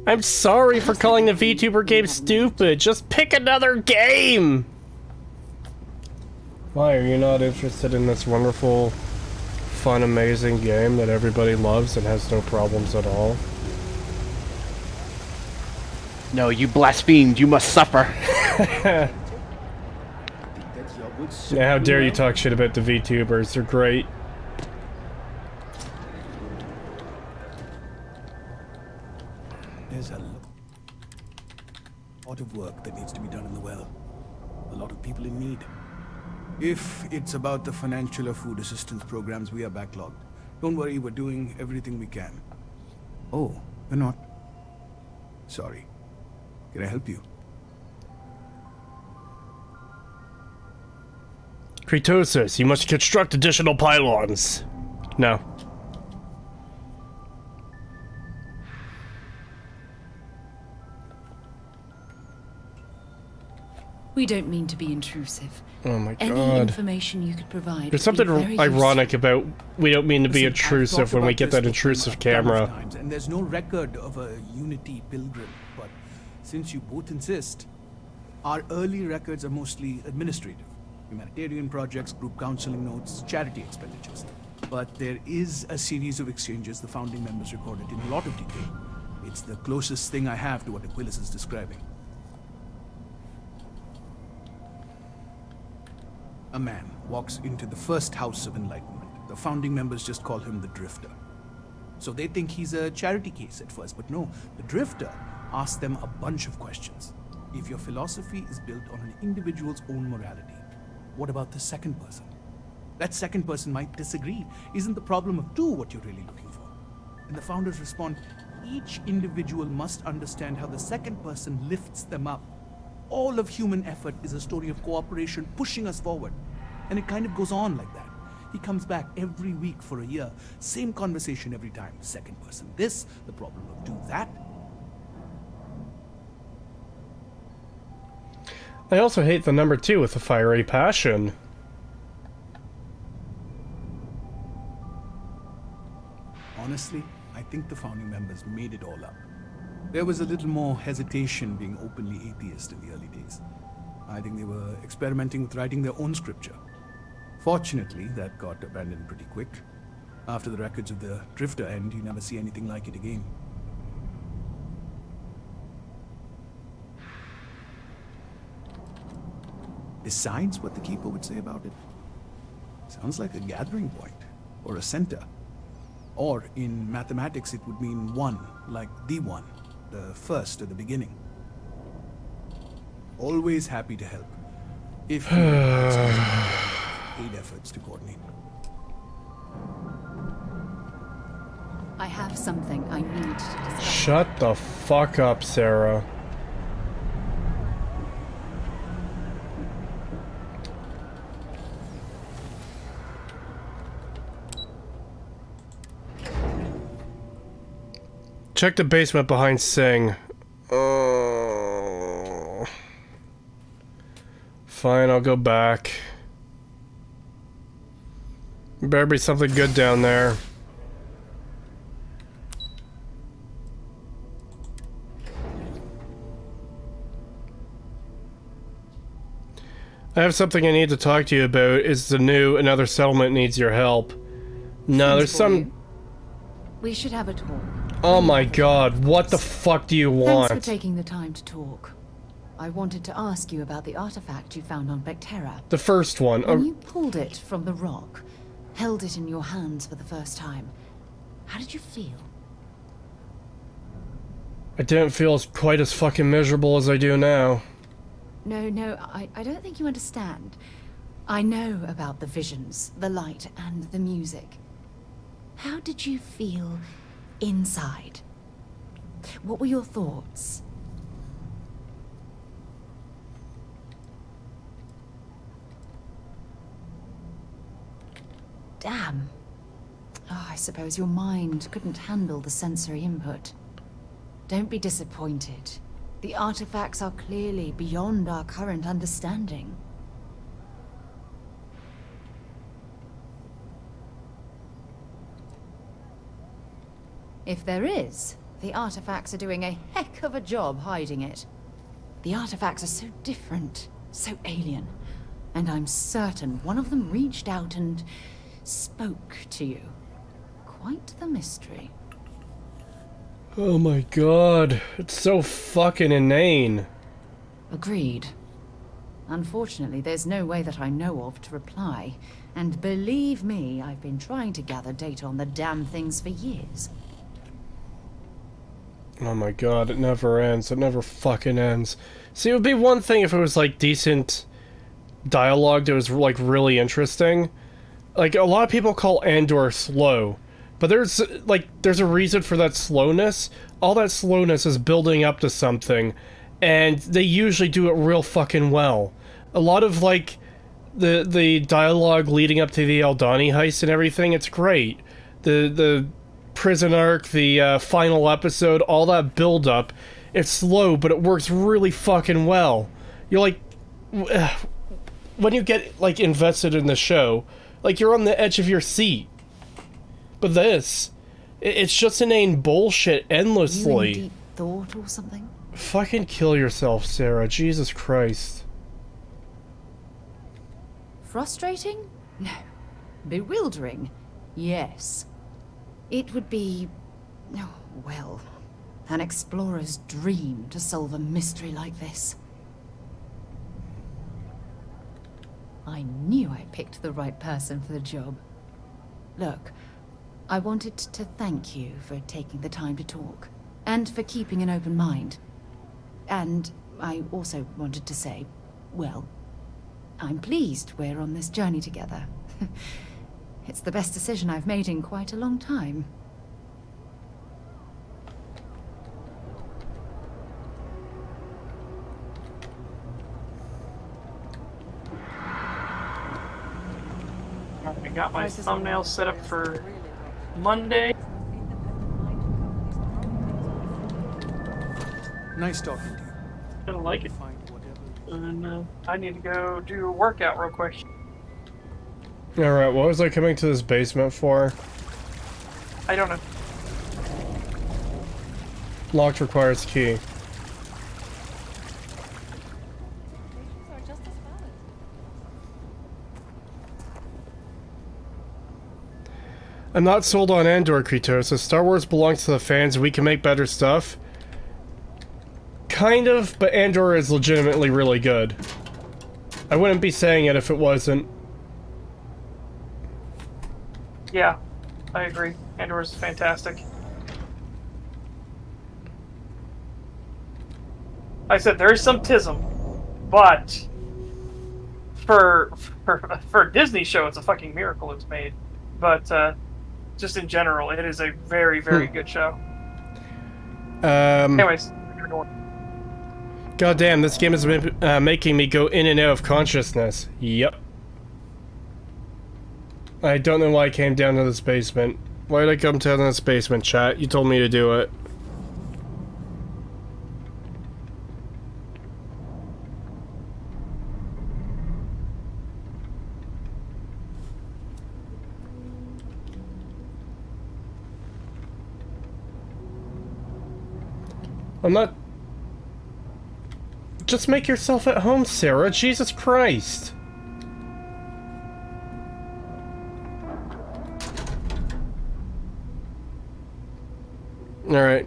I'm sorry for calling the VTuber game stupid. Just pick another game! Why, are you not interested in this wonderful, fun, amazing game that everybody loves and has no problems at all? No, you blasphemed. You must suffer. Yeah, how dare you talk shit about the VTubers? They're great. There's a lot of work that needs to be done in the well. A lot of people in need. If it's about the financial or food assistance programs, we are backlogged. Don't worry, we're doing everything we can. Oh, we're not. Sorry. Can I help you? Creetosis, you must construct additional pylons. No. We don't mean to be intrusive. Oh my Any god. information you could provide. There's something ironic about we don't mean to be intrusive when we get that intrusive camera. And there's no record of a Unity pilgrim, but since you both insist, our early records are mostly administrative. Humanitarian projects, group counseling notes, charity expenditures. But there is a series of exchanges the founding members recorded in a lot of detail. It's the closest thing I have to what Aquilas is describing. A man walks into the first house of enlightenment. The founding members just call him the Drifter. So they think he's a charity case at first, but no, the Drifter asks them a bunch of questions. If your philosophy is built on an individual's own morality, what about the second person? That second person might disagree. Isn't the problem of two what you're really looking for? And the founders respond, each individual must understand how the second person lifts them up. All of human effort is a story of cooperation pushing us forward. And it kind of goes on like that. He comes back every week for a year. Same conversation every time. Second person this, the problem of do that. I also hate the number 2 with a fiery passion. Honestly, I think the founding members made it all up. There was a little more hesitation being openly atheist in the early days. I think they were experimenting with writing their own scripture. Fortunately, that got abandoned pretty quick. After the records of the Drifter end, you never see anything like it again. Besides what the Keeper would say about it, sounds like a gathering point, or a center. Or, in mathematics, it would mean one, like the one, the first at the beginning. Always happy to help. If you aid efforts to coordinate. I have something I need to discuss. Shut the fuck up, Sarah. Check the basement behind Singh. Fine, I'll go back. Better be something good down there. I have something I need to talk to you about. Is the new another settlement needs your help. No, there's some... We should have a talk. Oh my god, what the fuck do you want? Thanks for taking the time to talk. I wanted to ask you about the artifact you found on Vectera. The first one. When you pulled it from the rock, held it in your hands for the first time, how did you feel? I didn't feel quite as fucking miserable as I do now. No, I don't think you understand. I know about the visions, the light, and the music. How did you feel inside? What were your thoughts? Damn. Oh, I suppose your mind couldn't handle the sensory input. Don't be disappointed. The artifacts are clearly beyond our current understanding. If there is, the artifacts are doing a heck of a job hiding it. The artifacts are so different, so alien, and I'm certain one of them reached out and spoke to you. Quite the mystery. Oh my god, it's so fucking inane. Agreed. Unfortunately, there's no way that I know of to reply. And believe me, I've been trying to gather data on the damn things for years. Oh my god, it never ends. It never fucking ends. See, it would be one thing if it was, like, decent dialogue that was, like, really interesting. Like, a lot of people call Andor slow, but there's a reason for that slowness. All that slowness is building up to something, and they usually do it real fucking well. A lot of, like, the dialogue leading up to the Aldani heist and everything, it's great. The prison arc, the final episode, all that build-up, it's slow, but it works really fucking well. You're like... when you get, like, invested in the show, like, you're on the edge of your seat. But this, it's just inane bullshit endlessly. You in deep thought or something? Fucking kill yourself, Sarah. Jesus Christ. Frustrating? No. Bewildering? Yes. It would be... oh, well, an explorer's dream to solve a mystery like this. I knew I picked the right person for the job. Look, I wanted to thank you for taking the time to talk, and for keeping an open mind. And I also wanted to say, well, I'm pleased we're on this journey together. It's the best decision I've made in quite a long time. I got my thumbnail set up for Monday. Nice talking to you. Didn't like it. And I need to go do a workout real quick. Alright, what was I coming to this basement for? I don't know. Locked requires key. I'm not sold on Andor, Creetosis. Star Wars belongs to the fans and we can make better stuff. Kind of, but Andor is legitimately really good. I wouldn't be saying it if it wasn't. Yeah, I agree. Andor is fantastic. I said there is some tism, but for a Disney show, it's a fucking miracle it's made. But just in general, it is a very, very good show. Anyways, goddamn, this game is making me go in and out of consciousness. Yep. I don't know why I came down to this basement. Why did I come down to this basement, chat? You told me to do it. I'm not... Just make yourself at home, Sarah. Jesus Christ. Alright.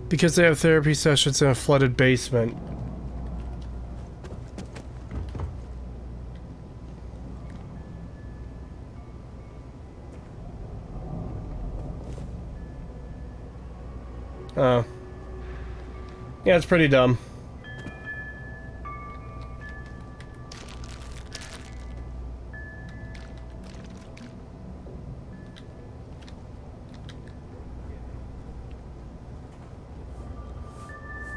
Because they have therapy sessions in a flooded basement. Oh. Yeah, it's pretty dumb.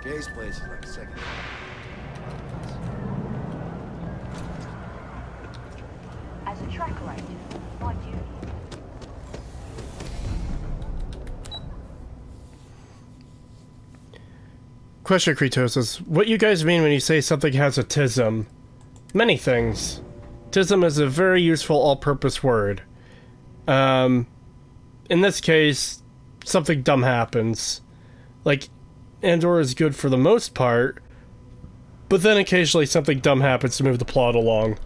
Gay's place is like a second. As a track ranger, my duty. Question, Creetosis. What you guys mean when you say something has a tism? Many things. Tism is a very useful all-purpose word. In this case, something dumb happens. Like, Andor is good for the most part, but then occasionally something dumb happens to move the plot along.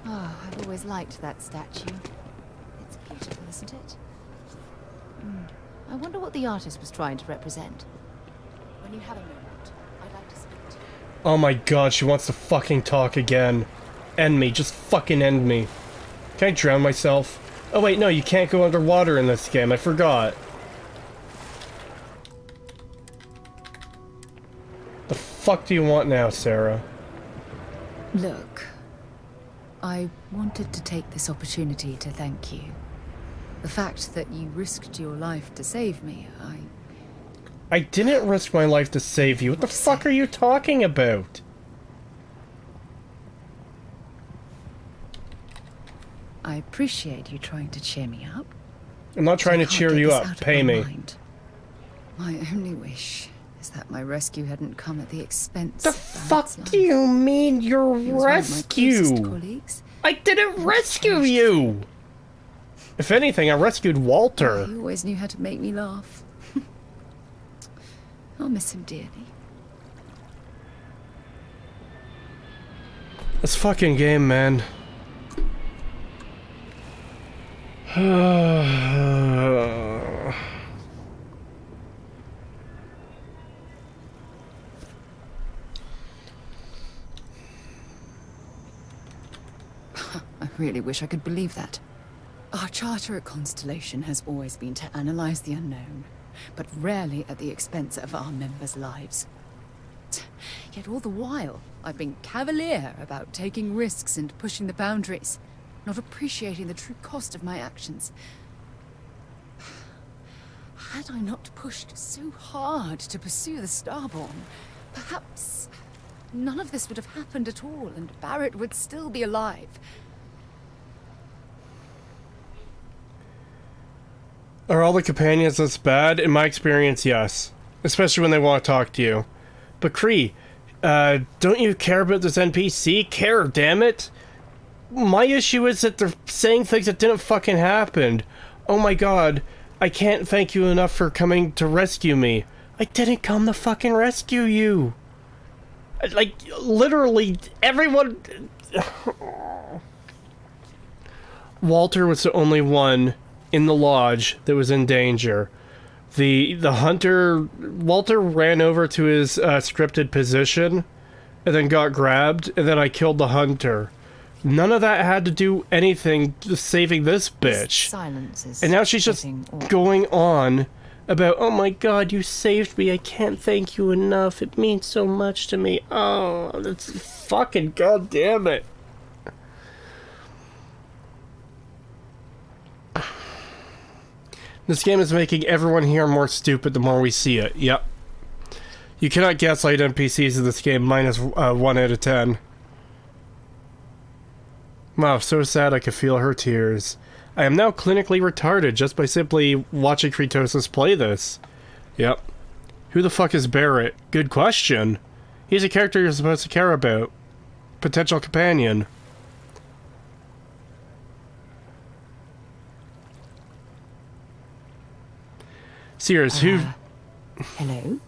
Oh, I've always liked that statue. It's beautiful, isn't it? I wonder what the artist was trying to represent. When you have a moment, Oh my god, she wants to fucking talk again. End me, just fucking end me. Can I drown myself? Oh wait, no, you can't go underwater in this game, I forgot. The fuck do you want now, Sarah? Look, I wanted to take this opportunity to thank you. The fact that you risked your life to save me, I didn't risk my life to save you. What the fuck are you talking about? I appreciate you trying to cheer me up. I'm not trying to I can't cheer get you this up. out of Pay my me. mind. My only wish is that my rescue hadn't come at the expense The of fuck Barrett's do you mean your He was one of my closest rescue? colleagues. I didn't rescue you! If anything, I rescued Walter. He always knew how to make me laugh. I'll miss him dearly. This fucking game, man. I really wish I could believe that. Our charter at Constellation has always been to analyze the unknown, but rarely at the expense of our members' lives. Yet all the while, I've been cavalier about taking risks and pushing the boundaries, not appreciating the true cost of my actions. Had I not pushed so hard to pursue the Starborn, perhaps none of this would have happened at all, and Barrett would still be alive. Are all the companions this bad? In my experience, yes. Especially when they want to talk to you. But Cree, don't you care about this NPC? Care, damn it! My issue is that they're saying things that didn't fucking happen. Oh my god, I can't thank you enough for coming to rescue me. I didn't come to fucking rescue you. Like, literally, everyone... Walter was the only one in the lodge that was in danger. The hunter... Walter ran over to his scripted position and then got grabbed, and then I killed the hunter. None of that had to do anything to saving this bitch. Silence is And now she's just going on about, oh my god, you saved me, I can't thank you enough, it means so much to me. Oh, that's fucking goddamn it. This game is making everyone here more stupid the more we see it. Yep. You cannot gaslight NPCs in this game minus 1 out of 10. Wow, so sad I could feel her tears. I am now clinically retarded just by simply watching Creetosis play this. Yep. Who the fuck is Barrett? Good question. He's a character you're supposed to care about. Potential companion. Serious, who... Hello?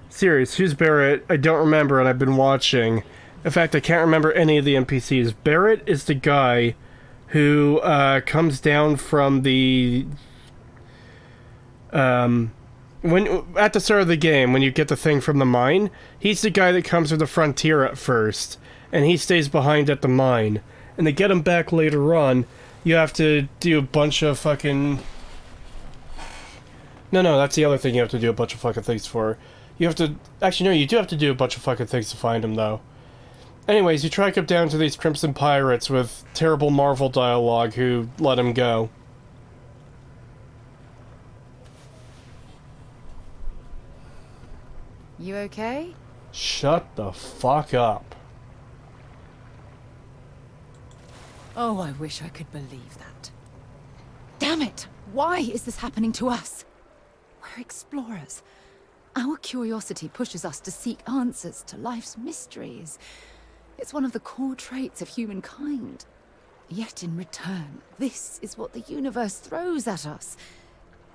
Serious, who's Barrett? I don't remember and I've been watching. In fact, I can't remember any of the NPCs. Barrett is the guy who comes down from the... when at the start of the game, when you get the thing from the mine, he's the guy that comes to the frontier at first, and he stays behind at the mine. And to get him back later on, you have to do a bunch of fucking... No, that's the other thing you have to do a bunch of fucking things for. You have to... Actually, no, you do have to do a bunch of fucking things to find him, though. Anyways, you track him down to these Crimson Pirates with terrible Marvel dialogue who let him go. You okay? Shut the fuck up. Oh, I wish I could believe that. Damn it! Why is this happening to us? We're explorers. Our curiosity pushes us to seek answers to life's mysteries. It's one of the core traits of humankind. Yet in return, this is what the universe throws at us.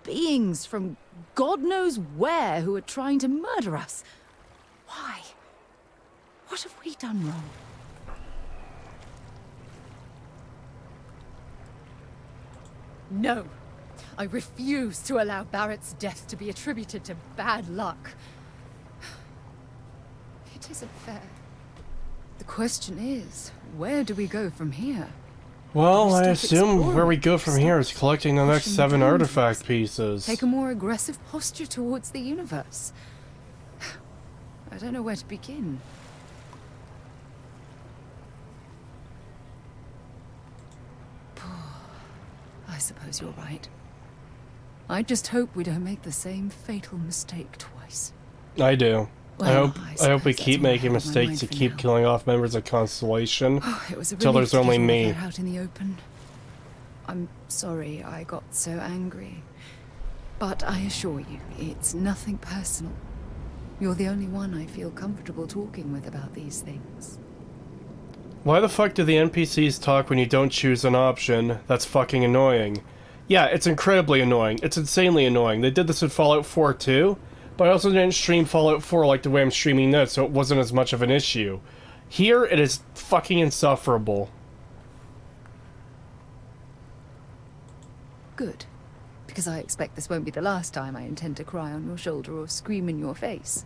Beings from God knows where who are trying to murder us. Why? What have we done wrong? No. I refuse to allow Barrett's death to be attributed to bad luck. It isn't fair. The question is, where do we go from here? Well, I Stop assume where exploring. we go from here is collecting the next pushing 7 boundaries. artifact pieces. Take a more aggressive posture towards the universe. I don't know where to begin. I suppose you're right. I just hope we don't make the same fatal mistake twice. I do. Well, I hope we keep making mistakes to keep killing off members of Constellation It was a till relief there's to get only all of me. that out in the open. I'm sorry I got so angry. But I assure you, it's nothing personal. You're the only one I feel comfortable talking with about these things. Why the fuck do the NPCs talk when you don't choose an option? That's fucking annoying. Yeah, it's incredibly annoying. It's insanely annoying. They did this in Fallout 4 too, but I also didn't stream Fallout 4 like the way I'm streaming this, so it wasn't as much of an issue. Here, it is fucking insufferable. Good. Because I expect this won't be the last time I intend to cry on your shoulder or scream in your face.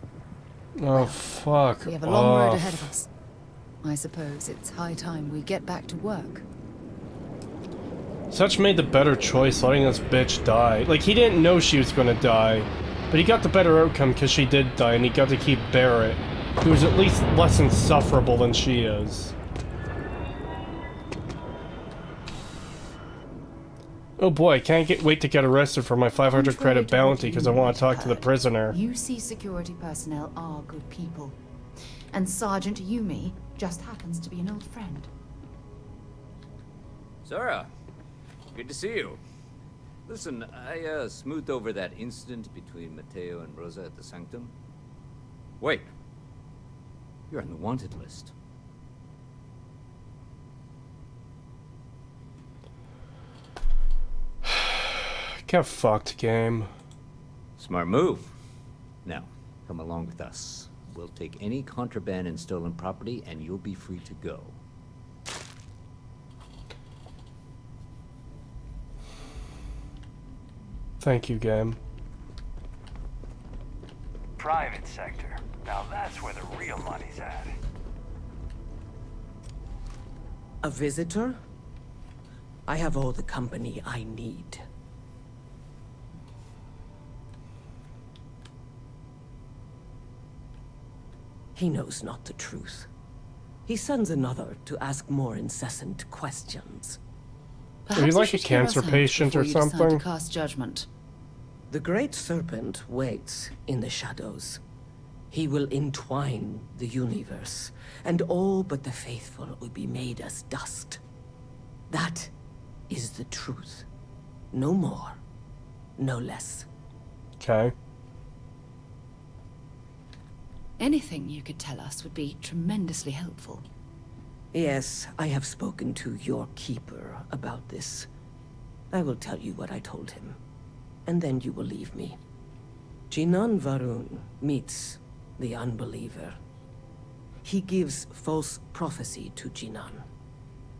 Oh, fuck We have a long road off. ahead of us. I suppose it's high time we get back to work. Such made the better choice letting this bitch die. Like, he didn't know she was gonna die, but he got the better outcome because she did die, and he got to keep Barrett, who's at least less insufferable than she is. Oh boy, I can't wait to get arrested for my 500 credit bounty because I want to talk to the prisoner. UC security personnel are good people. And Sergeant Yumi just happens to be an old friend. Sarah, good to see you. Listen, I smoothed over that incident between Mateo and Rosa at the Sanctum. Wait, you're on the wanted list. Get fucked, game. Smart move. Now, come along with us. We'll take any contraband and stolen property, and you'll be free to go. Thank you, game. Private sector. Now that's where the real money's at. A visitor? I have all the company I need. He knows not the truth. He sends another to ask more incessant questions. Are you like a cancer patient or something? To cast judgment. The Great Serpent waits in the shadows. He will entwine the universe, and all but the faithful will be made as dust. That is the truth. No more, no less. Okay. Anything you could tell us would be tremendously helpful. Yes, I have spoken to your keeper about this. I will tell you what I told him, and then you will leave me. Jinan Varun meets the unbeliever. He gives false prophecy to Jinan.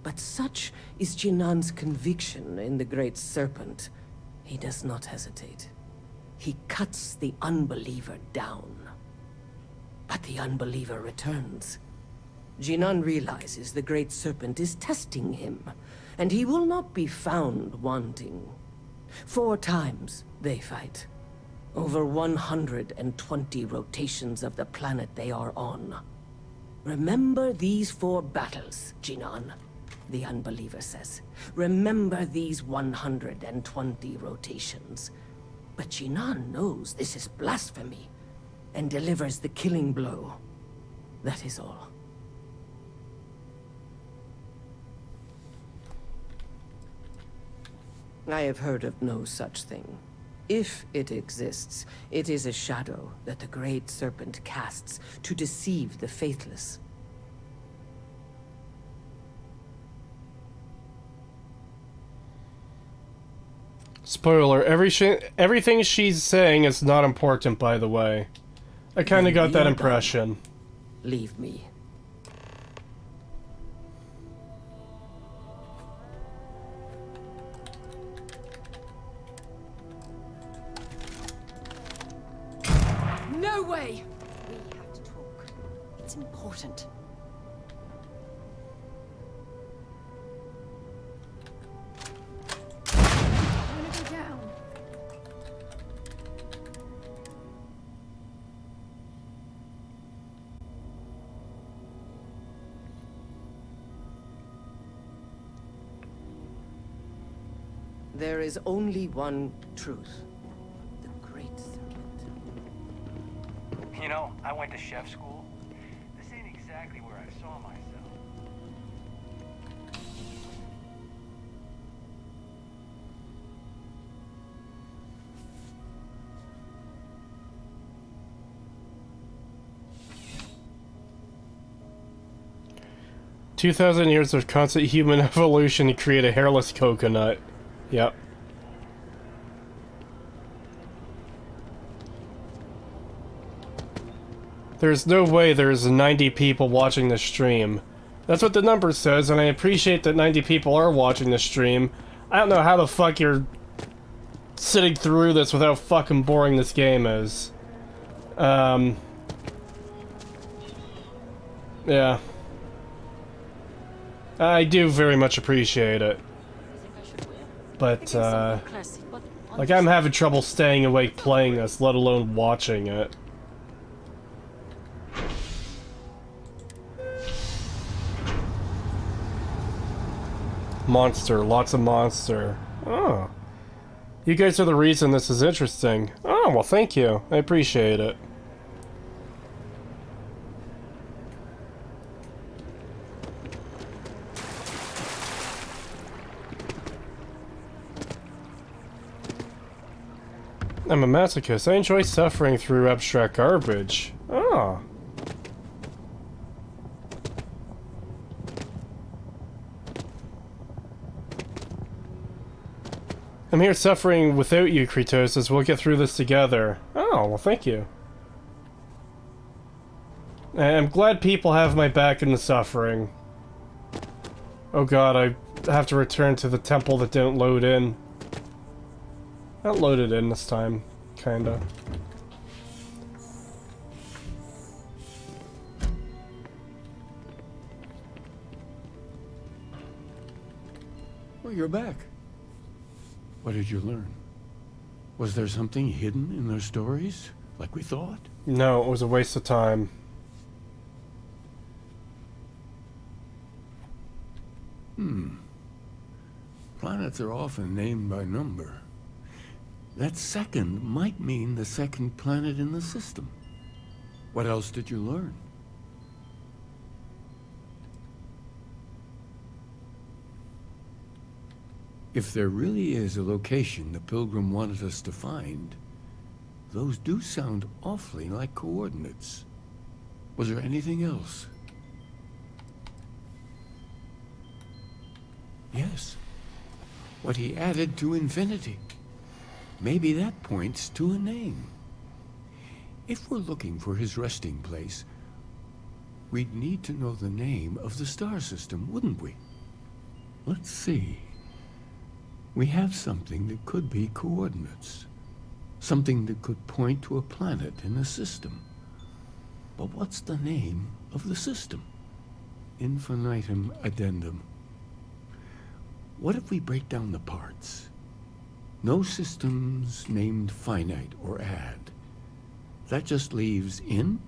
But such is Jinan's conviction in the Great Serpent, he does not hesitate. He cuts the unbeliever down. But the unbeliever returns. Jinan realizes the Great Serpent is testing him, and he will not be found wanting. 4 times they fight. Over 120 rotations of the planet they are on. Remember these 4 battles, Jinan, the unbeliever says. Remember these 120 rotations. But Jinan knows this is blasphemy, and delivers the killing blow. That is all. I have heard of no such thing. If it exists, it is a shadow that the Great Serpent casts to deceive the faithless. Spoiler, everything she's saying is not important, by the way. I kinda got that impression. Leave me. No way! We have to talk. It's It's important. I'm gonna go down. There is only one truth. The Great Serpent. You know, I went to chef school. This ain't exactly where I saw myself. 2,000 years of constant human evolution to create a hairless coconut. Yep. There's no way there's 90 people watching the stream. That's what the number says, and I appreciate that 90 people are watching the stream. I don't know how the fuck you're sitting through this without how fucking boring this game is. Yeah. I do very much appreciate it. But, like, I'm having trouble staying awake playing this, let alone watching it. Monster, lots of monster. Oh. You guys are the reason this is interesting. Oh, well, thank you. I appreciate it. I'm a masochist. I enjoy suffering through abstract garbage. Oh. I'm here suffering without you, Creetosis. We'll get through this together. Oh, well, thank you. I'm glad people have my back in the suffering. Oh god, I have to return to the temple that didn't load in. Not loaded in this time, kinda. Well, you're back. What did you learn? Was there something hidden in their stories, like we thought? No, it was a waste of time. Planets are often named by number. That second might mean the second planet in the system. What else did you learn? If there really is a location the Pilgrim wanted us to find, those do sound awfully like coordinates. Was there anything else? Yes. What he added to infinity. Maybe that points to a name. If we're looking for his resting place, we'd need to know the name of the star system, wouldn't we? Let's see. We have something that could be coordinates. Something that could point to a planet in the system. But what's the name of the system? Infinitum addendum. What if we break down the parts? No systems named finite or add. That just leaves in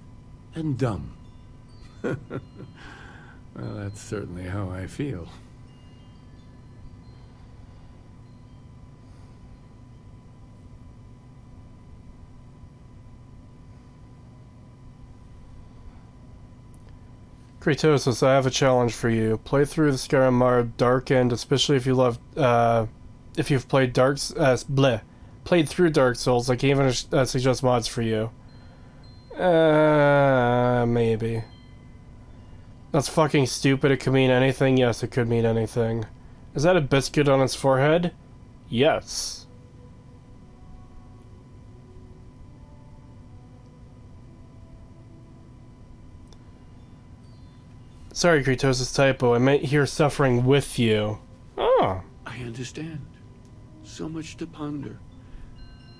and dumb. Well, that's certainly how I feel. Creetosis, I have a challenge for you. Play through the Skyrim Dark End, especially if you love, if you've played played through Dark Souls. I can even suggest mods for you. Maybe. That's fucking stupid. It could mean anything. Yes, it could mean anything. Is that a biscuit on its forehead? Yes. Sorry, Creetosis, typo. I meant here suffering with you. Oh. I understand. So much to ponder.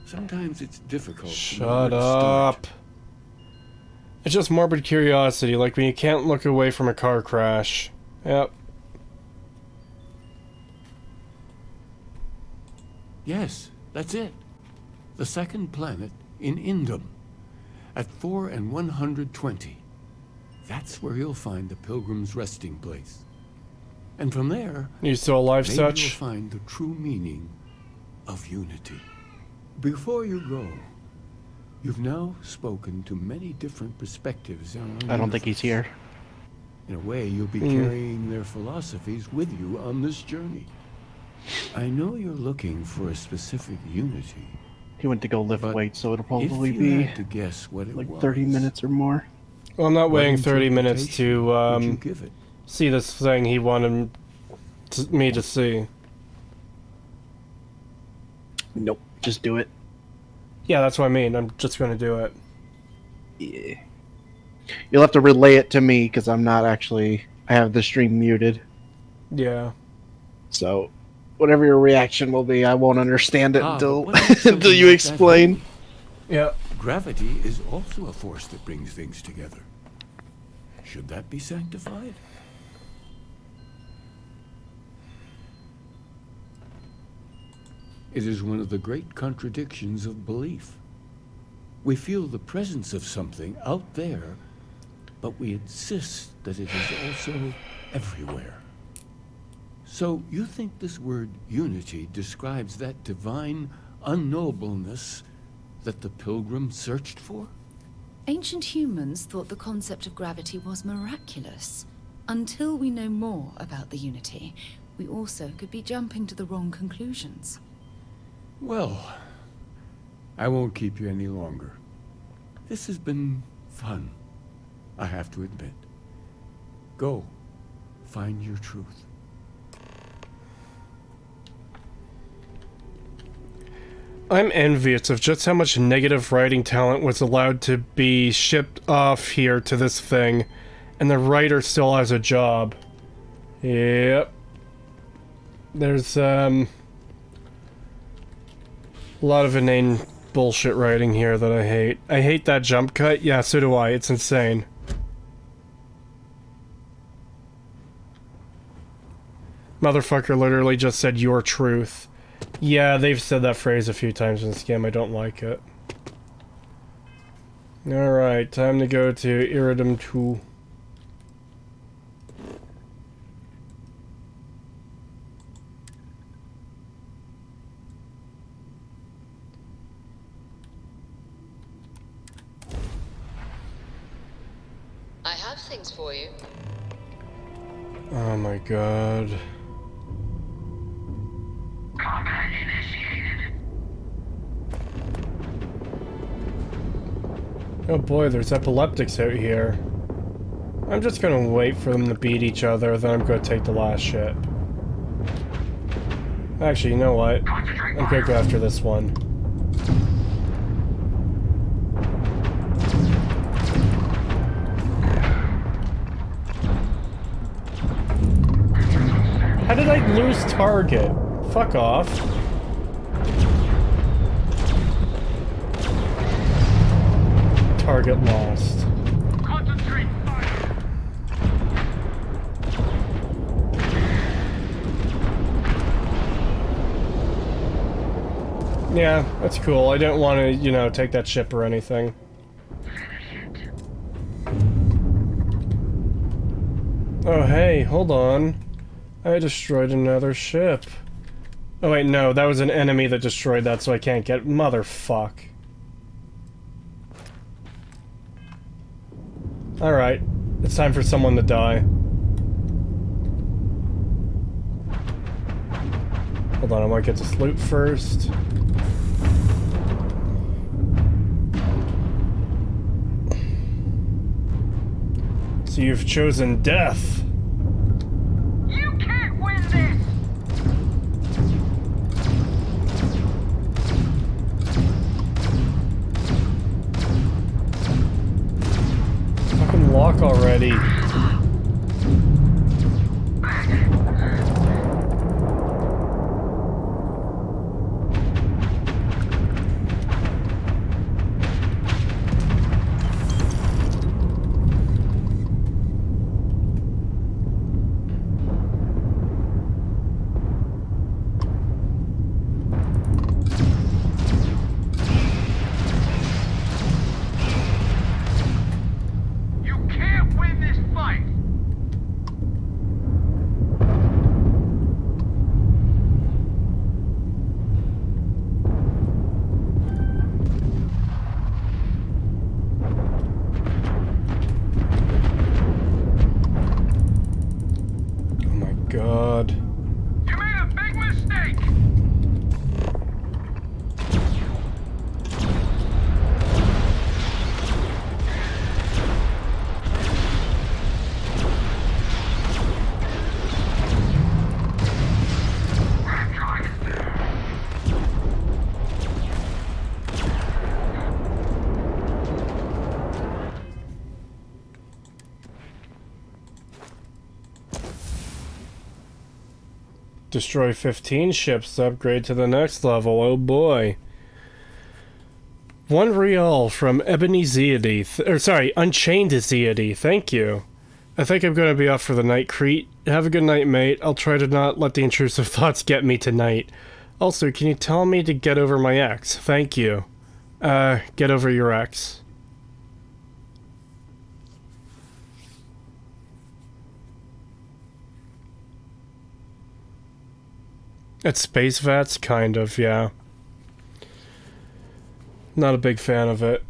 Sometimes it's difficult. Shut up. It's just morbid curiosity, like when you can't look away from a car crash. Yep. Yes, that's it. The second planet in Indum. At 4 and 120. That's where you'll find the Pilgrim's resting place. And from there, You still alive, maybe such? you'll find the true meaning of unity. Before you go, you've now spoken to many different perspectives on our I don't think he's here. In a way, you'll be carrying their philosophies with you on this journey. I know you're looking for a specific unity. He went to go lift weights, so it'll probably if you be had to guess what it like was, 30 minutes or more. Well, I'm not what waiting 30 minutes interpretation would you to give it? see this thing he wanted me to see. Nope, just do it. Yeah, that's what I mean. I'm just going to do it. Yeah. You'll have to relay it to me because I'm not actually. I have the stream muted. Yeah. So, whatever your reaction will be, I won't understand it Ah, until but what makes until something you like that explain. happen? Yeah. Gravity is also a force that brings things together. Should that be sanctified? It is one of the great contradictions of belief. We feel the presence of something out there, but we insist that it is also everywhere. So you think this word unity describes that divine unknowableness that the pilgrim searched for? Ancient humans thought the concept of gravity was miraculous. Until we know more about the Unity, we also could be jumping to the wrong conclusions. Well, I won't keep you any longer. This has been fun, I have to admit. Go, find your truth. I'm envious of just how much negative writing talent was allowed to be shipped off here to this thing, and the writer still has a job. Yep. There's, a lot of inane bullshit writing here that I hate. I hate that jump cut. Yeah, so do I. It's insane. Motherfucker literally just said your truth. Yeah, they've said that phrase a few times in this game. I don't like it. Alright, time to go to Iridum 2. I have things for you. Oh my god. Combat initiated. Oh boy, there's epileptics out here. I'm just gonna wait for them to beat each other, then I'm gonna take the last ship. Actually, you know what? I'm gonna go after this one. How did I lose target? Fuck off. Target lost. Concentrate fire. Yeah, that's cool. I don't want to, you know, take that ship or anything. Oh, hey, hold on. I destroyed another ship. Oh wait, no, that was an enemy that destroyed that, so I can't get... Motherfuck. Alright, it's time for someone to die. Hold on, I might get this loot first. So you've chosen death. You can't win this. Fucking lock already. Destroy 15 ships to upgrade to the next level. Oh boy. 1 real from Ebony Zeody. Unchained Zeody. Thank you. I think I'm going to be off for the night, Crete. Have a good night, mate. I'll try to not let the intrusive thoughts get me tonight. Also, can you tell me to get over my ex? Thank you. Get over your ex. At Space Vats? Kind of, yeah. Not a big fan of it.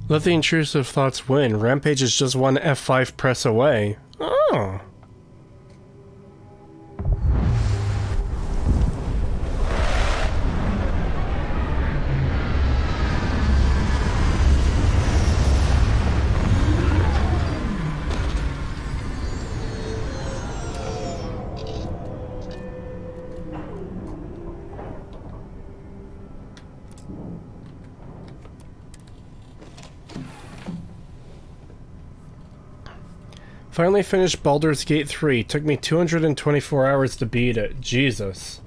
Let the intrusive thoughts win. Rampage is just one F5 press away. Oh. Finally finished Baldur's Gate 3. Took me 224 hours to beat it. Jesus.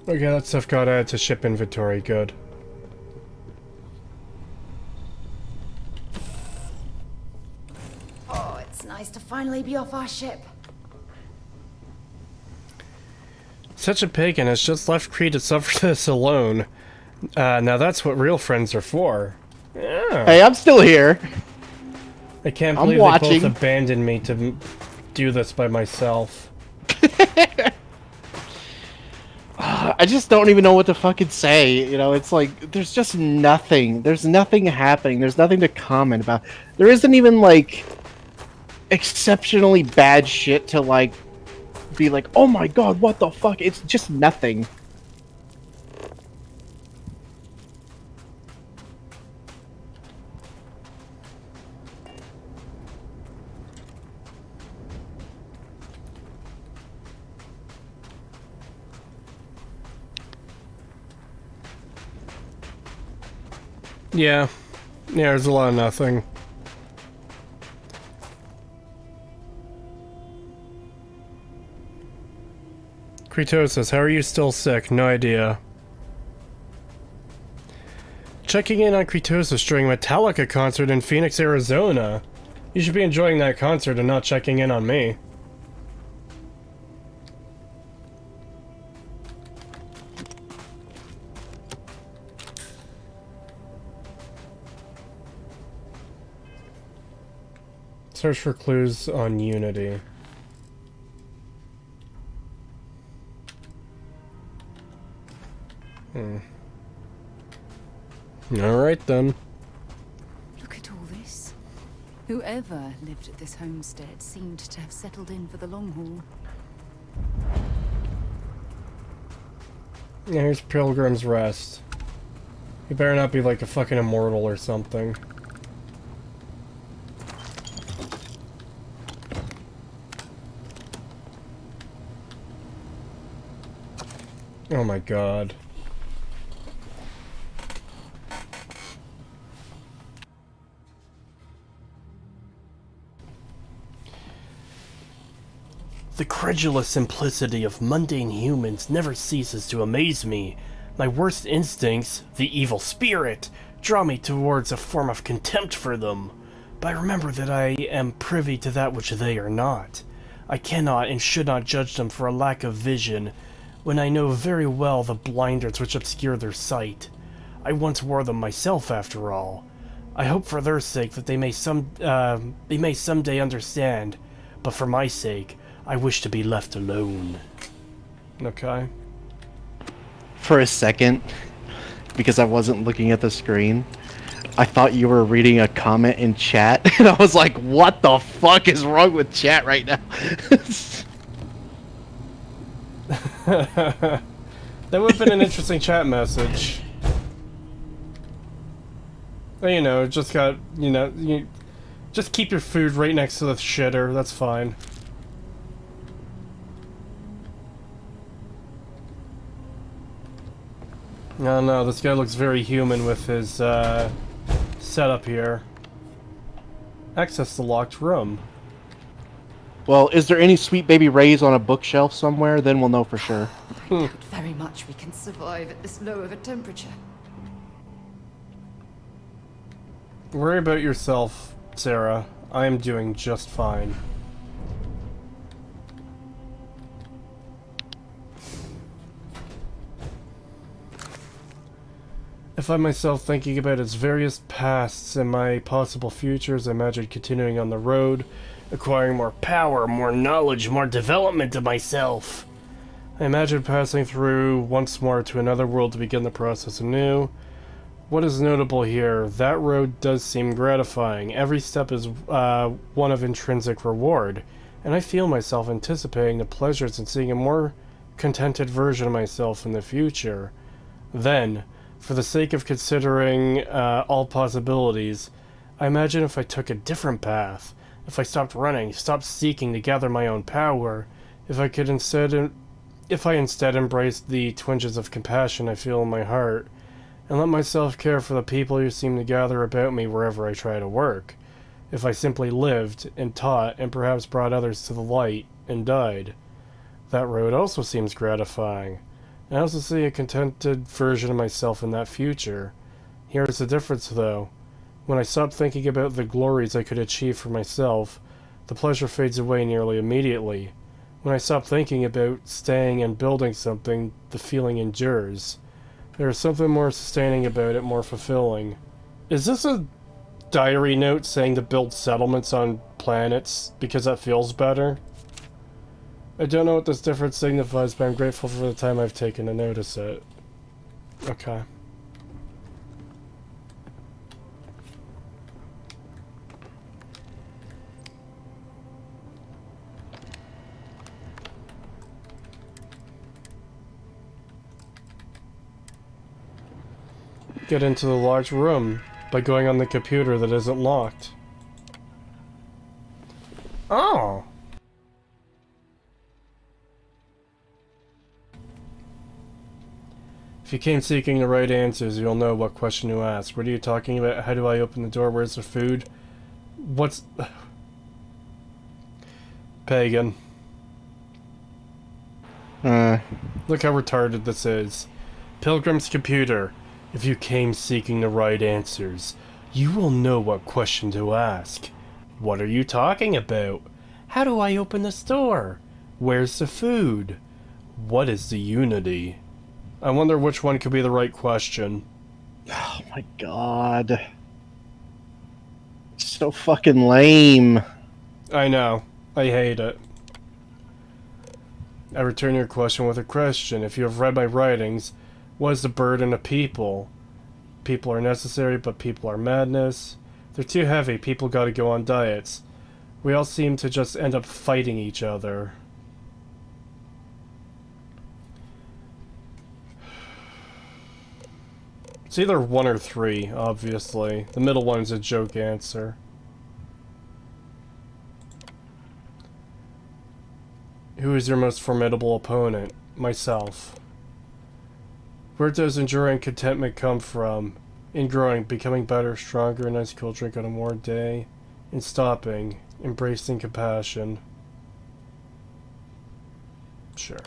Okay, that stuff got added to ship inventory. Good. Oh, it's nice to finally be off our ship. Such a pagan has just left Crete to suffer this alone. Now that's what real friends are for. Yeah. Hey, I'm still here. I can't I'm believe watching. they both abandoned me to do this by myself. I just don't even know what to fucking say. You know, it's like, there's just nothing. There's nothing happening. There's nothing to comment about. There isn't even, like, exceptionally bad shit to, like, be like, oh my god, what the fuck? It's just nothing. Yeah. Yeah, there's a lot of nothing. Creetosis, how are you still sick? No idea. Checking in on Creetosis during Metallica concert in Phoenix, Arizona. You should be enjoying that concert and not checking in on me. Search for clues on Unity. Alright then. Look at all this. Whoever lived at this homestead seemed to have settled in for the long haul. Yeah, here's Pilgrim's Rest. You better not be like a fucking immortal or something. Oh my god. The credulous simplicity of mundane humans never ceases to amaze me. My worst instincts, the evil spirit, draw me towards a form of contempt for them. But I remember that I am privy to that which they are not. I cannot and should not judge them for a lack of vision, when I know very well the blinders which obscure their sight. I once wore them myself, after all. I hope for their sake that they may someday understand, but for my sake, I wish to be left alone. Okay. For a second, because I wasn't looking at the screen, I thought you were reading a comment in chat, and I was like, what the fuck is wrong with chat right now? That would have been an interesting chat message. But, you know, just got, you just keep your food right next to the shitter, that's fine. Oh no, this guy looks very human with his setup here. Access the locked room. Well, is there any Sweet Baby Ray's on a bookshelf somewhere? Then we'll know for sure. I doubt very much we can survive at this low of a temperature. Worry about yourself, Sarah. I am doing just fine. I find myself thinking about its various pasts and my possible futures. I imagine continuing on the road, acquiring more power, more knowledge, more development of myself. I imagine passing through once more to another world to begin the process anew. What is notable here, that road does seem gratifying. Every step is one of intrinsic reward, and I feel myself anticipating the pleasures and seeing a more contented version of myself in the future. Then, for the sake of considering all possibilities, I imagine if I took a different path, if I stopped running, stopped seeking to gather my own power, if I instead embraced the twinges of compassion I feel in my heart, and let myself care for the people who seem to gather about me wherever I try to work, if I simply lived and taught and perhaps brought others to the light and died. That road also seems gratifying. I also see a contented version of myself in that future. Here's the difference, though. When I stop thinking about the glories I could achieve for myself, the pleasure fades away nearly immediately. When I stop thinking about staying and building something, the feeling endures. There is something more sustaining about it, more fulfilling. Is this a diary note saying to build settlements on planets because that feels better? I don't know what this difference signifies, but I'm grateful for the time I've taken to notice it. Okay. Get into the large room by going on the computer that isn't locked. Oh! If you came seeking the right answers, you'll know what question to ask. What are you talking about? How do I open the door? Where's the food? What's... Pagan. Look how retarded this is. Pilgrim's computer. If you came seeking the right answers, you will know what question to ask. What are you talking about? How do I open the store? Where's the food? What is the unity? I wonder which one could be the right question. Oh my god. So fucking lame. I know. I hate it. I return your question with a question. If you have read my writings, what is the burden of people? People are necessary, but people are madness. They're too heavy. People gotta go on diets. We all seem to just end up fighting each other. It's either 1 or 3, obviously. The middle one is a joke answer. Who is your most formidable opponent? Myself. Where does enduring contentment come from? In growing, becoming better, stronger, nice cool drink on a warm day. In stopping, embracing compassion. Sure.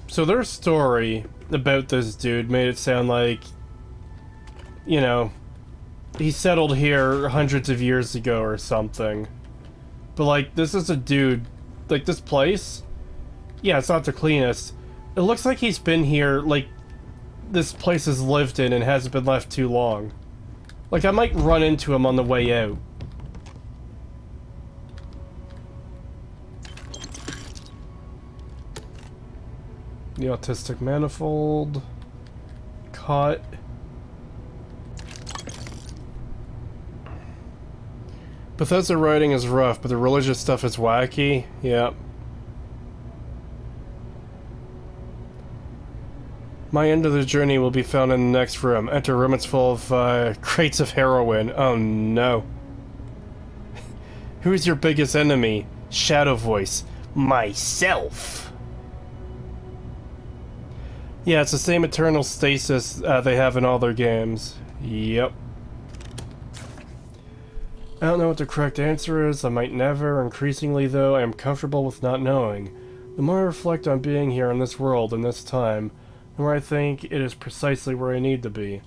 So their story about this dude made it sound like, you know, he settled here hundreds of years ago or something. But like, this is a dude, like this place, yeah, it's not the cleanest. It looks like he's been here, like, this place is lived in and hasn't been left too long. Like, I might run into him on the way out. The autistic manifold. Caught. Bethesda writing is rough, but the religious stuff is wacky. Yep. My end of the journey will be found in the next room. Enter room, it's full of crates of heroin. Oh no. Who's your biggest enemy? Shadow voice. Myself. Yeah, it's the same eternal stasis they have in all their games. Yep. I don't know what the correct answer is. I might never. Increasingly, though, I am comfortable with not knowing. The more I reflect on being here in this world and this time, the more I think it is precisely where I need to be.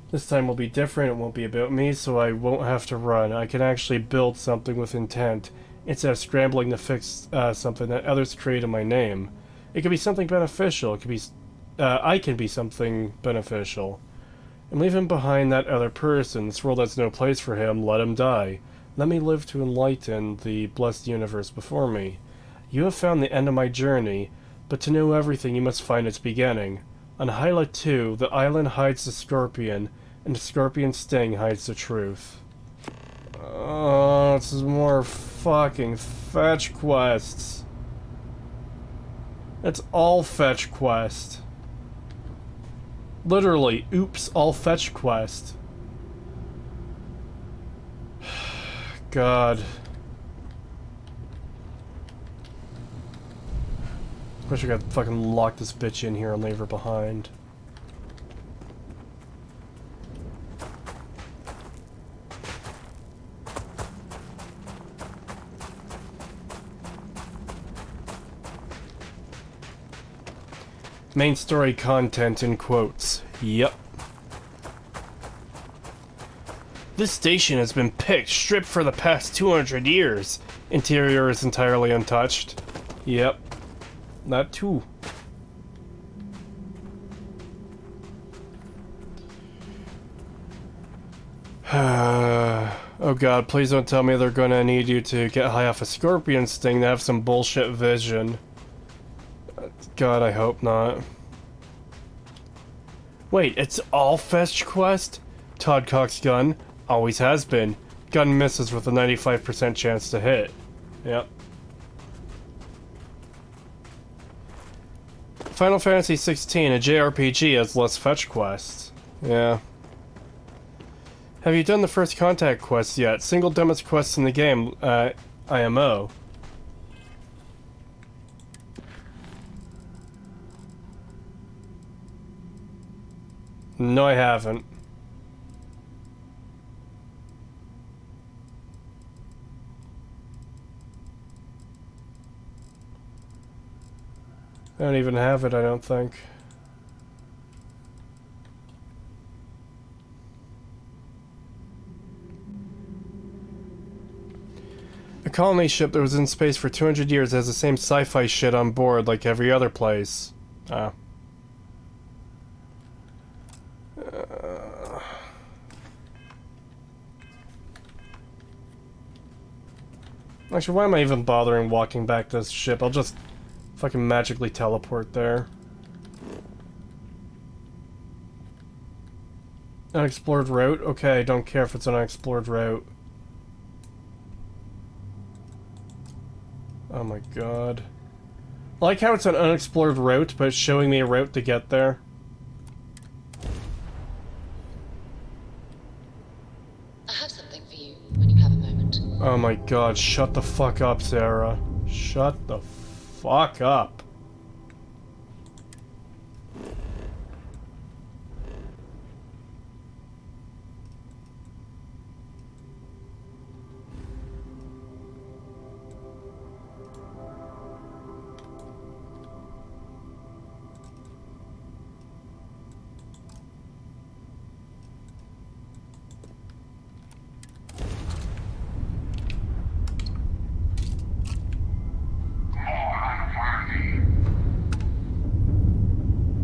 This time will be different. It won't be about me, so I won't have to run. I can actually build something with intent, instead of scrambling to fix something that others create in my name. It could be something beneficial. It could be... I can be something beneficial. And leave him behind that other person. This world has no place for him. Let him die. Let me live to enlighten the blessed universe before me. You have found the end of my journey, but to know everything you must find its beginning. On Hyla 2, the island hides the scorpion, and the scorpion's sting hides the truth. Oh, this is more fucking fetch quests. It's all fetch quest. Literally, oops, all fetch quest. God. Wish I could fucking lock this bitch in here and leave her behind. Main story content in quotes. Yep. This station has been picked, stripped for the past 200 years. Interior is entirely untouched. Yep. That too. Oh god, please don't tell me they're gonna need you to get high off a scorpion sting to have some bullshit vision. God, I hope not. Wait, it's all fetch quest? Todd Cock's gun always has been. Gun misses with a 95% chance to hit. Yep. Final Fantasy 16, a JRPG, has less fetch quests. Yeah. Have you done the first contact quest yet? Single dumbest quest in the game, IMO. No, I haven't. I don't even have it, I don't think. A colony ship that was in space for 200 years has the same sci-fi shit on board like every other place. Ah. Actually, why am I even bothering walking back this ship? I'll just fucking magically teleport there. Unexplored route? Okay, I don't care if it's an unexplored route. Oh my god. I like how it's an unexplored route, but it's showing me a route to get there. I have something for you when you have a moment. Oh my god, shut the fuck up, Sarah. Shut the fuck up.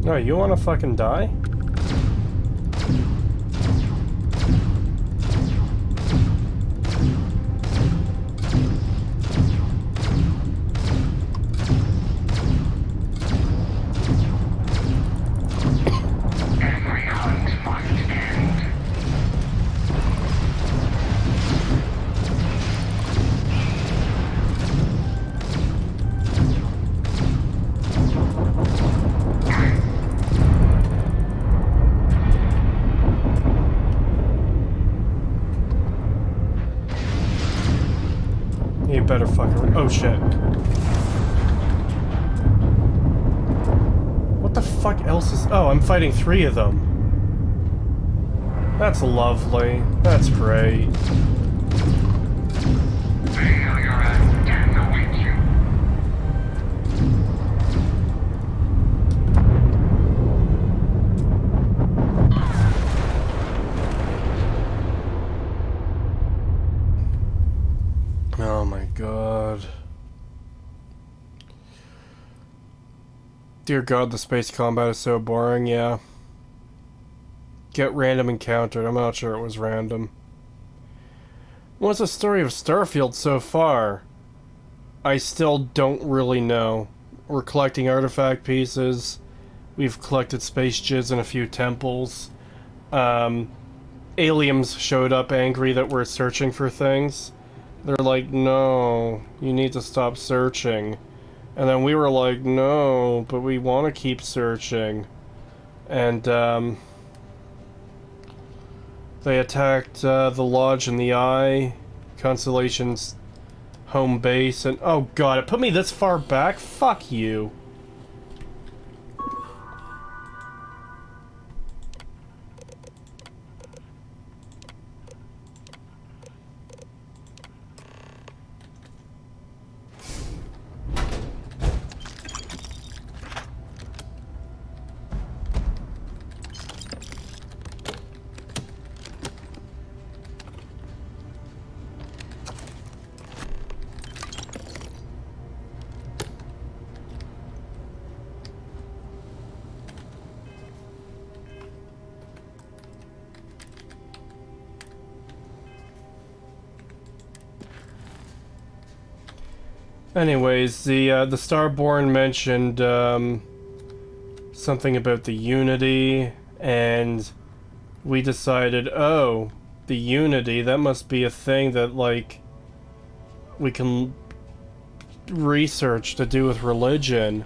No, you wanna fucking die? Every hunt must end. You better fucking. Oh shit. What the fuck else is. Oh, I'm fighting 3 of them. That's lovely. That's great. Failure and death await you. Oh my god. Dear god, the space combat is so boring, yeah. Get random encountered. I'm not sure it was random. What's the story of Starfield so far? I still don't really know. We're collecting artifact pieces. We've collected space jizz in a few temples. Aliens showed up angry that we're searching for things. They're like, no, you need to stop searching. And then we were like, no, but we want to keep searching. And, they attacked, the Lodge in the Eye, Constellation's home base, and, oh god, it put me this far back? Fuck you. Anyways, the Starborn mentioned, something about the Unity, and we decided, oh, the Unity, that must be a thing that, like, we can research to do with religion.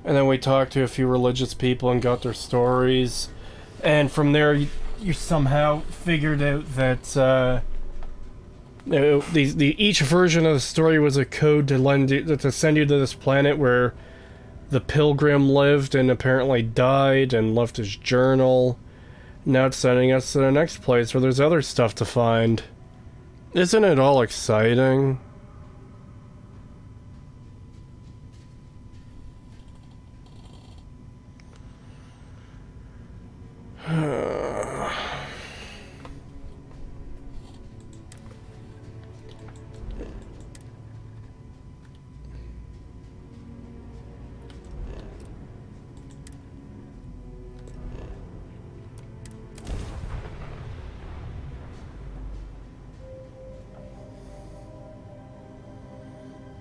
And then we talked to a few religious people and got their stories, and from there, you somehow figured out that, each version of the story was a code to send you to this planet where the pilgrim lived and apparently died and left his journal. Now it's sending us to the next place where there's other stuff to find. Isn't it all exciting?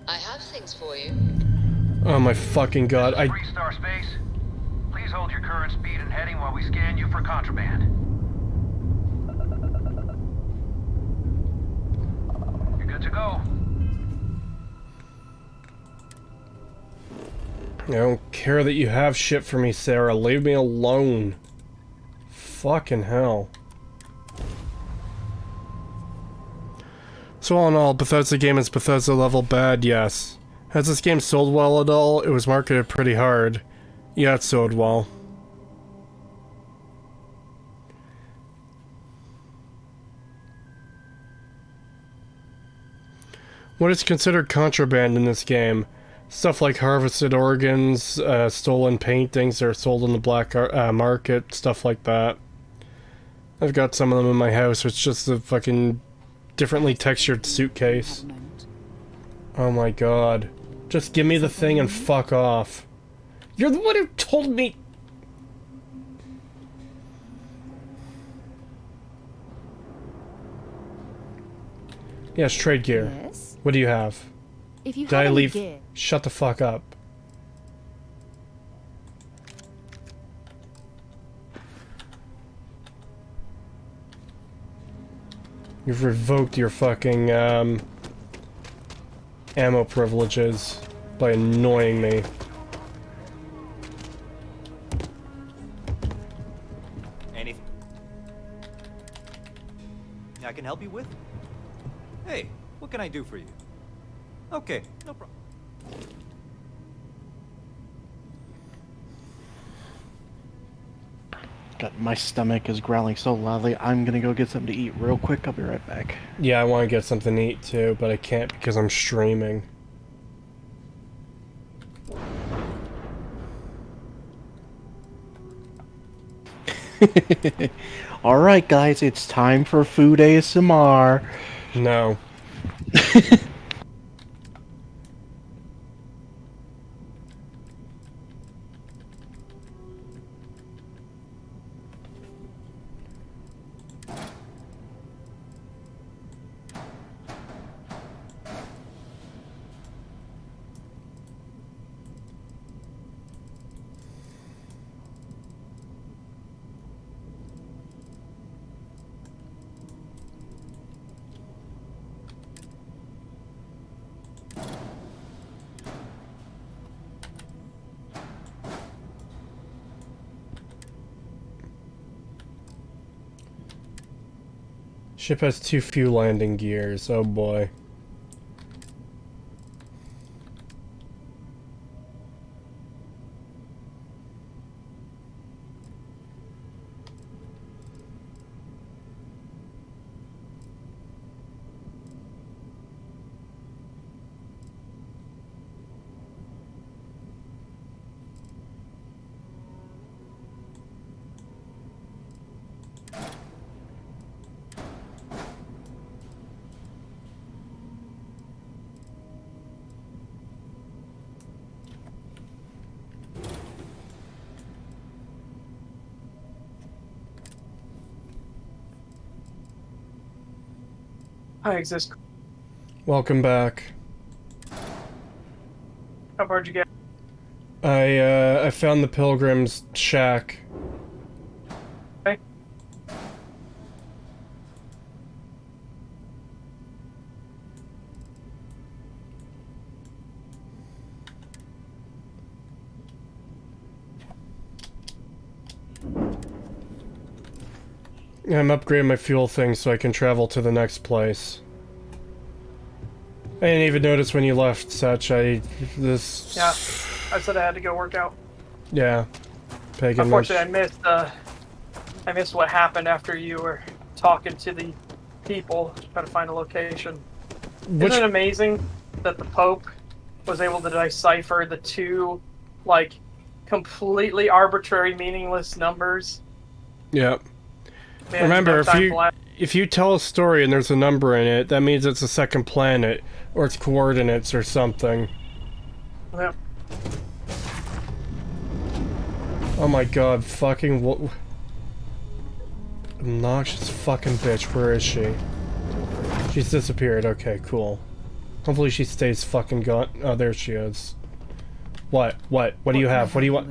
I have things for you. Oh my fucking god, I... Star Space. Please hold your current speed and heading while we scan you for contraband. go. I don't care that you have shit for me, Sarah. Leave me alone. Fucking hell. So all in all, Bethesda game is Bethesda level bad, yes. Has this game sold well at all? It was marketed pretty hard. Yeah, it sold well. What is considered contraband in this game? Stuff like harvested organs, stolen paintings that are sold in the black market, stuff like that. I've got some of them in my house. It's just a fucking differently textured suitcase. Oh my god. Just give me the thing and fuck off. You're the one who told me... Yes, trade gear. Yes? What do you have? If you Did I have any leave? gear... Shut the fuck up. You've revoked your fucking, ammo privileges by annoying me. Anything I can help you with? Hey, what can I do for you? Okay, no problem. God, my stomach is growling so loudly. I'm gonna go get something to eat real quick. I'll be right back. Yeah, I want to get something to eat too, but I can't because I'm streaming. Alright guys, it's time for food ASMR. No. Ship has too few landing gears, oh boy. I exist. Welcome back. How far'd you get? I found the Pilgrim's shack. Okay. I'm upgrading my fuel thing so I can travel to the next place. I didn't even notice when you left, Satch. Yeah, I said I had to go work out. Yeah. Pagan Unfortunately, I missed what happened after you were talking to the people trying to find a location. Isn't it amazing that the Pope was able to decipher the two, like, completely arbitrary, meaningless numbers? Yep. Man, Remember, no if you tell a story and there's a number in it, that means it's a second planet, or it's coordinates or something. Yep. Oh my god, fucking what? Obnoxious fucking bitch, where is she? She's disappeared, okay, cool. Hopefully she stays fucking gone. Oh, there she is. What do you have? What do you want?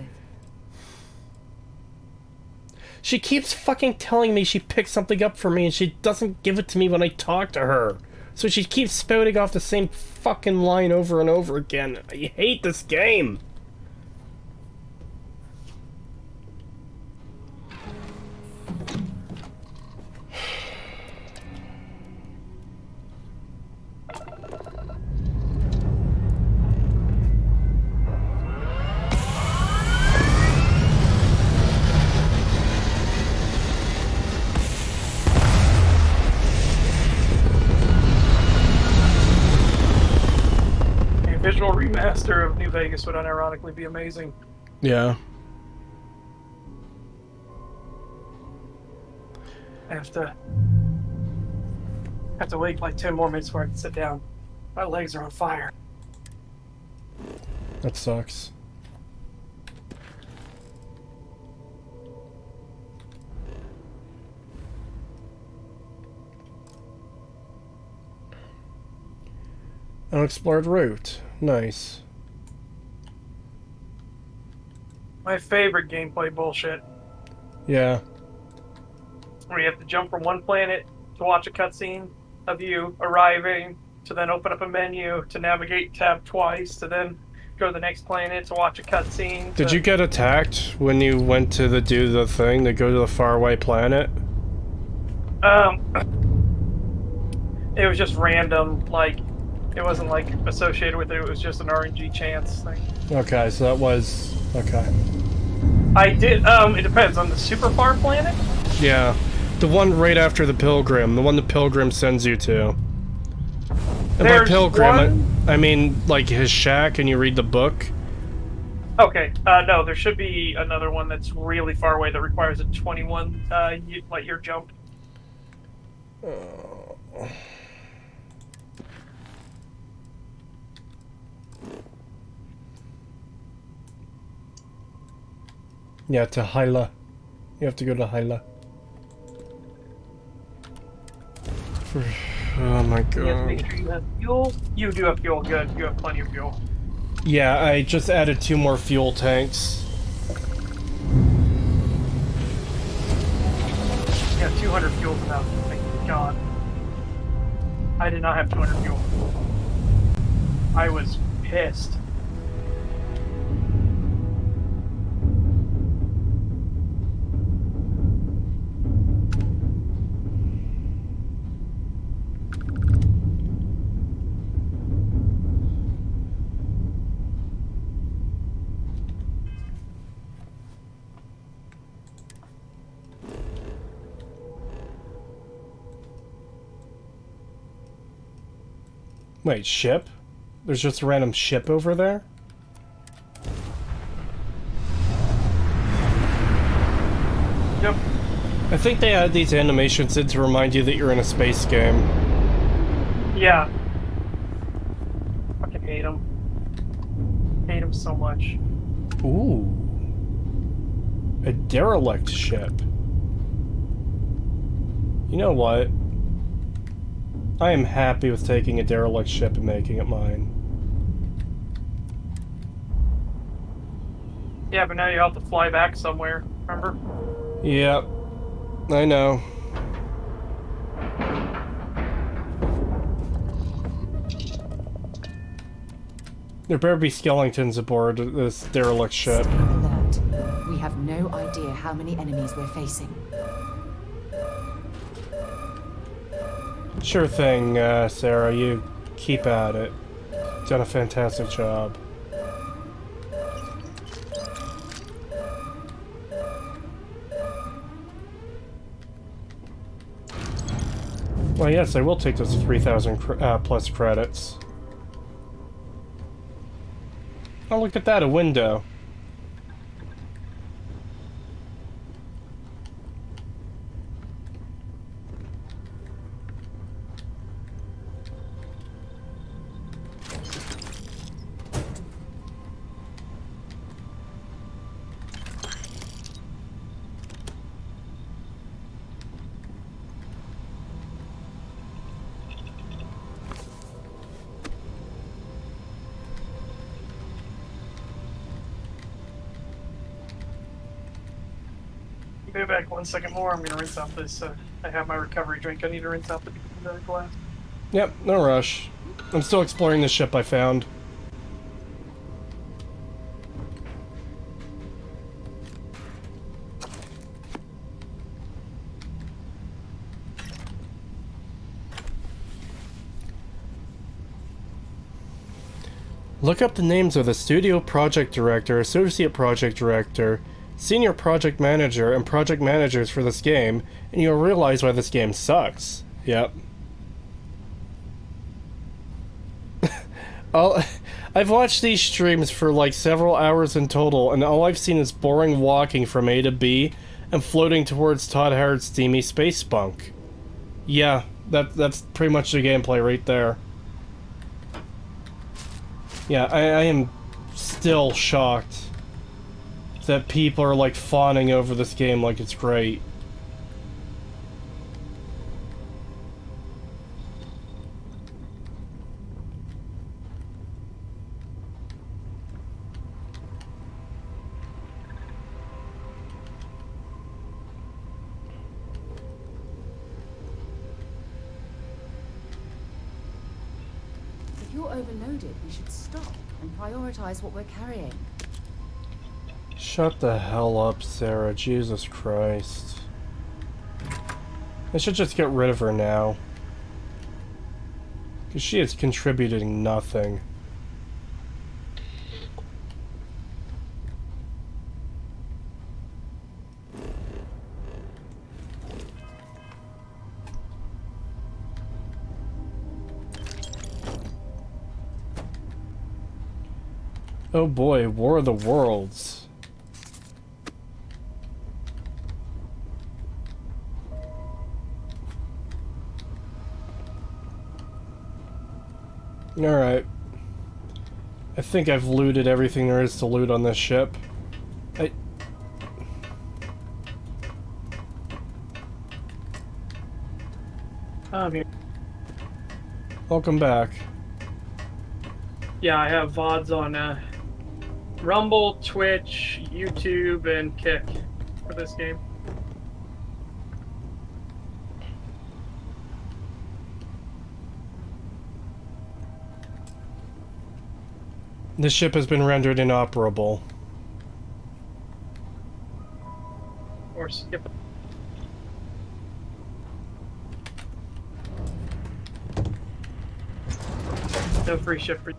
She keeps fucking telling me she picked something up for me and she doesn't give it to me when I talk to her. So she keeps spouting off the same fucking line over and over again. I hate this game. Visual remaster of New Vegas would unironically be amazing. Yeah. I have to wait like 10 more minutes before I can sit down. My legs are on fire. That sucks. Unexplored route. Nice. My favorite gameplay bullshit. Yeah. Where you have to jump from one planet to watch a cutscene of you arriving, to then open up a menu, to navigate tab twice, to then go to the next planet to watch a cutscene. Did you get attacked when you went to do the thing to go to the faraway planet? It was just random, like, it wasn't like associated with it, it was just an RNG chance thing. Okay, so that was... okay. I did, it depends on the super far planet? Yeah. The one right after the Pilgrim. The one the Pilgrim sends you to. And by There's Pilgrim, I mean, like, his shack and you read the book. Okay, no, there should be another one that's really far away that requires a 21 light year jump. Yeah, to Hyla. You have to go to Hyla. Oh my god. You have to make sure you have fuel. You do have fuel, good. You have plenty of fuel. Yeah, I just added 2 more fuel tanks. Yeah, 200 fuel's enough. Thank God. I did not have 200 fuel. I was pissed. Wait, ship? There's just a random ship over there? Yep. I think they add these animations in to remind you that you're in a space game. Yeah. Fucking hate them. Hate them so much. Ooh. A derelict ship. You know what? I am happy with taking a derelict ship and making it mine. Yeah, but now you have to fly back somewhere, remember? Yep. I know. There better be skeletons aboard this derelict ship. Alert. We have no idea how many enemies we're facing. Sure thing, Sarah. You keep at it. Done a fantastic job. Well, yes, I will take those 3,000 plus credits. Oh, look at that, a window. Be back 1 second more. I'm gonna rinse out this. I have my recovery drink. I need to rinse out the glass. Yep, no rush. I'm still exploring the ship I found. Look up the names of the studio project director, associate project director, senior project manager, and project managers for this game, and you'll realize why this game sucks. Yep. I've watched these streams for like several hours in total, and all I've seen is boring walking from A to B and floating towards Todd Howard's steamy space bunk. Yeah, that's pretty much the gameplay right there. Yeah, I am still shocked that people are like fawning over this game like it's great. If you're overloaded, we should stop and prioritize what we're carrying. Shut the hell up, Sarah. Jesus Christ. I should just get rid of her now. Because she is contributing nothing. Oh boy, War of the Worlds. Alright. I think I've looted everything there is to loot on this ship. I'm here. Welcome back. Yeah, I have VODs on Rumble, Twitch, YouTube, and Kick for this game. This ship has been rendered inoperable. Or skip it. No free ship for you.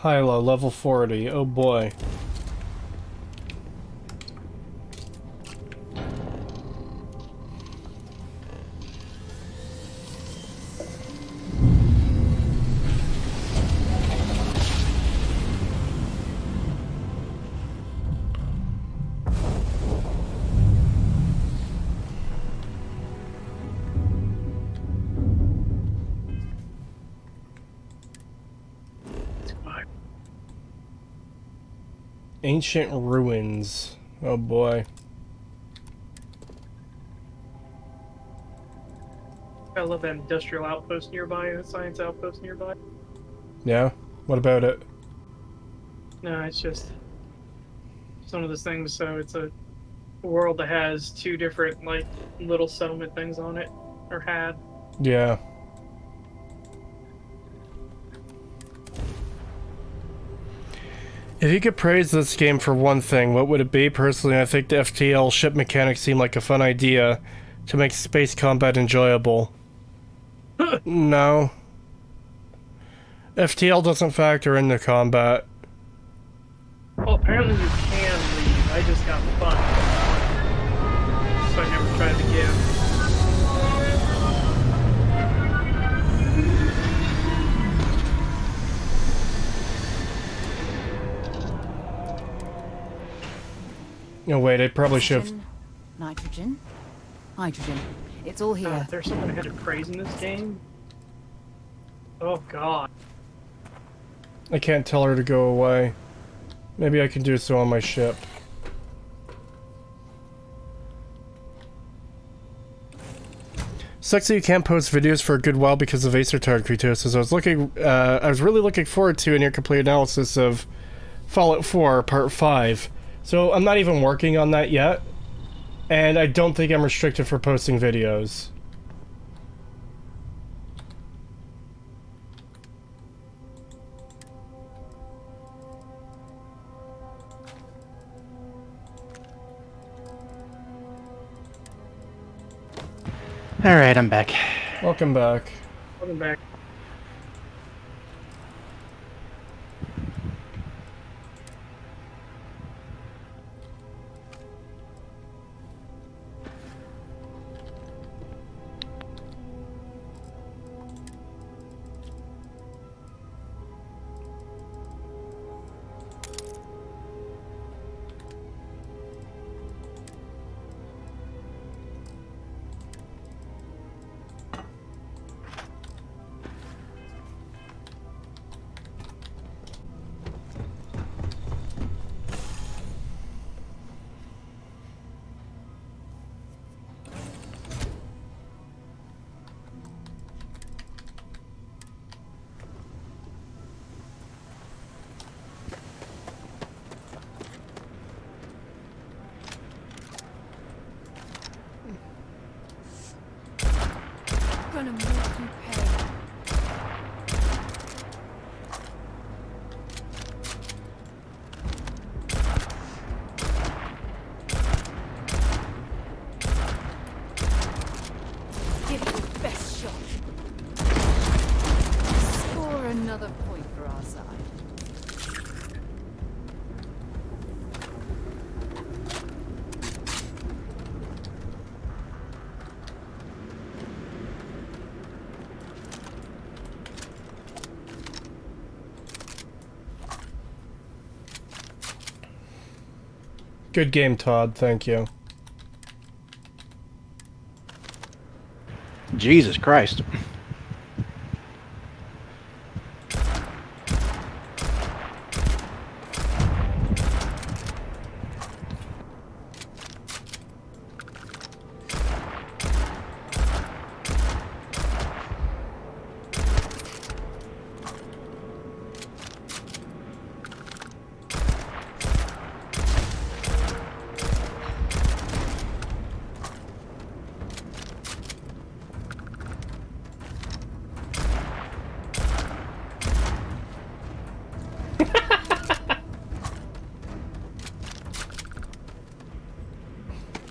Hyla, level 40. Oh boy. Ancient ruins. Oh boy. I love that industrial outpost nearby and a science outpost nearby. Yeah? What about it? No, it's just one of those things. So it's a world that has two different like little settlement things on it, or had. Yeah. If you could praise this game for one thing, what would it be? Personally, I think the FTL ship mechanics seem like a fun idea to make space combat enjoyable. No. FTL doesn't factor into combat. Well, apparently you can leave. I just got fun, so I never tried to give. No, wait, I probably should have... Nitrogen. Hydrogen. It's all here. There's someone ahead of praise in this game. Oh god. I can't tell her to go away. Maybe I can do so on my ship. Sucks that you can't post videos for a good while because of Ace Retard Creetosis. I was really looking forward to a near complete analysis of Fallout 4 Part 5. So I'm not even working on that yet. And I don't think I'm restricted for posting videos. Alright, I'm back. Welcome back. Welcome back. Gonna make you pay. Give it your best shot. Score another point for our side. Good game, Todd. Thank you. Jesus Christ.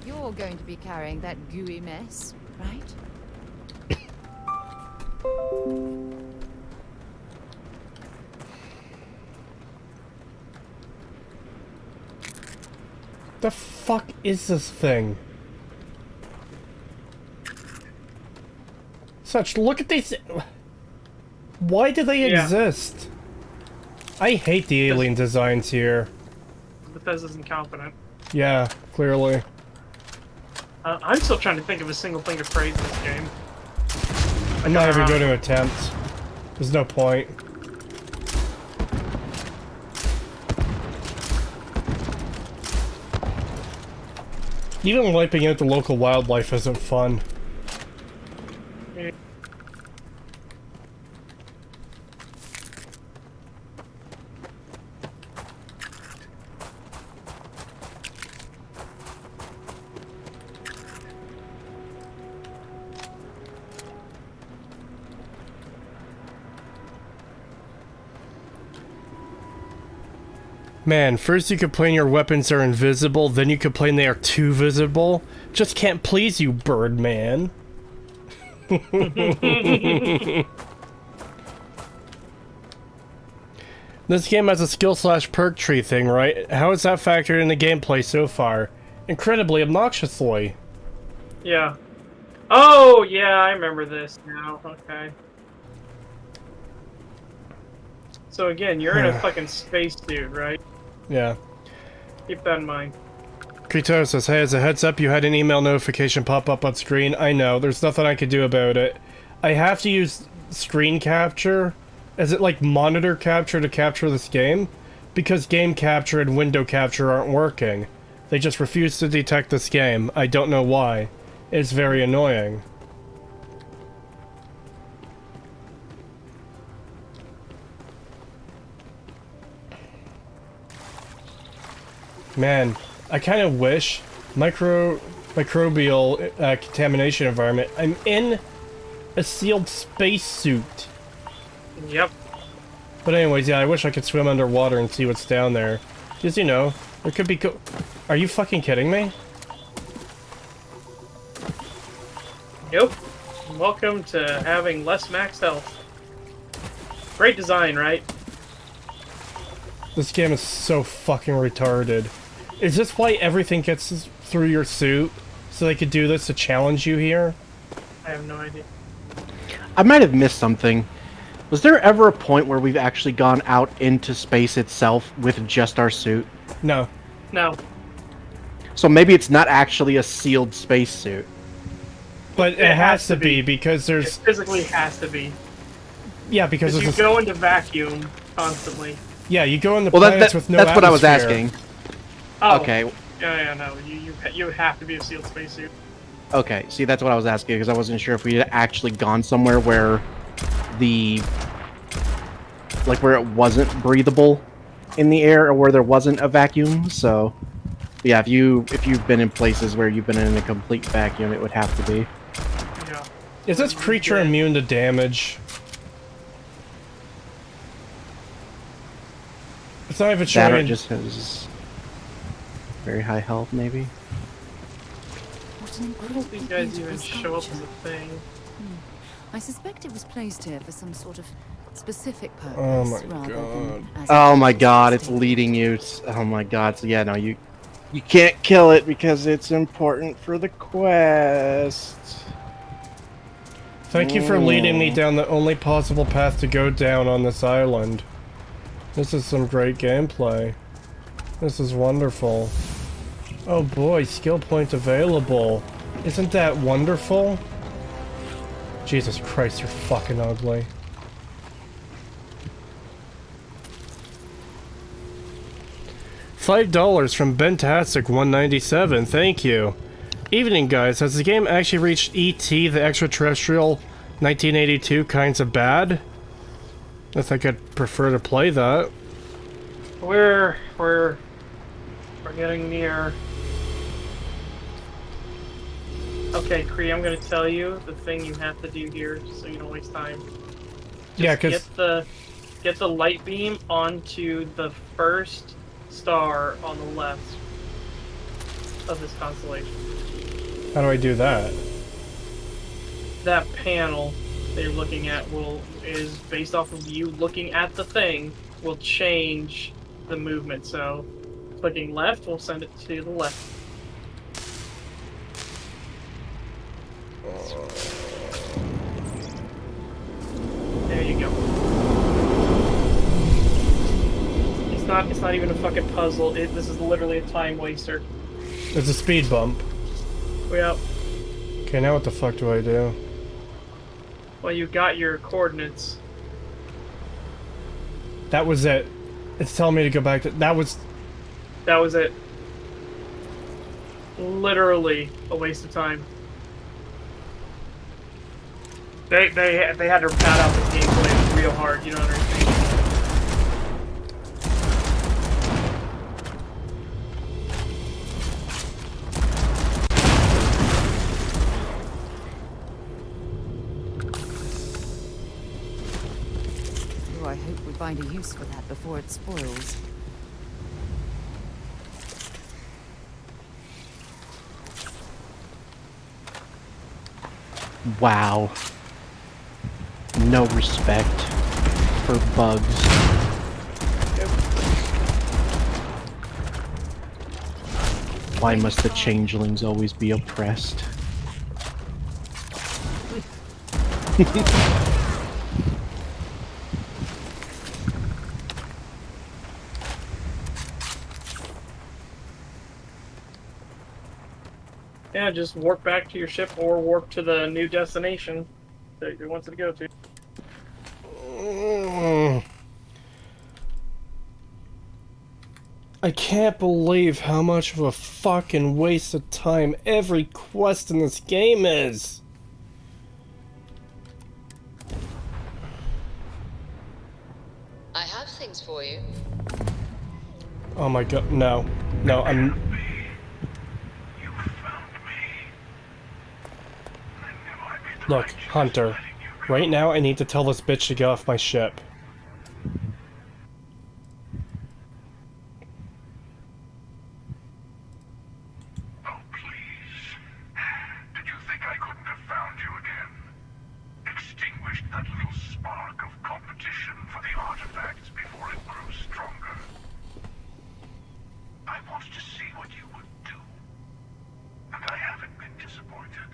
You're going to be carrying that gooey mess, right? The fuck is this thing? Look at these. Why do they exist? I hate the alien designs here. Bethesda's incompetent. Yeah, clearly. I'm still trying to think of a single thing to praise this game. I'm not even going to attempt. There's no point. Even wiping out the local wildlife isn't fun. Man, first you complain your weapons are invisible, then you complain they are too visible. Just can't please you, Birdman. This game has a skill/perk tree thing, right? How is that factored in the gameplay so far? Incredibly obnoxiously. Yeah. Oh, yeah, I remember this now. Okay. So again, you're in a fucking spacesuit, right? Yeah. Keep that in mind. Creetosis, hey, as a heads up, you had an email notification pop up on screen. I know, there's nothing I can do about it. I have to use screen capture. Is it like monitor capture to capture this game? Because game capture and window capture aren't working. They just refuse to detect this game. I don't know why. It's very annoying. Man, I kind of wish microbial contamination environment. I'm in a sealed spacesuit. Yep. But anyways, yeah, I wish I could swim underwater and see what's down there. Just, you know, there could be Are you fucking kidding me? Nope. Welcome to having less max health. Great design, right? This game is so fucking retarded. Is this why everything gets through your suit? So they could do this to challenge you here? I have no idea. I might have missed something. Was there ever a point where we've actually gone out into space itself with just our suit? No. No. So maybe it's not actually a sealed spacesuit. But it has to be because there's... It physically has to be. Yeah, because you go into vacuum constantly. Yeah, you go into planets with no that's what I was atmosphere. asking. Oh. Okay. Yeah, no. You have to be a sealed spacesuit. Okay, see, that's what I was asking, because I wasn't sure if we had actually gone somewhere where where it wasn't breathable in the air, or where there wasn't a vacuum, so... Yeah, if you've been in places where you've been in a complete vacuum, it would have to be. Yeah. Is this creature immune to damage? It's not even That or showing... it just has very high health, maybe? Why don't these guys even show up as a thing? I suspect it was placed here for some sort of specific purpose. Oh my rather god. than as Oh a my god, state. it's leading you. Oh my god, so yeah, no, you can't kill it because it's important for the quest. Thank you for leading me down the only possible path to go down on this island. This is some great gameplay. This is wonderful. Oh boy, skill point available. Isn't that wonderful? Jesus Christ, you're fucking ugly. $5 from Bentastic197, thank you. Evening guys, has the game actually reached E.T. the Extraterrestrial 1982 kinds of bad? I think I'd prefer to play that. We're getting near. Okay, Kree, I'm gonna tell you the thing you have to do here, so you don't waste time. Yeah, because get the light beam onto the first star on the left of this constellation. how do I do that? That panel that you're looking at is based off of you looking at the thing will change the movement. So clicking left will send it to the left. There you go. It's not even a fucking puzzle. This is literally a time waster. It's a speed bump. Yep. Okay, now what the fuck do I do? Well, you got your coordinates. That was it. It's telling me to go back to... That was it. literally a waste of time. They had to pad out the gameplay real hard, you know what I mean? Oh, I hope we find a use for that before it spoils. Wow. No respect for bugs. Why must the changelings always be oppressed? Yeah, just warp back to your ship or warp to the new destination that it wants to go to. I can't believe how much of a fucking waste of time every quest in this game is. I have things for you. Oh my god, no. No, I'm... Look, Hunter. Right now I need to tell this bitch to get off my ship. Extinguished that little spark of competition for the artifacts before it grew stronger. I wanted to see what you would do, and I haven't been disappointed.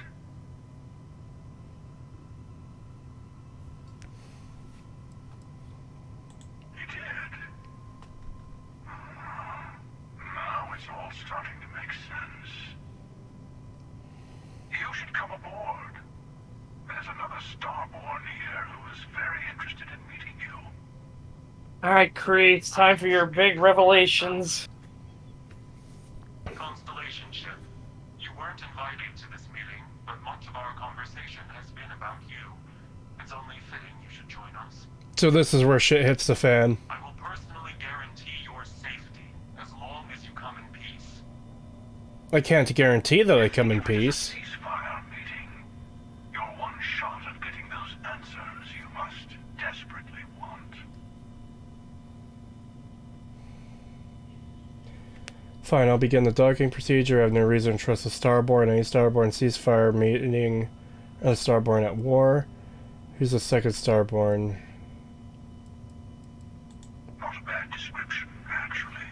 You did. Now it's all starting to make sense. You should come aboard. There's another Starborn here who is very interested in meeting you. Alright, Kree, it's time for your big revelations. Constellation ship. You weren't invited to this meeting, but much of our conversation has been about you. It's only fitting you should join us. So this is where shit hits the fan. I will personally guarantee your safety as long as you come in peace. I can't guarantee that I come in peace. Fine, I'll begin the docking procedure. I have no reason to trust a Starborn. Any Starborn ceasefire meeting a Starborn at war. Who's the second Starborn? Not a bad description, actually.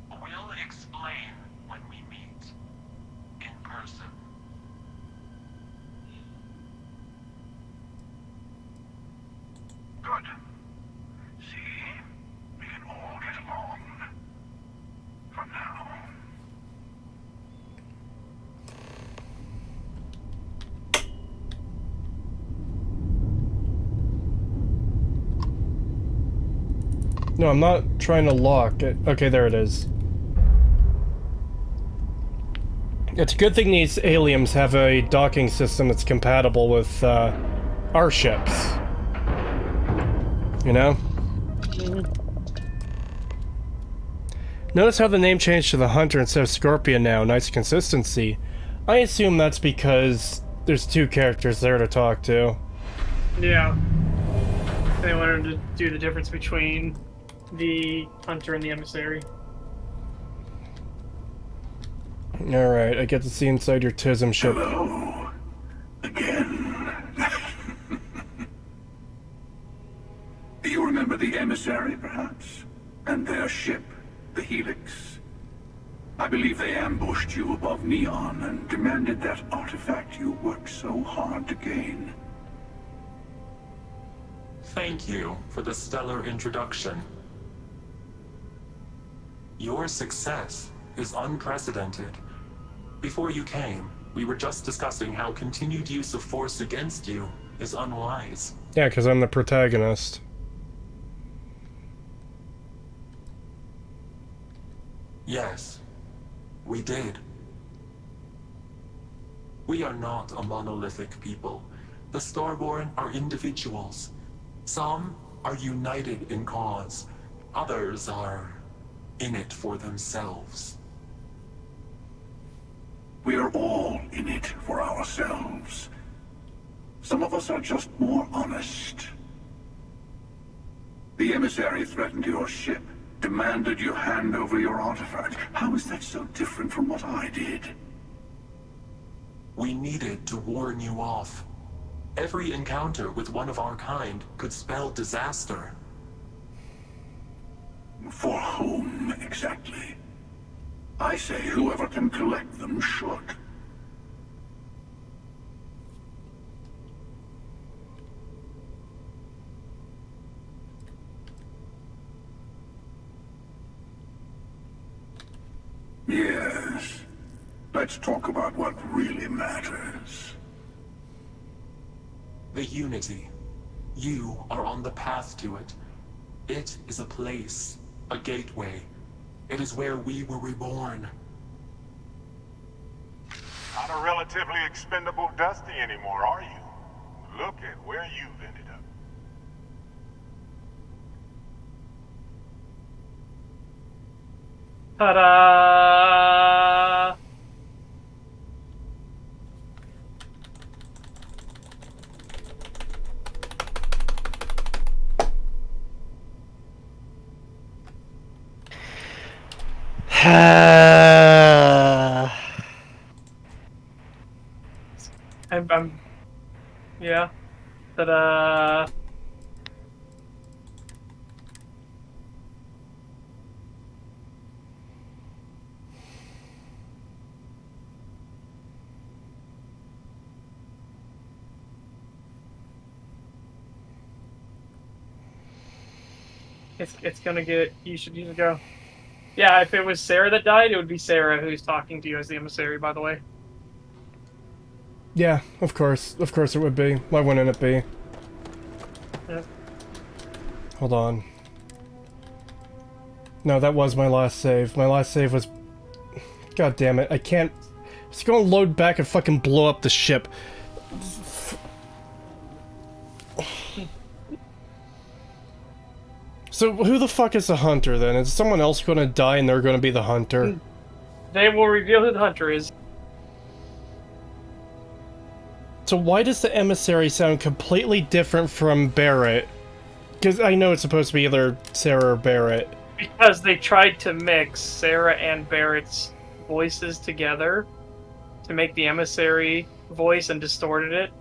We'll explain when we meet. In person. Good. See? We can all get along. For now. No, I'm not trying to lock it. Okay, there it is. It's a good thing these aliens have a docking system that's compatible with our ships. You know? Notice how the name changed to the Hunter instead of Scorpion now. Nice consistency. I assume that's because there's two characters there to talk to. Yeah. They wanted to do the difference between the Hunter and the Emissary. Alright, I get to see inside your TISM ship. Hello. Again. You remember the Emissary, perhaps? And their ship, the Helix? I believe they ambushed you above Neon and demanded that artifact you worked so hard to gain. Thank you for the stellar introduction. Your success is unprecedented. Before you came, we were just discussing how continued use of force against you is unwise. Yeah, because I'm the protagonist. Yes. We did. We are not a monolithic people. The Starborn are individuals. Some are united in cause. Others are in it for themselves. We are all in it for ourselves. Some of us are just more honest. The emissary threatened your ship, demanded you hand over your artifact. How is that so different from what I did? We needed to warn you off. Every encounter with one of our kind could spell disaster. For whom, exactly? I say whoever can collect them should. Yes. Let's talk about what really matters. The Unity. You are on the path to it. It is a place, a gateway. It is where we were reborn. Not a relatively expendable Dusty anymore, are you? Look at where you've ended up. Ta-da! I'm yeah. Ta-da! It's gonna get. You should go. Yeah, if it was Sarah that died, it would be Sarah who's talking to you as the emissary. By the way. Yeah, of course it would be. Why wouldn't it be? Yeah. Hold on. No, that was my last save. My last save was... God damn it, I can't... It's gonna load back and fucking blow up the ship. So, who the fuck is the hunter, then? Is someone else gonna die and they're gonna be the hunter? They will reveal who the hunter is. So why does the emissary sound completely different from Barrett? Because I know it's supposed to be either Sarah or Barrett. Because they tried to mix Sarah and Barrett's voices together to make the emissary voice and distorted it.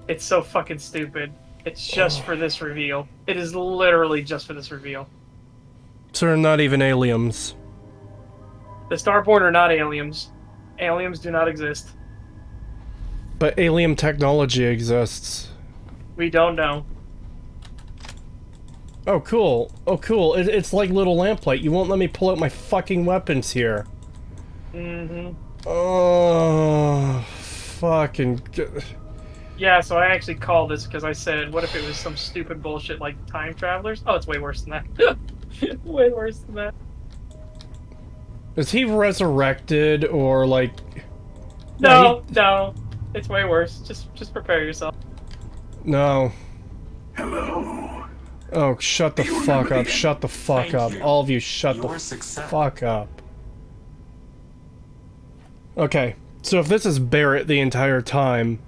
It's so fucking stupid. It's just for this reveal. It is literally just for this reveal. So they're not even aliens. The Starborn are not aliens. Aliens do not exist. But alien technology exists. We don't know. Oh, cool. Oh, cool. It's like Little Lamplight. You won't let me pull out my fucking weapons here. Mm-hmm. Oh, fucking... Yeah, so I actually called this because I said, what if it was some stupid bullshit like time travelers? Oh, it's way worse than that. Way worse than that. Is he resurrected, or like... No, no. It's way worse. Just prepare yourself. No. Hello. Oh, shut the fuck up. Shut the fuck up. All of you shut the fuck up. Okay, so if this is Barrett the entire time,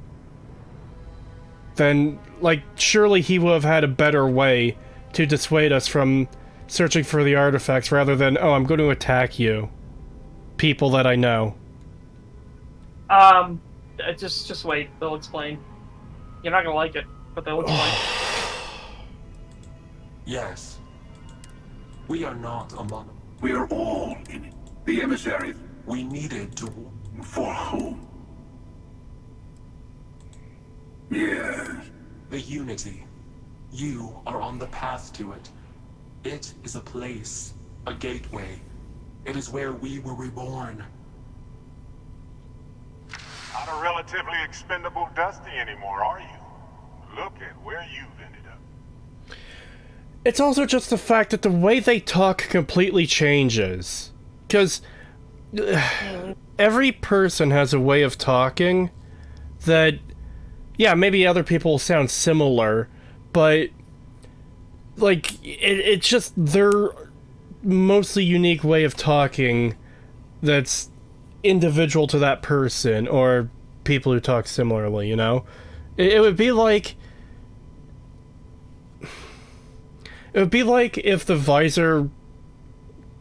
then, like, surely he would have had a better way to dissuade us from searching for the artifacts rather than, oh, I'm going to attack you. People that I know. Just wait. They'll explain. You're not gonna like it, but they'll explain. Yes. We are not among... We are all in it. The emissary... We needed to... For whom? Yes. The Unity. You are on the path to it. It is a place, a gateway. It is where we were reborn. Not a relatively expendable Dusty anymore, are you? Look at where you've ended up. It's also just the fact that the way they talk completely changes. Because every person has a way of talking that, yeah, maybe other people sound similar, but like it's just their mostly unique way of talking that's individual to that person or people who talk similarly, you know? It would be like if the visor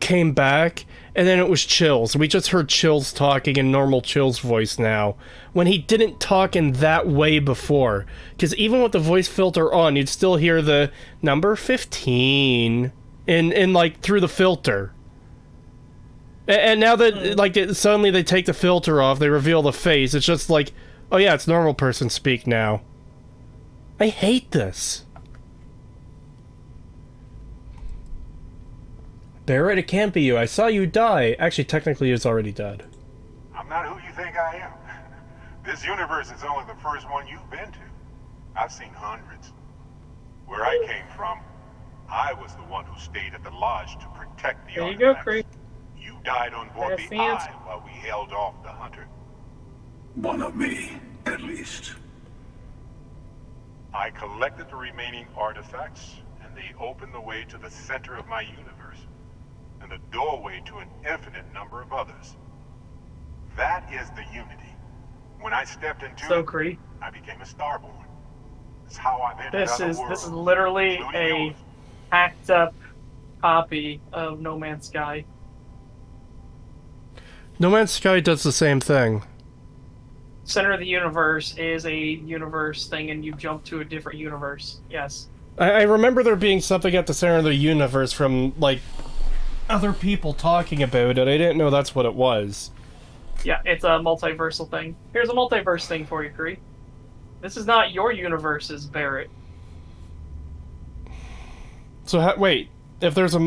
came back and then it was Chills. We just heard Chills talking in normal Chills voice now, when he didn't talk in that way before. Because even with the voice filter on, you'd still hear the number 15 in like through the filter. And now that like suddenly they take the filter off, they reveal the face. It's just like, oh yeah, it's normal person speak now. I hate this. Barrett, it can't be you. I saw you die. Actually, technically, he's already dead. I'm not who you think I am. This universe is only the first one you've been to. I've seen hundreds. Where I came from, I was the one who stayed at the lodge to protect the artifacts. There you go, Creep. You died on board the Eye while we held off the Hunter. One of me, at least. I collected the remaining artifacts, and they opened the way to the center of my universe. And the doorway to an infinite number of others. That is the Unity. When I stepped into it, I became a Starborn. That's how I've entered other worlds. This is literally a hacked up copy of No Man's Sky. No Man's Sky does the same thing. Center of the Universe is a universe thing, and you jump to a different universe. Yes. I remember there being something at the center of the universe from, like, other people talking about it. I didn't know that's what it was. Yeah, it's a multiversal thing. Here's a multiverse thing for you, Kree. This is not your universe's Barrett. So, wait. If there's a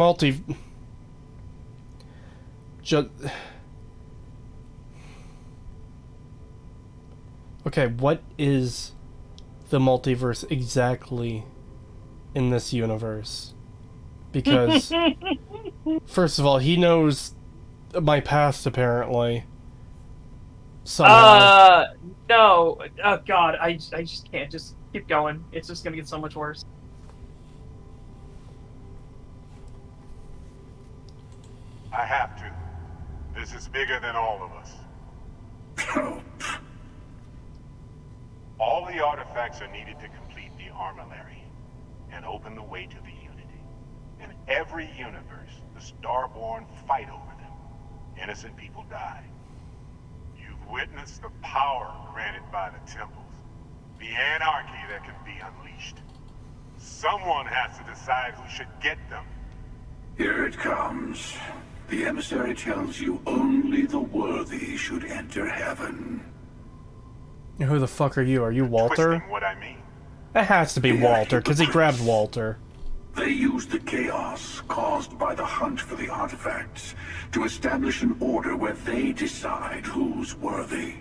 Okay, what is the multiverse exactly in this universe? Because, first of all, he knows my past, apparently. Somehow. No. Oh, God. I just can't. Just keep going. It's just gonna get so much worse. I have to. This is bigger than all of us. All the artifacts are needed to complete the armillary and open the way to the Unity. In every universe, the Starborn fight over them. Innocent people die. You've witnessed the power granted by the temples, the anarchy that can be unleashed. Someone has to decide who should get them. Here it comes. The emissary tells you only the worthy should enter heaven. Who the fuck are you? Are you Walter? Twisting what I mean. That has to be Walter, because he grabbed Walter. They use the chaos caused by the hunt for the artifacts to establish an order where they decide who's worthy.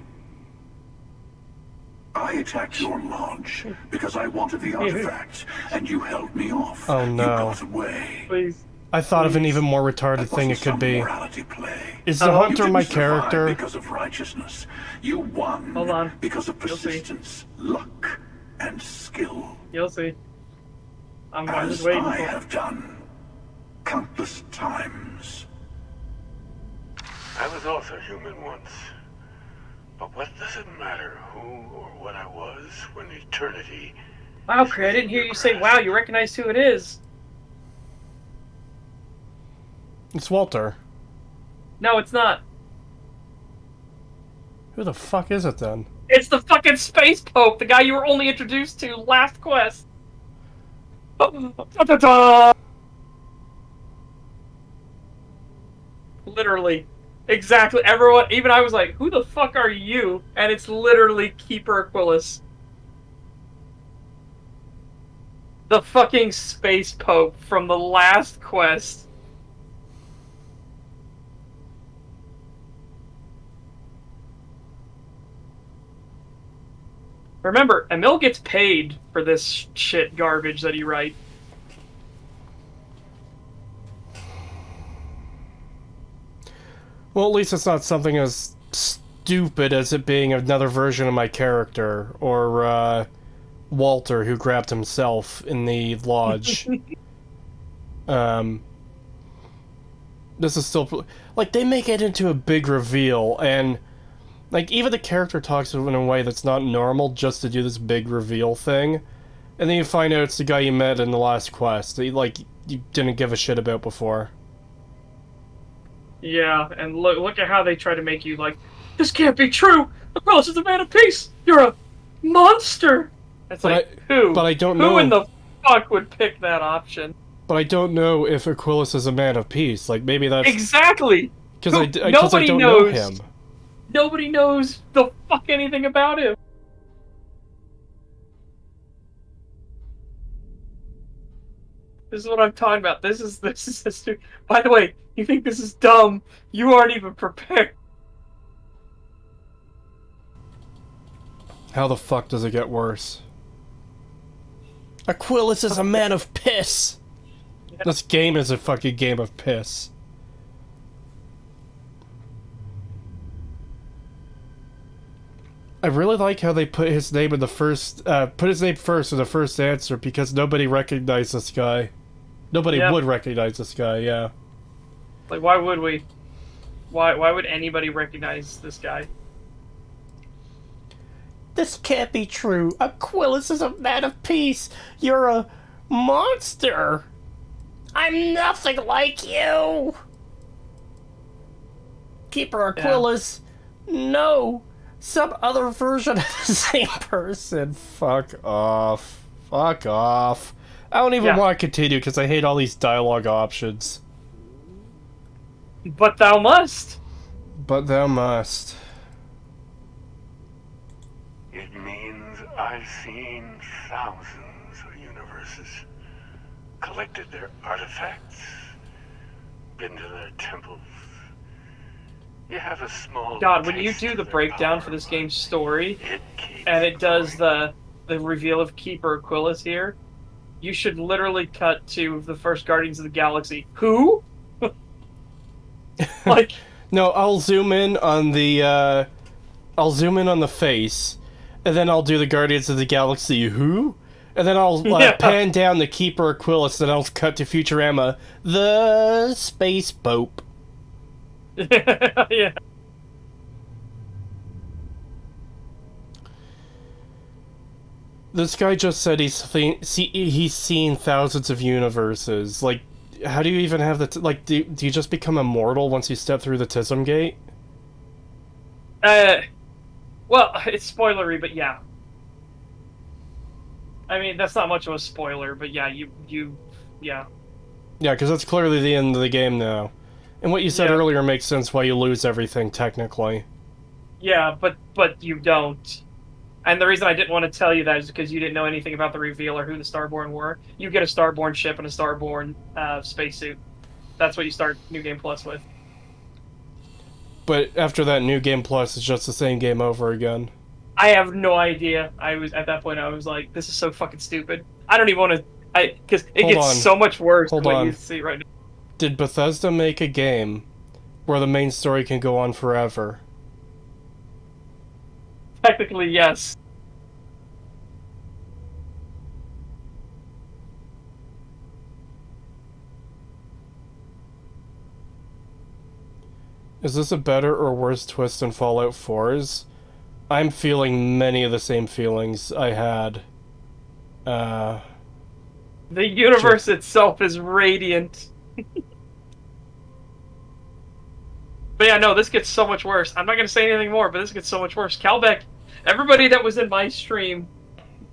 I attacked your lodge because I wanted the artifacts, and you held me off. Oh no. You got away. Please. I thought of an even more retarded thing it could be. Is the Hunter my character? Because of righteousness. You won. Hold on. Because of persistence, luck, and skill. You'll see. I'm As just waiting I for have done countless times. I was also human once. But what does it matter who or what I was when eternity... Wow, Kree, I didn't hear you say wow, you recognized who it is. It's Walter. No, it's not. Who the fuck is it then? It's the fucking Space Pope, the guy you were only introduced to last quest. Literally. Exactly. Everyone, even I was like, who the fuck are you? And it's literally Keeper Aquilus. The fucking Space Pope from the last quest. Remember, Emil gets paid for this shit garbage that he writes. Well, at least it's not something as stupid as it being another version of my character, or, Walter, who grabbed himself in the lodge. This is still... Like, they make it into a big reveal, and... Like, even the character talks in a way that's not normal just to do this big reveal thing. And then you find out it's the guy you met in the last quest that, like, you didn't give a shit about before. Yeah, and look at how they try to make you like, this can't be true! Aquilus is a man of peace! You're a monster! It's But like, who? But I don't know... Who in the fuck would pick that option? But I don't know if Aquilus is a man of peace. Like, maybe that's... Exactly! Because I don't know him. Nobody knows the fuck anything about him. This is what I'm talking about. This is by the way, you think this is dumb? You aren't even prepared. How the fuck does it get worse? Aquilus is a man of piss! This game is a fucking game of piss. I really like how they put his name in the first, put his name first in the first answer because nobody recognized this guy. Nobody would recognize this guy, yeah. Like, why would we? Why would anybody recognize this guy? This can't be true. Aquilus is a man of peace. You're a monster. I'm nothing like you. Keeper Aquilus. Yeah. No. Some other version of the same person. Fuck off. Fuck off. I don't even want to continue because I hate all these dialogue options. But thou must. But thou must. It means I've seen thousands of universes, collected their artifacts, been to their temples. You have a small... God, when you do the breakdown for this game's story, and it does the reveal of Keeper Aquilus here, you should literally cut to the first Guardians of the Galaxy. Who? Like... No, I'll zoom in on the, face, and then I'll do the Guardians of the Galaxy who? And then I'll pan down the Keeper Aquilus, and I'll cut to Futurama, the Space Pope. Yeah. This guy just said he's seen thousands of universes. Like, how do you even have the... like, do you just become immortal once you step through the Tism Gate? Well, it's spoilery, but yeah. I mean, that's not much of a spoiler, but yeah, yeah. Yeah, because that's clearly the end of the game now. And what you said earlier makes sense why you lose everything, technically. Yeah, but you don't. And the reason I didn't want to tell you that is because you didn't know anything about the reveal or who the Starborn were. You get a Starborn ship and a Starborn spacesuit. That's what you start New Game Plus with. But after that, New Game Plus is just the same game over again. I have no idea. At that point, I was like, this is so fucking stupid. I don't even want to... Because it gets so much worse than what you see right now. Did Bethesda make a game where the main story can go on forever? Technically, yes. Is this a better or worse twist than Fallout 4's? I'm feeling many of the same feelings I had. The universe itself is radiant. But yeah, no, this gets so much worse. I'm not going to say anything more, but this gets so much worse. Calbeck, everybody that was in my stream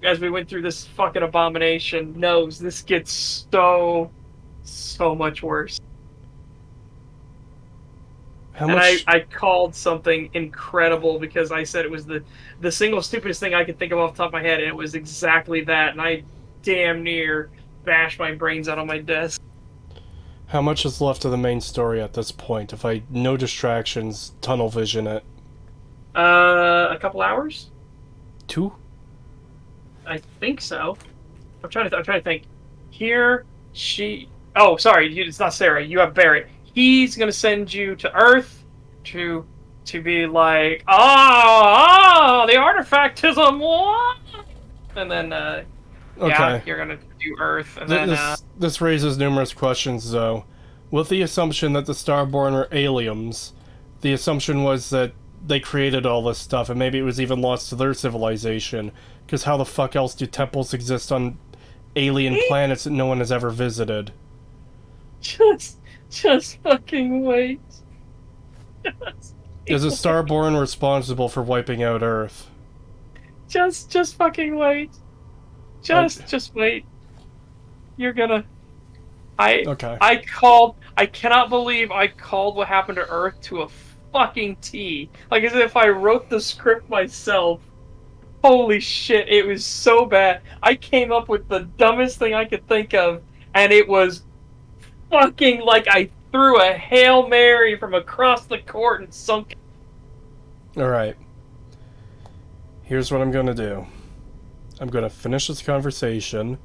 as we went through this fucking abomination knows this gets so much worse. I called something incredible because I said it was the single stupidest thing I could think of off the top of my head, and it was exactly that, and I damn near bashed my brains out on my desk. How much is left of the main story at this point? If I no distractions, tunnel vision it. A couple hours? 2? I think so. I'm trying to think. Here, she... Oh, sorry, it's not Sarah. You have Barrett. He's gonna send you to Earth, to be like, oh, the artifactism, what? And then, yeah, Okay. you're gonna do Earth, and This raises numerous questions, though. With the assumption that the Starborn are aliens, the assumption was that they created all this stuff, and maybe it was even lost to their civilization. Because how the fuck else do temples exist on alien planets that no one has ever visited? Just fucking wait. Is a Starborn responsible for wiping out Earth? Just fucking wait. Just wait. You're gonna. Okay. I cannot believe I called what happened to Earth to a fucking T. Like as if I wrote the script myself. Holy shit, it was so bad. I came up with the dumbest thing I could think of, and it was fucking like I threw a Hail Mary from across the court and sunk. Alright. Here's what I'm gonna do. I'm gonna finish this conversation.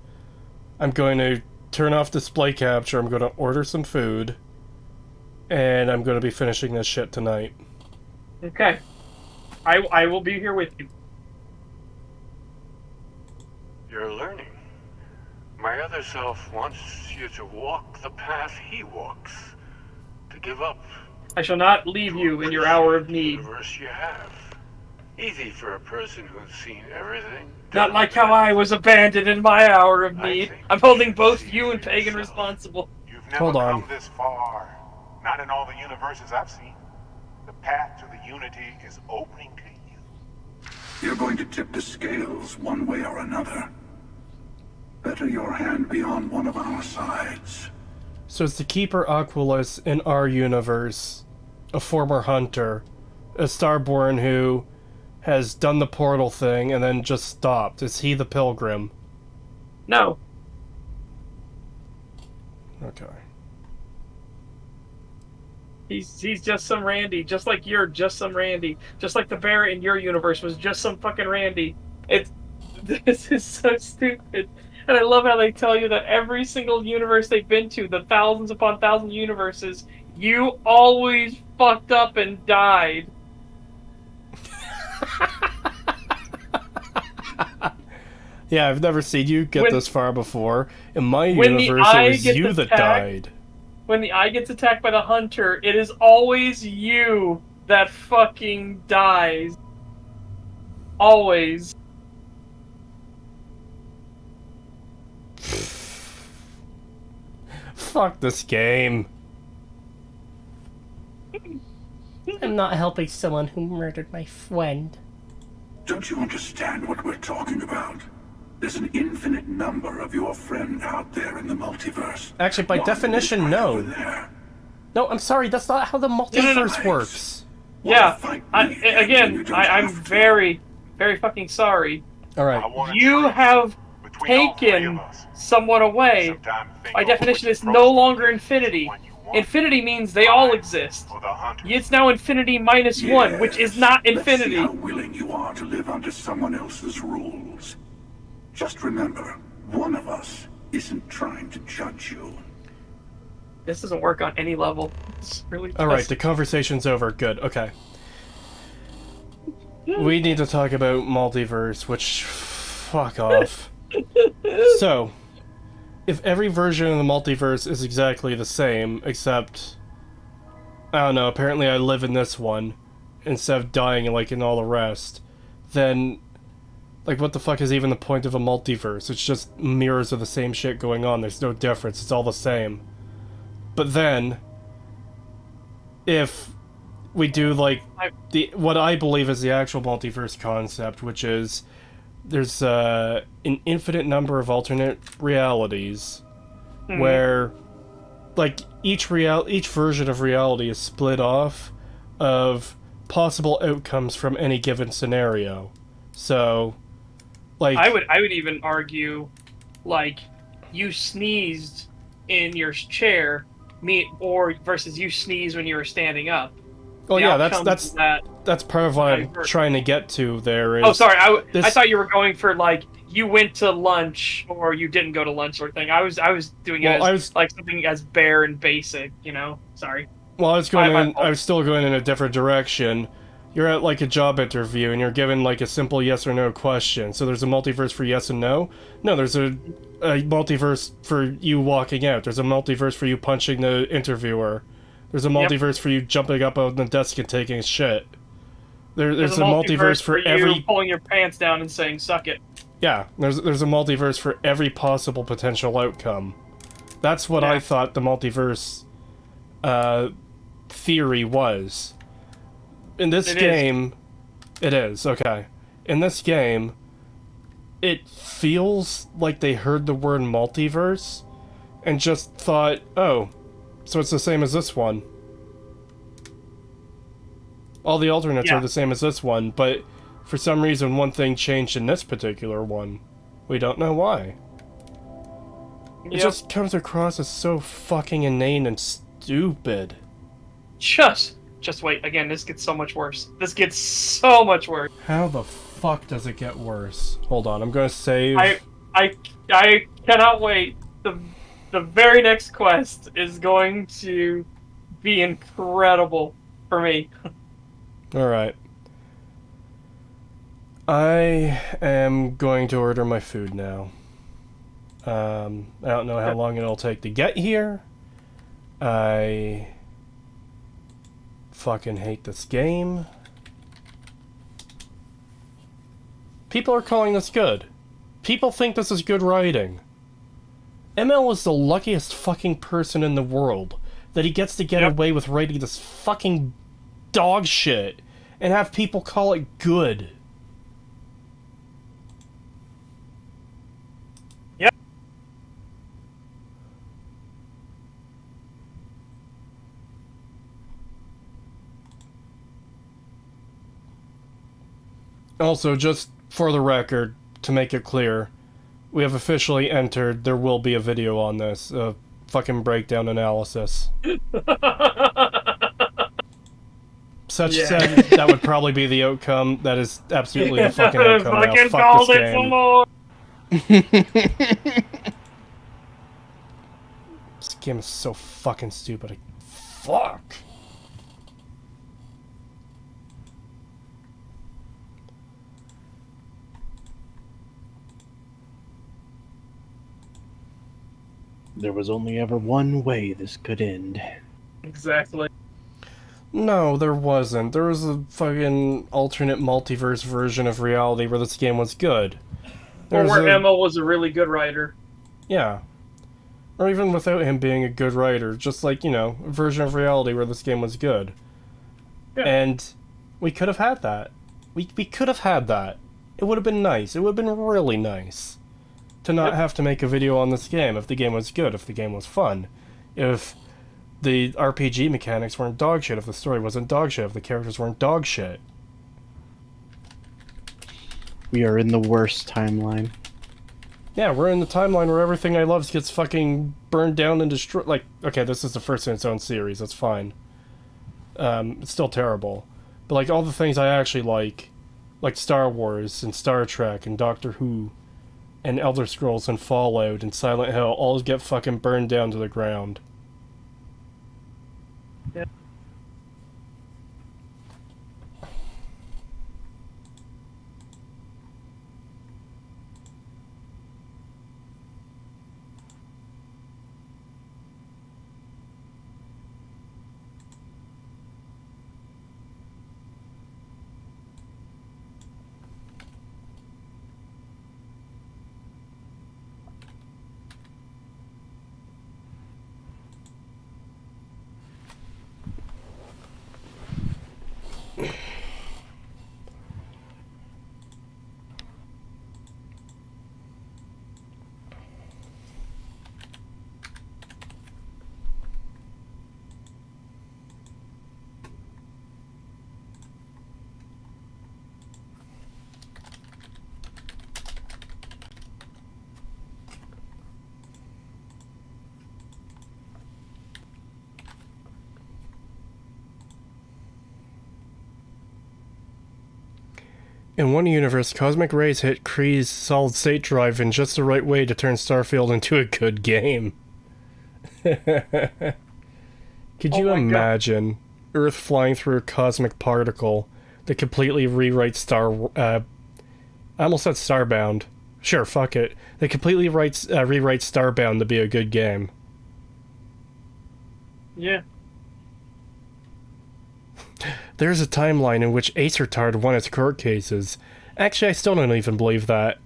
I'm going to turn off display capture. I'm gonna order some food. And I'm gonna be finishing this shit tonight. Okay. I will be here with you. You're learning. My other self wants you to walk the path he walks. To give up I shall not leave you in your hour of need. universe you have. Easy for a person who's seen everything. Not like how I was abandoned in my hour of need. I'm holding both you and Pagan responsible. You've never Hold on. come this far. Not in all the universes I've seen. The path to the unity is opening to you. You're going to tip the scales one way or another. Better your hand be on one of our sides. So it's the Keeper Aquilus in our universe, a former hunter, a Starborn who has done the portal thing and then just stopped. Is he the Pilgrim? No. Okay. He's just some Randy, just like you're just some Randy. Just like the bear in your universe was just some fucking Randy. This is so stupid. And I love how they tell you that every single universe they've been to, the thousands upon thousands of universes, you always fucked up and died. Yeah, I've never seen you get this far before. In my When universe, the it eye was gets you that attacked- died. When the eye gets attacked by the hunter, it is always you that fucking dies. Always. Fuck this game. I'm not helping someone who murdered my friend. Don't you understand what we're talking about? There's an infinite number of your friend out there in the multiverse. Actually, by definition, no. No, I'm sorry, that's not how the multiverse works. Yeah, I'm very, very fucking sorry. Alright. You have taken someone away. By definition, it's no longer infinity. Infinity means they all exist. It's now infinity minus one, which is not Let's see infinity. how willing you are to live under someone else's rules. Just remember, one of us isn't trying to judge you. This doesn't work on any level. It's really Alright, the conversation's over. Good, okay. We need to talk about multiverse, which... fuck off. So, if every version of the multiverse is exactly the same, except... I don't know, apparently I live in this one, instead of dying like in all the rest, then... like, what the fuck is even the point of a multiverse? It's just mirrors of the same shit going on, there's no difference, it's all the same. But then... if we do, like, what I believe is the actual multiverse concept, which is... there's an infinite number of alternate realities where, like, each version of reality is split off of possible outcomes from any given scenario. So, like, I would even argue, like, you sneezed in your chair, versus you sneezed when you were standing up. oh The yeah, outcomes that's part of what I'm trying to get to. There is. Oh, sorry. I thought you were going for, like, you went to lunch or you didn't go to lunch sort of thing. I was doing it as like something as bare and basic, you know. Sorry. Well, I was still going in a different direction. You're at like a job interview and you're given like a simple yes or no question. So there's a multiverse for yes and no. No, there's a multiverse for you walking out. There's a multiverse for you punching the interviewer. There's a multiverse for you jumping up on the desk and taking a shit. There's a multiverse for you pulling your pants down and saying "suck it." Yeah, there's a multiverse for every possible potential outcome. That's what I thought the multiverse theory was. In this game, it is, okay. In this game, it feels like they heard the word multiverse and just thought, oh, so it's the same as this one. All the alternates are the same as this one, but for some reason one thing changed in this particular one. We don't know why. It just comes across as so fucking inane and stupid. Just wait. Again, this gets so much worse. This gets so much worse. How the fuck does it get worse? Hold on, I'm gonna save. I cannot wait. The very next quest is going to be incredible for me. Alright. I am going to order my food now. I don't know how long it'll take to get here. I fucking hate this game. People are calling this good. People think this is good writing. ML is the luckiest fucking person in the world that he gets to get away with writing this fucking dog shit and have people call it good. Also, just for the record, to make it clear, we have officially entered, there will be a video on this, a fucking breakdown analysis. Such said, that would probably be the outcome. That is absolutely the fucking outcome now. Fuck this game. This game is so fucking stupid. Fuck! There was only ever one way this could end. Exactly. No, there wasn't. There was a fucking alternate multiverse version of reality where this game was good. Or where Emma was a really good writer. Yeah. Or even without him being a good writer, just like, you know, a version of reality where this game was good. Yeah. And we could have had that. We could have had that. It would have been nice. It would have been really nice to not have to make a video on this game if the game was good, if the game was fun, if the RPG mechanics weren't dog shit, if the story wasn't dog shit, if the characters weren't dog shit. We are in the worst timeline. Yeah, we're in the timeline where everything I love gets fucking burned down and destroyed. Like, okay, this is the first in its own series, that's fine. It's still terrible. But like all the things I actually like Star Wars and Star Trek and Doctor Who and Elder Scrolls and Fallout and Silent Hill all get fucking burned down to the ground. Yeah. In one universe, cosmic rays hit Kree's solid-state drive in just the right way to turn Starfield into a good game. Could Oh you my God. imagine Earth flying through a cosmic particle that completely rewrites I almost said Starbound. Sure, fuck it. That completely rewrites Starbound to be a good game. Yeah. There's a timeline in which Acertard won its court cases. Actually, I still don't even believe that.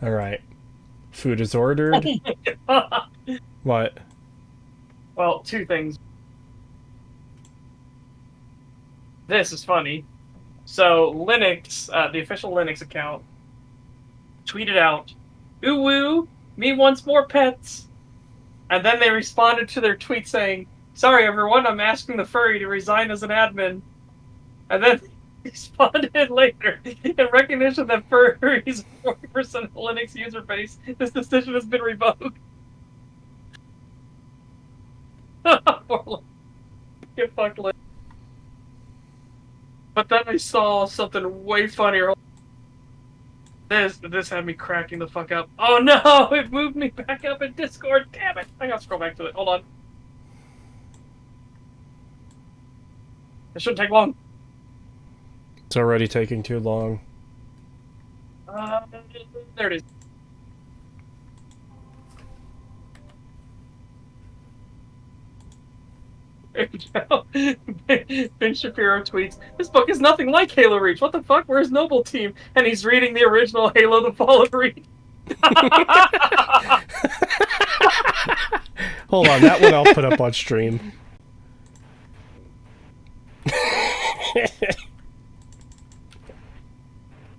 Alright. Food is ordered. What? Well, two things. This is funny. So, Linux, the official Linux account, tweeted out, "Ooh woo, me wants more pets." And then they responded to their tweet saying, "Sorry everyone, I'm asking the furry to resign as an admin." And then they responded later, "In recognition that furries are 40% of the Linux user base, this decision has been revoked." Get fucked, Linux. But then I saw something way funnier. This had me cracking the fuck up. Oh no! It moved me back up in Discord. Damn it! I gotta scroll back to it. Hold on. It shouldn't take long. It's already taking too long. There it is. There we go. Ben Shapiro tweets, "This book is nothing like Halo Reach. What the fuck? Where's Noble Team?" And he's reading the original Halo: The Fall of Reach. Hold on, that one I'll put up on stream.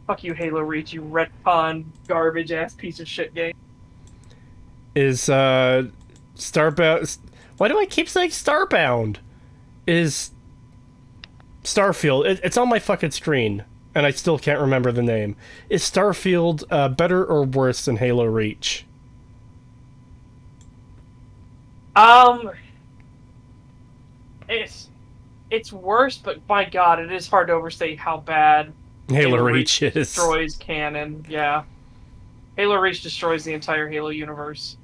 Fuck you, Halo Reach, you retcon garbage ass piece of shit game. Is Starbound? Why do I keep saying Starbound? Is Starfield? It's on my fucking screen, and I still can't remember the name. Is Starfield better or worse than Halo Reach? It's worse, but my god, it is hard to overstate how bad Halo Reach is. Destroys canon. Yeah, Halo Reach destroys the entire Halo universe.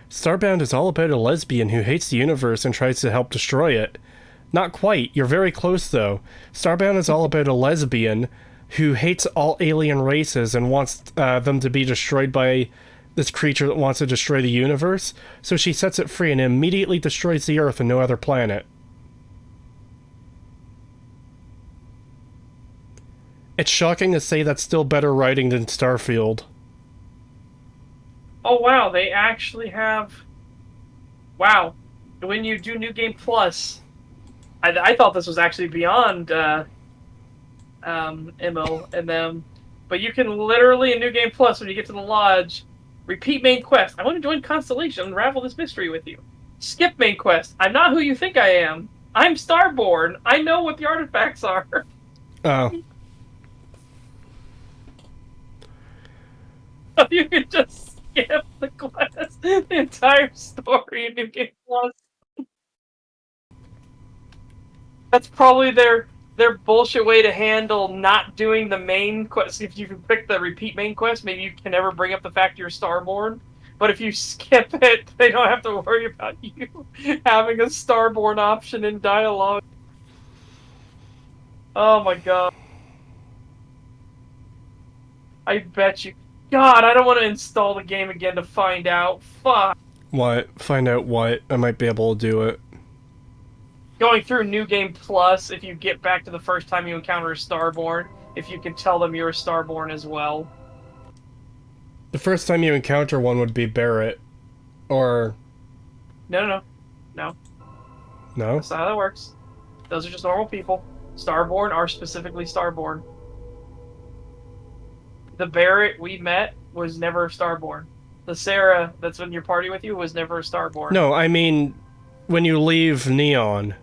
Starbound is all about a lesbian who hates the universe and tries to help destroy it. Not quite. You're very close, though. Starbound is all about a lesbian who hates all alien races and wants them to be destroyed by this creature that wants to destroy the universe. So she sets it free and immediately destroys the Earth and no other planet. It's shocking to say that's still better writing than Starfield. Oh wow, they actually have... Wow. When you do New Game Plus, I thought this was actually beyond ML and them, but you can literally in New Game Plus, when you get to the lodge, repeat main quest. I want to join Constellation, unravel this mystery with you. Skip main quest. I'm not who you think I am. I'm Starborn. I know what the artifacts are. Oh. You can just skip the quest, the entire story in New Game Plus. That's probably their bullshit way to handle not doing the main quest. If you can pick the repeat main quest, maybe you can never bring up the fact you're Starborn. But if you skip it, they don't have to worry about you having a Starborn option in dialogue. Oh my god. I bet you... God, I don't want to install the game again to find out. Fuck. What? Find out what? I might be able to do it. Going through New Game Plus, if you get back to the first time you encounter a Starborn, if you can tell them you're a Starborn as well. The first time you encounter one would be Barrett. Or... No. No? That's not how that works. Those are just normal people. Starborn are specifically Starborn. The Barrett we met was never a Starborn. The Sarah that's in your party with you was never a Starborn. No, I mean, when you leave Neon.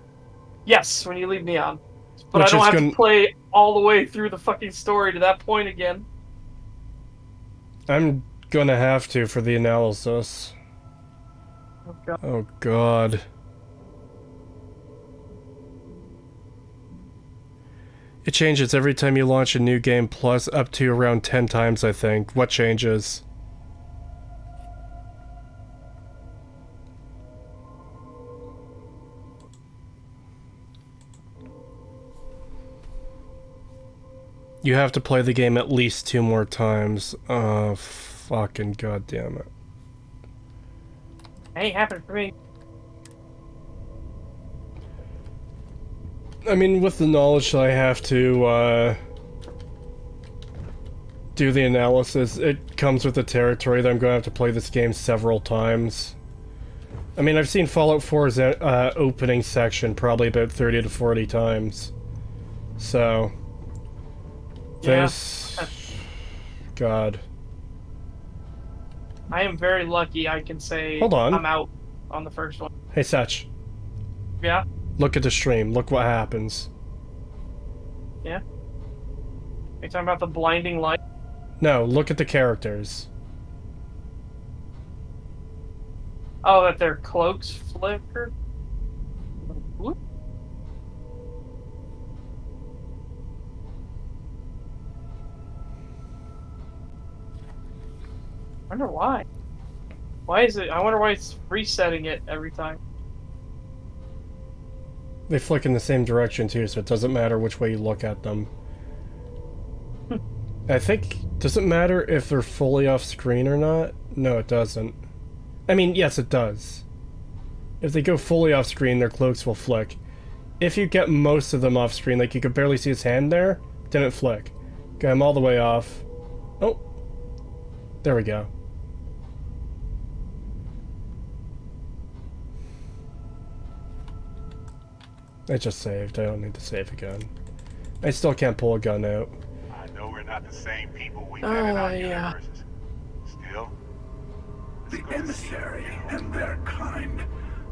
Yes, when you leave Neon. But Which I don't is have to play all the way through the fucking story to that point again. I'm gonna have to for the analysis. Oh god. Oh god. It changes every time you launch a new game, plus up to around 10 times, I think. What changes? You have to play the game at least 2 more times. Oh, fucking goddamn it. Hey, happened for me. I mean, with the knowledge that I have to, do the analysis, it comes with the territory that I'm going to have to play this game several times. I mean, I've seen Fallout 4's opening section probably about 30 to 40 times. So... Yeah. This... God. I am very lucky I can say Hold on. I'm out on the first one. Hey, Satch. Yeah? Look at the stream. Look what happens. Yeah? Are you talking about the blinding light? No, look at the characters. Oh, that their cloaks flicker? Whoop. I wonder why. Why is it? I wonder why it's resetting it every time. They flick in the same direction too, so it doesn't matter which way you look at them. I think... Does it matter if they're fully off screen or not? No, it doesn't. I mean, yes, it does. If they go fully off screen, their cloaks will flick. If you get most of them off screen, like you could barely see his hand there, then it flick. Okay, I'm all the way off. Oh. There we go. I just saved. I don't need to save again. I still can't pull a gun out. I know we're not the same people we met in our universes. Still, The emissary and their kind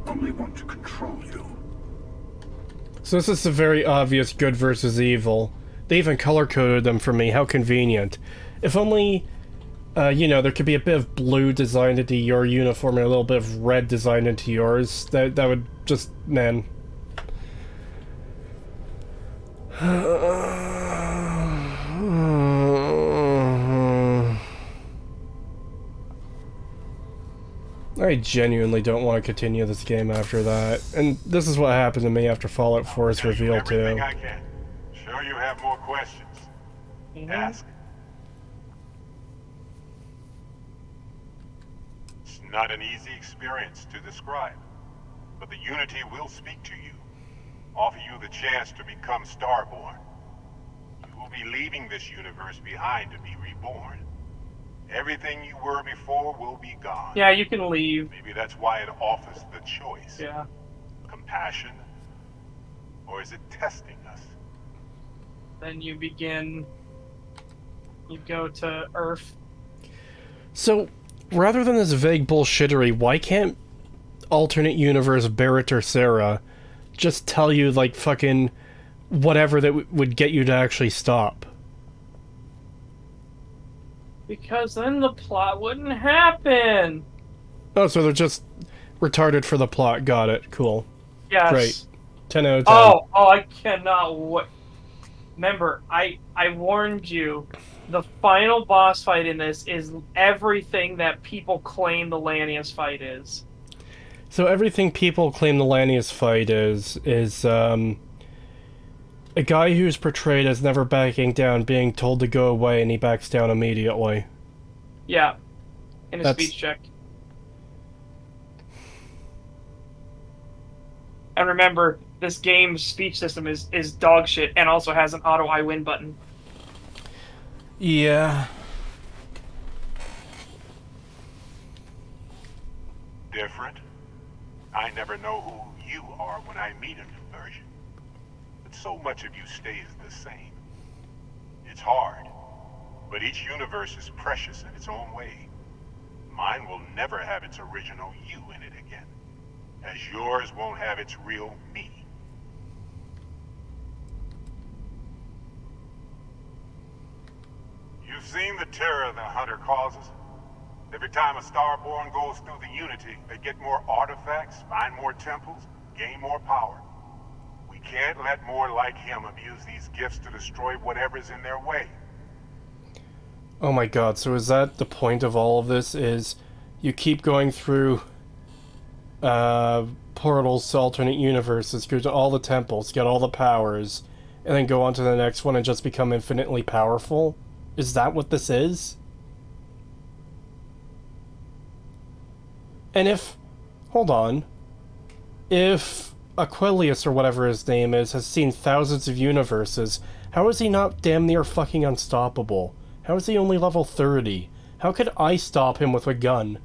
only want to control you. So this is a very obvious good versus evil. They even color-coded them for me. How convenient. If only, you know, there could be a bit of blue designed into your uniform and a little bit of red designed into yours. That would just... man... I genuinely don't want to continue this game after that. And this is what happened to me after Fallout 4 is revealed too. everything I can. Sure you have more questions. Ask. It's not an easy experience to describe, but the Unity will speak to you, offer you the chance to become Starborn. You will be leaving this universe behind to be reborn. Everything you were before will be gone. Yeah, you can leave. Maybe that's why it offers the choice. Yeah. Compassion? Or is it testing us? Then you begin... You go to Earth. So, rather than this vague bullshittery, why can't alternate universe Barrett or Sarah just tell you, like, fucking whatever that would get you to actually stop? Because then the plot wouldn't happen. Oh, so they're just retarded for the plot. Got it. Cool. Yes. Great. 10 out of 10. Oh, I cannot wait. Remember, I warned you. The final boss fight in this is everything that people claim the Lanius fight is. So everything people claim the Lanius fight is a guy who's portrayed as never backing down, being told to go away, and he backs down immediately. Yeah. In a speech check. And remember, this game's speech system is dog shit and also has an auto I win button. Yeah. Different? I never know who you are when I meet a new version. But so much of you stays the same. It's hard, but each universe is precious in its own way. Mine will never have its original you in it again, as yours won't have its real me. You've seen the terror the Hunter causes. Every time a Starborn goes through the Unity, they get more artifacts, find more temples, gain more power. We We can't let more like him abuse these gifts to destroy whatever's in their way. Oh my god, so is that the point of all of this, is you keep going through portals to alternate universes, go to all the temples, get all the powers, and then go on to the next one and just become infinitely powerful? Is that what this is? And if... hold on. If Aquilius, or whatever his name is, has seen thousands of universes, how is he not damn near fucking unstoppable? How is he only level 30? How could I stop him with a gun?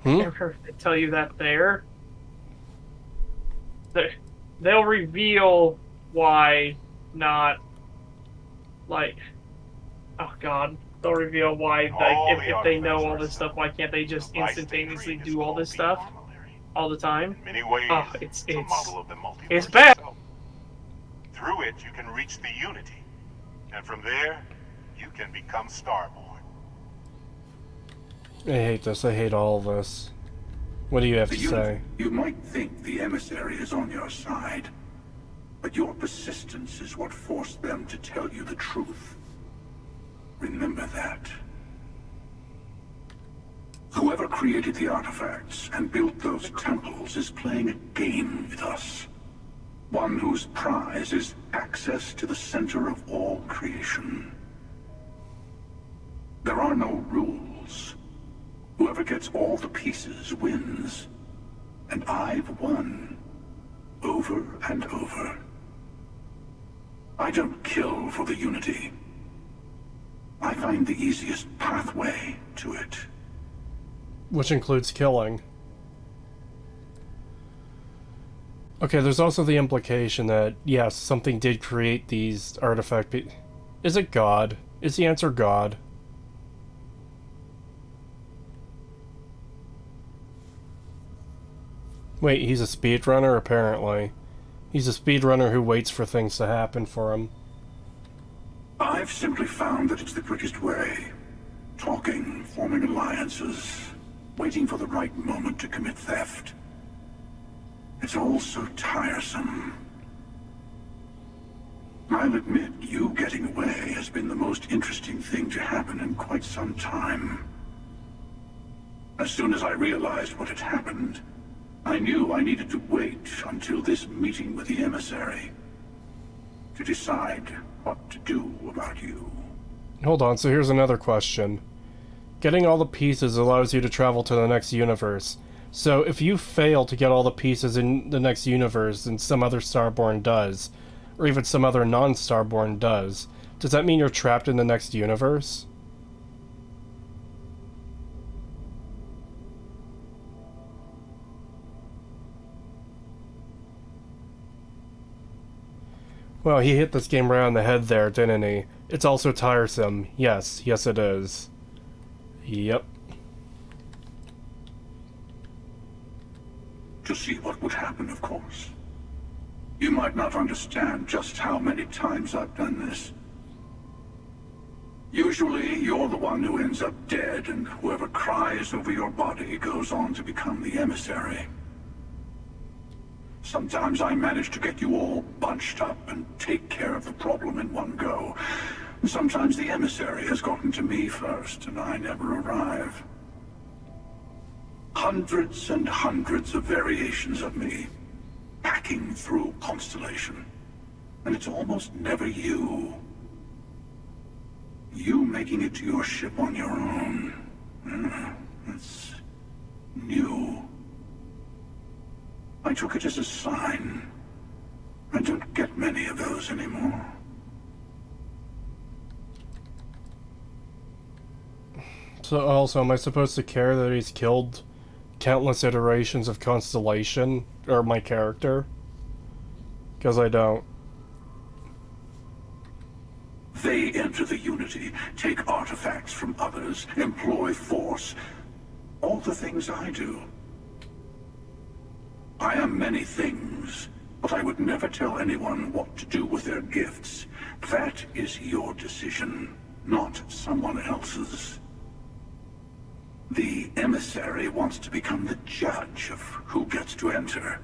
Never tell you that there. They'll reveal why not, like, oh god, they'll reveal why, like, if they know all this stuff, why can't they just instantaneously do all this stuff all the time? In many ways, it's a model of the multiverse it's bad. itself. Through it, you can reach the Unity, and from there, you can become Starborn. I hate this. I hate all this. What do you have to say? You might think the emissary is on your side, but your persistence is what forced them to tell you the truth. Remember that. Whoever created the artifacts and built those temples is playing a game with us. One whose prize is access to the center of all creation. There are no rules. Whoever gets all the pieces wins. And I've won. Over and over. I don't kill for the Unity. I find the easiest pathway to it. Which includes killing. Okay, there's also the implication that, yes, something did create these artifact... Is it God? Is the answer God? Wait, he's a speedrunner, apparently. He's a speedrunner who waits for things to happen for him. I've simply found that it's the quickest way. Talking, forming alliances, waiting for the right moment to commit theft. It's all so tiresome. I'll admit, you getting away has been the most interesting thing to happen in quite some time. As soon as I realized what had happened, I knew I needed to wait until this meeting with the emissary to decide what to do about you. Hold on, so here's another question. Getting all the pieces allows you to travel to the next universe. So if you fail to get all the pieces in the next universe and some other Starborn does, or even some other non-Starborn does that mean you're trapped in the next universe? Well, he hit this game right on the head there, didn't he? It's also tiresome. Yes, yes it is. Yep. To see what would happen, of course. You might not understand just how many times I've done this. Usually, you're the one who ends up dead, and whoever cries over your body goes on to become the emissary. Sometimes I manage to get you all bunched up and take care of the problem in one go. Sometimes the emissary has gotten to me first, and I never arrive. Hundreds and hundreds of variations of me, hacking through Constellation. And it's almost never you. You making it to your ship on your own. It's new. I took it as a sign. I don't get many of those anymore. So also, am I supposed to care that he's killed countless iterations of Constellation, or my character? Because I don't. They enter the Unity, take artifacts from others, employ force. All the things I do. I am many things, but I would never tell anyone what to do with their gifts. That is your decision, not someone else's. The emissary wants to become the judge of who gets to enter,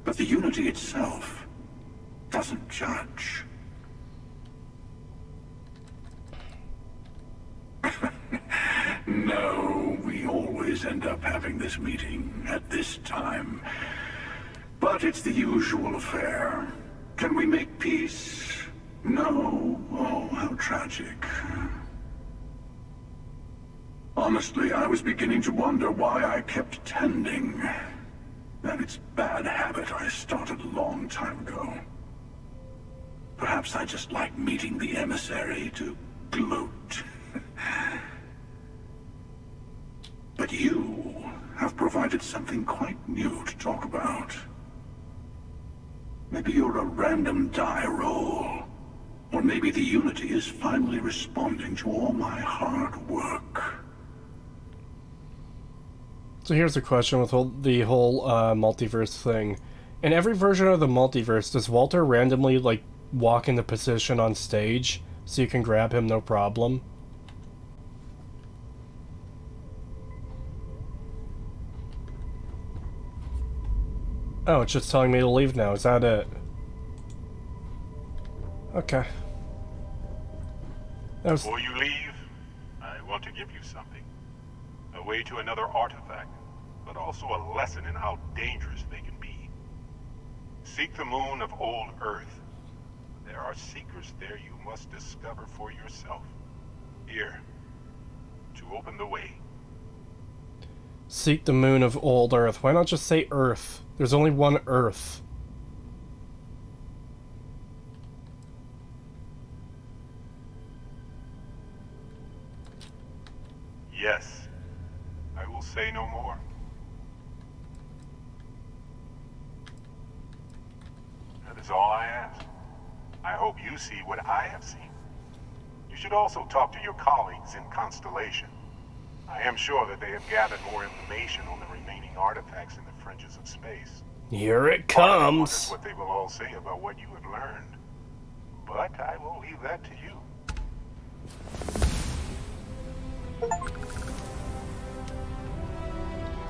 but the Unity itself doesn't judge. No, we always end up having this meeting at this time. But it's the usual affair. Can we make peace? No. Oh, how tragic. Honestly, I was beginning to wonder why I kept tending. And it's bad habit I started a long time ago. Perhaps I just like meeting the emissary to gloat. But you have provided something quite new to talk about. Maybe you're a random die roll. Or maybe the Unity is finally responding to all my hard work. So here's a question with the whole multiverse thing. In every version of the multiverse, does Walter randomly, like, walk into position on stage so you can grab him no problem? Oh, it's just telling me to leave now. Is that it? Okay. Before you leave, I want to give you something. A way to another artifact, but also a lesson in how dangerous they can be. Seek the moon of old Earth. There are secrets there you must discover for yourself. Here, to open the way. Seek the moon of old Earth. Why not just say Earth? There's only one Earth. Yes, I will say no more. That is all I ask. I hope you see what I have seen. You should also talk to your colleagues in Constellation. I am sure that they have gathered more information on the remaining artifacts in the fringes of space. Here it I comes. wonder what they will all say about what you have learned. But I will leave that to you.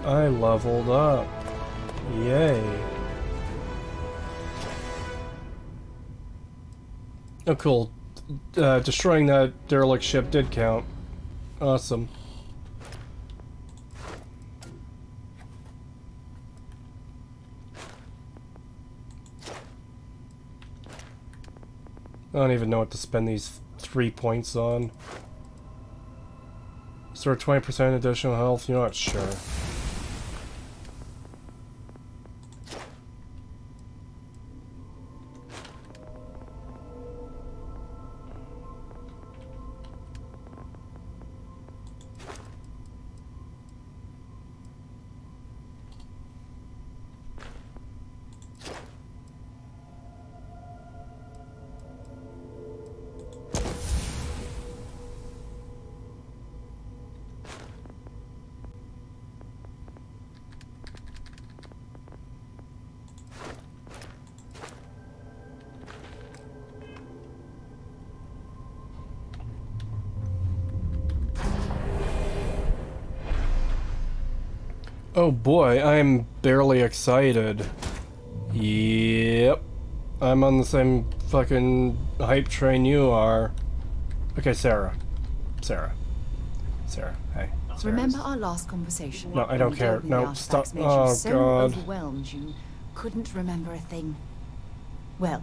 I leveled up. Yay. Oh, cool. Destroying that derelict ship did count. Awesome. I don't even know what to spend these 3 points on. Store 20% additional health, you're not sure. Oh boy, I'm barely excited. Yep. I'm on the same fucking hype train you are. Okay, Sarah. Sarah, hey. Sarah. Remember our last conversation? No, I don't When you care. told me the No, artifacts stop. made you Oh, so God. overwhelmed you couldn't remember a thing. Well,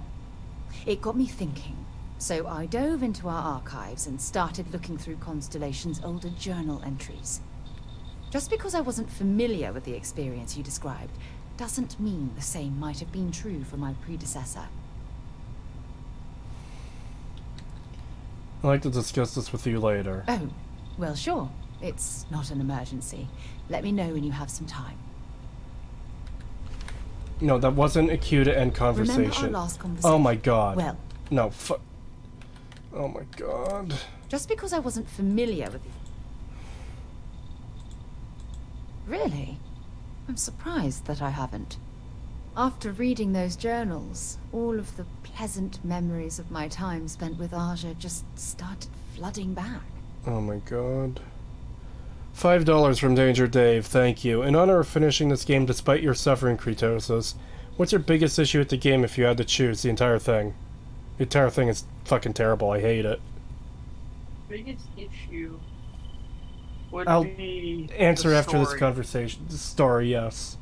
it got me thinking. So I dove into our archives and started looking through Constellation's older journal entries. Just because I wasn't familiar with the experience you described doesn't mean the same might have been true for my predecessor. I'd like to discuss this with you later. Oh, well, sure. It's not an emergency. Let me know when you have some time. No, that wasn't a cue to end conversation. Remember our last conversation? Oh my god. Well. No, oh my god. Just because I wasn't familiar with you. Really? I'm surprised that I haven't. After reading those journals, all of the pleasant memories of my time spent with Aja just started flooding back. Oh my god. $5 from Danger Dave, thank you. In honor of finishing this game despite your suffering, Creetosis, what's your biggest issue with the game if you had to choose the entire thing? The entire thing is fucking terrible, I hate it. Biggest issue would I'll be answer the after this story. conversation. The story, yes.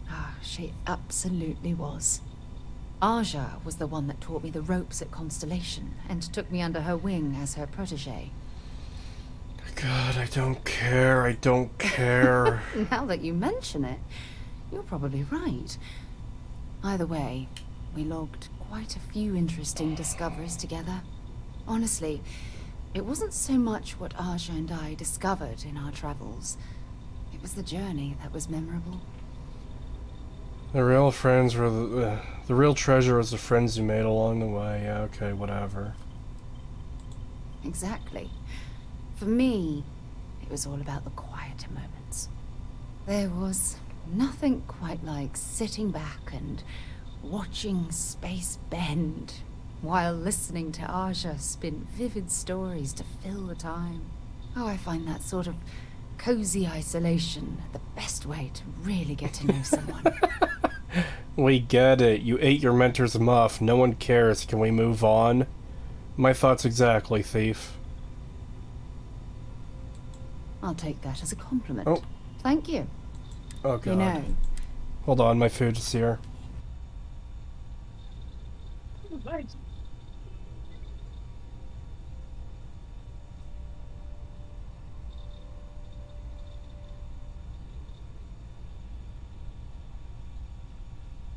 Ah, she absolutely was. Aja was the one that taught me the ropes at Constellation and took me under her wing as her protege. God, I don't care, I don't care. Now that you mention it, you're probably right. Either way, we logged quite a few interesting discoveries together. Honestly, it wasn't so much what Aja and I discovered in our travels. It was the journey that was memorable. The real friends were the real treasure was the friends you made along the way. Yeah, okay, whatever. Exactly. For me, it was all about the quieter moments. There was nothing quite like sitting back and watching space bend while listening to Aja spin vivid stories to fill the time. Oh, I find that sort of cozy isolation the best way to really get to know someone. We get it. You ate your mentor's muff. No one cares. Can we move on? My thoughts exactly, thief. I'll take that as a compliment. Oh. Thank you. Oh god. You know, Hold on, my food's here. Oh, nice.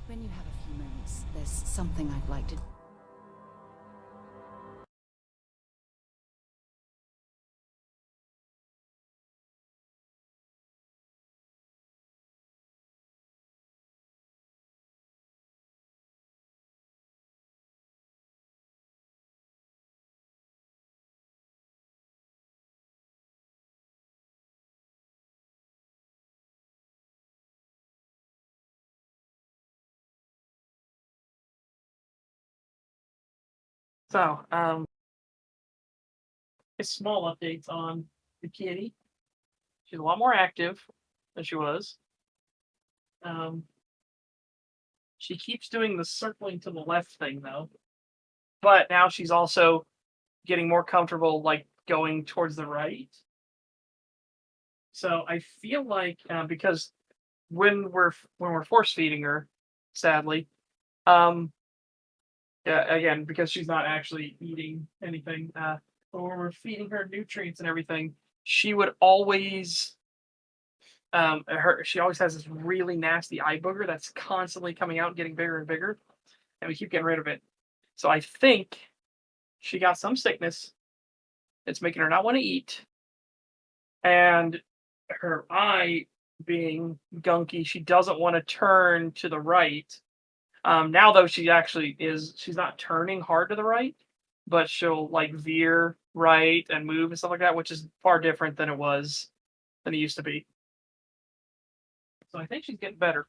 when you have a few moments, there's something I'd like to... So, it's small updates on the kitty. She's a lot more active than she was. She keeps doing the circling to the left thing though, but now she's also getting more comfortable, like going towards the right. So I feel like because when we're force feeding her, sadly, yeah, again because she's not actually eating anything, but when we're feeding her nutrients and everything, she would always she always has this really nasty eye booger that's constantly coming out and getting bigger and bigger, and we keep getting rid of it. So I think she got some sickness that's making her not want to eat, and her eye being gunky, she doesn't want to turn to the right. Now though, she actually is. She's not turning hard to the right, but she'll like veer right and move and stuff like that, which is far different than it used to be. So I think she's getting better.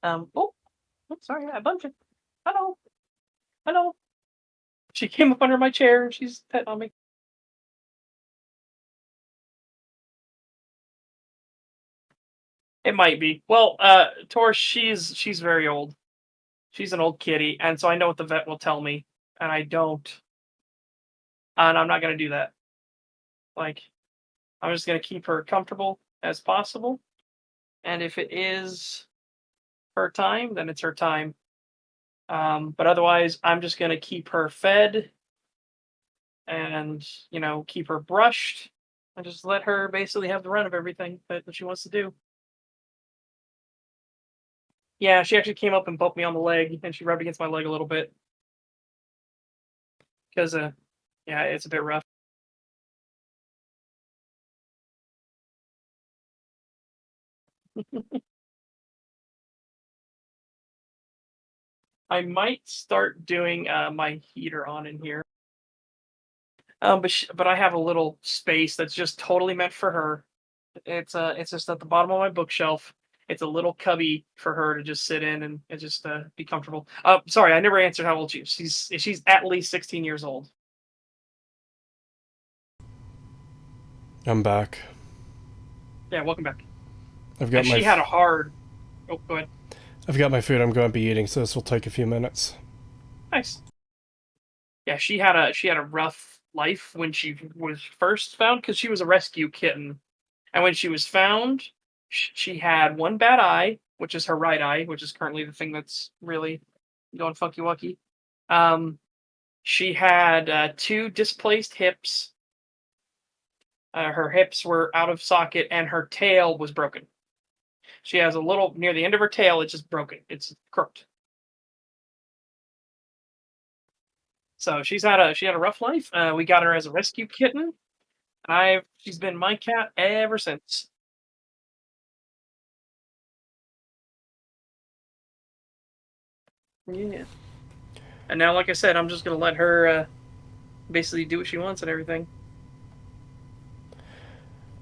Oh, I'm sorry, I bumped you. Hello, hello. She came up under my chair and she's petting on me. It might be. Well, Tor, she's very old. She's an old kitty, and so I know what the vet will tell me, and I don't, and I'm not gonna do that. Like, I'm just gonna keep her comfortable as possible, and if it is her time, then it's her time. But otherwise, I'm just gonna keep her fed, and keep her brushed, and just let her basically have the run of everything that she wants to do. Yeah, she actually came up and bumped me on the leg, and she rubbed against my leg a little bit. Because, yeah, it's a bit rough. I might start doing my heater on in here. But I have a little space that's just totally meant for her. It's just at the bottom of my bookshelf. It's a little cubby for her to just sit in and just be comfortable. Sorry, I never answered how old she is. She's at least 16 years old. I'm back. Yeah, welcome back. I've got And my. she had a hard. Oh, go ahead. I've got my food. I'm going to be eating, so this will take a few minutes. Nice. Yeah, she had a rough life when she was first found because she was a rescue kitten, and when she was found, she had one bad eye, which is her right eye, which is currently the thing that's really going funky wucky. She had 2 displaced hips. Her hips were out of socket, and her tail was broken. She has a little near the end of her tail. It's just broken. It's crooked. So she had a rough life. We got her as a rescue kitten. She's been my cat ever since. Yeah. And now, like I said, I'm just gonna let her basically do what she wants and everything.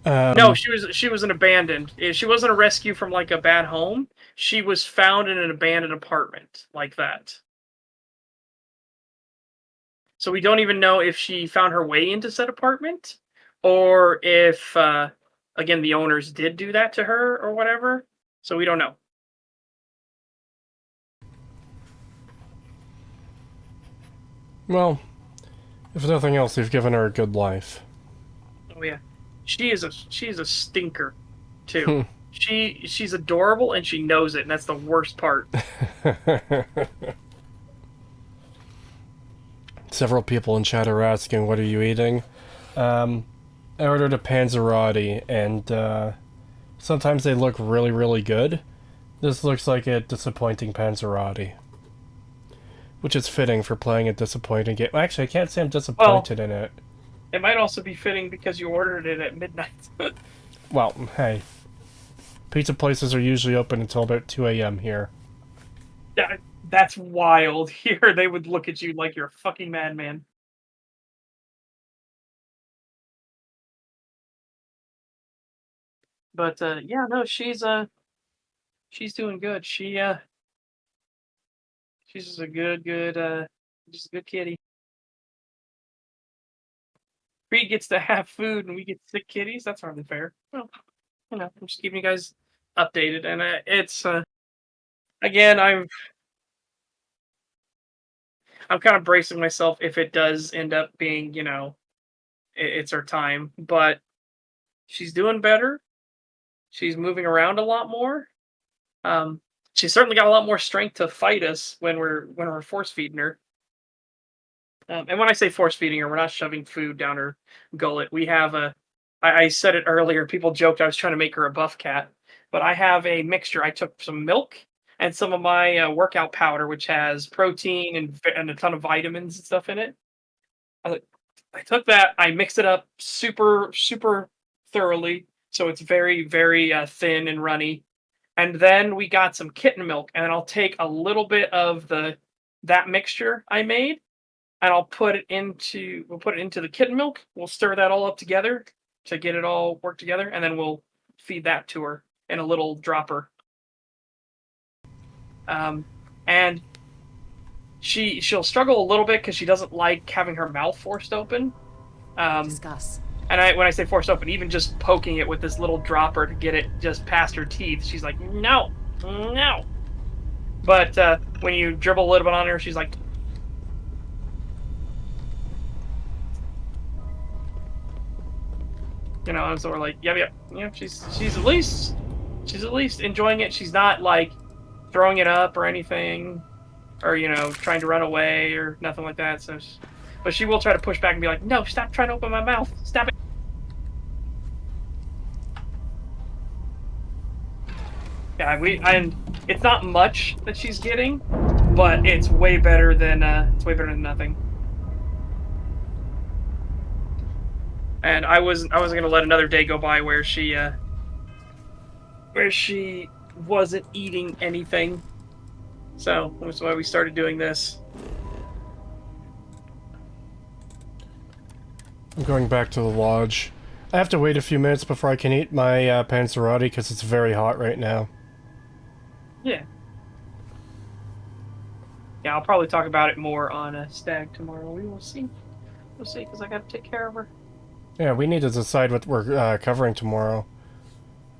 No, she was an abandoned. She wasn't a rescue from like a bad home. She was found in an abandoned apartment like that. So we don't even know if she found her way into said apartment, or if again the owners did do that to her or whatever. So we don't know. Well, if nothing else, you've given her a good life. Oh yeah, she is a stinker, too. She's adorable and she knows it, and that's the worst part. Several people in chat are asking, "What are you eating?" I ordered a panzerotti, and sometimes they look really, really good. This looks like a disappointing panzerotti, which is fitting for playing a disappointing game. Actually, I can't say I'm disappointed in it. It might also be fitting because you ordered it at midnight. Well, hey. Pizza places are usually open until about 2 a.m. here. That's wild. Here, they would look at you like you're a fucking madman. But, yeah, no, she's doing good. She's just a just a good kitty. Creed gets to have food and we get sick kitties. That's hardly fair. Well, I'm just keeping you guys updated, and it's again, I'm kind of bracing myself if it does end up being, it's her time. But she's doing better. She's moving around a lot more. She's certainly got a lot more strength to fight us when we're force feeding her. And when I say force feeding her, we're not shoving food down her gullet. We have I said it earlier. People joked I was trying to make her a buff cat, but I have a mixture. I took some milk and some of my workout powder, which has protein and a ton of vitamins and stuff in it. I took that. I mixed it up super thoroughly, so it's very very thin and runny. And then we got some kitten milk, and I'll take a little bit of that mixture I made, and we'll put it into the kitten milk. We'll stir that all up together to get it all worked together, and then we'll feed that to her in a little dropper. And she'll struggle a little bit because she doesn't like having her mouth forced open. Discuss. And when I say forced open, even just poking it with this little dropper to get it just past her teeth, she's like, no. But when you dribble a little bit on her, she's like, and so we're like, yep. She's at least enjoying it. She's not like throwing it up or anything, or trying to run away or nothing like that. So, but she will try to push back and be like, no, stop trying to open my mouth. Stop it. Yeah, and it's not much that she's getting, but it's way better than nothing. And I wasn't gonna let another day go by where she wasn't eating anything. So that's why we started doing this. I'm going back to the lodge. I have to wait a few minutes before I can eat my panzerotti because it's very hot right now. Yeah. Yeah, I'll probably talk about it more on a stag tomorrow. We will see. We'll see, because I got to take care of her. Yeah, we need to decide what we're covering tomorrow.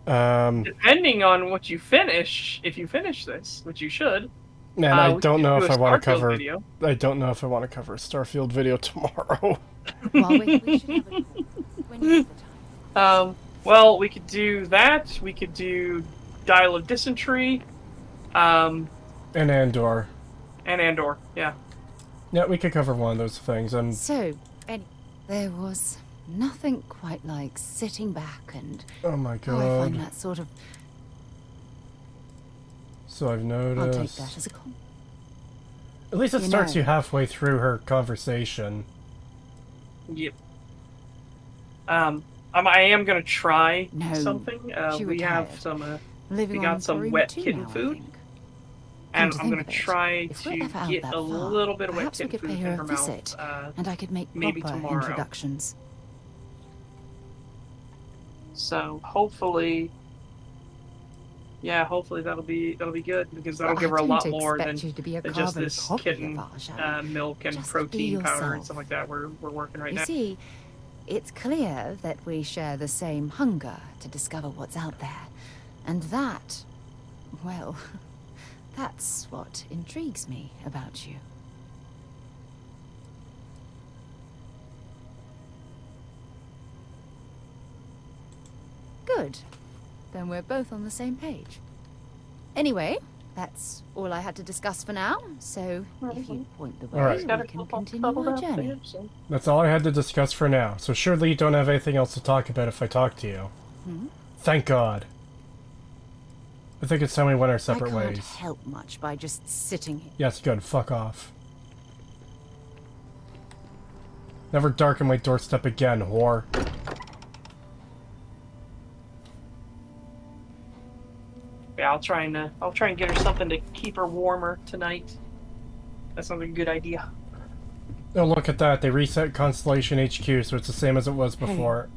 Depending on what you finish, if you finish this, which you should. Man, I don't know if I want to cover. Video. I don't know if I want to cover a Starfield video tomorrow. Well, we should have it when you have the time. Well, we could do that. We could do Dial of Dysentery. And Andor. And Andor, yeah. Yeah, we could cover one of those things. And So, there was nothing quite like sitting back and... oh my I god. find that sort of... So I've noticed. I'll take that as a compliment. At least it You starts know. you halfway through her conversation. Yep. I am gonna try No, something. she We have retired. some. Living We on got some Peru wet too kitten now, I food, think. and Come to I'm think gonna of it, try if we're to ever out get that a far, little bit of wet perhaps we kitten could food pay in her her a visit, mouth. and I could make maybe proper tomorrow. introductions. So hopefully, yeah, hopefully that'll be good because that'll Well, give her a I lot don't more than, expect you to be a than just carbon this copy kitten of Aja. milk and Just be protein powder and yourself. stuff like that. We're working right You now. see, it's clear that we share the same hunger to discover what's out there. And that, well, that's what intrigues me about you. Good. Then we're both on the same page. Anyway, that's all I had to discuss for now, so if you point the way, All right. we can continue our journey. That's all I had to discuss for now. So surely you don't have anything else to talk about if I talk to you. Hmm? Thank God. I think it's time we went our separate I can't ways. help much by just sitting here. Yes, good. Fuck off. Never darken my doorstep again, whore. Yeah, I'll try and get her something to keep her warmer tonight. That sounds like a good idea. Oh, look at that. They reset Constellation HQ, so it's the same as it was before.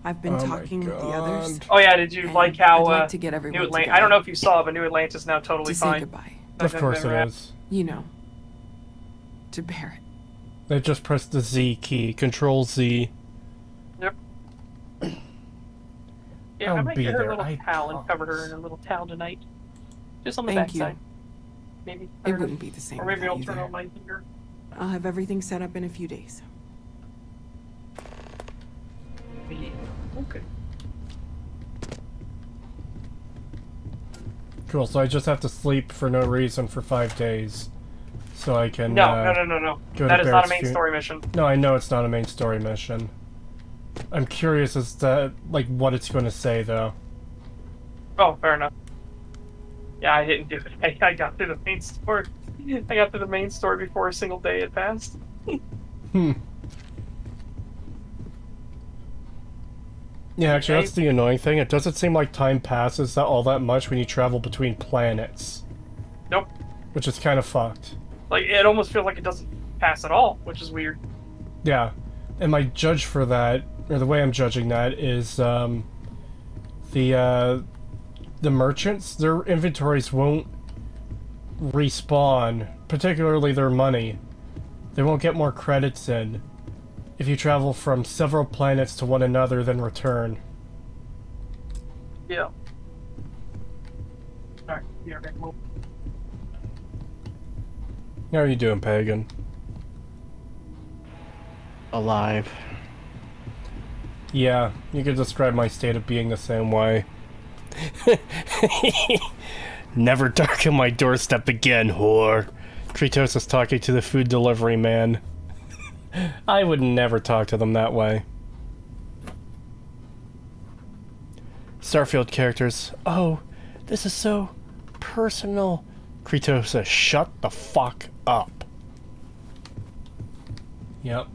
I've been Oh my talking with the others. Oh yeah, did you and like how I'd like to get everyone New Atlantis? together I don't know if you saw, but New Atlantis is now totally to say fine. goodbye. Of course it is. You know, to Barrett. They just pressed the Z key. Control Z. Yep. Yeah, I I'll might be get her a there, little I towel and cover her in a little towel tonight. Just on the Thank you. backside. Maybe. I It don't know. wouldn't be the same Or maybe without I'll you turn there. on my finger. I'll have everything set up in a few days. Okay. Cool, so I just have to sleep for no reason for 5 days. So I can, No. go That to is not a Barrett's main story mission. No, I know it's not a main story mission. I'm curious as to, like, what it's going to say, though. Oh, fair enough. Yeah, I didn't do it. I got through the main story. I got through the main story before a single day had passed. Yeah, actually, that's the annoying thing. It doesn't seem like time passes all that much when you travel between planets. Nope. Which is kind of fucked. Like, it almost feels like it doesn't pass at all, which is weird. Yeah. And my judge for that, or the way I'm judging that, is, the merchants, their inventories won't respawn, particularly their money. They won't get more credits in if you travel from several planets to one another, then return. Yeah. Alright, yeah, okay, well. How are you doing, Pagan? Alive. Yeah, you could describe my state of being the same way. Never darken my doorstep again, whore. Creetosis talking to the food delivery man. I would never talk to them that way. Starfield characters. Oh, this is so personal. Creetosis, shut the fuck up. Yep.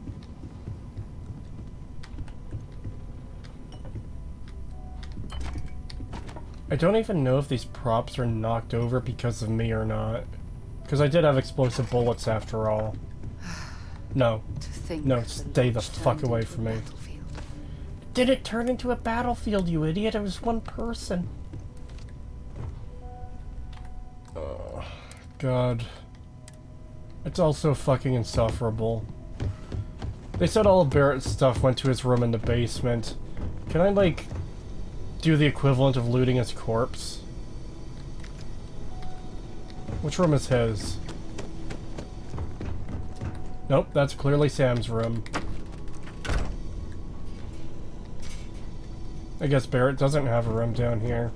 I don't even know if these props are knocked over because of me or not. Because I did have explosive bullets after all. No. To think No, the stay the lodge fuck turned away into a from me. battlefield. Did it turn into a battlefield, you idiot? It was one person. Oh, God. It's all so fucking insufferable. They said all of Barrett's stuff went to his room in the basement. Can I, like, do the equivalent of looting his corpse? Which room is his? Nope, that's clearly Sam's room. I guess Barrett doesn't have a room down here.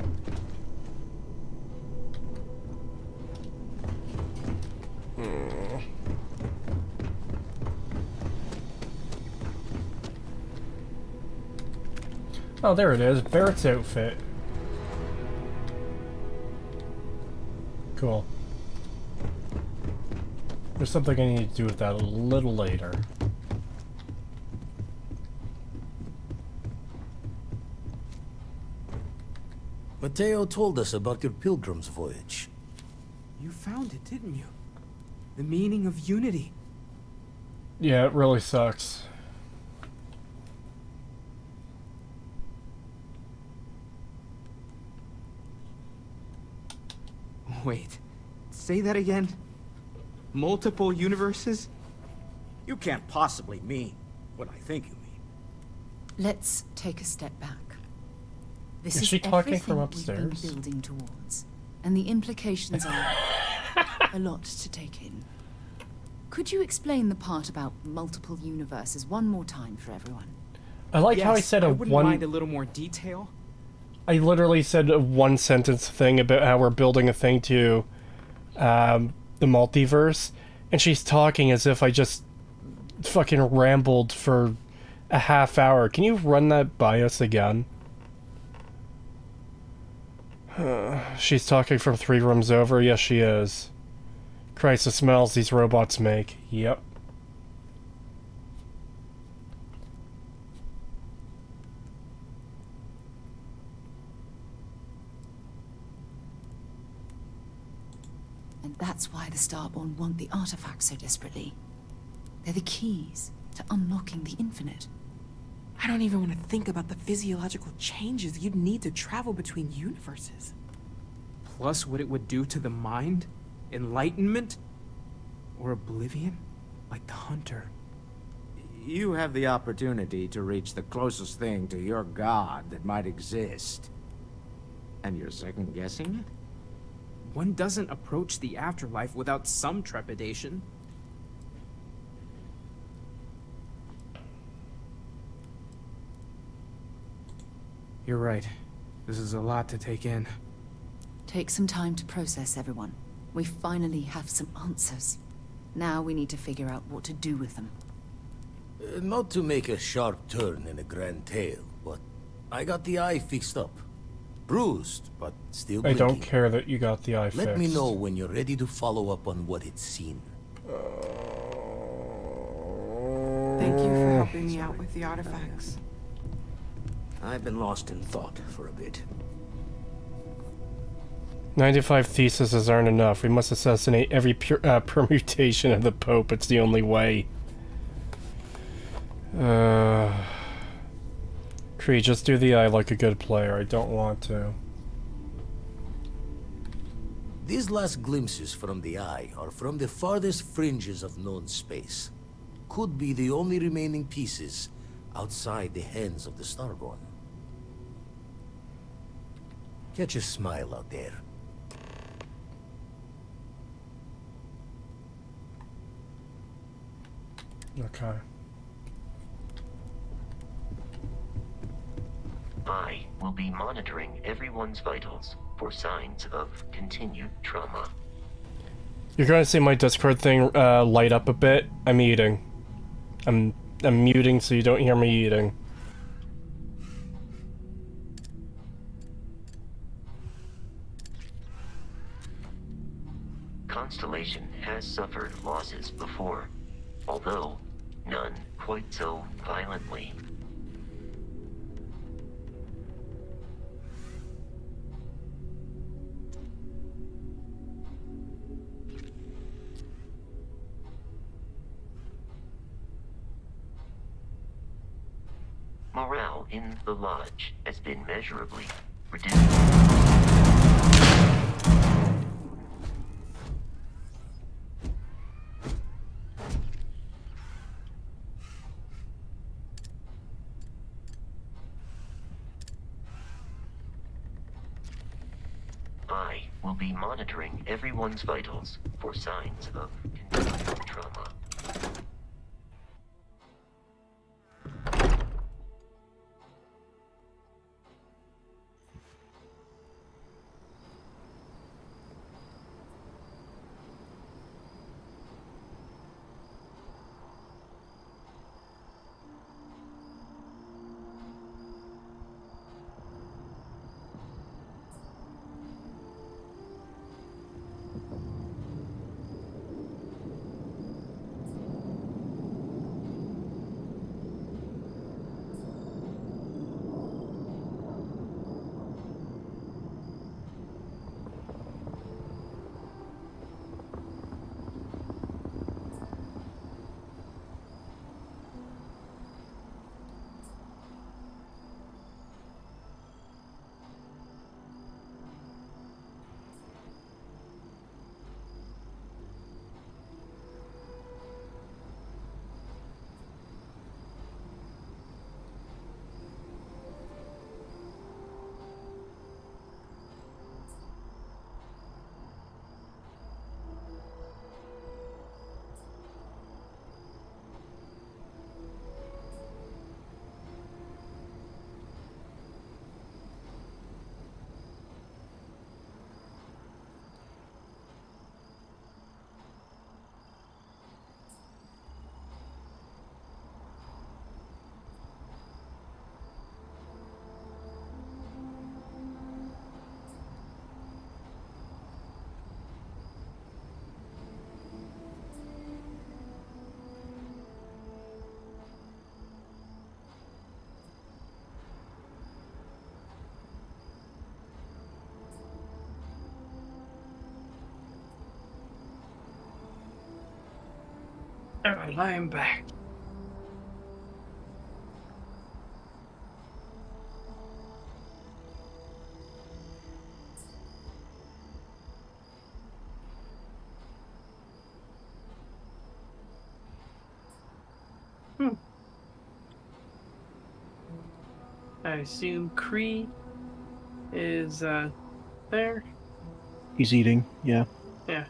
Oh, there it is. Barrett's outfit. Cool. There's something I need to do with that a little later. Mateo told us about your pilgrim's voyage. You found it, didn't you? The meaning of unity. Yeah, it really sucks. Wait, say that again? Multiple universes? You can't possibly mean what I think you mean. Let's take a step back. This Is is she talking from everything we've upstairs? been building towards, and the implications are a lot to take in. Could you explain the part about multiple universes one more time for everyone? I like how I said I a wouldn't mind a little more detail. I literally said a one-sentence thing about how we're building a thing to the multiverse, and she's talking as if I just fucking rambled for a half hour. Can you run that by us again? She's talking from 3 rooms over. Yes, she is. Christ, the smells these robots make. Yep. And that's why the Starborn want the artifacts so desperately. They're the keys to unlocking the infinite. I don't even want to think about the physiological changes you'd need to travel between universes. Plus what it would do to the mind? Enlightenment? Or oblivion? Like the Hunter. You have the opportunity to reach the closest thing to your god that might exist. And you're second-guessing it? One doesn't approach the afterlife without some trepidation. You're right. This is a lot to take in. Take some time to process, everyone. We finally have some answers. Now we need to figure out what to do with them. Not to make a sharp turn in a grand tale, but I got the eye fixed up. Bruised, but still I blinking. don't care that you got the eye fixed. Let me know when you're ready to follow up on what it's seen. Thank you for helping me out with the artifacts. I've been lost in thought for a bit. 95 theses aren't enough. We must assassinate every permutation of the Pope. It's the only way. Cree, just do the eye like a good player. I don't want to. These last glimpses from the eye are from the farthest fringes of known space. Could be the only remaining pieces outside the hands of the Starborn. Catch a smile out there. Okay. I will be monitoring everyone's vitals for signs of continued trauma. You're gonna see my Discord thing light up a bit. I'm eating. I'm muting so you don't hear me eating. Constellation has suffered losses before, although none quite so violently. morale in the lodge has been measurably reduced. I will be monitoring everyone's vitals for signs of continued trauma. Alright, I'm back. I assume Cree is there. He's eating, yeah. Yeah.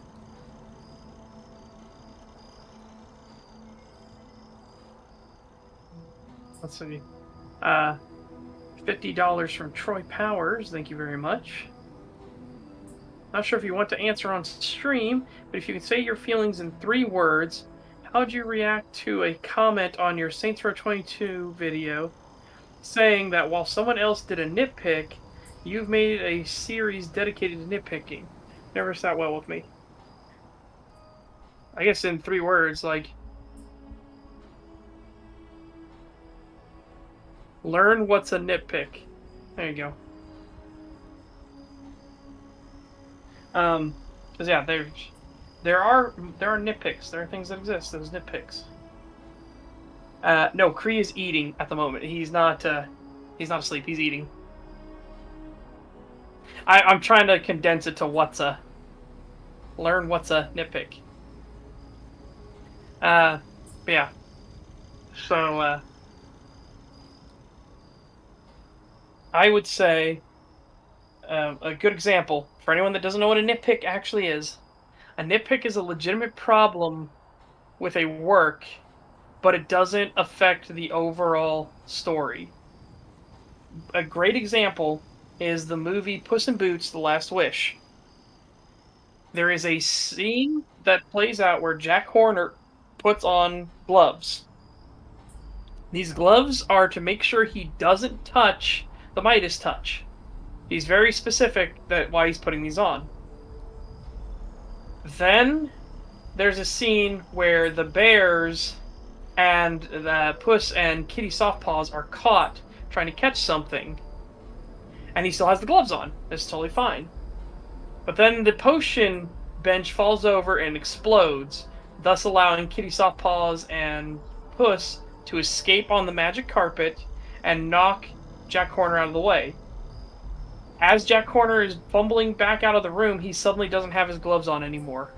Let's see. $50 from Troy Powers. Thank you very much. Not sure if you want to answer on stream, but if you could say your feelings in 3 words, how would you react to a comment on your Saints Row 22 video saying that while someone else did a nitpick, you've made a series dedicated to nitpicking? Never sat well with me. I guess in 3 words, like, learn what's a nitpick. There you go. Because yeah, there are nitpicks. There are things that exist. Those nitpicks. No, Kree is eating at the moment. He's not asleep. He's eating. I'm trying to condense it to learn what's a nitpick. But yeah. So, I would say a good example for anyone that doesn't know what a nitpick actually is. A nitpick is a legitimate problem with a work, but it doesn't affect the overall story. A great example is the movie Puss in Boots: The Last Wish. There is a scene that plays out where Jack Horner puts on gloves. These gloves are to make sure he doesn't touch the Midas touch. He's very specific that why he's putting these on. Then there's a scene where the bears and Puss and Kitty Softpaws are caught trying to catch something, and he still has the gloves on. It's totally fine. But then the potion bench falls over and explodes, thus allowing Kitty Softpaws and Puss to escape on the magic carpet and knock Jack Horner out of the way. As Jack Horner is fumbling back out of the room, he suddenly doesn't have his gloves on anymore.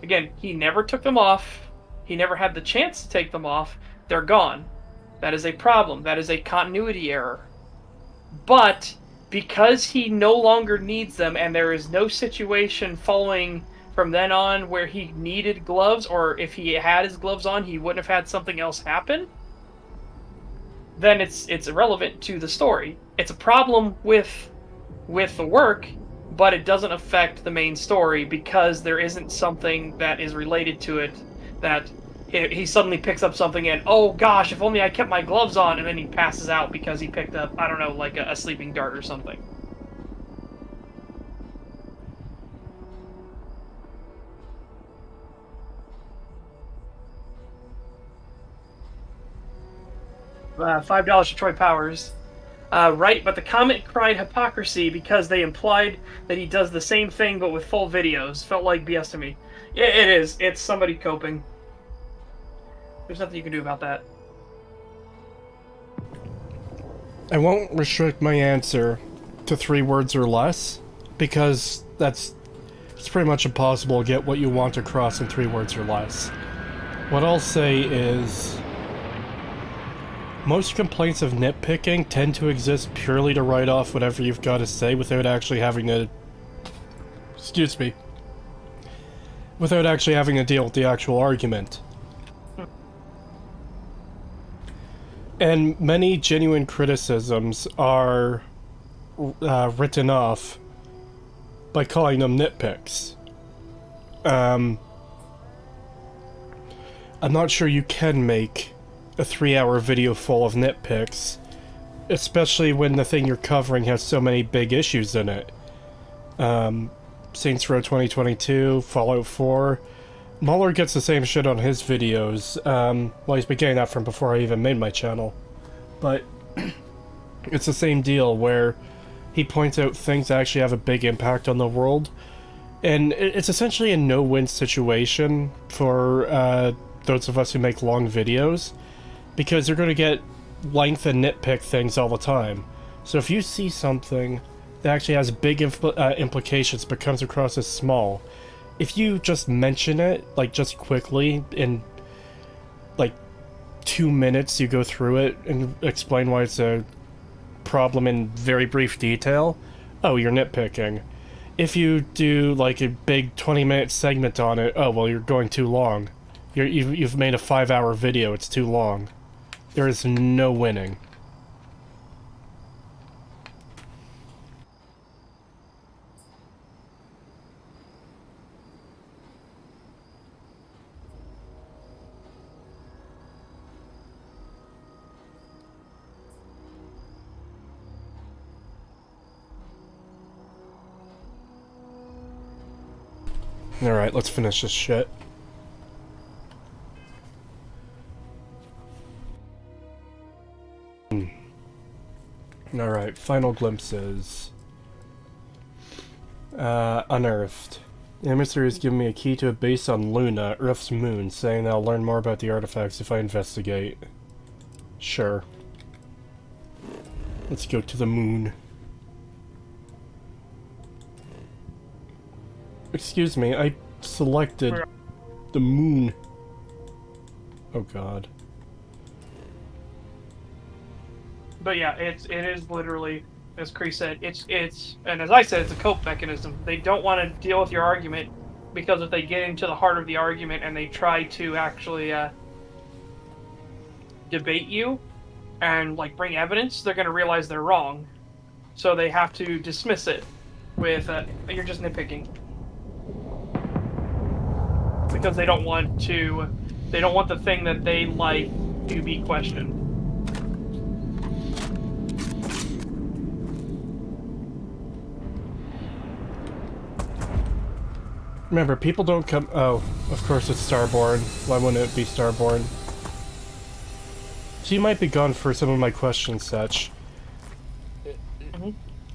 Again, he never took them off. He never had the chance to take them off. They're gone. That is a problem. That is a continuity error. But because he no longer needs them, and there is no situation following from then on where he needed gloves, or if he had his gloves on, he wouldn't have had something else happen, then it's irrelevant to the story. It's a problem with the work, but it doesn't affect the main story because there isn't something that is related to it that he suddenly picks up something and, oh gosh, if only I kept my gloves on, and then he passes out because he picked up, I don't know, like a sleeping dart or something. $5 to Troy Powers. Right, but the comment cried hypocrisy because they implied that he does the same thing but with full videos. Felt like BS to me. Yeah, it is. It's somebody coping. There's nothing you can do about that. I won't restrict my answer to 3 words or less, because it's pretty much impossible to get what you want across in 3 words or less. What I'll say is, most complaints of nitpicking tend to exist purely to write off whatever you've got to say without actually having to... Excuse me. Without actually having to deal with the actual argument. And many genuine criticisms are written off by calling them nitpicks. I'm not sure you can make a 3-hour video full of nitpicks, especially when the thing you're covering has so many big issues in it. Saints Row 2022, Fallout 4... Muller gets the same shit on his videos. Well, he's been getting that from before I even made my channel. But it's the same deal where he points out things that actually have a big impact on the world. And it's essentially a no-win situation for those of us who make long videos, because you're going to get length and nitpick things all the time. So if you see something that actually has big implications but comes across as small, if you just mention it, like, just quickly, in, like, 2 minutes, you go through it and explain why it's a problem in very brief detail, oh, you're nitpicking. If you do, like, a big 20-minute segment on it, oh, well, you're going too long. You've made a 5-hour video, it's too long. There is no winning. Alright, let's finish this shit. Alright, final glimpses. Unearthed. The emissary has given me a key to a base on Luna, Earth's moon, saying that I'll learn more about the artifacts if I investigate. Sure. Let's go to the moon. Excuse me, I selected the moon. Oh god. But yeah, it is literally, as Chris said, it's and as I said, it's a cope mechanism. They don't want to deal with your argument, because if they get into the heart of the argument and they try to actually debate you and, like, bring evidence, they're going to realize they're wrong. So they have to dismiss it with, you're just nitpicking. Because they don't want the thing that they like to be questioned. Remember, people don't come... Oh, of course it's Starborn. Why wouldn't it be Starborn? So you might be gone for some of my questions, Setch.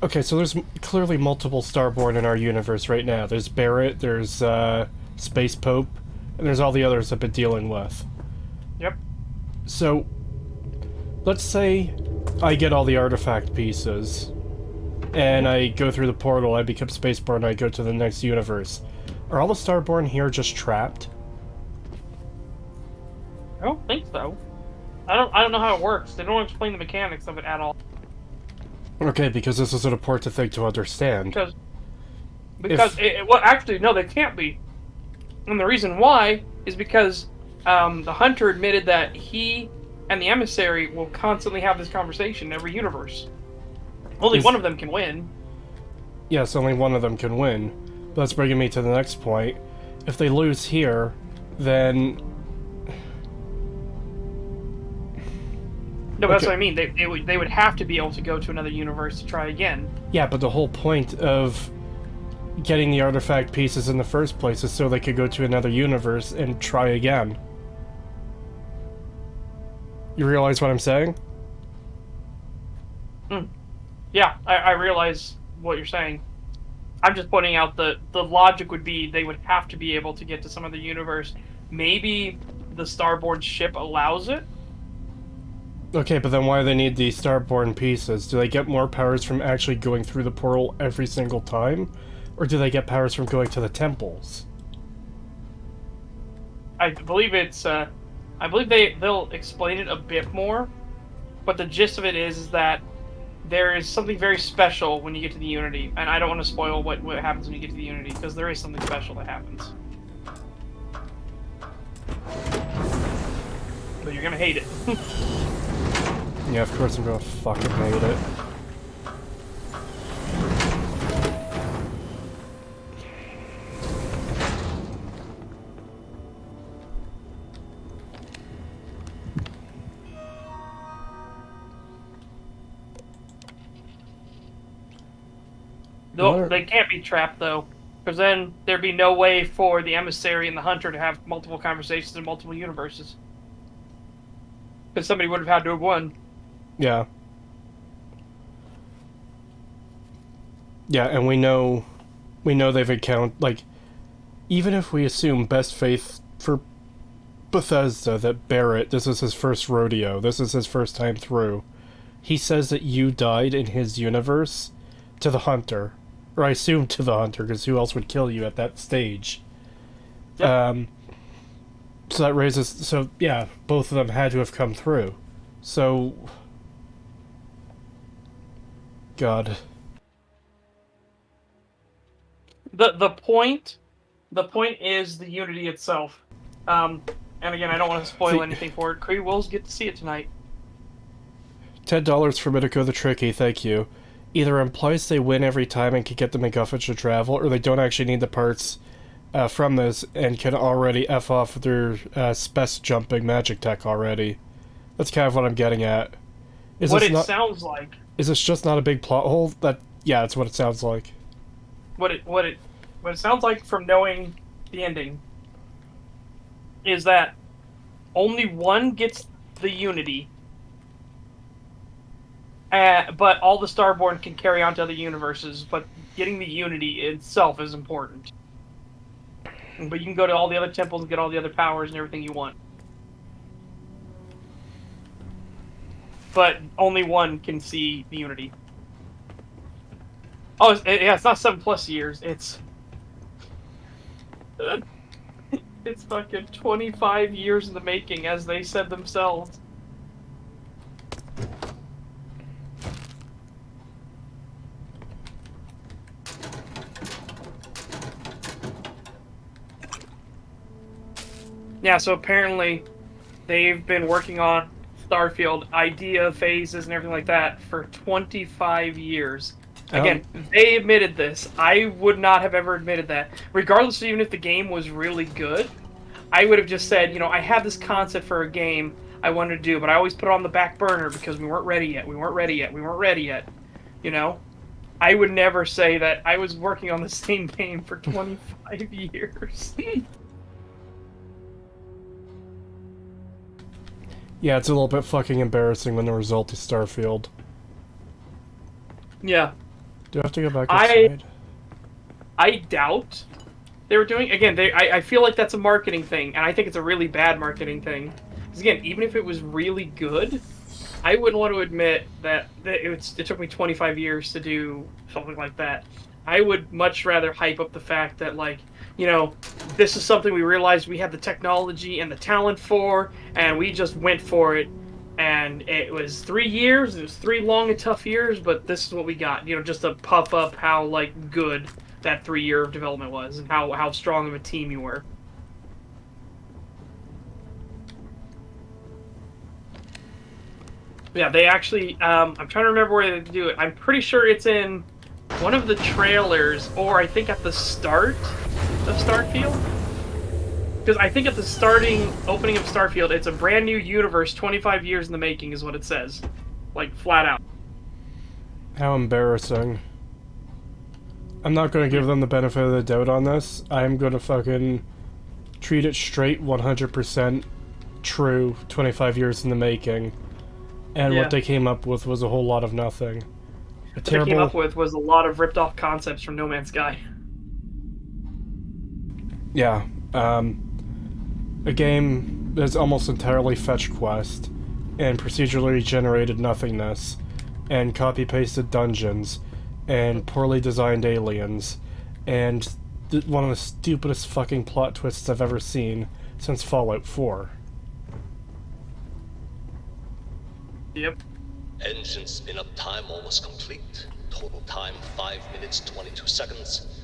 Okay, so there's clearly multiple Starborn in our universe right now. There's Barrett, there's Space Pope, and there's all the others I've been dealing with. Yep. So, let's say I get all the artifact pieces, and I go through the portal, I become Spaceborne, and I go to the next universe. Are all the Starborn here just trapped? I don't think so. I don't know how it works. They don't explain the mechanics of it at all. Okay, because this is an important thing to understand. Because well, actually, no, they can't be. And the reason why is because the Hunter admitted that he and the Emissary will constantly have this conversation in every universe. Only one of them can win. Yes, only one of them can win. But that's bringing me to the next point. If they lose here, then... No, but that's what I mean. They would have to be able to go to another universe to try again. Yeah, but the whole point of getting the artifact pieces in the first place is so they could go to another universe and try again. You realize what I'm saying? Yeah, I realize what you're saying. I'm just pointing out the logic would be they would have to be able to get to some other universe. Maybe the Starborn ship allows it? Okay, but then why do they need the Starborn pieces? Do they get more powers from actually going through the portal every single time? Or do they get powers from going to the temples? I believe it's, I believe they'll explain it a bit more, but the gist of it is that there is something very special when you get to the Unity, and I don't want to spoil what happens when you get to the Unity, because there is something special that happens. But you're gonna hate it. Yeah, of course I'm gonna fucking hate it. No, they can't be trapped though, because then there'd be no way for the Emissary and the Hunter to have multiple conversations in multiple universes. Because somebody would have had to have won. Yeah. Yeah, and we know they've encountered, like, even if we assume best faith for Bethesda that Barrett, this is his first rodeo, this is his first time through, he says that you died in his universe to the Hunter. Or I assume to the Hunter, because who else would kill you at that stage? Yep. So that raises... So, yeah, both of them had to have come through. So... God. The point is the Unity itself. And again, I don't want to spoil anything for it. Cree wills get to see it tonight. $10 for Mitoko the Tricky, thank you. Either implies they win every time and can get the MacGuffin to travel, or they don't actually need the parts from this and can already F off their spec jumping magic tech already. That's kind of what I'm getting at. What it sounds like. Is this just not a big plot hole? Yeah, that's what it sounds like. What it sounds like from knowing the ending is that only one gets the Unity. But all the Starborn can carry on to other universes, but getting the Unity itself is important. But you can go to all the other temples and get all the other powers and everything you want. But only one can see the Unity. Oh, it's not 7+ years, it's... it's fucking 25 years in the making, as they said themselves. Yeah, so apparently they've been working on Starfield idea phases and everything like that for 25 years. Again, they admitted this. I would not have ever admitted that. Regardless, even if the game was really good, I would have just said, you know, I had this concept for a game I wanted to do, but I always put it on the back burner because we weren't ready yet. We weren't ready yet. We weren't ready yet. You know? I would never say that I was working on the same game for 25 years. Yeah, it's a little bit fucking embarrassing when the result is Starfield. Yeah. Do I have to go back inside? I doubt they were doing... Again, I feel like that's a marketing thing, and I think it's a really bad marketing thing. Because again, even if it was really good, I wouldn't want to admit that it took me 25 years to do something like that. I would much rather hype up the fact that, like, you know, this is something we realized we had the technology and the talent for, and we just went for it. And it was 3 years. It was 3 long and tough years, but this is what we got. You know, just to puff up how, like, good that 3 year of development was, and how strong of a team you were. Yeah, they actually, I'm trying to remember where they do it. I'm pretty sure it's in one of the trailers, or I think at the start of Starfield. Because I think at the opening of Starfield, it's a brand new universe, 25 years in the making is what it says. Like, flat out. How embarrassing. I'm not going to give them the benefit of the doubt on this. I'm going to fucking treat it straight 100% true, 25 years in the making. And Yeah. what they came up with was a whole lot of nothing. What they came up with was a lot of ripped off concepts from No Man's Sky. Yeah, a game that's almost entirely fetch quest, and procedurally generated nothingness, and copy-pasted dungeons, and poorly designed aliens, and one of the stupidest fucking plot twists I've ever seen since Fallout 4. Yep. Engine spin-up time almost complete. Total time 5 minutes 22 seconds.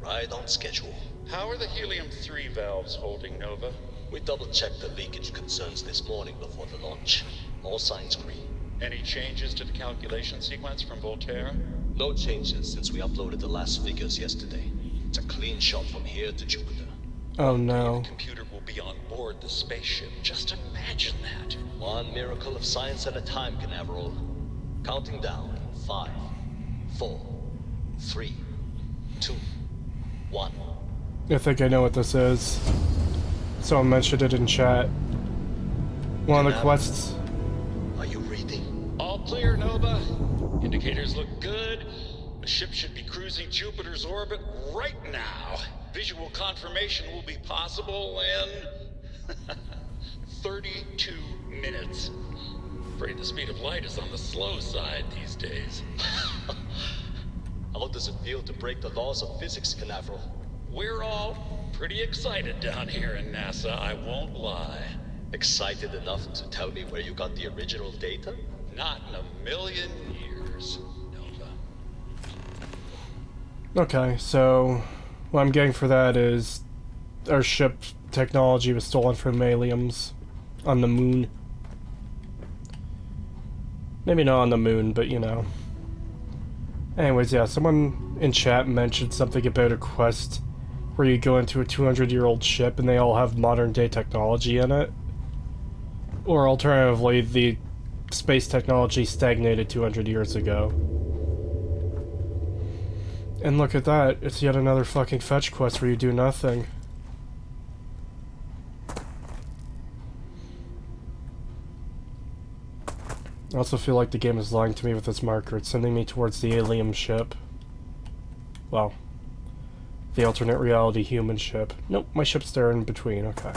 Right on schedule. How are the helium-3 valves holding, Nova? We double-checked the leakage concerns this morning before the launch. All signs green. Any changes to the calculation sequence from Voltaire? No changes since we uploaded the last figures yesterday. It's a clean shot from here to Jupiter. Oh no. The computer will be on board the spaceship. Just imagine that. One miracle of science at a time, Canaveral. Counting down. 5, 4, 3, 2, 1. I think I know what this is. Someone mentioned it in chat. One of the quests. Are you reading? All clear, Nova. Indicators look good. The ship should be cruising Jupiter's orbit right now. Visual confirmation will be possible in 32 minutes. Afraid the speed of light is on the slow side these days. How does it feel to break the laws of physics, Canaveral? We're all pretty excited down here in NASA, I won't lie. Excited enough to tell me where you got the original data? Not in a million years, Nova. Okay, so what I'm getting for that is our ship technology was stolen from aliens on the moon. Maybe not on the moon, but you know. Anyways, yeah, someone in chat mentioned something about a quest where you go into a 200-year-old ship and they all have modern-day technology in it. Or alternatively, the space technology stagnated 200 years ago. And look at that, it's yet another fucking fetch quest where you do nothing. I also feel like the game is lying to me with this marker. It's sending me towards the alien ship. Well, the alternate reality human ship. Nope, my ship's there in between, okay.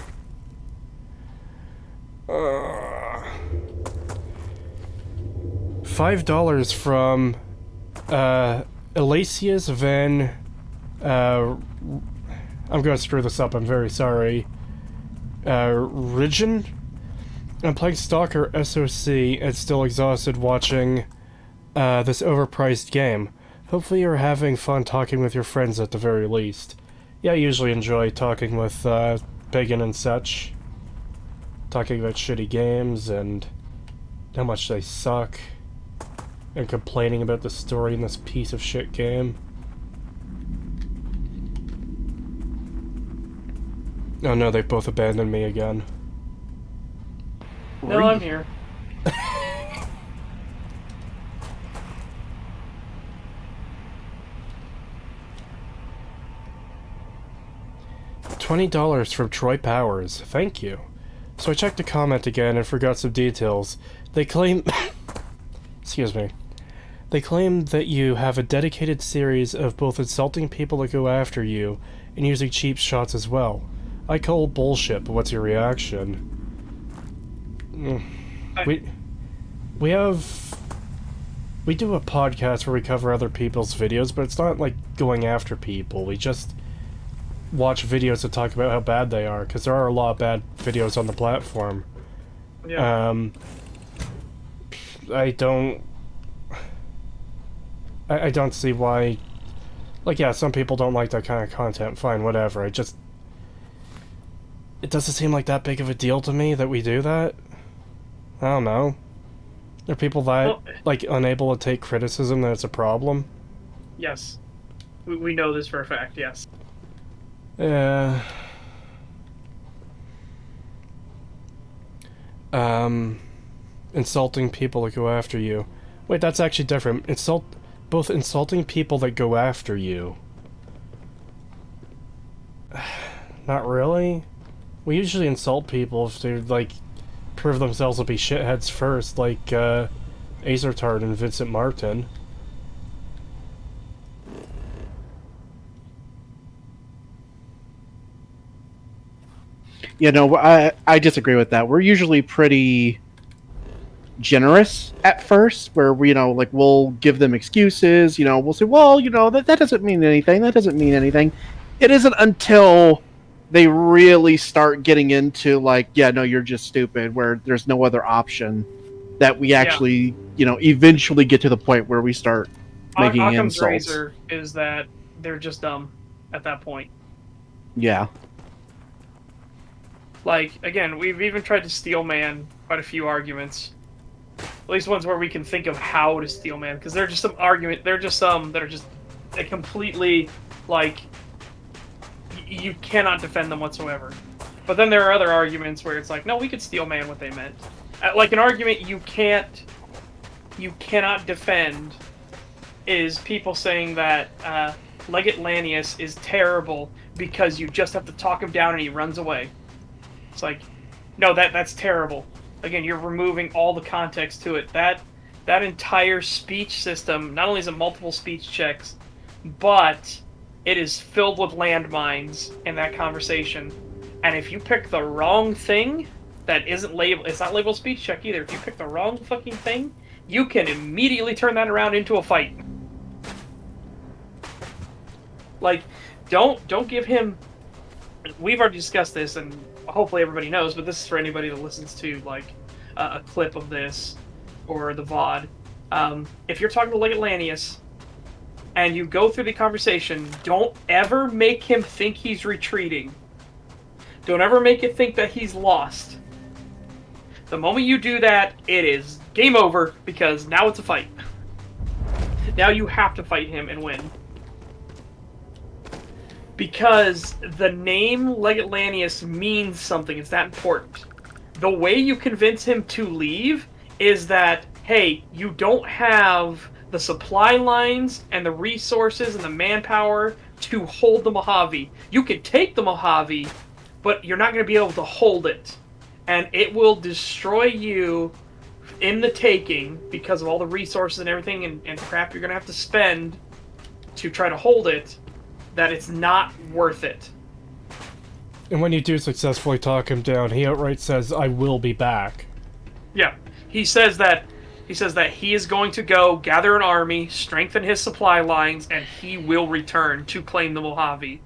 $5 from Elacius Van I'm gonna screw this up, I'm very sorry. Ridgen? I'm playing Stalker SOC and still exhausted watching this overpriced game. Hopefully you're having fun talking with your friends at the very least. Yeah, I usually enjoy talking with Pagan and such. Talking about shitty games and how much they suck. And complaining about the story in this piece of shit game. Oh no, they both abandoned me again. No, I'm here. $20 from Troy Powers. Thank you. So I checked the comment again and forgot some details. They claim... Excuse me. They claim that you have a dedicated series of both insulting people that go after you and using cheap shots as well. I call bullshit, but what's your reaction? We have... We do a podcast where we cover other people's videos, but it's not like going after people. We just watch videos to talk about how bad they are, because there are a lot of bad videos on the platform. Yeah. I don't see why... Like, yeah, some people don't like that kind of content, fine, whatever. It doesn't seem like that big of a deal to me that we do that. I don't know. Are people that, like, unable to take criticism that it's a problem? Yes. We know this for a fact, yes. Yeah. Insulting people that go after you. Wait, that's actually different. Both insulting people that go after you. Not really. We usually insult people if they, like, prove themselves to be shitheads first, like, Azertard and Vincent Martin. You know, I disagree with that. We're usually pretty generous at first, where we, like, we'll give them excuses. We'll say, well, that doesn't mean anything. That doesn't mean anything. It isn't until they really start getting into, like, yeah, no, you're just stupid, where there's no other option, that we actually, eventually get to the point where we start making Occam's insults. razor is that they're just dumb at that point. Yeah. Like, again, we've even tried to steel man quite a few arguments. At least ones where we can think of how to steel man, because they're just some argument. They're just some that are just completely, like, you cannot defend them whatsoever. But then there are other arguments where it's like, no, we could steel man what they meant. Like an argument you cannot defend is people saying that Legate Lanius is terrible because you just have to talk him down and he runs away. It's like, no, that's terrible. Again, you're removing all the context to it. That entire speech system not only is it multiple speech checks, but it is filled with landmines in that conversation. And if you pick the wrong thing that isn't labeled, it's not labeled speech check either. If you pick the wrong fucking thing, you can immediately turn that around into a fight. Like, don't give him... We've already discussed this, and hopefully everybody knows, but this is for anybody that listens to, like, a clip of this, or the VOD. If you're talking to Legate Lanius, and you go through the conversation, don't ever make him think he's retreating. Don't ever make it think that he's lost. The moment you do that, it is game over, because now it's a fight. Now you have to fight him and win. Because the name Legate Lanius means something, it's that important. The way you convince him to leave is that, hey, you don't have the supply lines and the resources and the manpower to hold the Mojave. You can take the Mojave, but you're not going to be able to hold it. And it will destroy you in the taking because of all the resources and everything and crap you're going to have to spend to try to hold it, that it's not worth it. And when you do successfully talk him down, he outright says, I will be back. Yeah. He says that he is going to go gather an army, strengthen his supply lines, and he will return to claim the Mojave.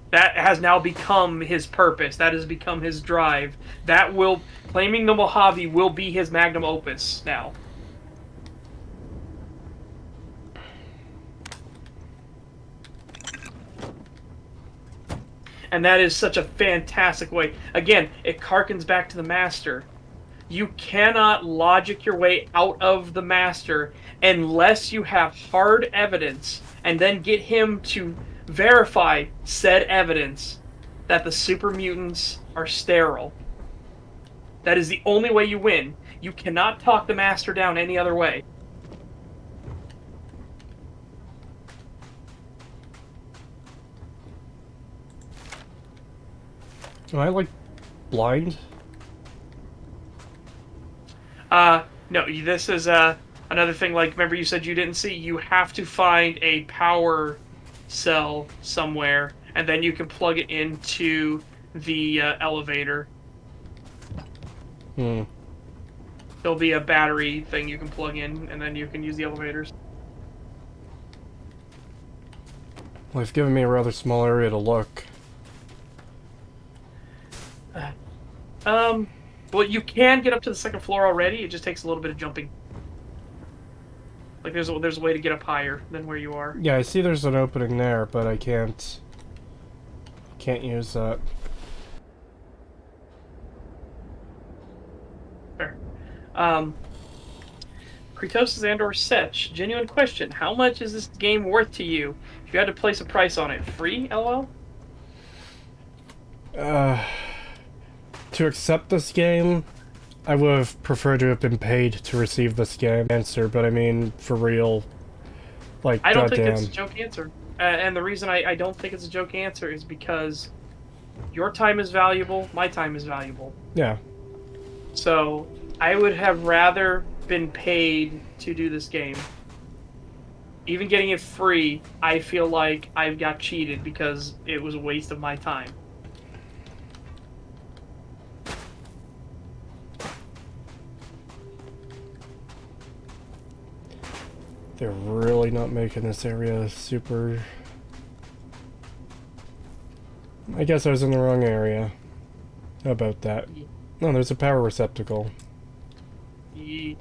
That has now become his purpose. That has become his drive. Claiming the Mojave will be his magnum opus now. And that is such a fantastic way. Again, it harkens back to the Master. You cannot logic your way out of the Master unless you have hard evidence and then get him to verify said evidence that the super mutants are sterile. That is the only way you win. You cannot talk the Master down any other way. Am I, like, blind? No, this is, another thing, like, remember you said you didn't see? You have to find a power cell somewhere, and then you can plug it into the, elevator. There'll be a battery thing you can plug in, and then you can use the elevators. Well, they've given me a rather small area to look. Well, you can get up to the second floor already. It just takes a little bit of jumping. Like there's a way to get up higher than where you are. Yeah, I see there's an opening there, but I can't use that. Fair. Creetosis and/or Setch, genuine question: how much is this game worth to you? If you had to place a price on it, free? LOL. To accept this game, I would have preferred to have been paid to receive this game answer, but I mean, for real, like, I don't goddamn. think it's a joke answer. And the reason I don't think it's a joke answer is because your time is valuable, my time is valuable. Yeah. So, I would have rather been paid to do this game. Even getting it free, I feel like I got cheated because it was a waste of my time. They're really not making this area super... I guess I was in the wrong area. How about that? No, there's a power receptacle. Yeah.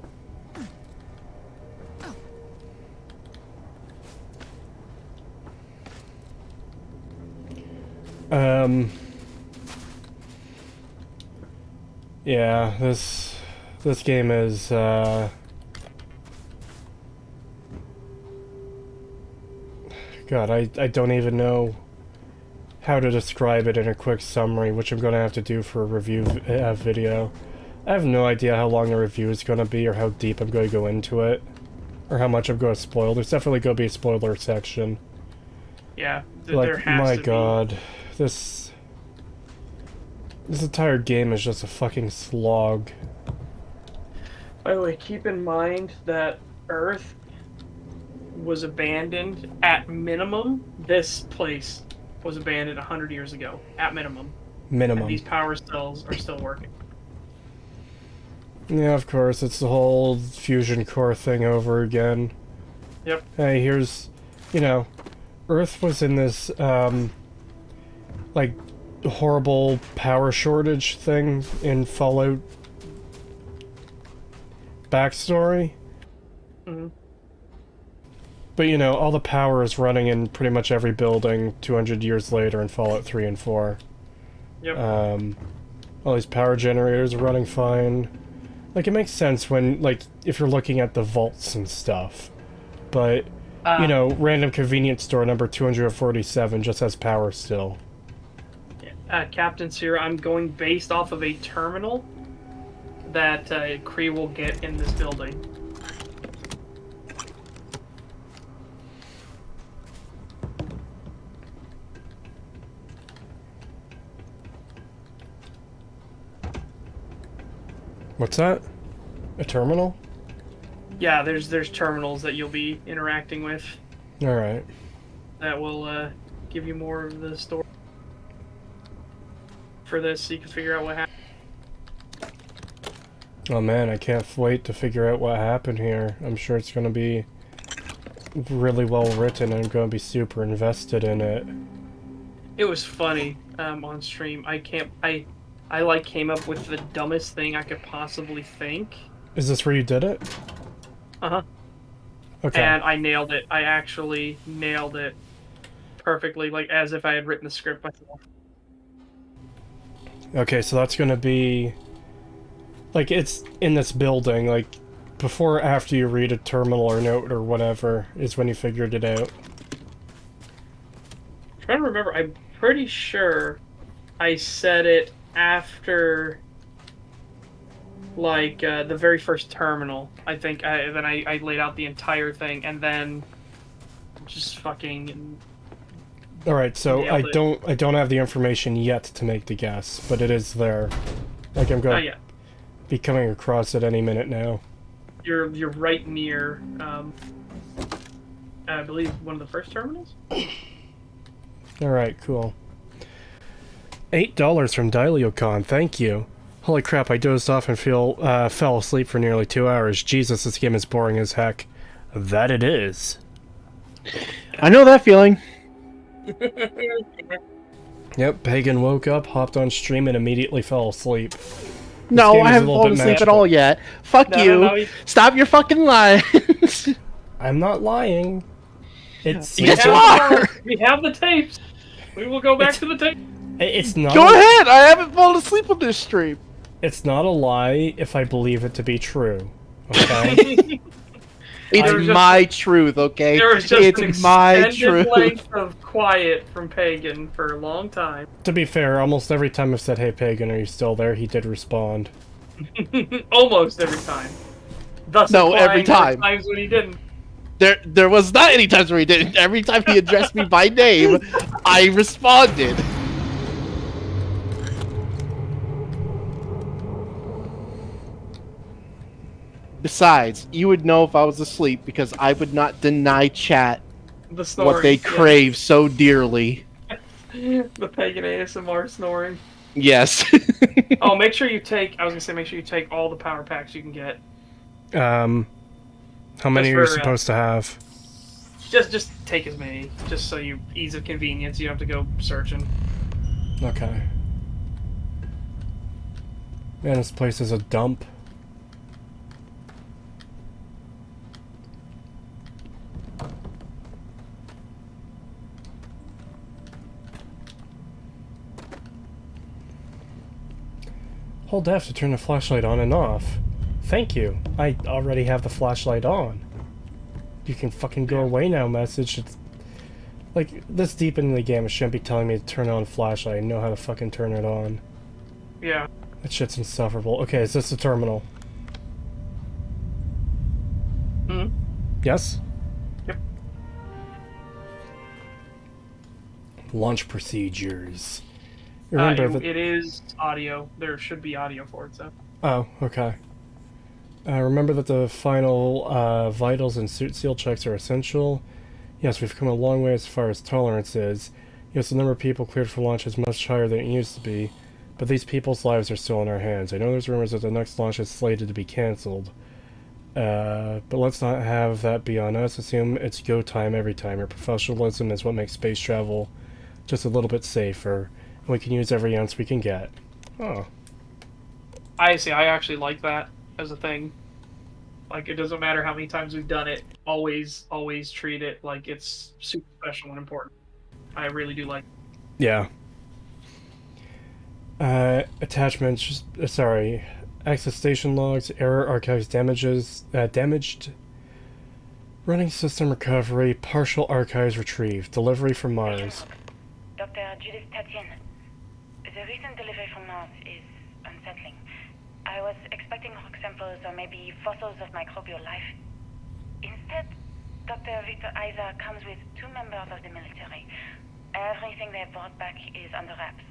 Yeah, this game is, God, I don't even know how to describe it in a quick summary, which I'm going to have to do for a review video. I have no idea how long the review is going to be, or how deep I'm going to go into it, or how much I'm going to spoil. There's definitely going to be a spoiler section. Yeah, Like, there has my to God, this entire game is just a fucking slog. By the way, keep in mind that Earth was abandoned at minimum. This place was abandoned 100 years ago, at minimum. Minimum. And these power cells are still working. Yeah, of course, it's the whole fusion core thing over again. Yep. Hey, here's, you know, Earth was in this, like, horrible power shortage thing in Fallout backstory. Mm-hmm. But, you know, all the power is running in pretty much every building 200 years later in Fallout 3 and 4. Yep. All these power generators are running fine. Like, it makes sense when, like, if you're looking at the vaults and stuff. But, you know, random convenience store number 247 just has power still. Captain Sierra, I'm going based off of a terminal that Kree will get in this building. What's that? A terminal? Yeah, there's terminals that you'll be interacting with Alright. that will give you more of the story for this, so you can figure out what happened. Oh man, I can't wait to figure out what happened here. I'm sure it's gonna be really well written and I'm gonna be super invested in it. It was funny on stream. I like came up with the dumbest thing I could possibly think. Is this where you did it? Uh-huh. Okay. And I nailed it. I actually nailed it perfectly, like as if I had written the script myself. Okay, so that's gonna be... Like, it's in this building, like, before or after you read a terminal or note or whatever is when you figured it out. I'm trying to remember, I'm pretty sure I said it after, like, the very first terminal. I think then I laid out the entire thing, and then just fucking... Alright, so nailed it. I don't have the information yet to make the guess, but it is there. Like, I'm Not gonna yet. be coming across it any minute now. You're right near, I believe, one of the first terminals? Alright, cool. $8 from Dileocon, thank you. Holy crap, I dozed off and fell asleep for nearly 2 hours. Jesus, this game is boring as heck. That it is. I know that feeling. Yep, Pagan woke up, hopped on stream, and immediately fell asleep. No, I haven't fallen asleep at all yet. Fuck you. Stop your fucking lies. I'm not lying. It's yes, you are. We have the tapes. We will go back to the tape. It's not. Go ahead. I haven't fallen asleep on this stream. It's not a lie if I believe it to be true. Okay. It's my truth, okay? There was just it's my truth. length of quiet from Pagan for a long time. To be fair, almost every time I've said, "Hey, Pagan, are you still there?" he did respond. Almost every time. Thus no, every time. Times when he didn't. There was not any times where he didn't. Every time he addressed me by name, I responded. Besides, you would know if I was asleep because I would not deny chat what they crave so dearly. The Pagan ASMR snoring. Yes. Oh, make sure you take. I was gonna say, make sure you take all the power packs you can get. How many are you supposed to have? Just take as many, just so you ease of convenience. You don't have to go searching. Okay. Man, this place is a dump. Hold F to turn the flashlight on and off. Thank you. I already have the flashlight on. You can fucking go away now message. It's like this deep into the game, it shouldn't be telling me to turn on flashlight. I know how to fucking turn it on. Yeah. That shit's insufferable. Okay, is this the terminal? Hmm? Yes? Yep. Launch procedures. Remember that... It is audio. There should be audio for it, so. Oh, okay. Remember that the final vitals and suit seal checks are essential. Yes, we've come a long way as far as tolerance is. Yes, the number of people cleared for launch is much higher than it used to be, but these people's lives are still in our hands. I know there's rumors that the next launch is slated to be cancelled. But let's not have that be on us. Assume it's go time every time. Your professionalism is what makes space travel just a little bit safer. And we can use every ounce we can get. Oh. I see. I actually like that as a thing. Like, it doesn't matter how many times we've done it. Always treat it like it's super special and important. I really do like it. Yeah. Attachments, sorry. Access station logs, error archives damaged. Running system recovery, partial archives retrieved. Delivery from Mars. Dr. Judith Tatian, the recent delivery from Mars is unsettling. I was expecting rock samples or maybe fossils of microbial life. Instead, Dr. Victor Isa comes with 2 members of the military. Everything they brought back is under wraps.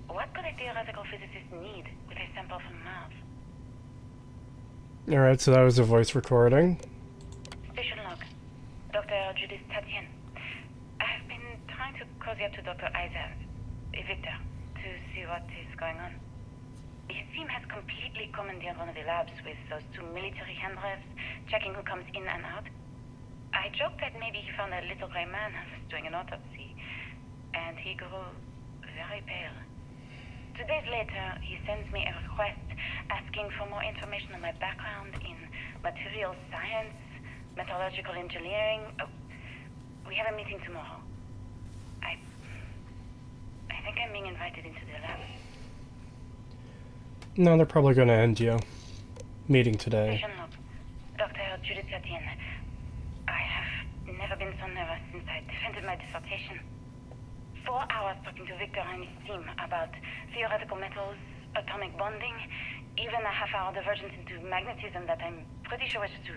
What could a theoretical physicist need with a sample from Mars? Alright, so that was a voice recording. Station log. Dr. Judith Tatian. I've been trying to cozy up to Dr. Isa, Victor, to see what is going on. His team has completely commandeered one of the labs with those 2 military handrefs, checking who comes in and out. I joked that maybe he found a little gray man doing an autopsy, and he grew very pale. 2 days later, he sends me a request asking for more information on my background in materials science, metallurgical engineering. Oh, we have a meeting tomorrow. I think I'm being invited into the lab. No, they're probably going to end you. Meeting today. Station log. Dr. Judith Tatian. I have never been so nervous since I defended my dissertation. 4 hours talking to Victor and his team about theoretical metals, atomic bonding, even a half-hour divergence into magnetism that I'm pretty sure was to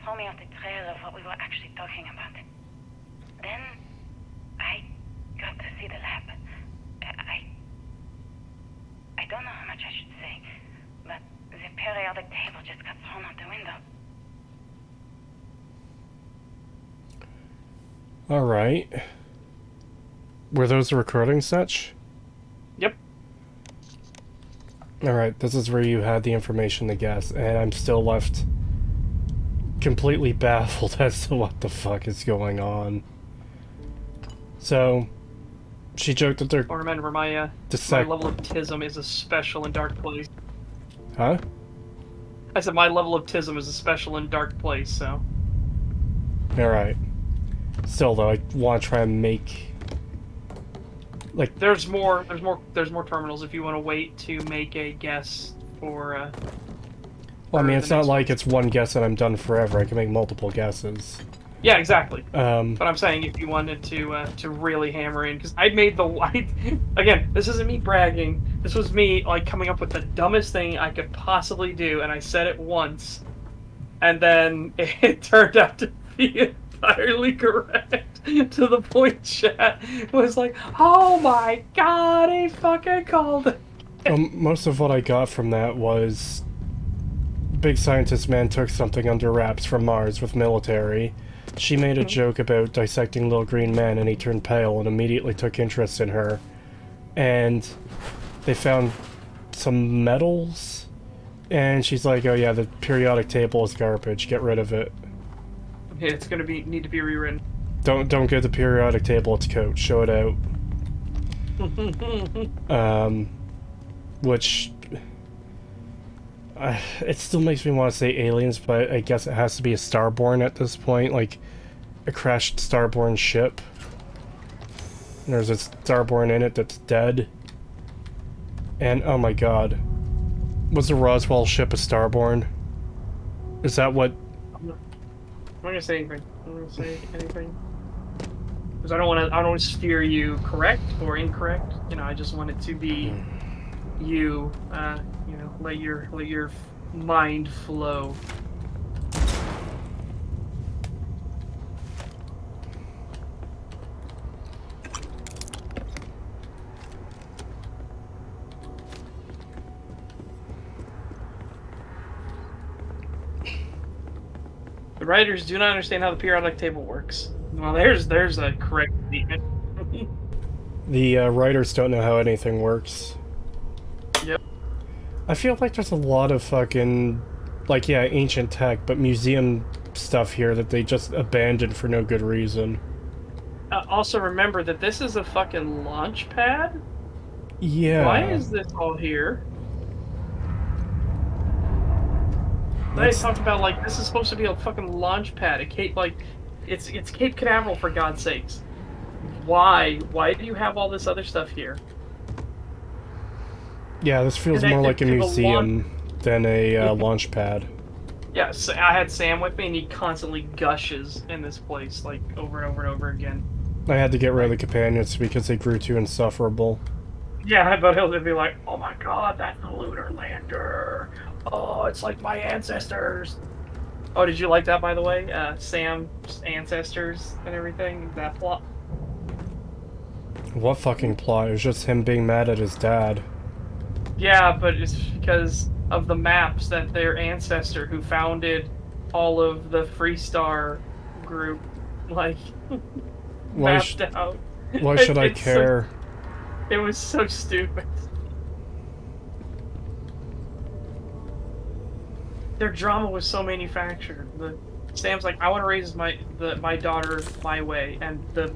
throw me off the trail of what we were actually talking about. Then, I got to see the lab. I don't know how much I should say, but the periodic table just got thrown out the window. Alright. Were those the recording such? Yep. Alright, this is where you had the information to guess, and I'm still left completely baffled as to what the fuck is going on. So, she joked that they're... Or remember, my level of tism is a special in dark place. Huh? I said my level of tism is a special in dark place, so... Alright. Still, though, I want to try and make... Like... There's more terminals if you want to wait to make a guess for, Well, I mean, it's not like it's one guess and I'm done forever. I can make multiple guesses. Yeah, exactly. But I'm saying if you wanted to really hammer in, because I made again, this isn't me bragging. This was me like coming up with the dumbest thing I could possibly do, and I said it once, and then it turned out to be entirely correct. To the point, chat was like, "Oh my god, he fucking called it." Most of what I got from that was big scientist man took something under wraps from Mars with military. She made a joke about dissecting little green men and he turned pale and immediately took interest in her. And they found some metals and she's like, oh yeah, the periodic table is garbage, get rid of it. Yeah, it's gonna need to be rewritten. Don't get the periodic table, it's code, show it out. Which... it still makes me want to say aliens, but I guess it has to be a Starborn at this point, like a crashed Starborn ship. And there's a Starborn in it that's dead. And, oh my god. Was the Roswell ship a Starborn? Is that what... I'm not gonna say anything. I'm not gonna say anything. Because I don't want to steer you correct or incorrect. You know, I just want it to be you, you know, let your mind flow. The writers do not understand how the periodic table works. Well, there's a correct statement. The writers don't know how anything works. Yep. I feel like there's a lot of fucking, like, yeah, ancient tech, but museum stuff here that they just abandoned for no good reason. Also remember that this is a fucking launch pad? Yeah. Why is this all here? They talked about, like, this is supposed to be a fucking launch pad. It's Cape Canaveral, for God's sakes. Why? Why do you have all this other stuff here? Yeah, this feels more like a museum than a launch pad. Yeah, so I had Sam with me, and he constantly gushes in this place, like, over and over and over again. I had to get rid of the companions because they grew too insufferable. Yeah, but he'll be like, oh my god, that's the lunar lander. Oh, it's like my ancestors. Oh, did you like that, by the way? Sam's ancestors and everything? That plot? What fucking plot? It was just him being mad at his dad. Yeah, but it's because of the maps that their ancestor who founded all of the Freestar group, like, mapped out. Why should I care? It was so stupid. Their drama was so manufactured. Sam's like, I want to raise my daughter my way, and the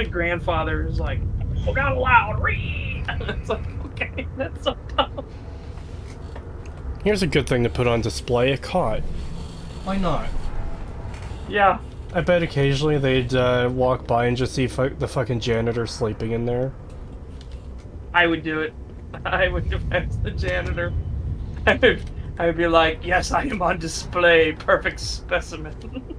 grandfather is like, oh god, loud, read. It's like, okay, that's so dumb. Here's a good thing to put on display: a cot. Why not? Yeah. I bet occasionally they'd walk by and just see the fucking janitor sleeping in there. I would do it. I would defend the janitor. I would be like, yes, I am on display, perfect specimen.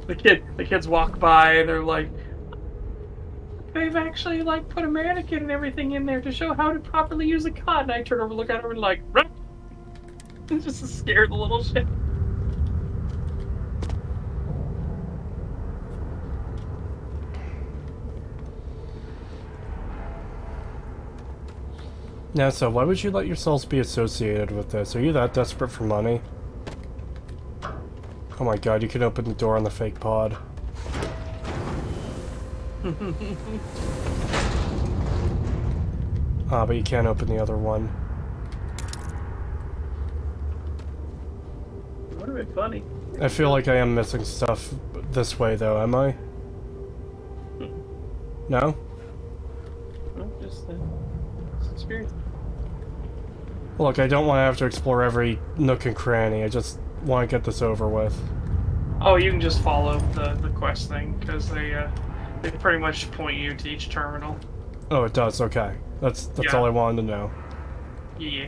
The kids walk by and they're like, they've actually like put a mannequin and everything in there to show how to properly use a cot. And I turn over, look at her, and like, run! Just to scare the little shit. Now, so why would you let yourselves be associated with this? Are you that desperate for money? Oh my god, you can open the door on the fake pod. Ah, but you can't open the other one. Would have been funny. I feel like I am missing stuff this way, though, am I? No? No, just experience. Look, I don't want to have to explore every nook and cranny. I just want to get this over with. Oh, you can just follow the quest thing, because they pretty much point you to each terminal. Oh, it does. Okay, that's Yeah. all I wanted to know. Yeah.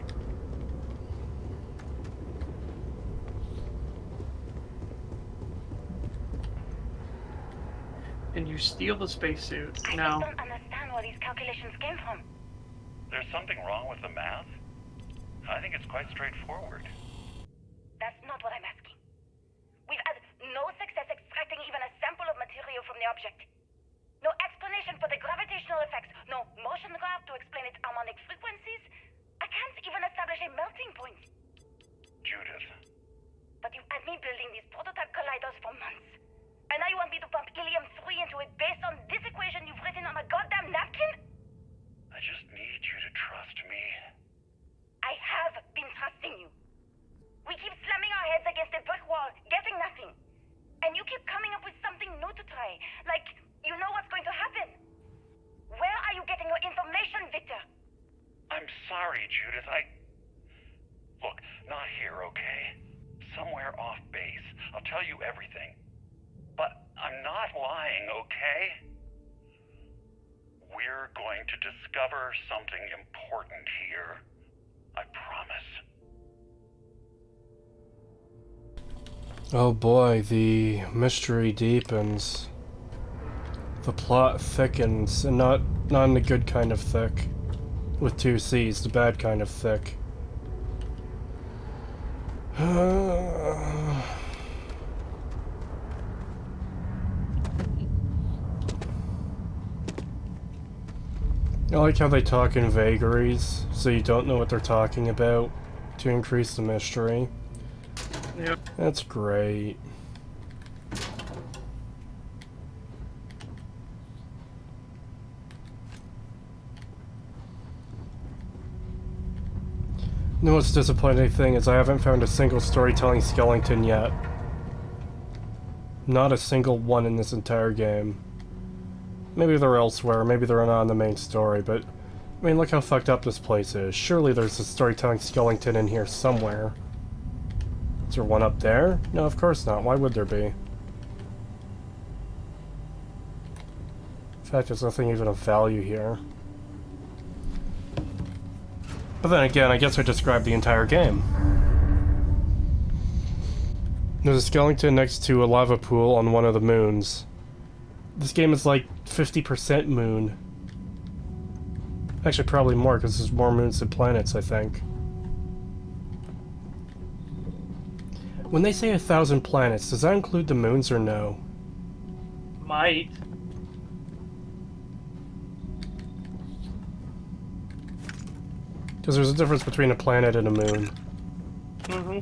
And you steal the spacesuit. No. I don't understand where these calculations came from. There's something wrong with the math? I think it's quite straightforward. That's not what I'm asking. We've had no success extracting even a sample of material from the object. No explanation for the gravitational effects. No motion graph to explain its harmonic frequencies. I can't even establish a melting point. Judith. But you had me building these prototype colliders for months. And now you want me to pump helium-3 into it based on this equation you've written on a goddamn napkin? I just need you to trust me. I have been trusting you. We keep slamming our heads against a brick wall, getting nothing. And you keep coming up with something new to try. Like, you know what's going to happen. Where are you getting your information, Victor? I'm sorry, Judith. Look, not here, okay? Somewhere off base. I'll tell you everything. But I'm not lying, okay? We're going to discover something important here. I promise. Oh boy, the mystery deepens. The plot thickens, and not in the good kind of thick. With 2 C's, the bad kind of thick. I like how they talk in vagaries, so you don't know what they're talking about, to increase the mystery. Yep. That's great. The most disappointing thing is I haven't found a single storytelling skeleton yet. Not a single one in this entire game. Maybe they're elsewhere, maybe they're not in the main story, but I mean, look how fucked up this place is. Surely there's a storytelling skeleton in here somewhere. Is there one up there? No, of course not. Why would there be? In fact, there's nothing even of value here. But then again, I guess I described the entire game. There's a skeleton next to a lava pool on one of the moons. This game is like 50% moon. Actually, probably more, because there's more moons than planets, I think. When they say 1,000 planets, does that include the moons or no? Might. Because there's a difference between a planet and a moon. Mm-hmm.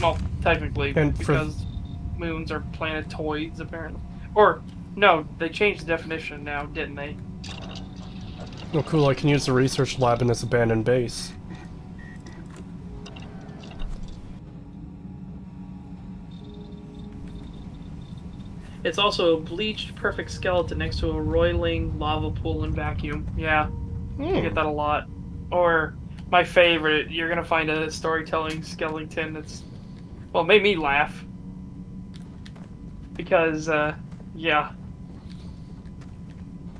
Well, technically, And because moons are planetoids, apparently. Or, no, they changed the definition now, didn't they? Oh cool, I can use the research lab in this abandoned base. It's also a bleached, perfect skeleton next to a roiling lava pool and vacuum. Yeah, you get that a lot. Or, my favorite, you're gonna find a storytelling skeleton that's... Well, made me laugh. Because, yeah.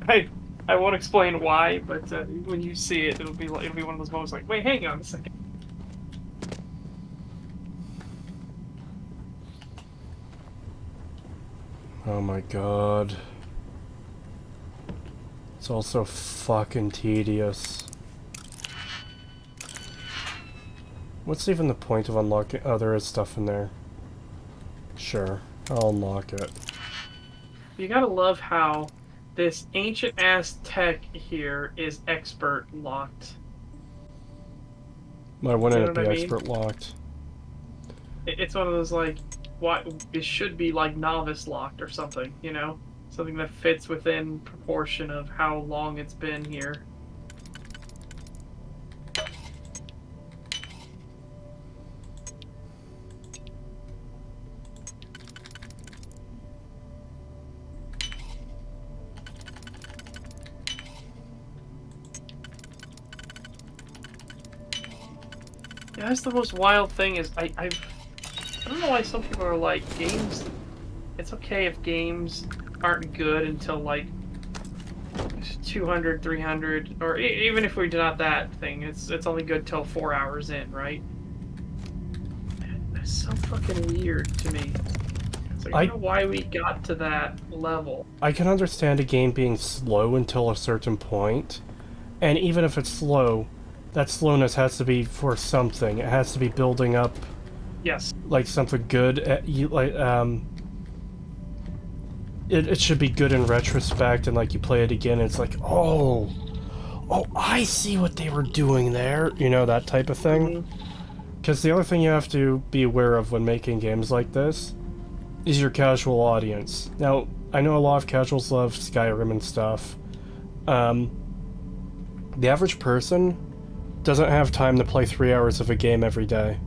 I won't explain why, but when you see it, it'll be one of those moments like, wait, hang on a second. Oh my god. It's all so fucking tedious. What's even the point of unlocking? Oh, there is stuff in there. Sure, I'll unlock it. You gotta love how this ancient-ass tech here is expert locked. Why wouldn't You know it be what I mean? expert locked? It's one of those, like, what it should be, like, novice locked or something, you know? It's Something that fits within proportion of how long it's been here. Yeah, that's the most wild thing is I don't know why some people are like, games, it's okay if games aren't good until like 200, 300, or even if we're not that thing, it's only good till 4 hours in, right? That's so fucking weird to me. It's like, I don't know why we got to that level. I can understand a game being slow until a certain point, and even if it's slow, that slowness has to be for something. It has to be building up. Yes. Like something good. It should be good in retrospect, and like you play it again, and it's like, oh, I see what they were doing there. You know, that type of thing. Because the other thing you have to be aware of when making games like this is your casual audience. Now, I know a lot of casuals love Skyrim and stuff. The average person doesn't have time to play 3 hours of a game every day.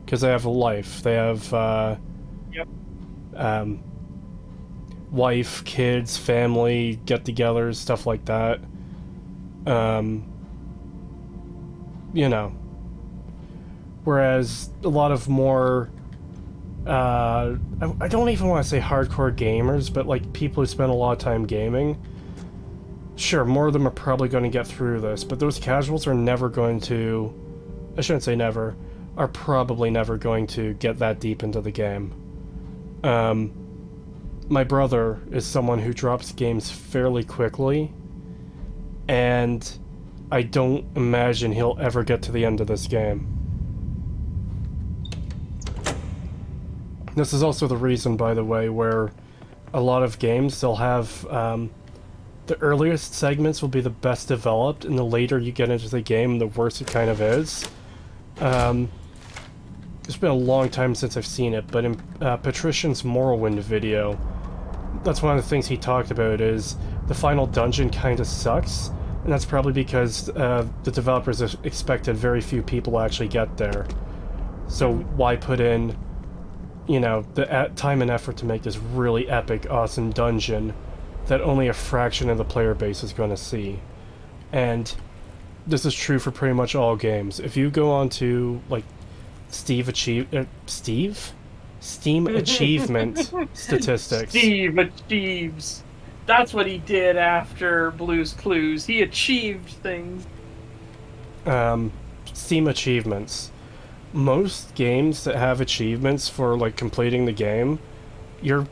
Because they have a life. They have, wife, kids, family, get-togethers, stuff like that. You know. Whereas a lot of more, I don't even want to say hardcore gamers, but like people who spend a lot of time gaming, sure, more of them are probably going to get through this, but those casuals are never going to, I shouldn't say never, are probably never going to get that deep into the game. My brother is someone who drops games fairly quickly, and I don't imagine he'll ever get to the end of this game. This is also the reason, by the way, where a lot of games, they'll have, the earliest segments will be the best developed, and the later you get into the game, the worse it kind of is. It's been a long time since I've seen it, but in Patrician's Morrowind video, that's one of the things he talked about, is the final dungeon kind of sucks, and that's probably because the developers expected very few people to actually get there. So why put in, you know, the time and effort to make this really epic, awesome dungeon that only a fraction of the player base is going to see? And this is true for pretty much all games. If you go on to, like, Steam achievement statistics. Steve achieves. That's what he did after Blue's Clues. He achieved things. Steam achievements. Most games that have achievements for, like, completing the game, you're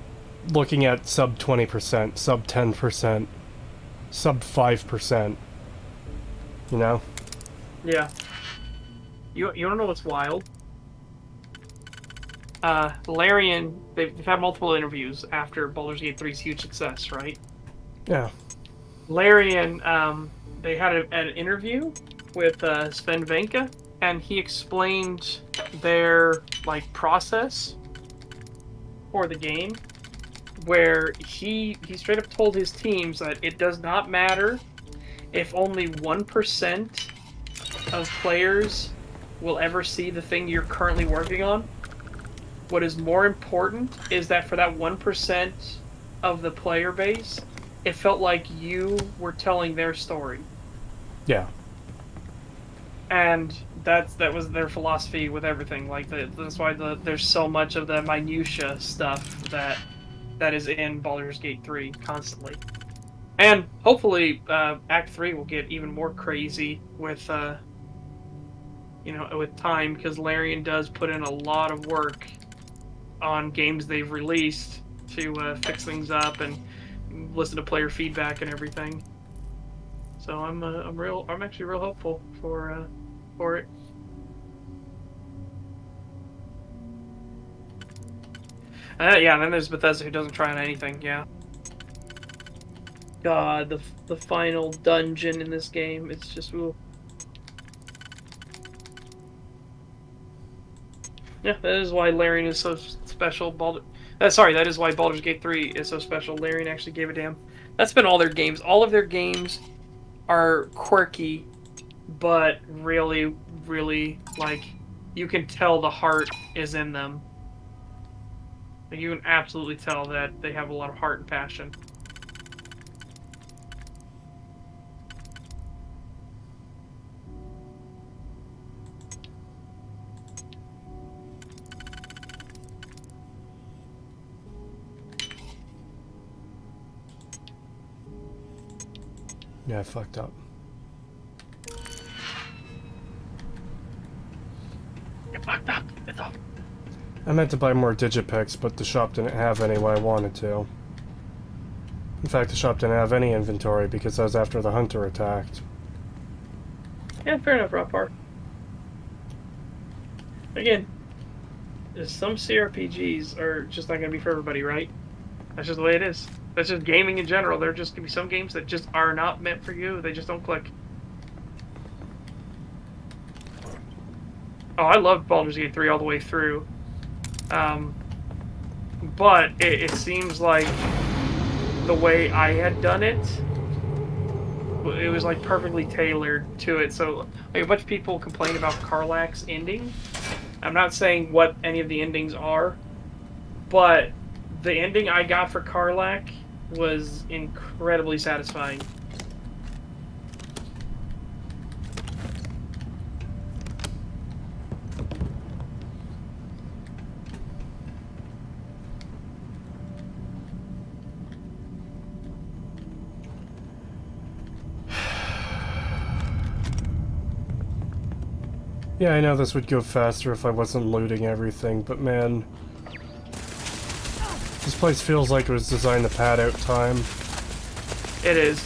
looking at sub 20%, sub 10%, sub 5%. You know? Yeah. You want to know what's wild? Larian, they've had multiple interviews after Baldur's Gate 3's huge success, right? Yeah. Larian, they had an interview with Sven Venka, and he explained their, like, process for the game, where he straight up told his teams that it does not matter if only 1% of players will ever see the thing you're currently working on. What is more important is that for that 1% of the player base, it felt like you were telling their story. Yeah. And that was their philosophy with everything. Like, that's why there's so much of the minutia stuff that is in Baldur's Gate 3 constantly. And hopefully, Act 3 will get even more crazy with, you know, with time, because Larian does put in a lot of work on games they've released to fix things up and listen to player feedback and everything. So I'm actually real hopeful for it. Yeah, and then there's Bethesda, who doesn't try on anything. Yeah. God, the final dungeon in this game, it's just, ooh. Yeah, that is why Larian is so special. That is why Baldur's Gate 3 is so special. Larian actually gave a damn. That's been all their games. All of their games are quirky, but really, really, like, you can tell the heart is in them. Like, you can absolutely tell that they have a lot of heart and passion. Yeah, I fucked up. You fucked up. It's all. I meant to buy more digipicks, but the shop didn't have any when I wanted to. In fact, the shop didn't have any inventory because I was after the hunter attacked. Yeah, fair enough, Rockpar. Again, some CRPGs are just not going to be for everybody, right? That's just the way it is. That's just gaming in general. There are just going to be some games that just are not meant for you. They just don't click. Oh, I loved Baldur's Gate 3 all the way through. But it seems like the way I had done it was like perfectly tailored to it. So like, a bunch of people complain about Karlach's ending. I'm not saying what any of the endings are, but the ending I got for Karlach was incredibly satisfying. Yeah, I know this would go faster if I wasn't looting everything, but man... This place feels like it was designed to pad out time. It is.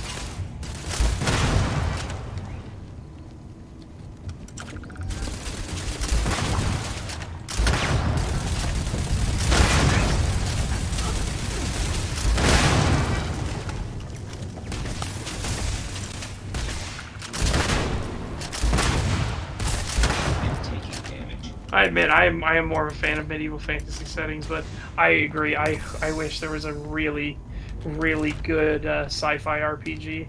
I admit, I am more of a fan of medieval fantasy settings, but I agree. I wish there was a really, really good sci-fi RPG.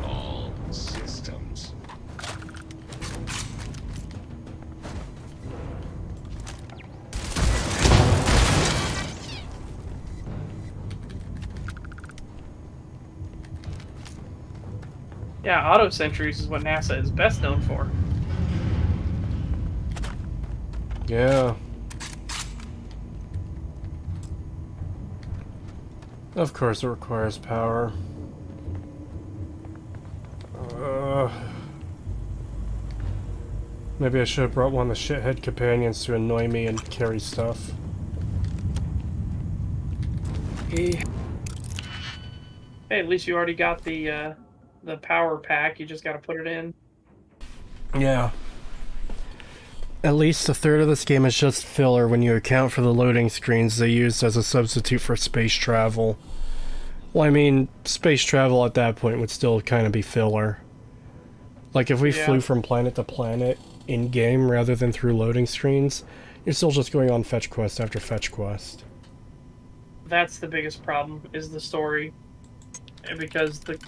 All systems. Yeah, auto sentries is what NASA is best known for. Yeah. Of course it requires power. Maybe I should have brought one of the shithead companions to annoy me and carry stuff. Hey, at least you already got the power pack. You just got to put it in. Yeah. At least a third of this game is just filler when you account for the loading screens they used as a substitute for space travel. Well, I mean, space travel at that point would still kind of be filler. Like, if we flew from planet to planet in-game rather than through loading screens, you're still just going on fetch quest after fetch quest. That's the biggest problem, is the story. Because the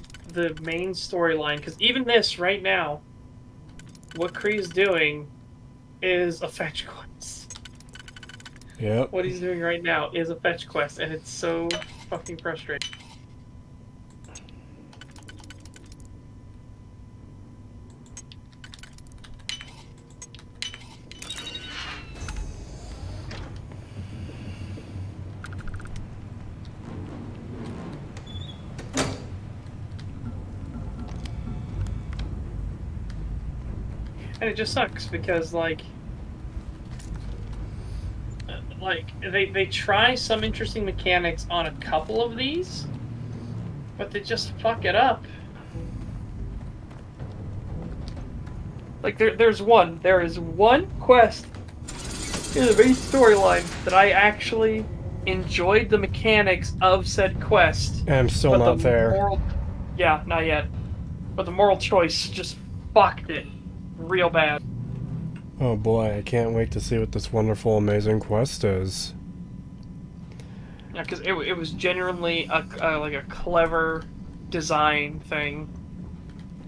main storyline, because even this, right now, what Kree's doing is a fetch quest. Yep. What he's doing right now is a fetch quest, and it's so fucking frustrating. And it just sucks because, like they try some interesting mechanics on a couple of these, but they just fuck it up. Like there is one quest in the main storyline that I actually enjoyed the mechanics of said quest. I'm still not there. Yeah, not yet. But the moral choice just fucked it real bad. Oh boy, I can't wait to see what this wonderful, amazing quest is. Yeah, because it was genuinely like a clever design thing.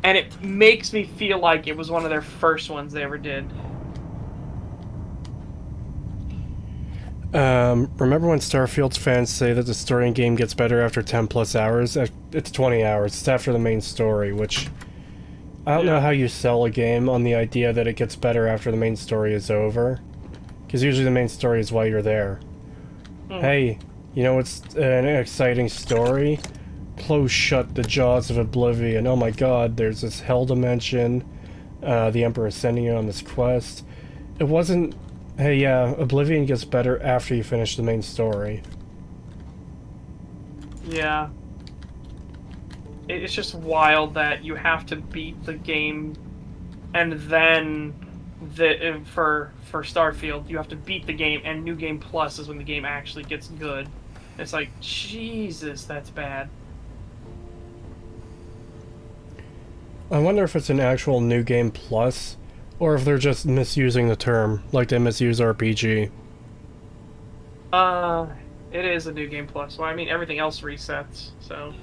And it makes me feel like it was one of their first ones they ever did. Remember when Starfield's fans say that the story in game gets better after 10 plus hours? It's 20 hours. It's after the main story, which... I don't know how you sell a game on the idea that it gets better after the main story is over. Because usually the main story is why you're there. Hey, you know what's an exciting story? Close shut the jaws of oblivion. Oh my god, there's this hell dimension. The Emperor is sending you on this quest. It wasn't... Hey, yeah, Oblivion gets better after you finish the main story. Yeah. It's just wild that you have to beat the game, and then for Starfield, you have to beat the game, and New Game Plus is when the game actually gets good. It's like, Jesus, that's bad. I wonder if it's an actual New Game Plus, or if they're just misusing the term, like they misuse RPG. It is a New Game Plus. Well, I mean, everything else resets, so...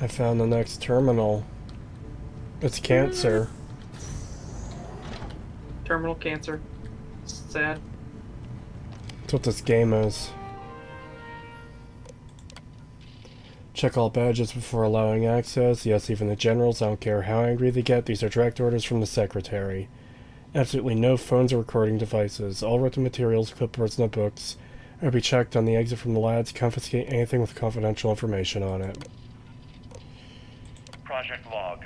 I found the next terminal. It's cancer. Terminal cancer. Sad. That's what this game is. Check all badges before allowing access. Yes, even the generals, I don't care how angry they get, these are direct orders from the secretary. Absolutely no phones or recording devices. All written materials, clipboards, notebooks are to be checked on the exit from the labs. Confiscate anything with confidential information on it. Project Log.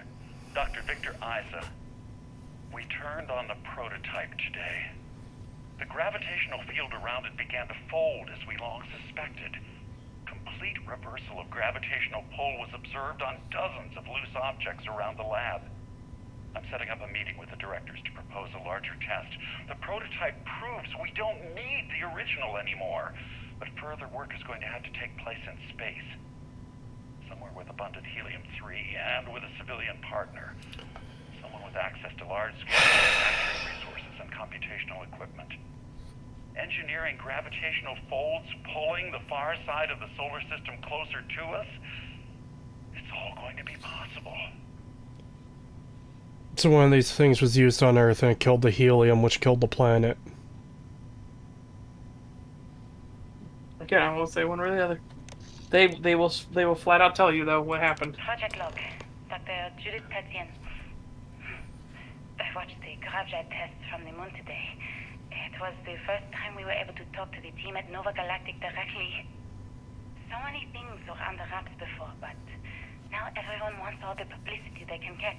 Dr. Victor Isa. We turned on the prototype today. The gravitational field around it began to fold as we long suspected. Complete reversal of gravitational pull was observed on dozens of loose objects around the lab. I'm setting up a meeting with the directors to propose a larger test. The prototype proves we don't need the original anymore, but further work is going to have to take place in space. Somewhere with abundant helium-3 and with a civilian partner. Someone with access to large-scale manufacturing resources and computational equipment. Engineering gravitational folds pulling the far side of the solar system closer to us? It's all going to be possible. So one of these things was used on Earth and it killed the helium, which killed the planet. Okay, I won't say one or the other. They will flat out tell you though what happened. Project Log. Dr. Judith Tatian. I watched the gravjet tests from the moon today. It was the first time we were able to talk to the team at Nova Galactic directly. So many things were under wraps before, but now everyone wants all the publicity they can get.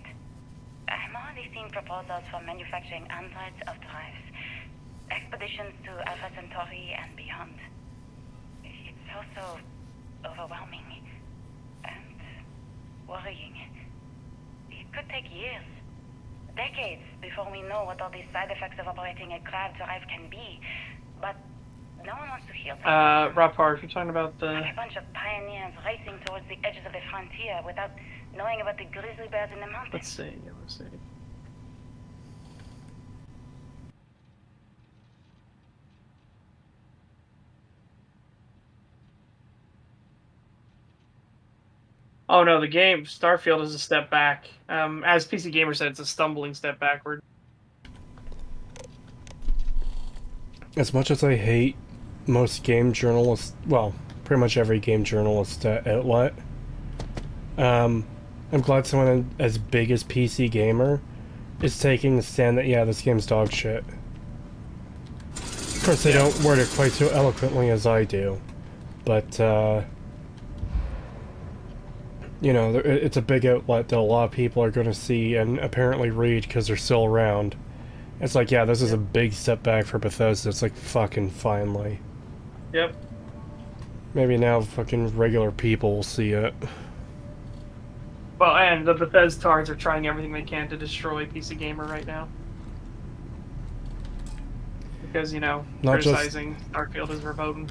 I'm already seeing proposals for manufacturing androids of drives, expeditions to Alpha Centauri and beyond. It's also overwhelming and worrying. It could take years, decades, before we know what all these side effects of operating a grav drive can be. But no one wants to hear that. Rob Park, you're talking about the... A bunch of pioneers racing towards the edges of the frontier without knowing about the grizzly bears in the mountains. Let's see. Oh no, the game Starfield is a step back. As PC Gamer said, it's a stumbling step backward. As much as I hate most game journalists, well, pretty much every game journalist outlet, I'm glad someone as big as PC Gamer is taking the stand that, yeah, this game's dog shit. Of course, they don't word it quite so eloquently as I do, but, you know, it's a big outlet that a lot of people are going to see and apparently read because they're still around. It's like, yeah, this is a big step back for Bethesda. It's like, fucking finally. Yep. Maybe now fucking regular people will see it. Well, and the Bethesdards are trying everything they can to destroy PC Gamer right now. Because, you know, Not criticizing Starfield is verboten.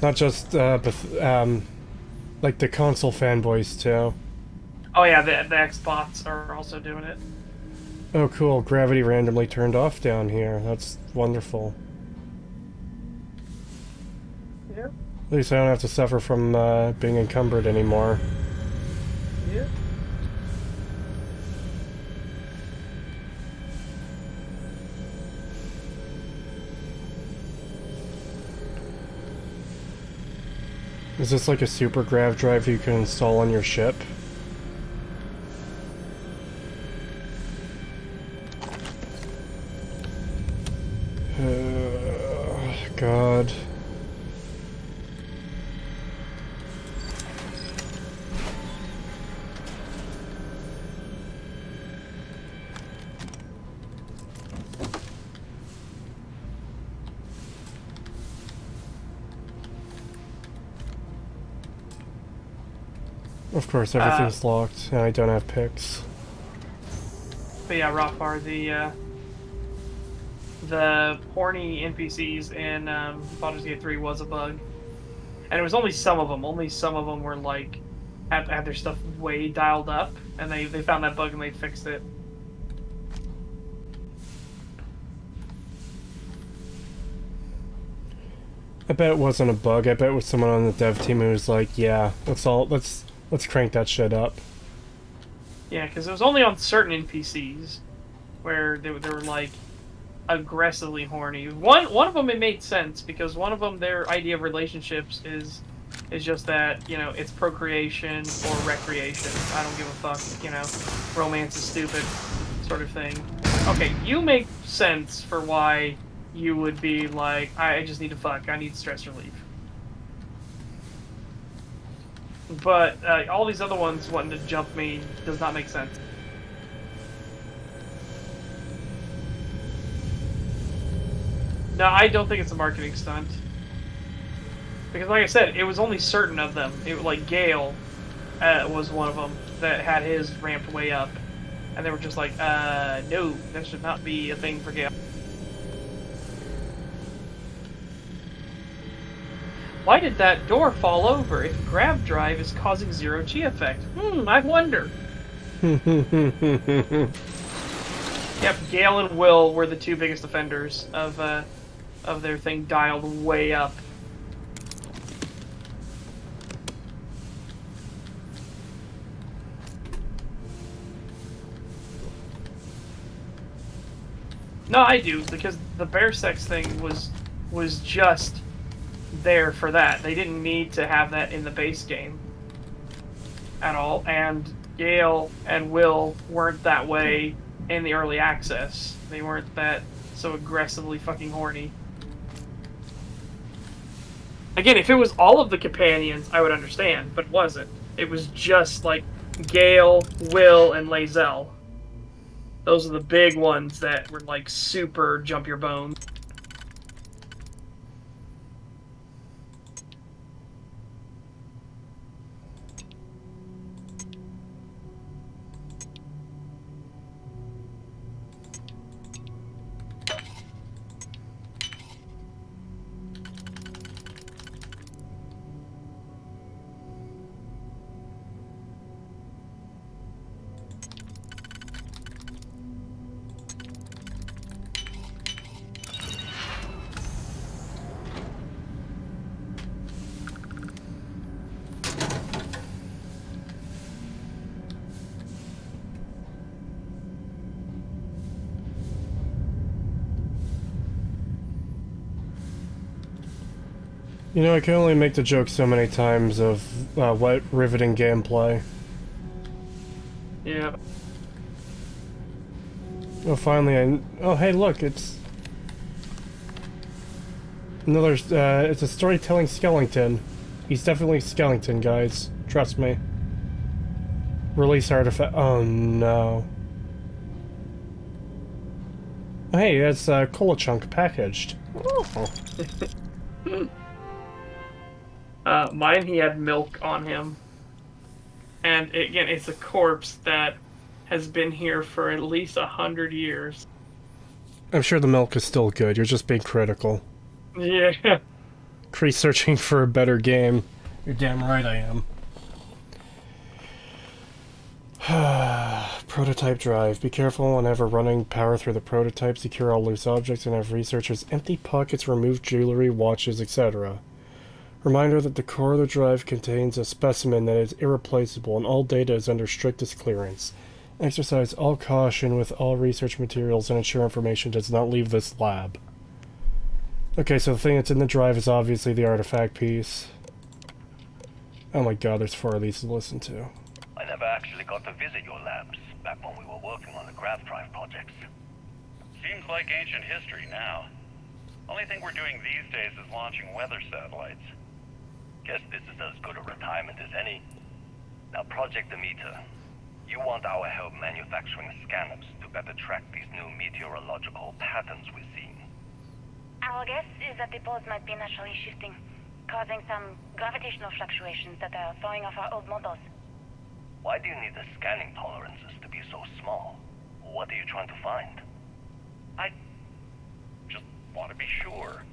Not just Like the console fanboys too. Oh yeah, the Xbots are also doing it. Oh cool, gravity randomly turned off down here. That's wonderful. Yeah. At least I don't have to suffer from being encumbered anymore. Yeah. Is this like a super grav drive you can install on your ship? God. Of course, everything's locked, and I don't have picks. But yeah, Rothbar, the horny NPCs in Baldur's Gate 3 was a bug. And it was only some of them. Only some of them were like, had their stuff way dialed up, and they found that bug and they fixed it. I bet it wasn't a bug. I bet it was someone on the dev team who was like, yeah, let's crank that shit up. Yeah, because it was only on certain NPCs where they were like aggressively horny. One of them it made sense because one of them, their idea of relationships is just that, you know, it's procreation or recreation. I don't give a fuck, you know, romance is stupid sort of thing. Okay, you make sense for why you would be like, I just need to fuck, I need stress relief. But all these other ones wanting to jump me does not make sense. No, I don't think it's a marketing stunt. Because like I said, it was only certain of them. Like Gale was one of them that had his ramped way up. And they were just like, no, that should not be a thing for Gale. Why did that door fall over if grav drive is causing zero G effect? I wonder. Yep, Gale and Will were the two biggest offenders of their thing dialed way up. No, I do, because the bear sex thing was just there for that. They didn't need to have that in the base game at all, and Gale and Will weren't that way in the early access. They weren't that so aggressively fucking horny. Again, if it was all of the companions, I would understand, but it wasn't. It was just like Gale, Will, and Lae'zel. Those are the big ones that were like super jump your bones. You know, I can only make the joke so many times of what riveting gameplay. Yeah. Oh, finally, oh, hey, look, it's another, it's a storytelling skeleton. He's definitely a skeleton, guys. Trust me. Release artifact. Oh, no. Oh, hey, it's Cola Chunk packaged. Oh. Mine, he had milk on him. And again, it's a corpse that has been here for at least 100 years. I'm sure the milk is still good. You're just being critical. Yeah. Cree searching for a better game. You're damn right I am. Prototype drive. Be careful whenever running power through the prototype. Secure all loose objects and have researchers empty pockets, remove jewelry, watches, etc. Reminder that the core of the drive contains a specimen that is irreplaceable and all data is under strictest clearance. Exercise all caution with all research materials and ensure information does not leave this lab. Okay, so the thing that's in the drive is obviously the artifact piece. Oh my god, there's 4 of these to listen to. I never actually got to visit your labs back when we were working on the grav drive projects. Seems like ancient history now. Only thing we're doing these days is launching weather satellites. Guess this is as good a retirement as any. Now, Project Demeter, you want our help manufacturing scanners to better track these new meteorological patterns we're seeing. Our guess is that the poles might be naturally shifting, causing some gravitational fluctuations that are throwing off our old models. Why do you need the scanning tolerances to be so small? What are you trying to find? I just want to be sure.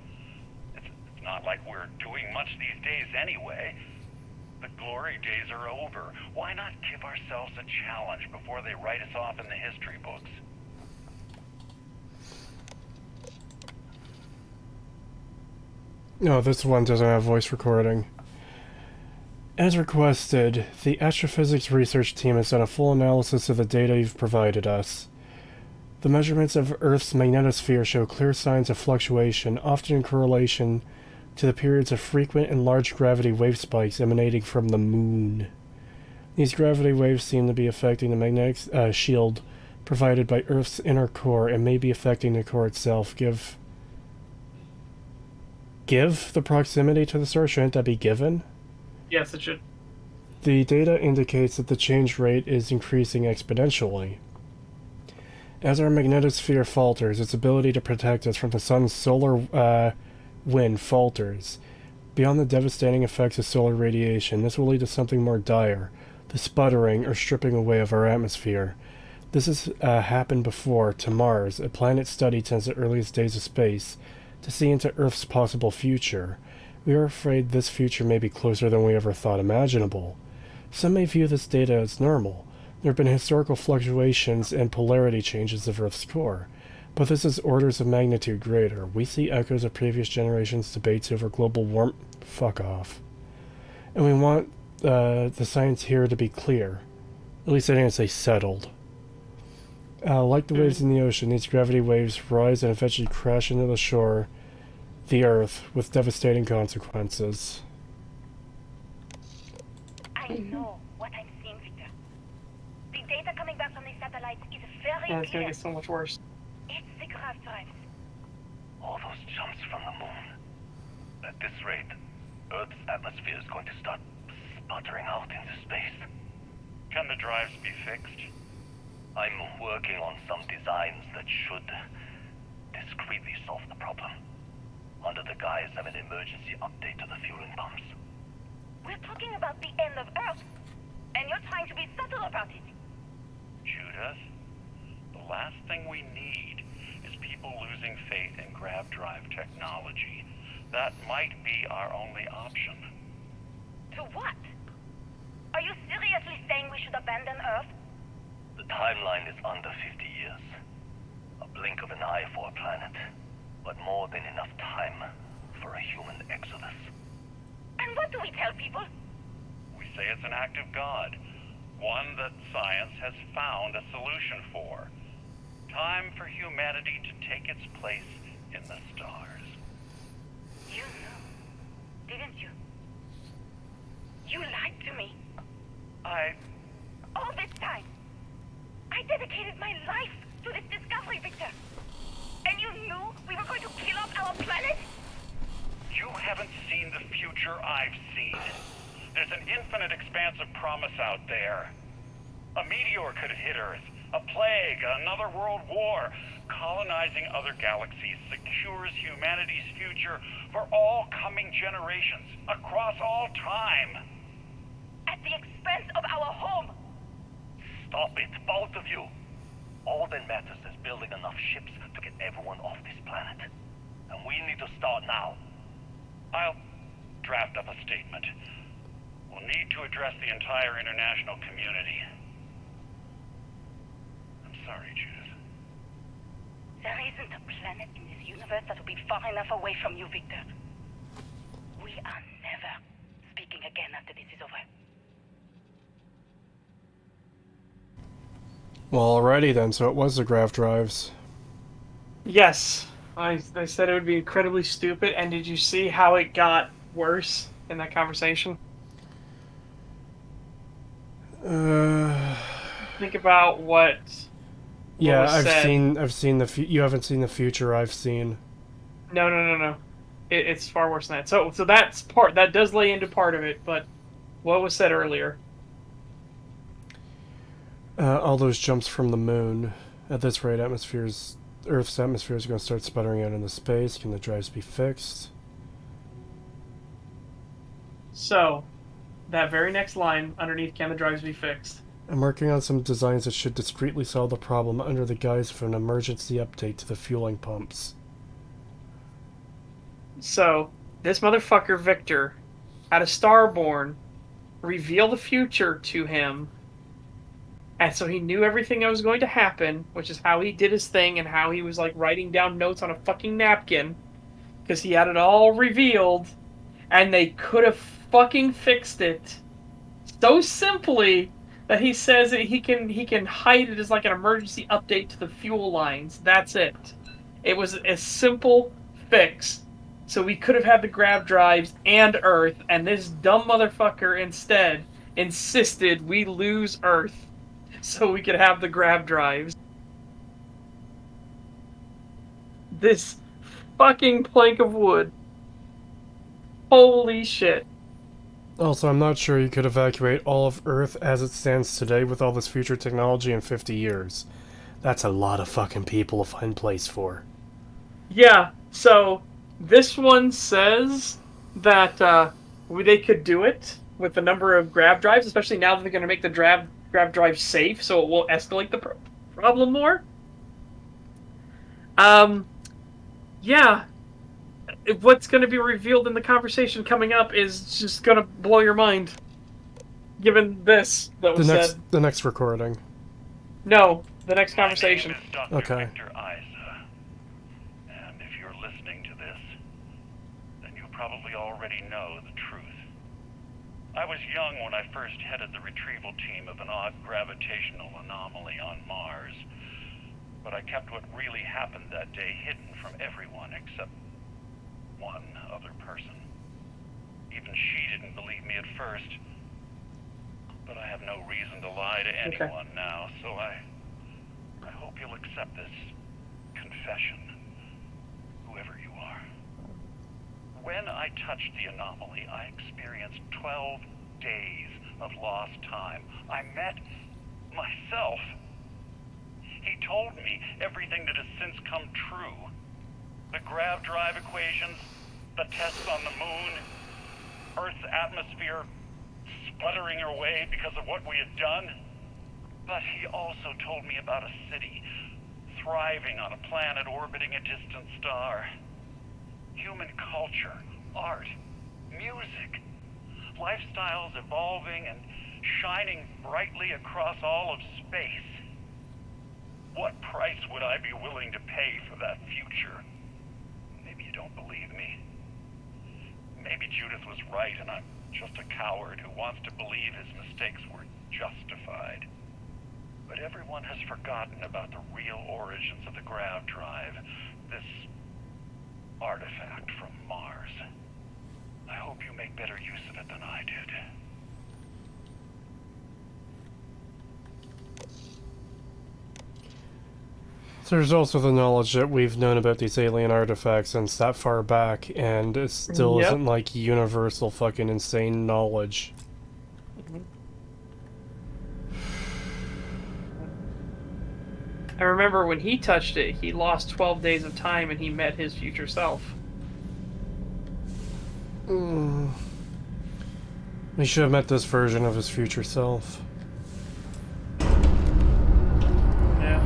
It's not like we're doing much these days anyway. The glory days are over. Why not give ourselves a challenge before they write us off in the history books? No, this one doesn't have voice recording. As requested, the astrophysics research team has done a full analysis of the data you've provided us. The measurements of Earth's magnetosphere show clear signs of fluctuation, often in correlation to the periods of frequent and large gravity wave spikes emanating from the moon. These gravity waves seem to be affecting the magnetic shield provided by Earth's inner core and may be affecting the core itself. Give the proximity to the source? Shouldn't that be given? Yes, it should. The data indicates that the change rate is increasing exponentially. As our magnetosphere falters, its ability to protect us from the sun's solar wind falters. Beyond the devastating effects of solar radiation, this will lead to something more dire, the sputtering or stripping away of our atmosphere. This has happened before to Mars, a planet studied since the earliest days of space, to see into Earth's possible future. We are afraid this future may be closer than we ever thought imaginable. Some may view this data as normal. There have been historical fluctuations and polarity changes of Earth's core, but this is orders of magnitude greater. We see echoes of previous generations' debates over global warmth. Fuck off. And we want the science here to be clear. At least I didn't say settled. Like the waves in the ocean, these gravity waves rise and eventually crash into the shore, the Earth, with devastating consequences. I know what I'm seeing, Victor. The data coming back from the satellites is very And it's clear. gonna get so much worse. It's the grav drives. All those jumps from the moon. At this rate, Earth's atmosphere is going to start sputtering out into space. Can the drives be fixed? I'm working on some designs that should discreetly solve the problem, under the guise of an emergency update to the fueling pumps. We're talking about the end of Earth, and you're trying to be subtle about it. Judith, the last thing we need is people losing faith in grav drive technology. That might be our only option. To what? Are you seriously saying we should abandon Earth? The timeline is under 50 years. A blink of an eye for a planet, but more than enough time for a human exodus. And what do we tell people? We say it's an act of God, one that science has found a solution for. Time for humanity to take its place in the stars. You knew, didn't you? You lied to me. All this time, I dedicated my life to this discovery, Victor. And you knew we were going to kill off our planet? You haven't seen the future I've seen. There's an infinite expanse of promise out there. A meteor could hit Earth, a plague, another world war. Colonizing other galaxies secures humanity's future for all coming generations, across all time. At the expense of our home. Stop it, both of you. All that matters is building enough ships to get everyone off this planet. And we need to start now. I'll draft up a statement. We'll need to address the entire international community. sorry, Judith. There isn't a planet in this universe that will be far enough away from you, Victor. We are never speaking again after this is over. Well, alrighty then, so it was the grav drives. Yes. I said it would be incredibly stupid, and did you see how it got worse in that conversation? Think about what Yeah, was I've said. seen you haven't seen the future I've seen. No. It's far worse than that. So that's that does lay into part of it, but what was said earlier? All those jumps from the moon. At this rate, Earth's atmosphere is going to start sputtering out into space. Can the drives be fixed? So, that very next line underneath, can the drives be fixed? I'm working on some designs that should discreetly solve the problem under the guise of an emergency update to the fueling pumps. So, this motherfucker Victor had a Starborn reveal the future to him, and so he knew everything that was going to happen, which is how he did his thing and how he was like writing down notes on a fucking napkin, because he had it all revealed, and they could have fucking fixed it so simply that he says that he can hide it as like an emergency update to the fuel lines. That's it. It was a simple fix. So we could have had the grav drives and Earth, and this dumb motherfucker instead insisted we lose Earth so we could have the grav drives. This fucking plank of wood. Holy shit. Also, I'm not sure you could evacuate all of Earth as it stands today with all this future technology in 50 years. That's a lot of fucking people to find place for. Yeah, so this one says that they could do it with the number of grav drives, especially now that they're going to make the grav drive safe, so it will escalate the problem more. Yeah. What's going to be revealed in the conversation coming up is just going to blow your mind. Given this that was said. The next recording. No, the next conversation. Okay. Victor Isa. And if you're listening to this, then you probably already know the truth. I was young when I first headed the retrieval team of an odd gravitational anomaly on Mars. But I kept what really happened that day hidden from everyone except one other person. Even she didn't believe me at first. But I have no reason to lie to anyone now, so I hope you'll accept this confession, whoever you are. When I touched the anomaly, I experienced 12 days of lost time. I met myself. He told me everything that has since come true. The grav drive equations, the tests on the moon, Earth's atmosphere sputtering away because of what we had done. But he also told me about a city thriving on a planet orbiting a distant star. Human culture, art, music, lifestyles evolving and shining brightly across all of space. What price would I be willing to pay for that future? Maybe you don't believe me. Maybe Judith was right and I'm just a coward who wants to believe his mistakes were justified. But everyone has forgotten about the real origins of the grav drive, this artifact from Mars. I hope you make better use of it than I did. There's also the knowledge that we've known about these alien artifacts since that far back, and it still isn't like universal fucking insane knowledge. I remember when he touched it, he lost 12 days of time and he met his future self. He should have met this version of his future self. Yeah.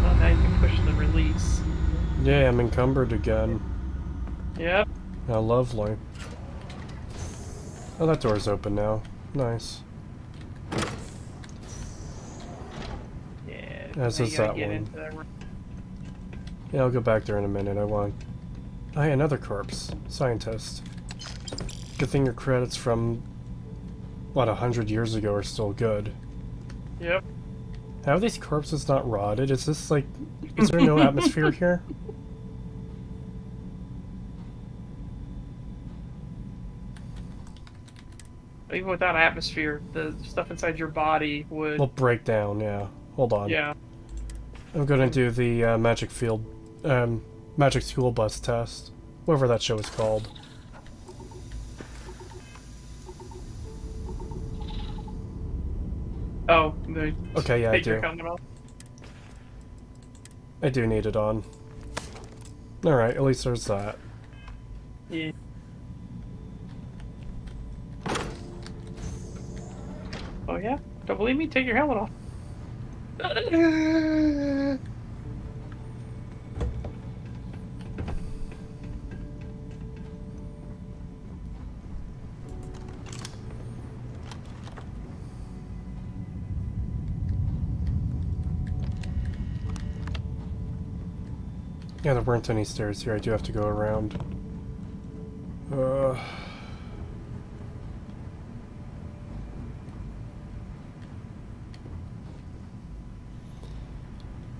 Well, now you can push the release. Yeah, I'm encumbered again. Yep. How lovely. Oh, that door's open now. Nice. Yeah. As You is gotta that get one. into that room. Yeah, I'll go back there in a minute. I want... Oh, hey, another corpse. Scientist. Good thing your credits from, what, 100 years ago are still good. Yep. How are these corpses not rotted? Is this like... Is there no atmosphere here? Even without atmosphere, the stuff inside your body would... Will break down, yeah. Hold on. Yeah. I'm gonna do the magic field... magic school bus test. Whatever that show is called. Oh, they Okay, yeah, I take your do. helmet off. I do need it on. Alright, at least there's that. Yeah. Oh yeah? Don't believe me? Take your helmet off. Yeah, there weren't any stairs here. I do have to go around.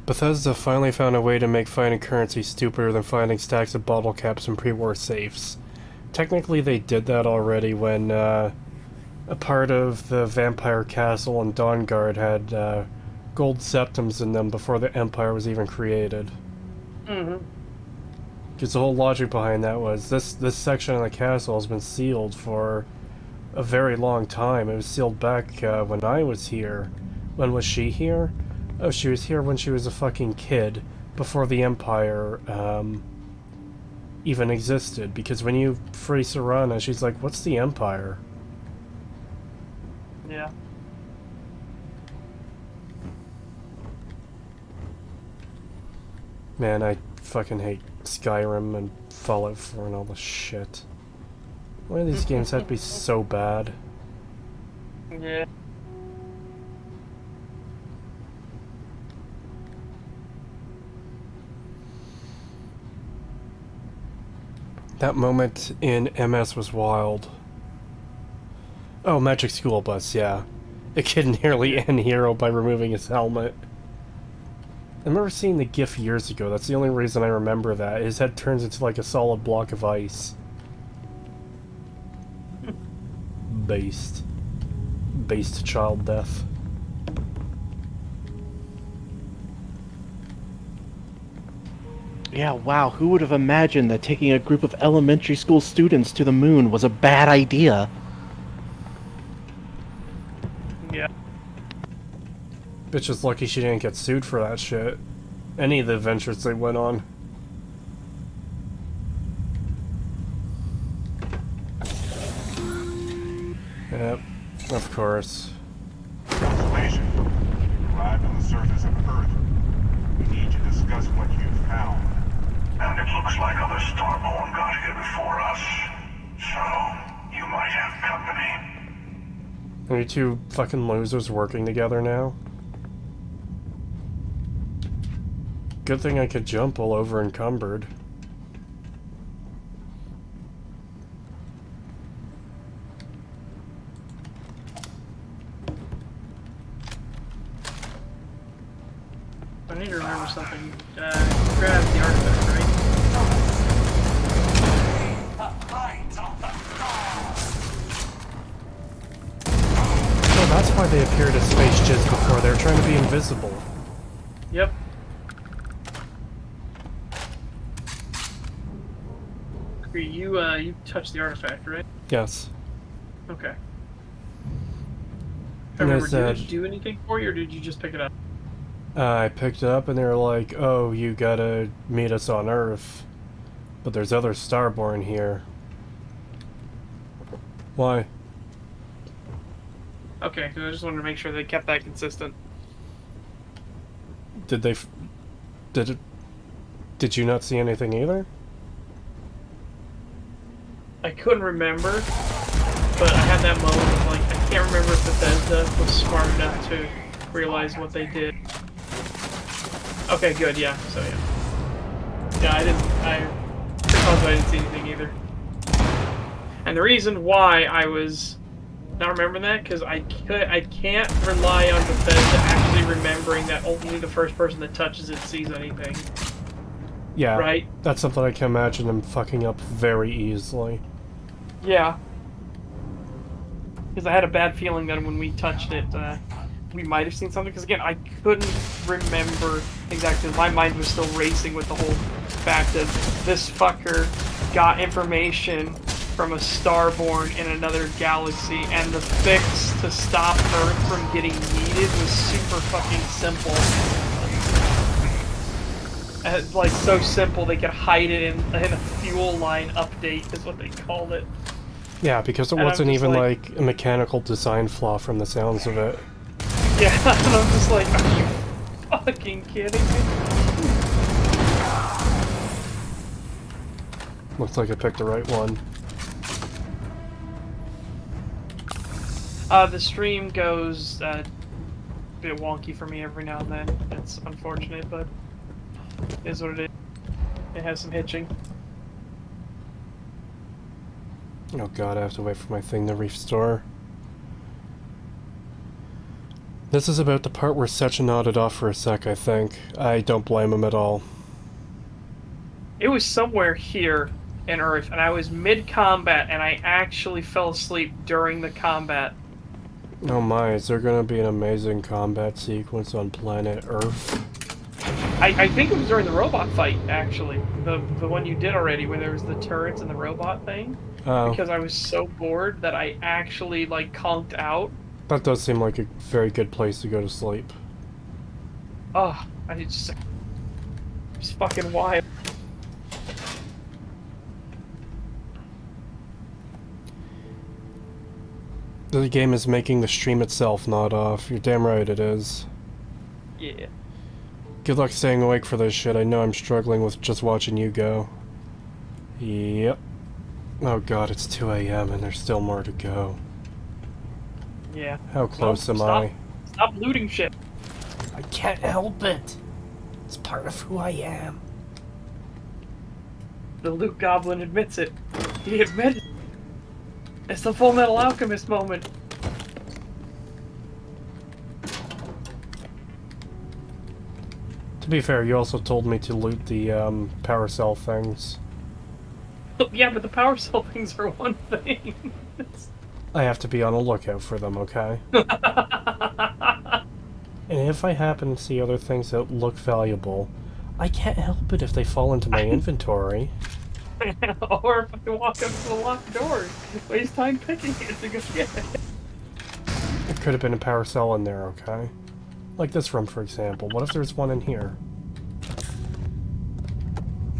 Bethesda finally found a way to make finding currency stupider than finding stacks of bottle caps in pre-war safes. Technically, they did that already when a part of the vampire castle in Dawnguard had gold septums in them before the Empire was even created. Mm-hmm. Because the whole logic behind that was this section of the castle has been sealed for a very long time. It was sealed back when I was here. When was she here? Oh, she was here when she was a fucking kid, before the Empire even existed. Because when you free Serana, she's like, what's the Empire? Yeah. Man, I fucking hate Skyrim and Fallout 4 and all this shit. Why do these games have to be so bad? Yeah. That moment in MS was wild. Oh, Magic School Bus, yeah. A kid nearly end hero by removing his helmet. I remember seeing the GIF years ago. That's the only reason I remember that. His head turns into like a solid block of ice. Based. Based child death. Yeah, wow, who would have imagined that taking a group of elementary school students to the moon was a bad idea? Yeah. Bitch is lucky she didn't get sued for that shit. Any of the adventures they went on. Yep, of course. Constellation, you've arrived on the surface of Earth. We need to discuss what you've found. And it looks like other Starborn got here before us. So, you might have company. Are you two fucking losers working together now? Good thing I could jump all over encumbered. I need to remember something. Grab the artifact, right? So that's why they appeared as space jizz before. They were trying to be invisible. Yep. You touched the artifact, right? Yes. Okay. I And I remember, said- did it do anything for you, or did you just pick it up? I picked it up and they were like, oh, you gotta meet us on Earth. But there's other Starborn here. Why? Okay, I just wanted to make sure they kept that consistent. Did they... Did you not see anything either? I couldn't remember, but I had that moment of like, I can't remember if Bethesda was smart enough to realize what they did. Okay, good, yeah, so yeah. Yeah, I didn't see anything either. And the reason why I was not remembering that, because I can't rely on Bethesda actually remembering that only the first person that touches it sees anything. Yeah, right? That's something I can imagine them fucking up very easily. Yeah. Because I had a bad feeling that when we touched it, we might have seen something. Because again, I couldn't remember exactly. My mind was still racing with the whole fact that this fucker got information from a Starborn in another galaxy, and the fix to stop Earth from getting yeeted was super fucking simple. Like, so simple they could hide it in a fuel line update, is what they called it. Yeah, because it wasn't even like a mechanical design flaw from the sounds of it. Yeah, and I'm just like, are you fucking kidding me? Looks like I picked the right one. The stream goes a bit wonky for me every now and then. It's unfortunate, but it is what it is. It has some hitching. Oh god, I have to wait for my thing to restore. This is about the part where Secha nodded off for a sec, I think. I don't blame him at all. It was somewhere here in Earth, and I was mid-combat, and I actually fell asleep during the combat. Oh my, is there gonna be an amazing combat sequence on planet Earth? I think it was during the robot fight, actually. The one you did already, where there was the turrets and the robot thing. Oh. Because I was so bored that I actually, like, conked out. That does seem like a very good place to go to sleep. Oh, it's fucking wild. The game is making the stream itself nod off. You're damn right it is. Yeah. Good luck staying awake for this shit. I know I'm struggling with just watching you go. Yep. Oh god, it's 2 AM and there's still more to go. Yeah. How close am I? Stop looting shit. I can't help it. It's part of who I am. The loot goblin admits it. He admitted it. It's the Full Metal Alchemist moment. To be fair, you also told me to loot the power cell things. Yeah, but the power cell things are one thing. I have to be on the lookout for them, okay? And if I happen to see other things that look valuable, I can't help it if they fall into my inventory. Or if I walk up to the locked door, waste time picking it to go get it. There could have been a power cell in there, okay? Like this room, for example. What if there's one in here?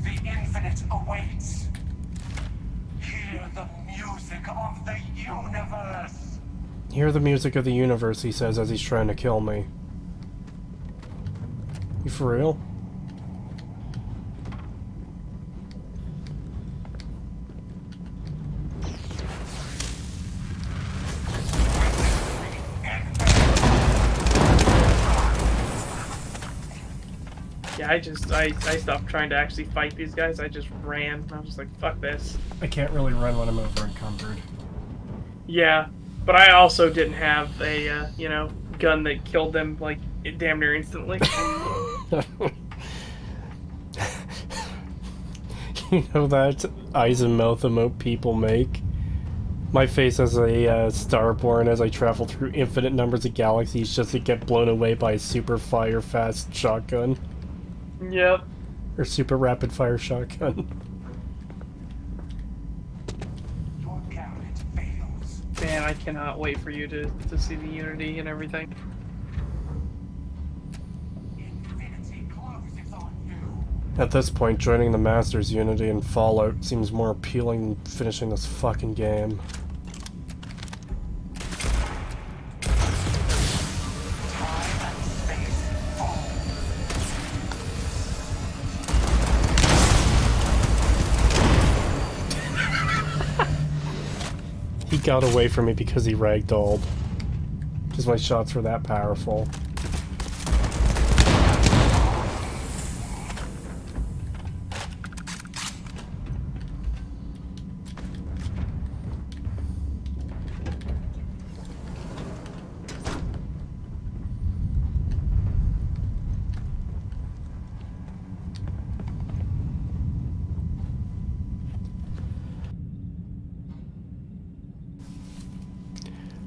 The infinite awaits. Hear the music of the universe. Hear the music of the universe, he says as he's trying to kill me. You for real? Yeah, I stopped trying to actually fight these guys. I just ran. I was just like, fuck this. I can't really run when I'm over encumbered. Yeah, but I also didn't have a, you know, gun that killed them, like, damn near instantly. You know that eyes and mouth emote people make? My face as a Starborn as I travel through infinite numbers of galaxies just to get blown away by a super fire fast shotgun. Yep. Or super rapid fire shotgun. Man, I cannot wait for you to see the Unity and everything. At this point, joining the Masters Unity and Fallout seems more appealing than finishing this fucking game. He got away from me because he ragdolled. Because my shots were that powerful.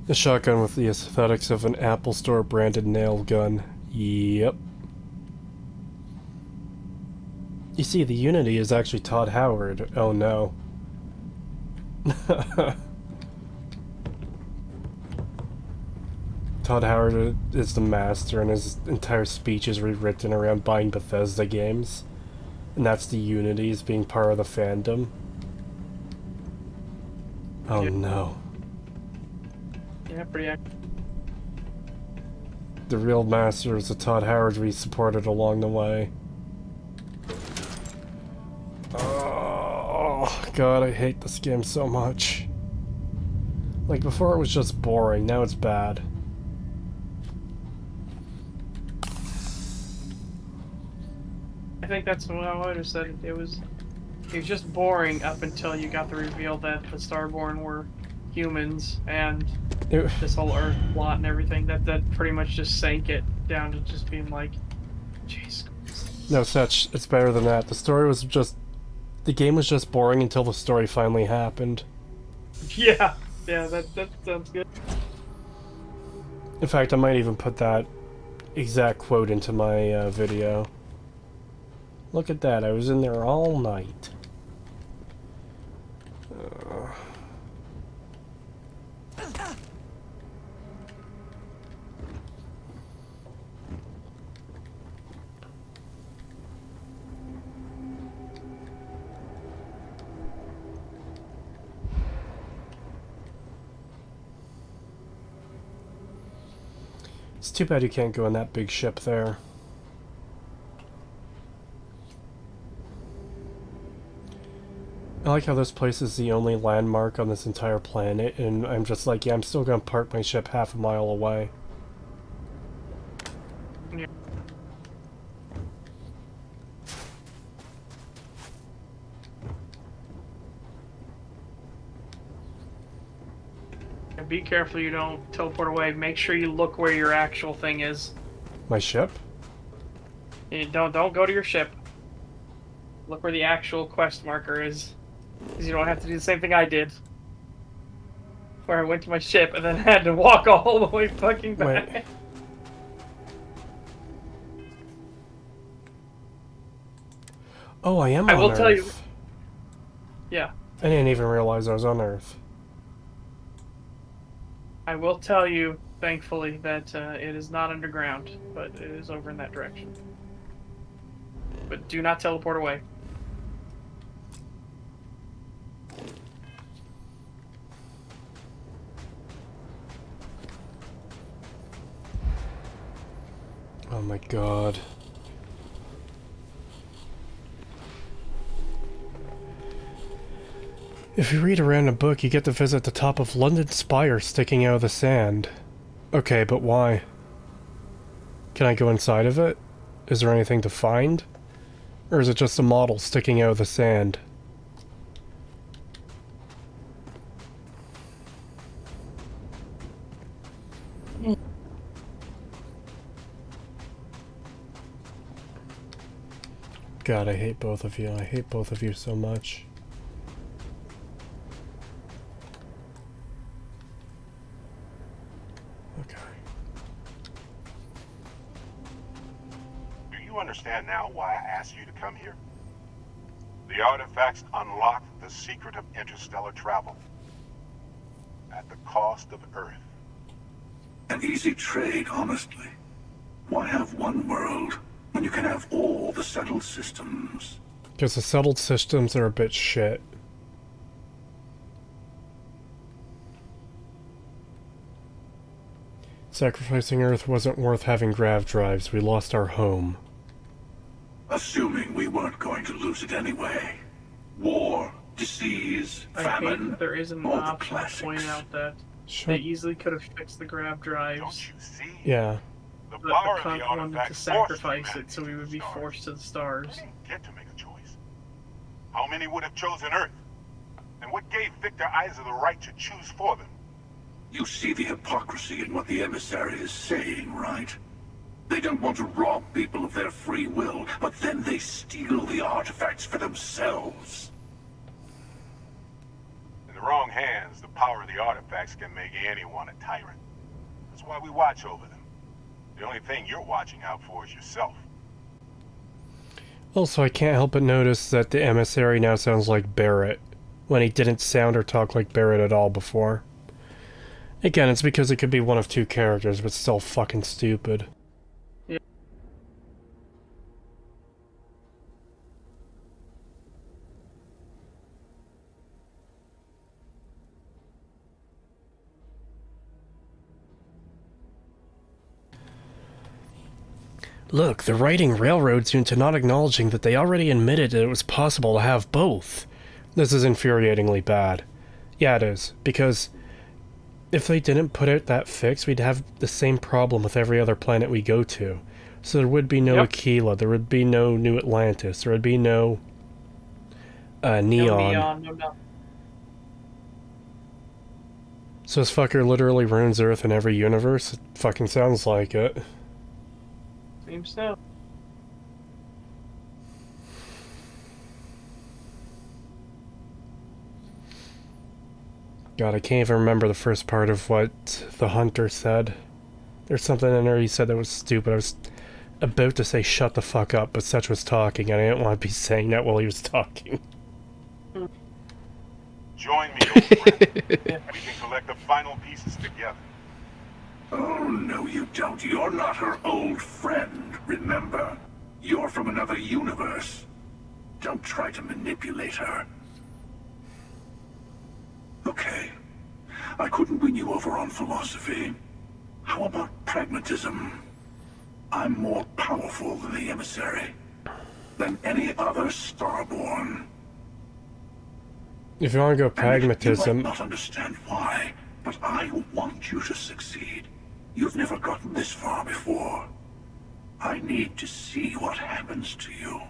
A shotgun with the aesthetics of an Apple Store branded nail gun. Yep. You see, the Unity is actually Todd Howard. Oh no. Todd Howard is the master, and his entire speech is rewritten around buying Bethesda games. And that's the Unities being part of the fandom. Oh no. Yeah, pretty accurate. The real master is the Todd Howard we supported along the way. Oh god, I hate this game so much. Like, before it was just boring, now it's bad. I think that's how I would have said it. It was just boring up until you got the reveal that the Starborn were humans and this whole Earth plot and everything. That pretty much just sank it down to just being like, jeez. No such. It's better than that. The story was just... The game was just boring until the story finally happened. Yeah, that sounds good. In fact, I might even put that exact quote into my video. Look at that, I was in there all night. It's too bad you can't go in that big ship there. I like how this place is the only landmark on this entire planet, and I'm just like, yeah, I'm still gonna park my ship half a mile away. Yeah. And be careful you don't teleport away. Make sure you look where your actual thing is. My ship? You don't go to your ship. Look where the actual quest marker is. Because you don't have to do the same thing I did. Where I went to my ship and then had to walk all the way fucking back. Wait. Oh, I am on Earth. I will tell you. Yeah. I didn't even realize I was on Earth. I will tell you, thankfully, that it is not underground, but it is over in that direction. But do not teleport away. Oh my god. If you read a random book, you get to visit the top of London Spire sticking out of the sand. Okay, but why? Can I go inside of it? Is there anything to find? Or is it just a model sticking out of the sand? God, I hate both of you. I hate both of you so much. Okay. Do you understand now why I asked you to come here? The artifacts unlock the secret of interstellar travel. At the cost of Earth. An easy trade, honestly. Why have one world when you can have all the settled systems? Because the settled systems are a bit shit. Sacrificing Earth wasn't worth having grav drives. We lost our home. Assuming we weren't going to lose it anyway. War, disease, I famine. hate that there isn't an option to point out that they easily could have fixed the grav drives. Yeah. The Cunt wanted to sacrifice it, so we would be forced to the stars. Get to make a choice. How many would have chosen Earth? And what gave Victor Isa the right to choose for them? You see the hypocrisy in what the emissary is saying, right? They don't want to rob people of their free will, but then they steal the artifacts for themselves. And the the wrong hands, the power of the artifacts can make anyone a tyrant. That's why we watch over them. The only thing you're watching out for is yourself. Also, I can't help but notice that the emissary now sounds like Barrett, when he didn't sound or talk like Barrett at all before. Again, it's because it could be one of two characters, but still fucking stupid. Yeah. Look, they're writing railroads into not acknowledging that they already admitted that it was possible to have both. This is infuriatingly bad. Yeah, it is, because if they didn't put out that fix, we'd have the same problem with every other planet we go to. So there would be no Aquila, there would be no New Atlantis, there would be no Neon. No Neon, no nothing. So this fucker literally ruins Earth in every universe? It fucking sounds like it. Seems so. God, I can't even remember the first part of what the hunter said. There's something in there he said that was stupid. I was about to say shut the fuck up, but Setch was talking, and I didn't want to be saying that while he was talking. Join me, old friend. We can collect the final pieces together. Oh, no you don't. You're not her old friend, remember? You're from another universe. Don't try to manipulate her. Okay. I couldn't win you over on philosophy. How about pragmatism? I'm more powerful than the emissary. Than any other Starborn. If you want to go pragmatism... You might not understand why, but I want you to succeed. You've never gotten this far before. I need to see what happens to you.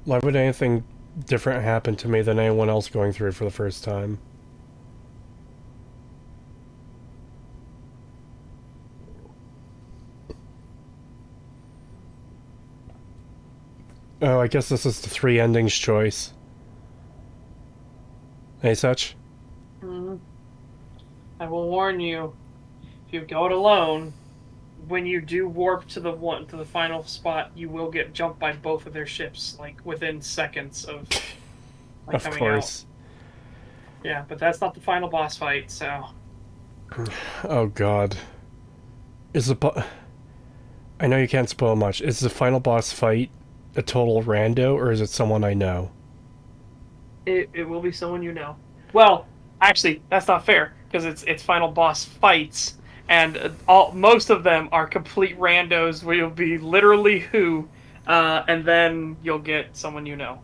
Why would anything different happen to me than anyone else going through it for the first time? Oh, I guess this is the 3 endings choice. Hey, Such? I will warn you, if you go it alone, when you do warp to the final spot, you will get jumped by both of their ships, like within seconds of Of coming course. out. Yeah, but that's not the final boss fight, so. Oh god. Is the I know you can't spoil much. Is the final boss fight a total rando, or is it someone I know? It will be someone you know. Well, actually, that's not fair, because it's final boss fights, and most of them are complete randos where you'll be literally who, and then you'll get someone you know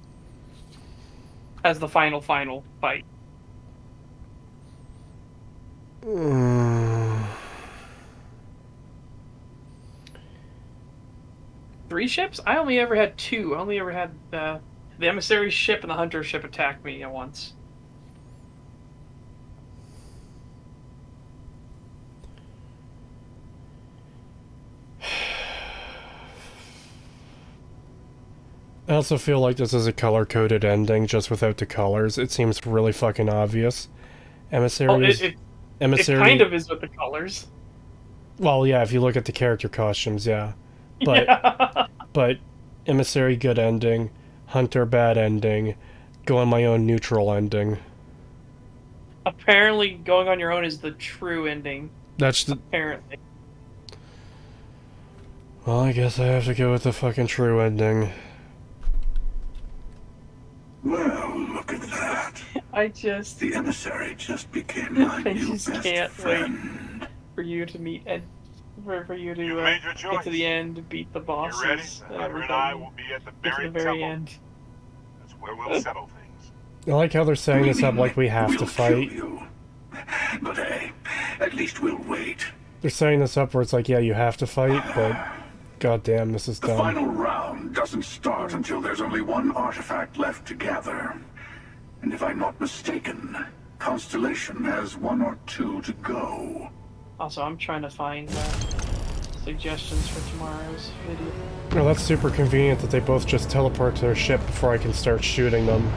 as the final fight. Three ships? I only ever had 2. I only ever had the emissary ship and the hunter ship attack me at once. I also feel like this is a color-coded ending, just without the colors. It seems really fucking obvious. Emissaries... It Emissary... kind of is with the colors. Well, yeah, if you look at the character costumes, yeah. But, Yeah. But Emissary good ending, Hunter bad ending, go on my own neutral ending. Apparently, going on your own is the true ending. That's the... Apparently. Well, I guess I have to go with the fucking true ending. Well, look at that. The emissary just became my I new just best can't friend. wait for you to meet Ed. For you to made your get choice. to the end, beat the bosses. You ready? Hunter and I will be at the Get to very, the very temple. end. That's where we'll settle things. I like how they're setting this up like we have to fight. But hey, at least we'll wait. They're setting this up where it's like, yeah, you have to fight, but... goddamn, this is The dumb. final round doesn't start until there's only one artifact left to gather. And if I'm not mistaken, Constellation has 1 or 2 to go. Also, I'm trying to find suggestions for tomorrow's video. Well, that's super convenient that they both just teleport to their ship before I can start shooting them.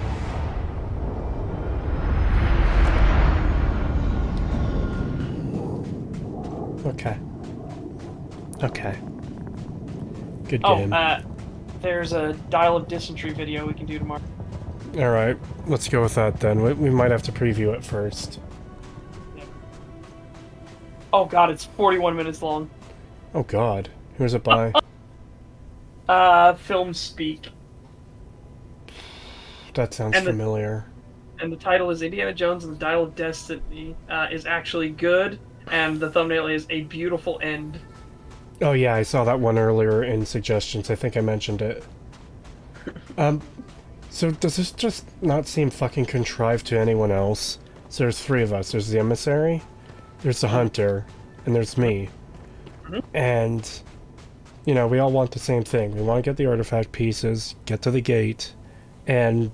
Okay. Okay. Good Oh, game. there's a Dial of Dysentery video we can do tomorrow. Alright, let's go with that then. We might have to preview it first. Oh god, it's 41 minutes long. Oh god. Who's it by? Film Speak. That sounds familiar. And the title is Indiana Jones and the Dial of Destiny is actually good, and the thumbnail is A Beautiful End. Oh yeah, I saw that one earlier in suggestions. I think I mentioned it. So does this just not seem fucking contrived to anyone else? So there's three of us. There's the emissary, there's the hunter, and there's me. And, you know, we all want the same thing. We want to get the artifact pieces, get to the gate, and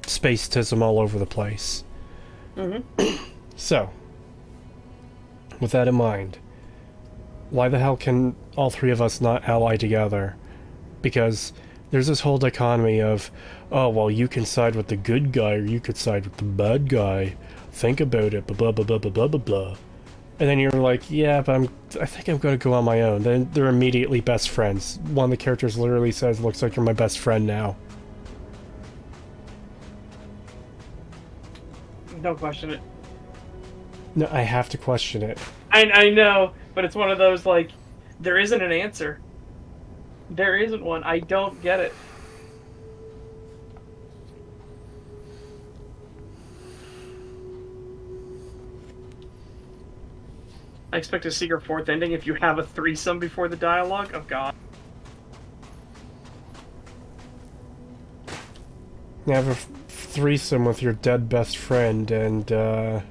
space-tism all over the place. So, with that in mind, why the hell can all three of us not ally together? Because there's this whole dichotomy of, oh, well, you can side with the good guy or you could side with the bad guy. Think about it, blah, blah, blah, blah, blah, blah, blah. And then you're like, yeah, but I think I'm going to go on my own. Then they're immediately best friends. One of the characters literally says, looks like you're my best friend now. Don't question it. No, I have to question it. I know, but it's one of those, like, there isn't an answer. There isn't one. I don't get it. I expect a secret fourth ending if you have a threesome before the dialogue. Oh god. You have a threesome with your dead best friend and,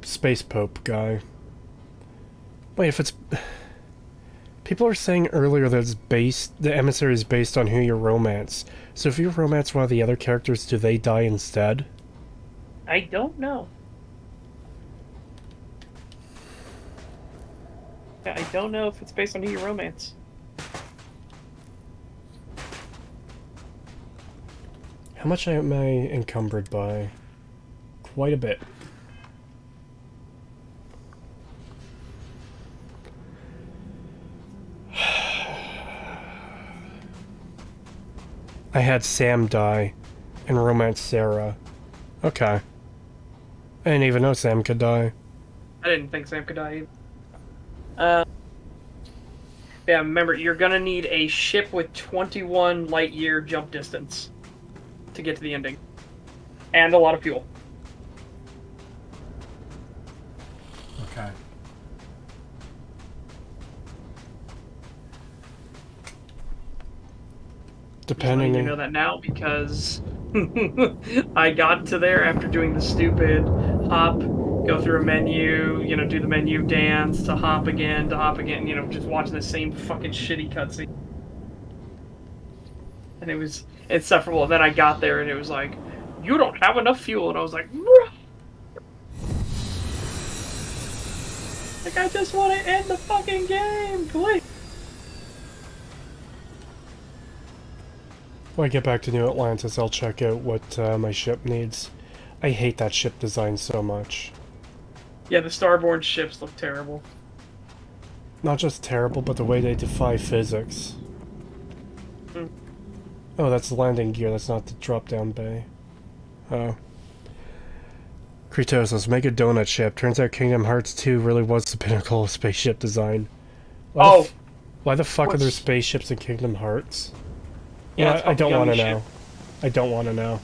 Space Pope guy. Wait, if it's... People are saying earlier that it's based... The emissary is based on who you romance. So if you romance one of the other characters, do they die instead? I don't know. Yeah, I don't know if it's based on who you romance. How much am I encumbered by? Quite a bit. I had Sam die and romance Sarah. Okay. I didn't even know Sam could die. I didn't think Sam could die either. Yeah, remember, you're gonna need a ship with 21 light-year jump distance to get to the ending. And a lot of fuel. Okay. Depending... You know that now because I got to there after doing the stupid hop, go through a menu, you know, do the menu dance, to hop again, you know, just watching the same fucking shitty cutscene. And it was insufferable. And then I got there and it was like, you don't have enough fuel. And I was like, bruh. Like, I just want to end the fucking game, please. When I get back to New Atlantis, I'll check out what my ship needs. I hate that ship design so much. Yeah, the Starborn ships look terrible. Not just terrible, but the way they defy physics. Oh, that's the landing gear, that's not the drop-down bay. Oh. Creetosis, make a donut ship. Turns out Kingdom Hearts 2 really was the pinnacle of spaceship design. Why the fuck are there spaceships in Kingdom Hearts? Yeah, I don't want to know. I don't want to know.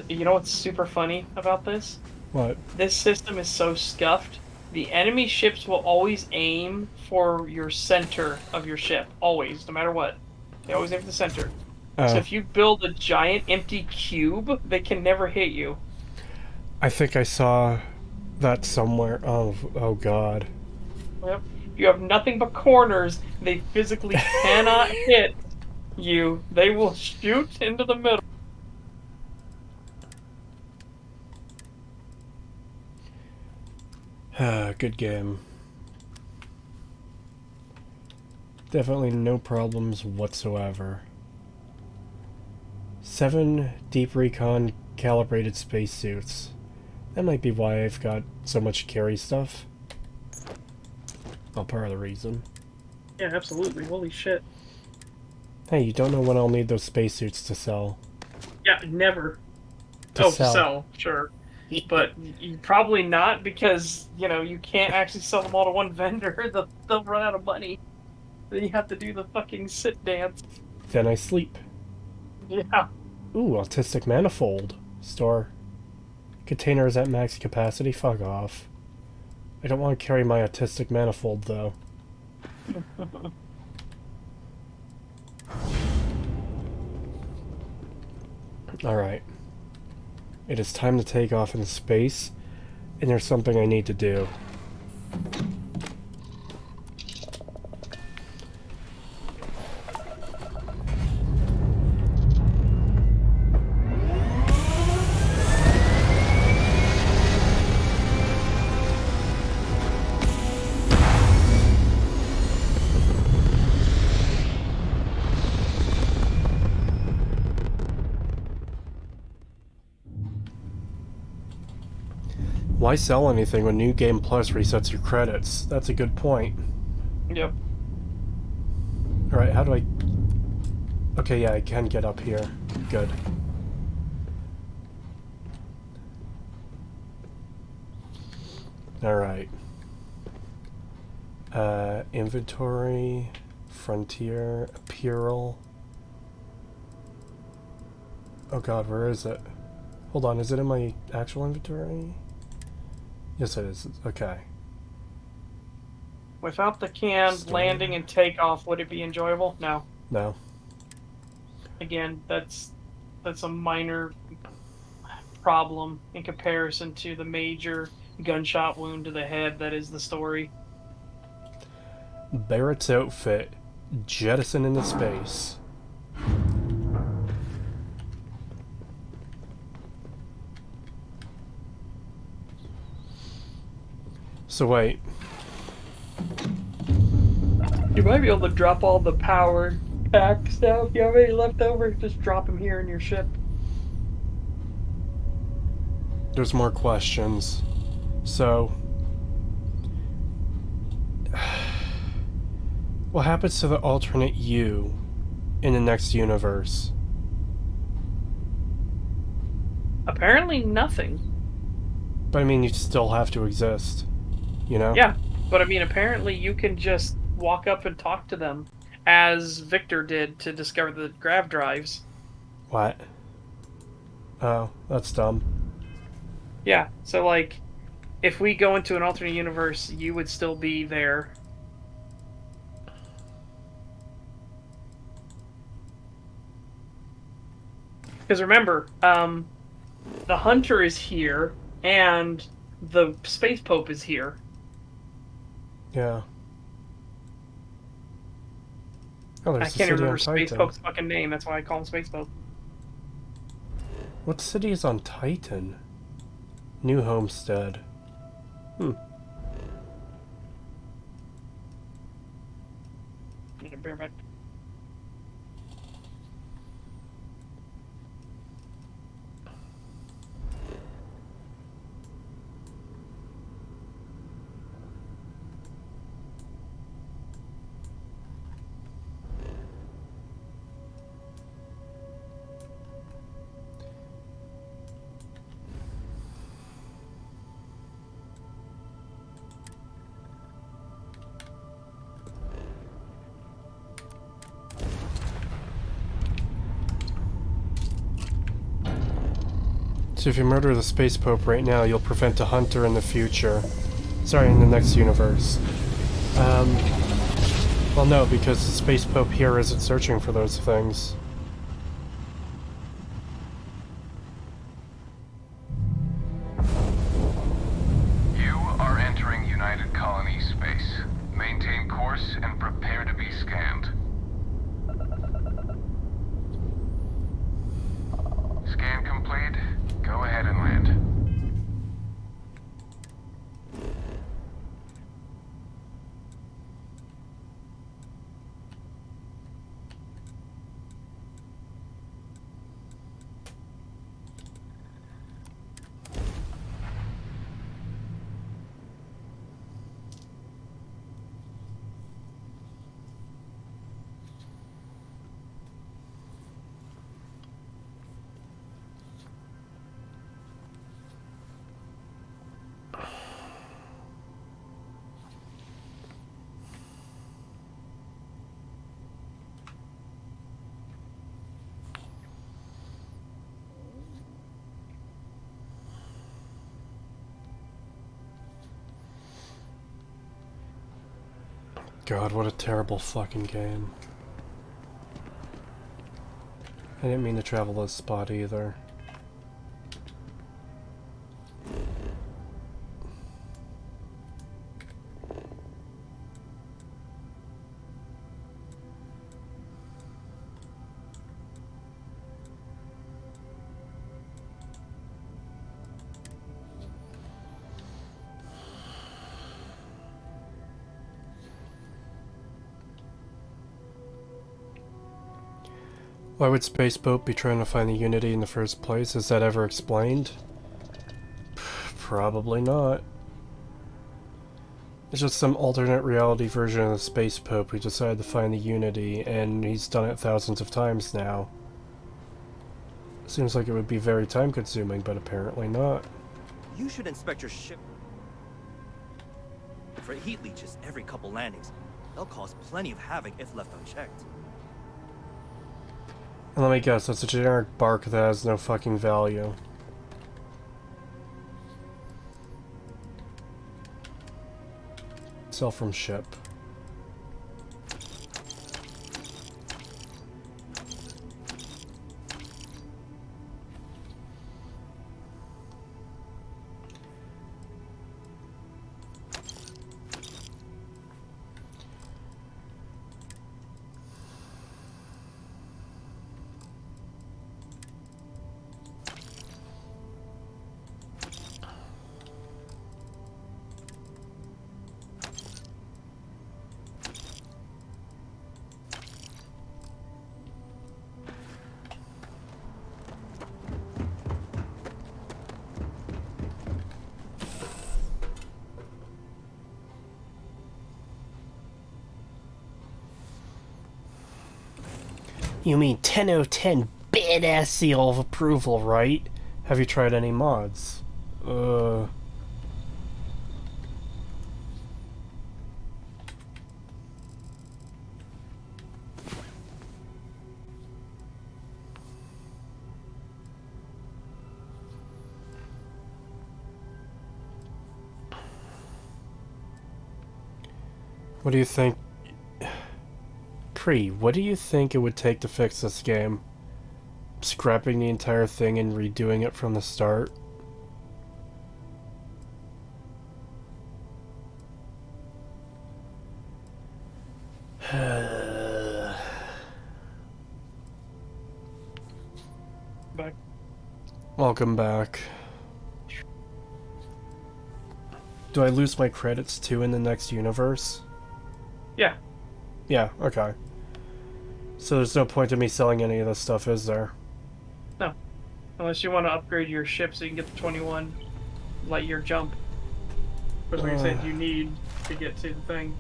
You know what's super funny about this? What? This system is so scuffed. The enemy ships will always aim for your center of your ship. Always, no matter what. They always aim for the center. So if you build a giant empty cube, they can never hit you. I think I saw that somewhere. Oh god. Yep. If you have nothing but corners, they physically cannot hit you. They will shoot into the middle. Good game. Definitely no problems whatsoever. 7 deep recon calibrated spacesuits. That might be why I've got so much carry stuff. Well, part of the reason. Yeah, absolutely. Holy shit. Hey, you don't know when I'll need those spacesuits to sell. Yeah, never. To To sell, sure. But you probably not, because, you know, you can't actually sell them all to one vendor. They'll run out of money. Then you have to do the fucking sit dance. Then I sleep. Yeah. Ooh, autistic manifold. Store. Container is at max capacity? Fuck off. I don't want to carry my autistic manifold, though. Alright. It is time to take off in space, and there's something I need to do. Why sell anything when New Game Plus resets your credits? That's a good point. Yep. Alright, how do I... Okay, yeah, I can get up here. Good. Alright. Inventory, Frontier, Apparel. Oh god, where is it? Hold on, is it in my actual inventory? Yes, it is. Okay. Without the canned landing and takeoff, would it be enjoyable? No. No. Again, that's a minor problem in comparison to the major gunshot wound to the head that is the story. Barrett's outfit. Jettison into space. So wait. You might be able to drop all the power packs now. If you have any left over, just drop them here in your ship. There's more questions. So... what happens to the alternate you in the next universe? Apparently nothing. But I mean, you still have to exist. You know? Yeah, but I mean, apparently you can just walk up and talk to them, as Victor did to discover the grav drives. What? Oh, that's dumb. Yeah, so like, if we go into an alternate universe, you would still be there. Because remember, the Hunter is here, and the Space Pope is here. Yeah. Oh, there's I can't remember Space Pope's fucking name, that's why I call him Space Pope. What city is on Titan? New Homestead. Hmm. Yeah, bear back. So if you murder the Space Pope right now, you'll prevent a Hunter in the future. Sorry, in the next universe. Well, no, because the Space Pope here isn't searching for those things. You are entering United Colony space. Maintain course and prepare to be scanned. Scan complete. Go ahead and land. God, what a terrible fucking game. I didn't mean to travel this spot either. Why would Spaceboat be trying to find the Unity in the first place? Is that ever explained? Probably not. It's just some alternate reality version of the Space Pope who decided to find the Unity, and he's done it thousands of times now. Seems like it would be very time-consuming, but apparently not. You should inspect your ship for heat leeches every couple landings. They'll cause plenty of havoc if left unchecked. And let me guess, that's a generic bark that has no fucking value. Sell from ship. You mean 10/10 badass seal of approval, right? Have you tried any mods? What do you think? What do you think it would take to fix this game? Scrapping the entire thing and redoing it from the start? Back. Welcome back. Do I lose my credits too in the next universe? Yeah. Yeah, okay. So there's no point in me selling any of this stuff, is there? No. Unless you want to upgrade your ship so you can get the 21 light year jump. Which, like I said, you need to get to the thing.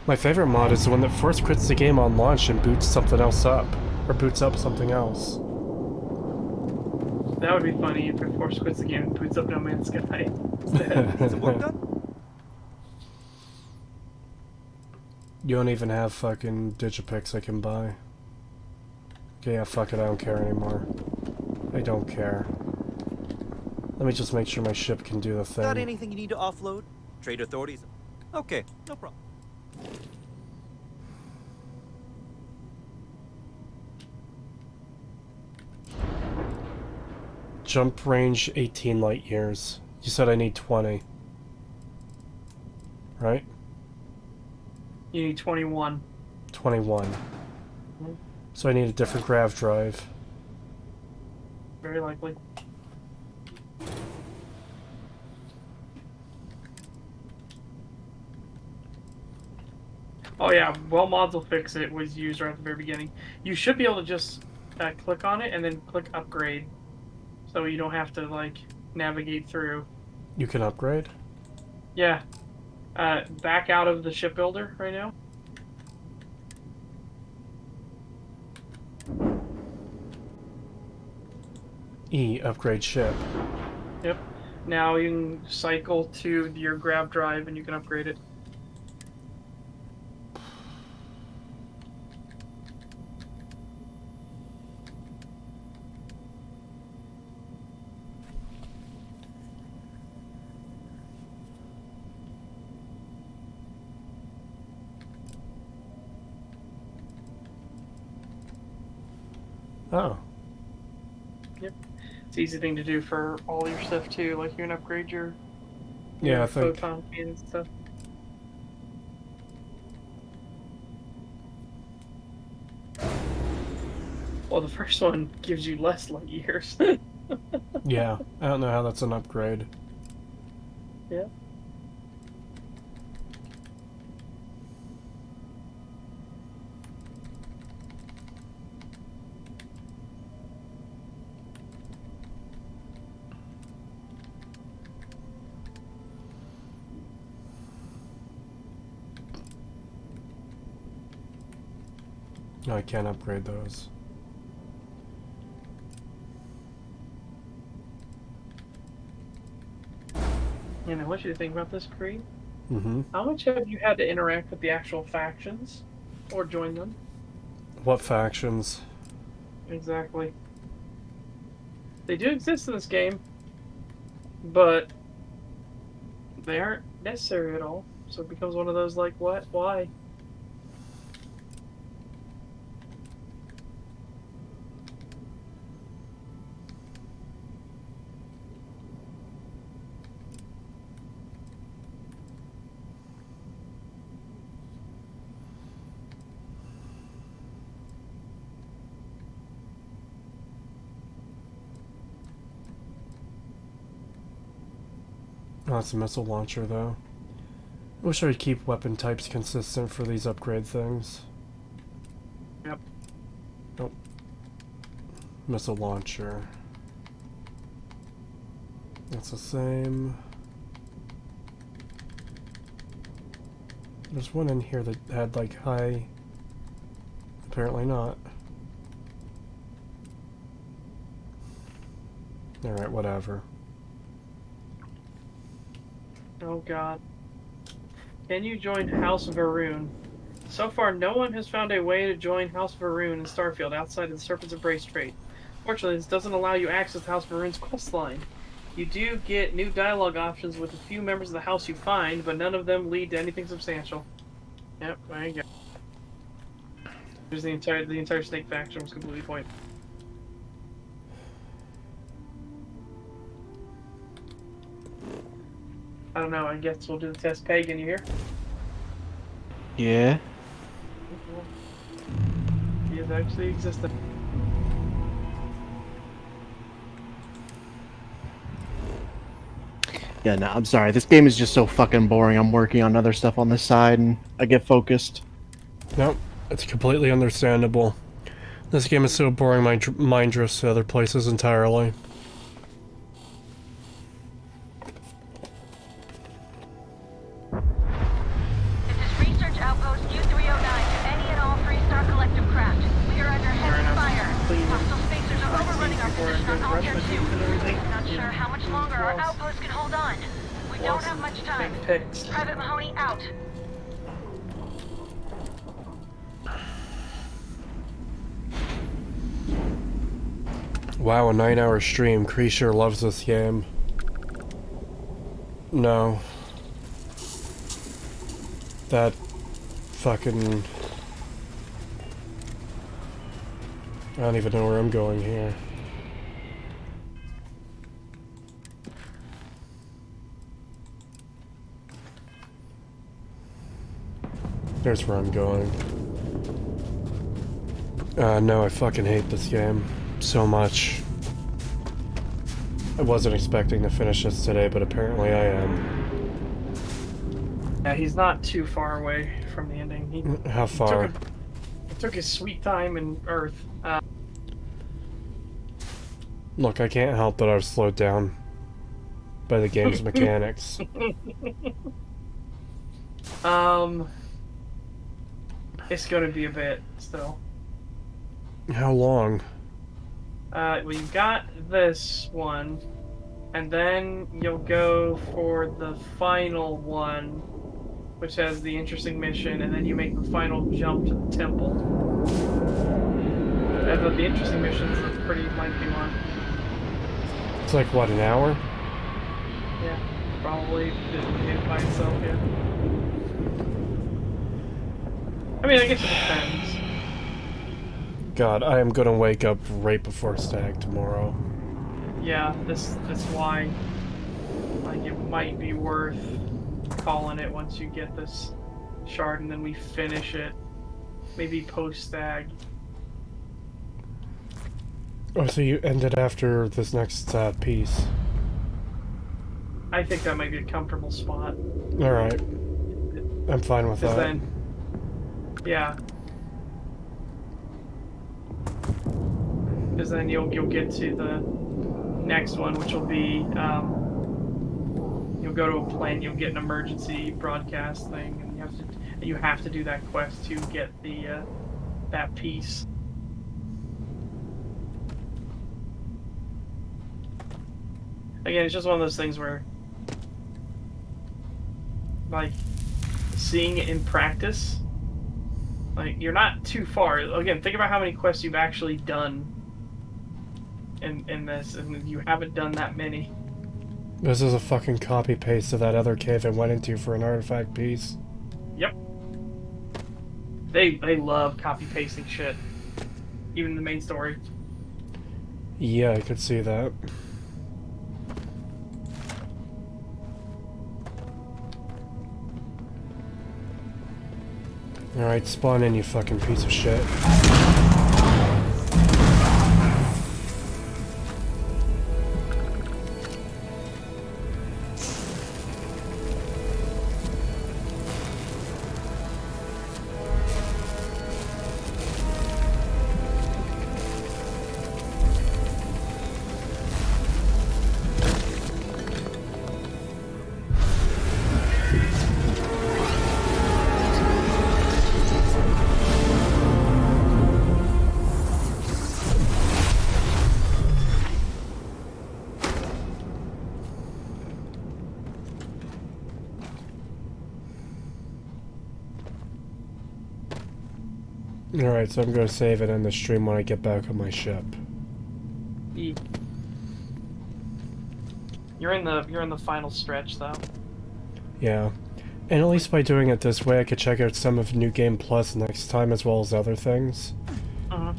My favorite mod is the one that first quits the game on launch and boots something else up. Or boots up something else. That would be funny if it force quits the game and boots up No Man's Sky. Need some work done? You don't even have fucking Digipix I can buy. Okay, yeah, fuck it, I don't care anymore. I don't care. Let me just make sure my ship can do the thing. Got anything you need to offload? Trade authorities? Okay, no problem. Jump range 18 light years. You said I need 20. Right? You need 21. 21. So I need a different grav drive. Very likely. Oh yeah, well mods will fix it was used right at the very beginning. You should be able to just click on it and then click upgrade. So you don't have to like navigate through. You can upgrade? Yeah. Back out of the shipbuilder right now. E, upgrade ship. Yep. Now you can cycle to your grab drive and you can upgrade it. Oh. Yep. It's an easy thing to do for all your stuff too. Like you can upgrade your Yeah, I think. photon cannon and stuff. Well, the first one gives you less light years. Yeah, I don't know how that's an upgrade. Yeah. No, I can't upgrade those. And I want you to think about this, Creed. Mm-hmm. How much have you had to interact with the actual factions? Or join them? What factions? Exactly. They do exist in this game, but they aren't necessary at all. So it becomes one of those like, what? Why? Oh, it's a missile launcher, though. I wish I'd keep weapon types consistent for these upgrade things. Yep. Nope. Missile launcher. That's the same. There's one in here that had, like, high... Apparently not. Alright, whatever. Oh god. Can you join House Varun? So far, no one has found a way to join House Varun in Starfield outside of the Serpent's Embrace trait. Fortunately, this doesn't allow you access to House Varun's questline. You do get new dialogue options with a few members of the house you find, but none of them lead to anything substantial. Yep, there you go. There's the entire Snake faction was completely pointless. I don't know, I guess we'll do the test. Pagan, you here? Yeah. He is actually existent. Yeah, no, I'm sorry. This game is just so fucking boring. I'm working on other stuff on the side and I get focused. Nope, it's completely understandable. This game is so boring, my mind drifts to other places entirely. Research Outpost U-309 to any and all Freestar Collective craft. We are under heavy fire. Hostile spacers are overrunning our position on Altair 2. Not sure how much longer our outpost can hold on. We don't have much time. Private Mahoney out. Wow, a 9-hour stream. Cree sure loves this game. No. That fucking... I don't even know where I'm going here. There's where I'm going. No, I fucking hate this game so much. I wasn't expecting to finish this today, but apparently I am. Yeah, he's not too far away from the ending. How far? He took his sweet time in Earth. Look, I can't help but I was slowed down by the game's mechanics. It's gonna be a bit still. How long? Well, you got this one, and then you'll go for the final one, which has the interesting mission, and then you make the final jump to the temple. And the interesting mission is a pretty lengthy one. It's like, what, an hour? Yeah, probably it by itself, yeah. I mean, I guess it depends. God, I am gonna wake up right before stag tomorrow. Yeah, that's why. Like, it might be worth calling it once you get this shard, and then we finish it. Maybe post stag. Oh, so you ended after this next piece. I think that might be a comfortable spot. Alright. I'm fine with that. Then, yeah. Because then you'll get to the next one, which will be you'll go to a plant, you'll get an emergency broadcast thing, and you have to do that quest to get the that piece. Again, it's just one of those things where, like, seeing it in practice, like, you're not too far. Again, think about how many quests you've actually done in this, and you haven't done that many. This is a fucking copy-paste of that other cave I went into for an artifact piece. Yep. They love copy-pasting shit. Even in the main story. Yeah, I could see that. Alright, spawn in, you fucking piece of shit. Alright, so I'm going to save and end the stream when I get back on my ship. You're in the final stretch, though. Yeah. And at least by doing it this way, I could check out some of New Game Plus next time as well as other things. Because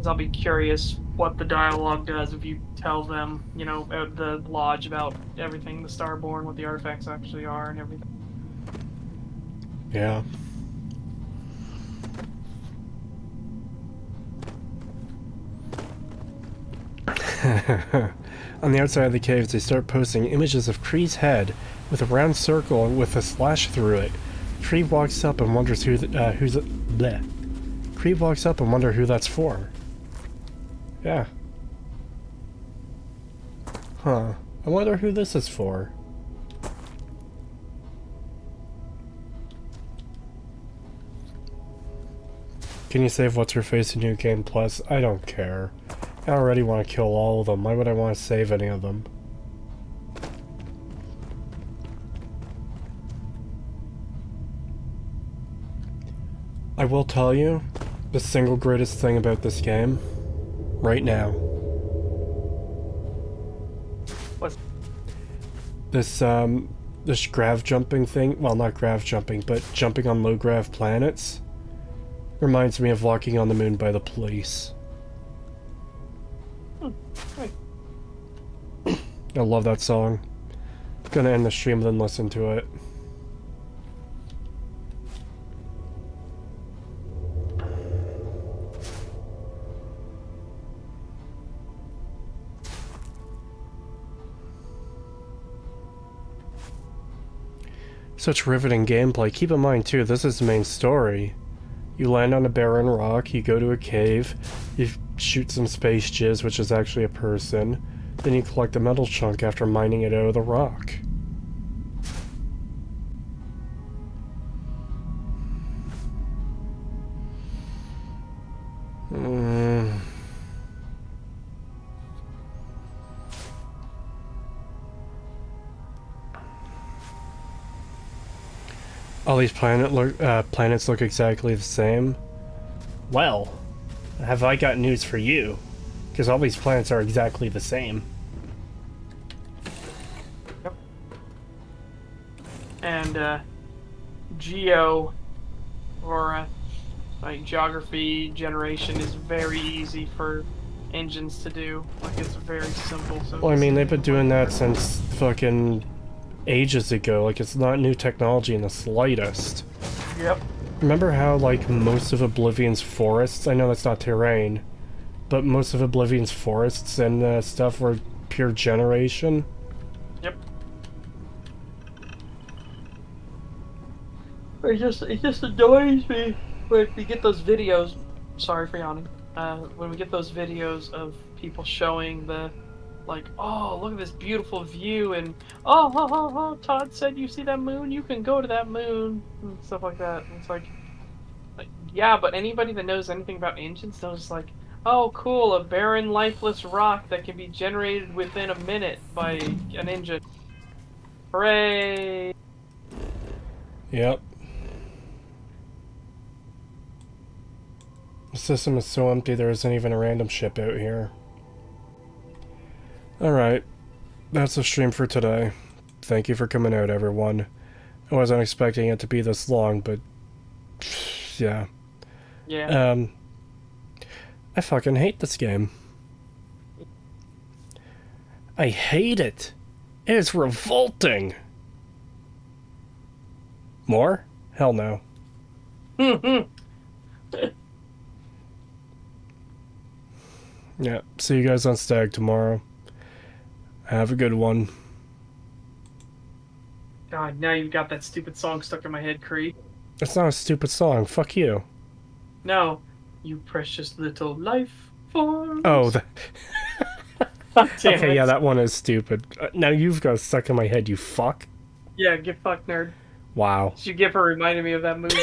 I'll be curious what the dialogue does if you tell them, you know, at the lodge about everything, the Starborn, what the artifacts actually are, and everything. Yeah. On the outside of the caves, they start posting images of Kree's head with a round circle with a slash through it. Kree walks up and wonders who's bleh. Kree walks up and wonder who that's for. Yeah. Huh. I wonder who this is for. Can you save what's her face in New Game Plus? I don't care. I already want to kill all of them. Why would I want to save any of them? I will tell you, the single greatest thing about this game, right now. What's this grav jumping thing? Well, not grav jumping, but jumping on low grav planets. Reminds me of Walking on the Moon by the Police. I love that song. Gonna end the stream then listen to it. Such riveting gameplay. Keep in mind too, this is the main story. You land on a barren rock, you go to a cave, you shoot some space jizz, which is actually a person, then you collect a metal chunk after mining it out of the rock. All these planets look exactly the same. Well, have I got news for you? Because all these planets are exactly the same. Yep. And Geo, or Like, geography generation is very easy for engines to do. Like, it's very simple. So Well, I mean, they've been doing that since fucking ages ago. Like, it's not new technology in the slightest. Yep. Remember how, like, most of Oblivion's forests, I know that's not terrain, but most of Oblivion's forests and stuff were pure generation? Yep. It just annoys me when we get those videos. Sorry for yawning. When we get those videos of people showing the, like, oh, look at this beautiful view, and Todd said you see that moon, you can go to that moon, and stuff like that. And it's like, yeah, but anybody that knows anything about engines knows, like, oh, cool, a barren, lifeless rock that can be generated within a minute by an engine. Hooray! Yep. The system is so empty there isn't even a random ship out here. Alright. That's the stream for today. Thank you for coming out, everyone. I wasn't expecting it to be this long, but... yeah. Yeah. I fucking hate this game. I hate it. It is revolting. More? Hell no. Yeah, see you guys on Stag tomorrow. Have a good one. God, now you've got that stupid song stuck in my head, Cree. It's not a stupid song. Fuck you. No. You precious little life form. Oh, Damn okay, it. yeah, that one is stupid. Now you've got stuck in my head, you fuck. Yeah, get fucked, nerd. Wow. You give her reminded me of that movie.